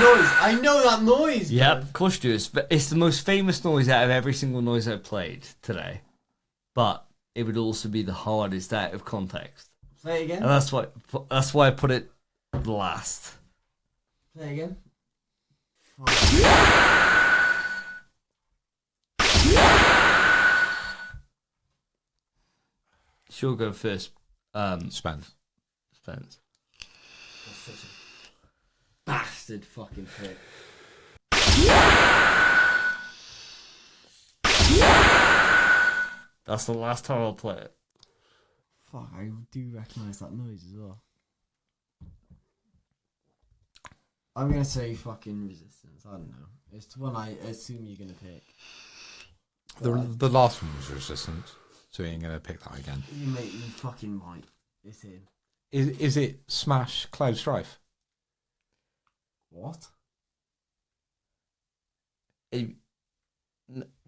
Noise! I know that noise! Yep, man. of course you do. It's the most famous noise out of every single noise I've played today. But it would also be the hardest out of context. Play it again. And that's why I put it last. Play it again. She'll go first. Spence. Spence. That's such a bastard fucking prick. That's the last time I'll play it. Fuck, I do recognise that noise as well. I'm gonna say fucking Resistance. I don't know. It's the one I assume you're gonna pick. The last one was resistance, so you ain't gonna pick that again. You fucking might. It's in. Is it Smash Cloud Strife? What?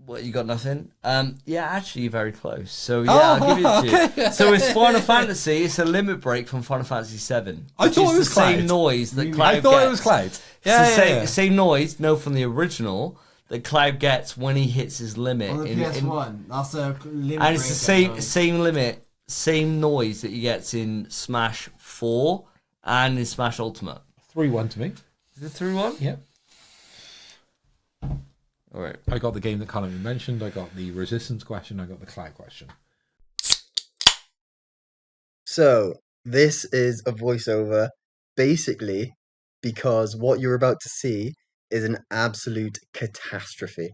What, you got nothing? Yeah, actually, you're very close. So yeah, I'll give it to you. So it's Final Fantasy. It's a limit break from Final Fantasy 7. I thought it was the Cloud. same noise that Cloud I thought gets. it was Cloud. It's Yeah, the yeah. same noise, no, from the original that Cloud gets when he hits his limit. On the PS1. That's a limit and it's the break same limit, same noise that he gets in Smash 4 and in Smash Ultimate. 3-1 to me. Is it 3-1? Yep. All right. I got the game that Callum mentioned. I got the resistance question. I got the Cloud question. So, this is a voiceover basically because what you're about to see is an absolute catastrophe.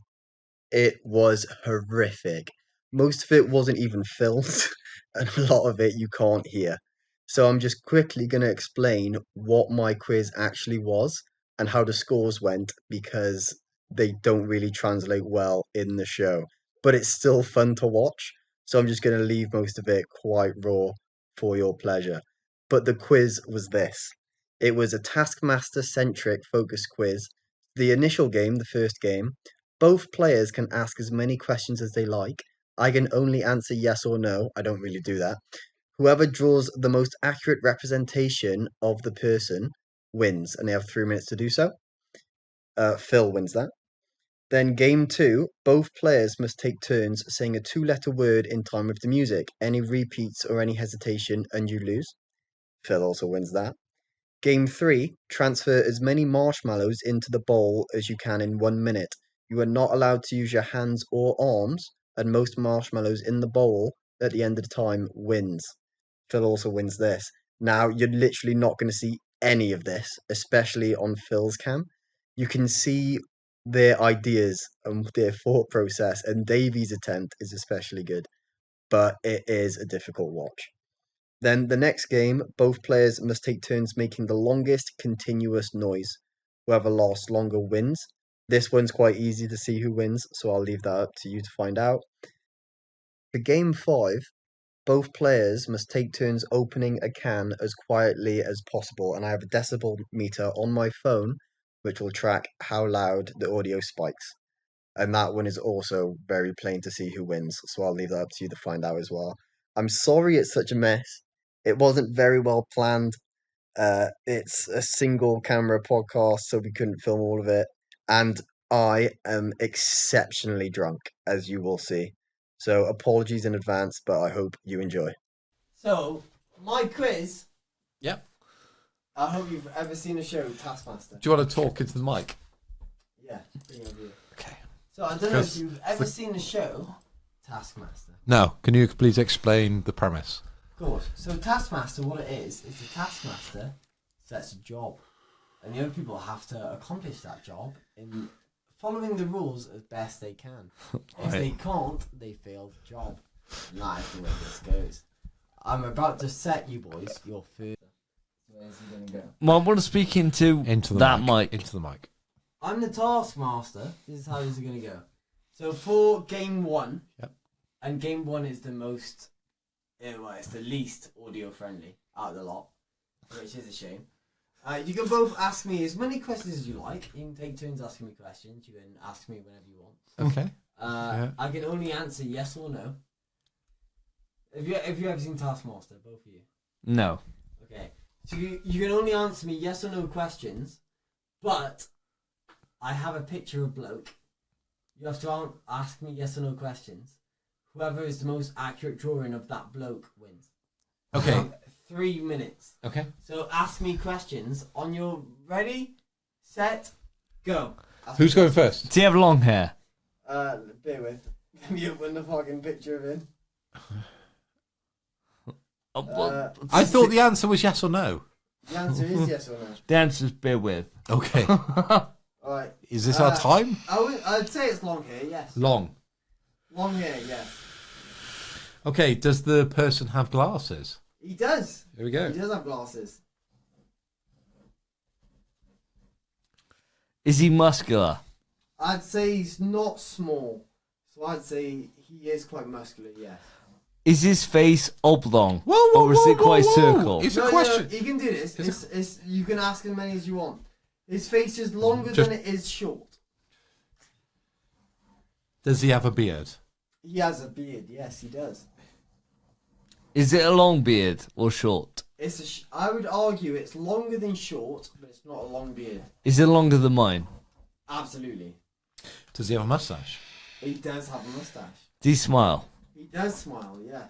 It was horrific. Most of it wasn't even filmed, and a lot of it you can't hear. So, I'm just quickly going to explain what my quiz actually was and how the scores went because they don't really translate well in the show. But it's still fun to watch, so I'm just going to leave most of it quite raw for your pleasure. But the quiz was this. It was a Taskmaster-centric focus quiz. The initial game, the first game, both players can ask as many questions as they like. I can only answer yes or no. I don't really do that. Whoever draws the most accurate representation of the person wins, and they have 3 minutes to do so. Phil wins that. Then game 2, both players must take turns saying a 2-letter word in time with the music. Any repeats or any hesitation, and you lose. Phil also wins that. Game 3, transfer as many marshmallows into the bowl as you can in 1 minute. You are not allowed to use your hands or arms, and most marshmallows in the bowl at the end of the time wins. Phil also wins this. Now, you're literally not going to see any of this, especially on Phil's cam. You can see their ideas and their thought process, and Davey's attempt is especially good, but it is a difficult watch. Then the next game, both players must take turns making the longest continuous noise. Whoever lasts longer wins. This one's quite easy to see who wins, so I'll leave that up to you to find out. For game 5, both players must take turns opening a can as quietly as possible, and I have a decibel meter on my phone which will track how loud the audio spikes. And that one is also very plain to see who wins, so I'll leave that up to you to find out as well. I'm sorry it's such a mess. It wasn't very well planned. It's a single camera podcast, so we couldn't film all of it. And I am exceptionally drunk, as you will see. So apologies in advance, but I hope you enjoy. So, my quiz. Yep. I hope you've ever seen a show, Taskmaster. Do you want to talk into the mic? Yeah, bring it over here. Okay. So, I don't know if you've ever seen the show, Taskmaster. No. Can you please explain the premise? Of course. So, Taskmaster, what it is a taskmaster sets a job. And the other people have to accomplish that job in following the rules as best they can. If they can't, they fail the job. And that's the way this goes. I'm about to set you boys your first. Where's he going to go? Well, I want to speak into the that mic. Into the mic. I'm the taskmaster. This is how this is going to go. So for game 1, and game 1 is the most, it's the least audio friendly out of the lot, which is a shame. You can both ask me as many questions as you like. You can take turns asking me questions. You can ask me whenever you want. Okay. I can only answer yes or no. Have you ever seen Taskmaster, both of you? No. Okay. So you can only answer me yes or no questions, but I have a picture of bloke. You have to ask me yes or no questions. Whoever is the most accurate drawing of that bloke wins. Okay. So, 3 minutes. Okay. So ask me questions on your ready, set, go. Who's going first? Does he have long hair? Bear with. Let me open the fucking picture of him. I thought the answer was yes or no. The answer is yes or no. The answer's bear with. Okay. Alright. Is this our time? I'd say it's long hair, yes. Long. Long hair, yes. Okay, does the person have glasses? He does. Here we go. He does have glasses. Is he muscular? I'd say he's not small. So I'd say he is quite muscular, yes. Is his face oblong? Whoa, or is it quite circle? It's a question. No, you can do this. You can ask as many as you want. His face is longer than it is short. Does he have a beard? He has a beard, yes, he does. Is it a long beard or short? I would argue it's longer than short, but it's not a long beard. Is it longer than mine? Absolutely. Does he have a mustache? He does have a mustache. Does he smile? He does smile, yes.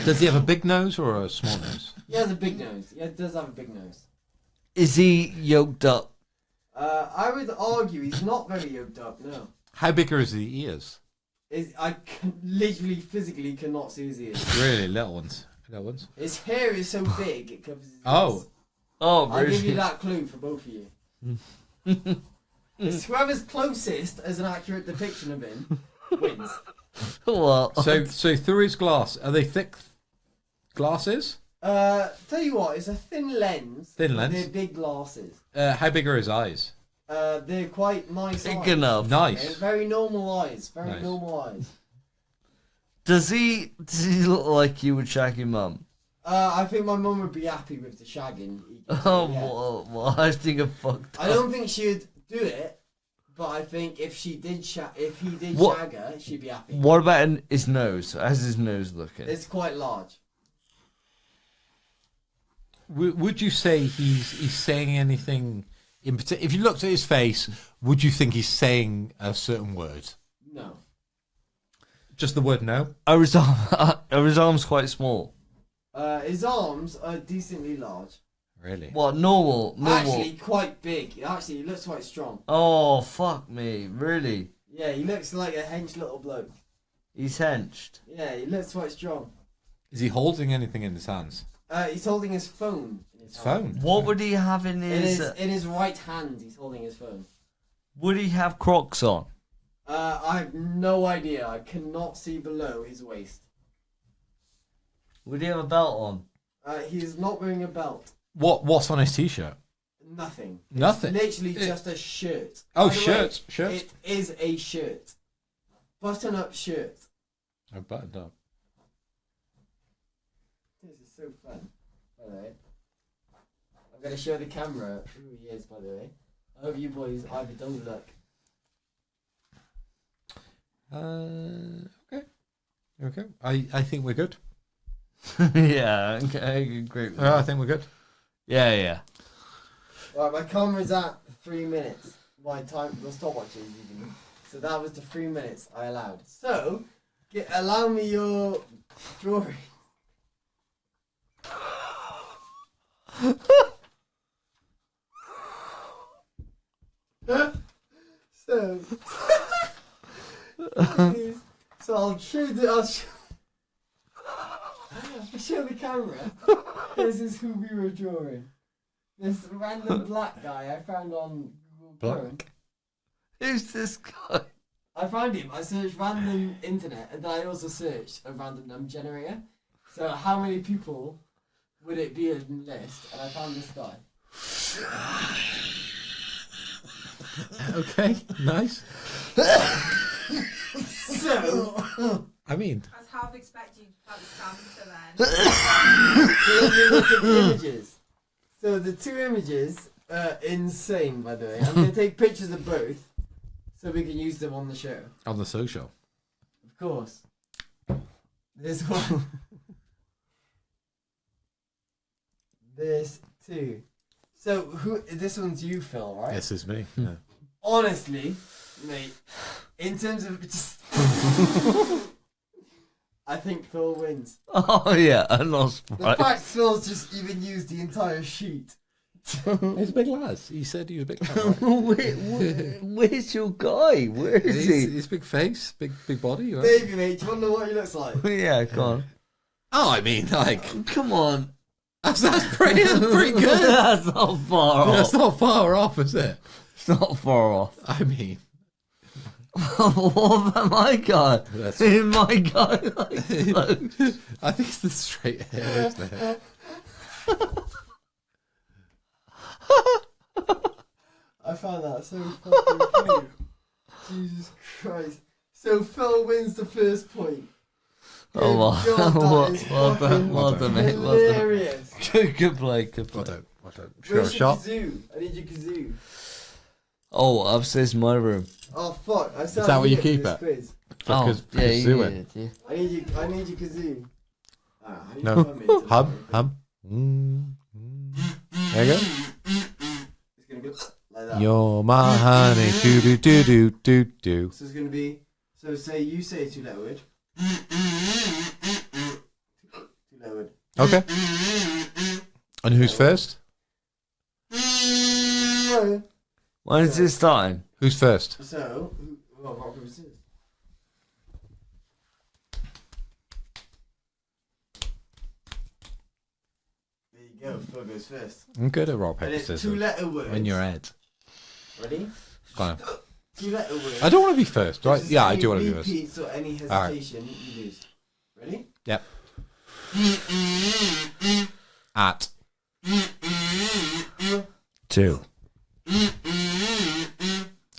Does he have a big nose or a small nose? He has a big nose. He does have a big nose. Is he yoked up? I would argue he's not very yoked up, no. How big are his ears? I literally physically cannot see his ears. Really, little ones. Little ones. His hair is so big it covers his ears. Oh. I'll give you that clue for both of you. It's whoever's closest as an accurate depiction of him wins. What? So through his glass, are they thick glasses? Tell you what, it's a thin lens. Thin lens? They're big glasses. How big are his eyes? They're quite nice Big eyes. enough. Nice. They're very normal eyes. Very Nice. normal eyes. Does he look like you would shag your mum? I think my mum would be happy with the shagging. Oh, what? I think I fucked up. I don't think she would do it, But I think if he did shag her, she'd be happy. What about his nose? How's his nose looking? It's quite large. Would you say he's saying anything in particular? If you looked at his face, would you think he's saying a certain word? No. Just the word no? Are his arms quite small? His arms are decently large. Really? What, normal? Actually, quite big. Actually, he looks quite strong. Oh, fuck me. Really? Yeah, he looks like a hench little bloke. He's henched. Yeah, he looks quite strong. Is he holding anything in his hands? He's holding his phone. In his phone? What would he have in his... In his right hand, he's holding his phone. Would he have Crocs on? I have no idea. I cannot see below his waist. Would he have a belt on? He's not wearing a belt. What's on his t-shirt? Nothing. Nothing? It's literally just a shirt. Oh, By the shirt. way, Shirt. It is a shirt. Button-up shirt. Oh, buttoned up. This is so fun, by the way. I'm going to show the camera who he is, by the way. I hope you boys either don't look. Okay. I think we're good. Yeah, okay, I agree with I think we're good. Yeah. Right, my camera's at 3 minutes. My time, the stopwatch is even. So that was the 3 minutes I allowed. So, allow me your drawing. So I'll show the camera. This is who we were drawing. This random black guy I found on Google Chrome. Who's this guy? I found him. I searched random internet, and then I also searched a random number generator. So how many people would it be in the list? And I found this guy. Okay, nice. So, I mean, I was half expecting you to have Santa then. so let me look at the images. So the two images are insane, by the way. I'm going to take pictures of both so we can use them on the show. on the social. Of course. This one. This two. So this one's you, Phil, right? This is me. Yeah. Honestly, mate, in terms of just... I think Phil wins. Oh, yeah, I'm not The surprised. fact Phil's just even used the entire sheet. He's a big lad. He said he was a big lad. Where's your guy? Where is he? He's big face, big body. Right? Davey, mate, do you want to know what he looks like? Yeah, go on. Oh, I mean, like, Come on. that's pretty good. That's not far off. That's not far off, is it? It's not far off. I mean, What about my guy? That's- Is my guy like close? I think it's the straight hair, isn't it? I found that so fucking funny. Jesus Christ. So Phil wins the first point. Oh, Good job, that is fucking well done, mate. Well done. hilarious. Good play, good play. Well done. Sure, Where's your shot. kazoo? I need your kazoo. Oh, upstairs in my room. Oh fuck! I Is that where you keep it? Quiz. Because yeah, kazoo yeah, it. yeah. I need your kazoo. Ah, how do you No. hum it? Hum. There you go. It's gonna go like that. You're my honey. Do do do do do. So it's gonna be. So you say a two-letter word. Two-letter word. Okay. And who's first? When is this starting? Who's first? So, rock, paper, scissors. There you go. Phil goes first. I'm good at rock, And paper, it's scissors. two-letter words. In your head. Ready? Fine. Two-letter words. I don't want to be first, right? If there's Yeah, I any do want to be first. repeats or any All right. hesitation, you lose. Ready? Yep. At. 2.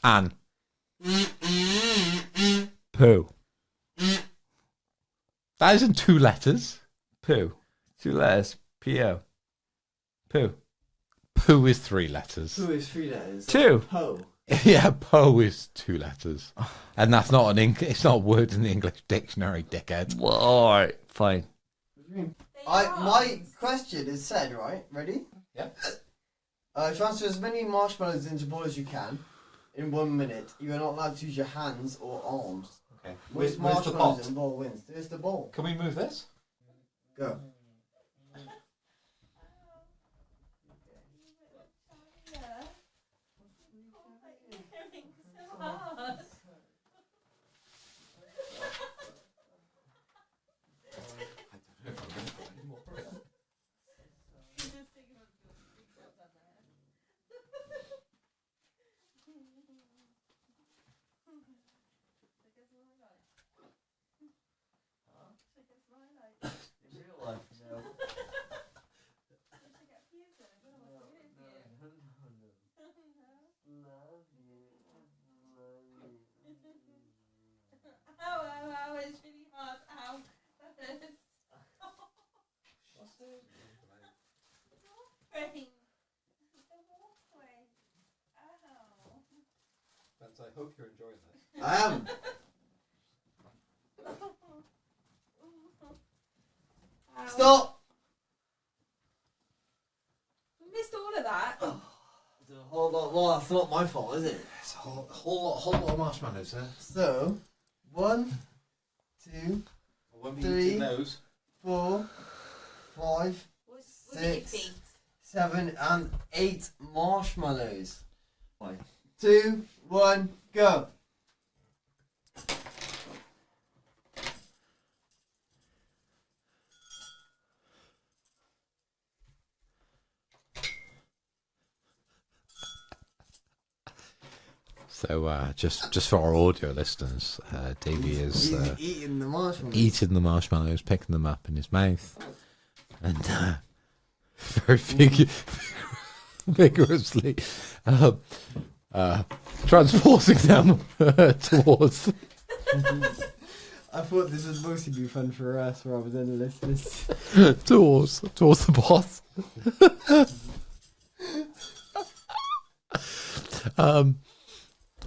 An. Poo. That isn't 2 letters. Poo. 2 letters. P-O. Poo. Poo is 3 letters. Who is 3 letters? 2. Po. Yeah, Poe is 2 letters, and that's not it's not a word in the English dictionary, dickhead. Well, all right, fine. My question is said, right? Ready? Yeah. Transfer as many marshmallows into a ball as you can in 1 minute. You are not allowed to use your hands or arms. Okay. Most Where's the marshmallows pot? in the ball wins. There's the ball. Can we move this? Go. Ow, it's really hard. Ow, that hurts. Spence, I hope you're enjoying this. I am. Stop. I missed all of that. Hold on. Well, that's not my fault, is it? It's a whole lot of marshmallows there. So, 1, 2, When we 3, eat those. 4, 5, Was it your 6, feet? 7, and 8 marshmallows. 2, 1, go. So just for our audio listeners, Davey is He's eating the marshmallows. eating the marshmallows, picking them up in his mouth, and very vigorously transporting them towards. I thought this would mostly be fun for us rather than the listeners. towards the boss.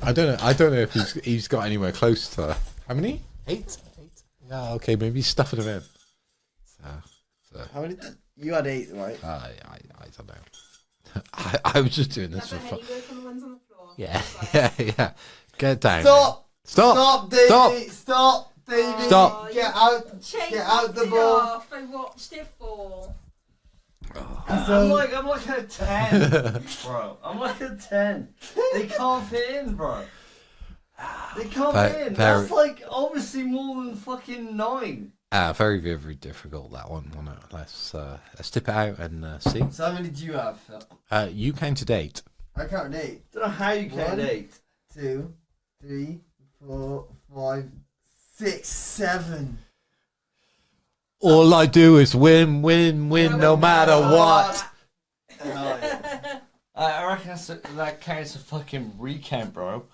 I don't know if he's got anywhere close to how many? 8? Yeah, okay, maybe he's stuffing them in. So How many? You had 8, right? I don't know. I was just doing this Have for the fun. heavy work on the ones on the floor. Yeah. Get down. Stop! Stop! Stop, Davey! Stop, Davey! Stop. Get out! Shake Get out the it ball! off. I watched it fall. I'm like a 10, bro. I'm like a 10. They can't fit in, bro. They can't fit in. That's like obviously more than fucking 9. Very, very difficult, that one. Let's tip it out and see. So how many did you have, Phil? You counted 8. I counted 8. Don't know how you count 8. 2, 3, 4, 5, 6, 7. All I do is win, no matter what. I reckon that counts a fucking recount, bro.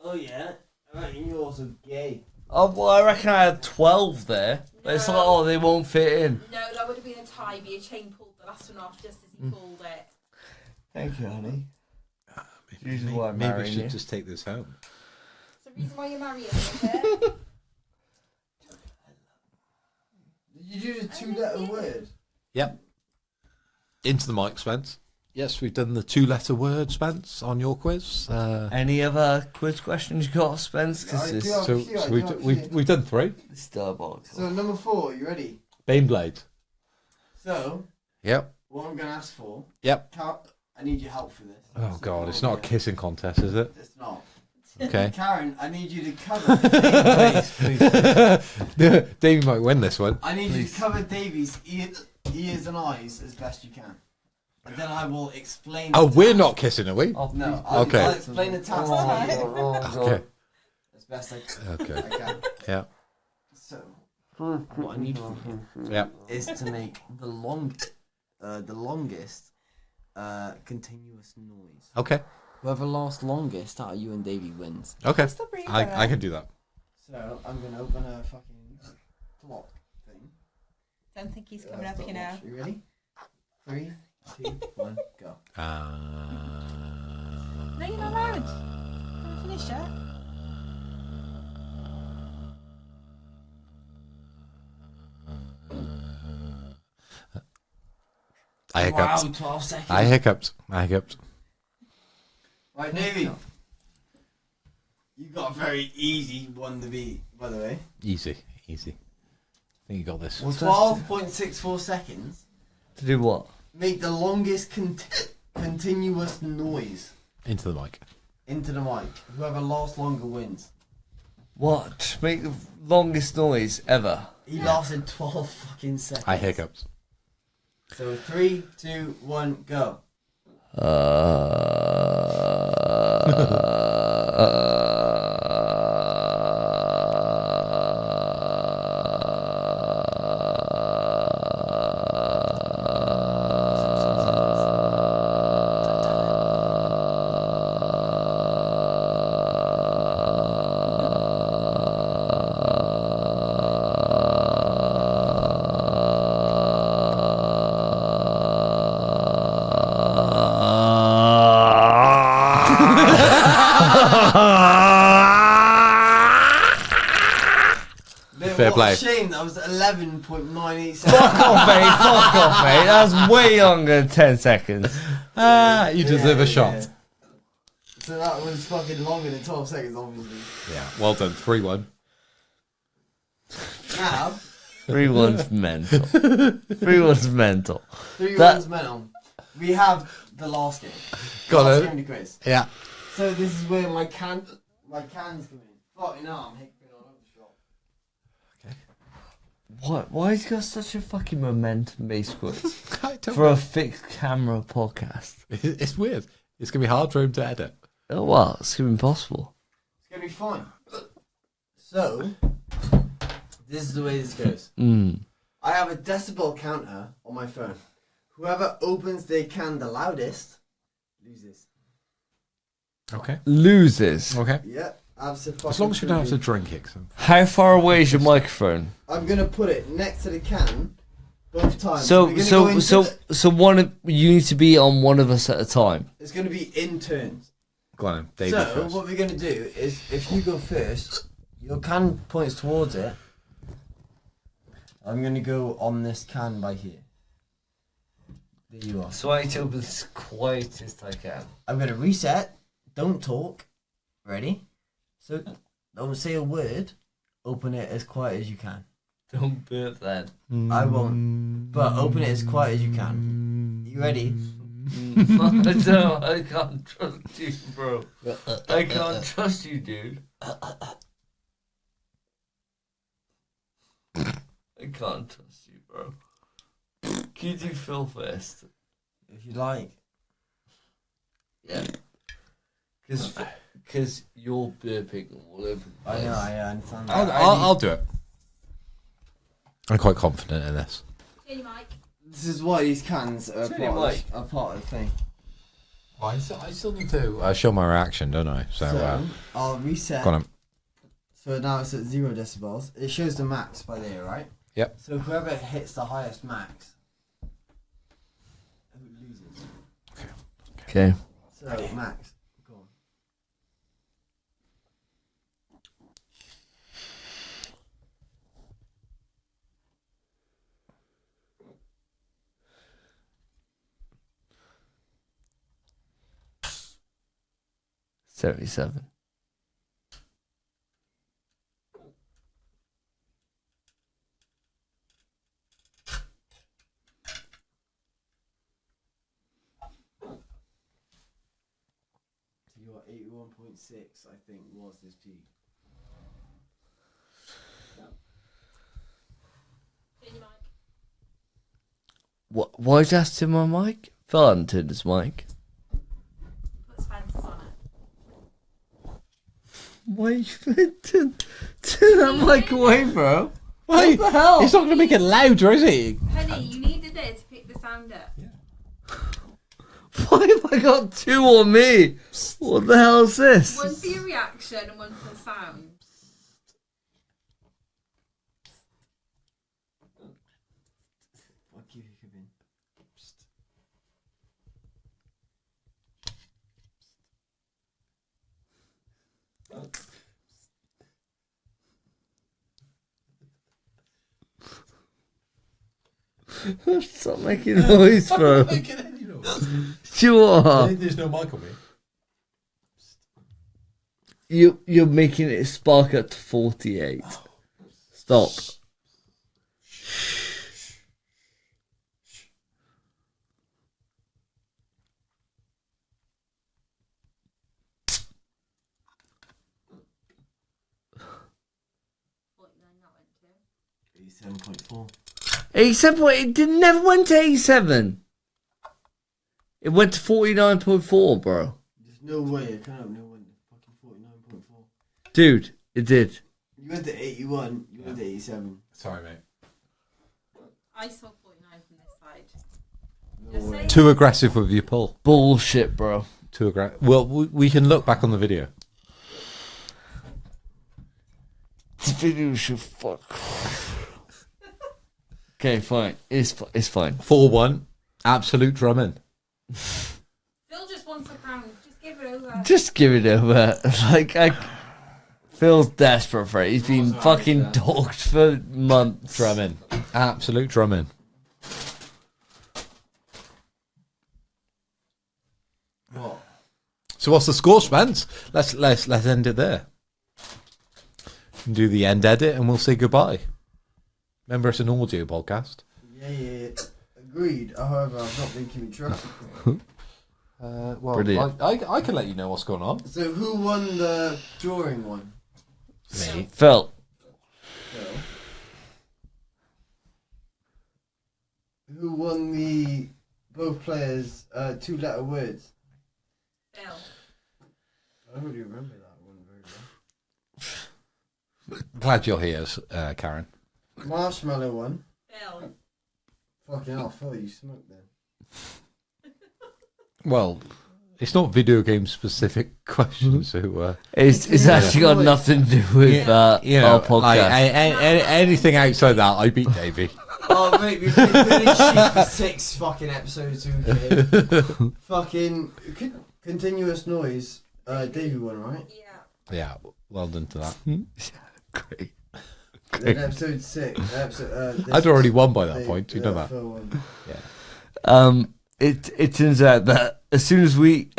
Oh yeah? Alright, and you're also gay. Oh, well, I reckon I had 12 there. But it's like, oh, they won't fit in. No, that would have been a tie. Be a chain pulled the last one off just as he pulled it. Thank you, honey. Maybe I should just take this home. It's the reason why you're marrying, is it? Did you do the 2-letter word? Yep. Into the mic, Spence. Yes, we've done the 2-letter word, Spence, on your quiz. Any other quiz questions you got, Spence? Because we've done 3. It's diabolical. So number 4, you ready? Baneblade. So, Yep. what I'm going to ask for... Yep. I need your help for this. Oh, God, it's not a kissing contest, is it? It's not. Okay. Karen, I need you to cover... please. Davey might win this one. I need you to cover Davey's ears and eyes as best you can. And then I will explain... Oh, we're not kissing, are we? Oh, No, Okay. I'll explain the task to you Okay. as best I Okay. can. Yeah. So, what I need from you Yeah. is to make the longest continuous noise. Okay. Whoever lasts longest out of you and Davey wins. Okay. What's the breather? I can do that. So I'm gonna open a fucking clock thing. Don't think he's coming up, you know. You ready? 3, 2, 1, go. No, you're not allowed. Uh, No, finished yet. I hiccuped. Wow, 12 seconds. I hiccuped. Right, Davey. You got a very easy one to beat, by the way. Easy. I think you got this. 12.64 seconds. To do what? Make the longest continuous noise Into the mic. into the mic. Whoever lasts longer wins. What? Make the longest noise ever. He lasted 12 fucking seconds. I hiccuped. So 3, 2, 1, go. Fair what play. a shame, that was 11.98 seconds. Fuck off, mate. Fuck off, mate. That's way longer than 10 seconds. You deserve a shot. Yeah. So that was fucking longer than 12 seconds, obviously. Yeah, well done. 3-1. Now, 3-1's mental. 3-1's mental. 3 That- ones mental. We have the last game. Got Last it. game of the quiz. Yeah. So this is where my cans come in. Fucking hell, I'm hiccuping all over the shop. What? Why has he got such a fucking momentum-based quiz I don't for a know. fixed camera podcast? It's weird. It's going to be hard for him to edit. Oh, well, it's gonna be impossible. It's gonna be fine. So, this is the way this goes. I have a decibel counter on my phone. Whoever opens their can the loudest loses. Okay. Loses. Okay. Yeah, absolutely. As long as you don't have to drink it. So. How far away is your microphone? I'm gonna put it next to the can both times. So, we're gonna go into so one of you need to be on one of us at a time. it's gonna be in turns. Go on, Davey So first. what we're gonna do is, if you go first, your can points towards it. I'm gonna go on this can by here. There you are. So I need to open as quietest I can. I'm gonna reset. Don't talk. Ready? So don't say a word. Open it as quiet as you can. Don't burp then. I won't. But open it as quiet as you can. You ready? I can't trust you, bro. I can't trust you, dude. I can't trust you, bro. Can you do Phil first? If you like. Yeah. Because you're burping all over the I place. know. I understand. that. I'll do it. I'm quite confident in this. Turn your mic. This is why these cans are Turn your part, mic. are part of the thing. I still need to show my reaction, don't I? So I'll reset. Go on. So now it's at 0 decibels. It shows the max by there, right? Yep. So whoever hits the highest max loses. Okay. So max, go on. $77. So you got 81.6, I think, was this peak. Turn your mic. What? Why is that in my mic? Phil hadn't turned his mic. Put Spence's on it. Why are you turn that mic away, bro? What the hell? He's not going to make it louder, is he? Honey, you needed it to pick the sound up. Why have I got two on me? What the hell is this? One for your reaction and one for the sound. I'll give you a bin. Stop making noise, bro. I'm not making any noise. You are. There's no mic on me. You're making it spark up to 48. Stop. $87.4. 87. It never went to 87. It went to 49.4, bro. There's no way. I can't have no one fucking 49.4. Dude, it did. You went to 81. You went to 87. Sorry, mate. I saw 49 from this side. No way. Too aggressive with your pull. Bullshit, bro. Too aggressive. Well, we can look back on the video. The video should fuck. Okay, fine. It's fine. 4-1. Absolute drumming. Phil just wants a crown. Just give it over. Just give it over. Phil's desperate for it. He's been fucking dogged for months. Drumming. Absolute drumming. What? So what's the score, Spence? Let's end it there. Do the end edit and we'll say goodbye. Remember, it's an audio podcast. Yeah. Agreed. However, I've not been keeping track. Well, Brilliant. I can let you know what's going on. So who won the drawing one? Me. Phil. Phil. Who won the both players 2-letter words? Phil. I don't really remember that one very well. Glad you're here, Karen. Marshmallow one. Phil. Fucking hell, Phil, you smoked then. Well, it's not video game specific questions, so It's actually got nothing to do with our podcast. like, anything outside that, I beat Davey. Oh mate, we've been doing shit for 6 fucking episodes. Okay. Fucking continuous noise. Davey won, right? Yeah. Yeah, well done to that. Great. Then episode 6. I'd already won by that point. You know that. Phil won. Yeah. It turns out that as soon as we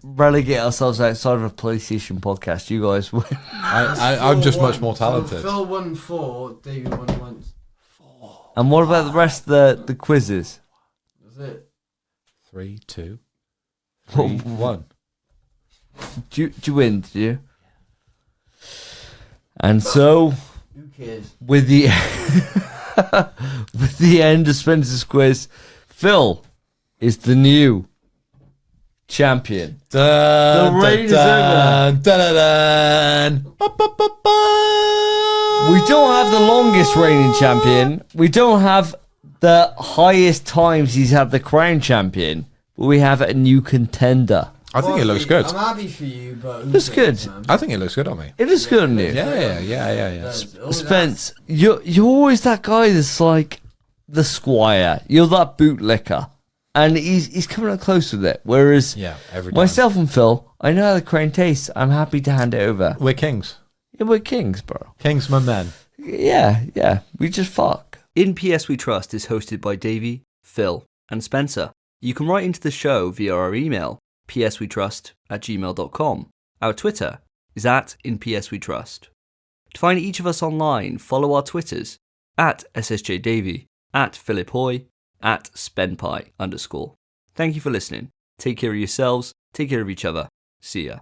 relegate ourselves outside of a PlayStation podcast, you guys win. I'm just much more talented. So Phil won 4, Davey won once. And what about the rest of the quizzes? That's it. 3, 2, 3, 1. Do you win? Did you? And so, Who cares? with the with the end of Spencer's quiz, Phil is the new champion. The reign is over. We don't have the longest reigning champion. We don't have the highest times he's had the crown champion. But we have a new contender. I think it looks good. I'm happy for you, but who Looks cares, good. man? I think it looks good on me. It is good on you. Yeah. Spence, you're always that guy that's like the squire. You're that bootlicker. And he's coming up close with it. Whereas Every time. myself and Phil, I know how the crown tastes. I'm happy to hand it over. We're kings. Yeah, we're kings, bro. Kings, my men. Yeah. We just fuck. In PS We Trust is hosted by Davey, Phil, and Spencer. You can write into the show via our email, pswetrust@gmail.com. Our Twitter is @InPSWeTrust. To find each of us online, follow our Twitters, @SSJDavey, @PhilipHoy, @SpenPie_. Thank you for listening. Take care of yourselves, take care of each other. See ya.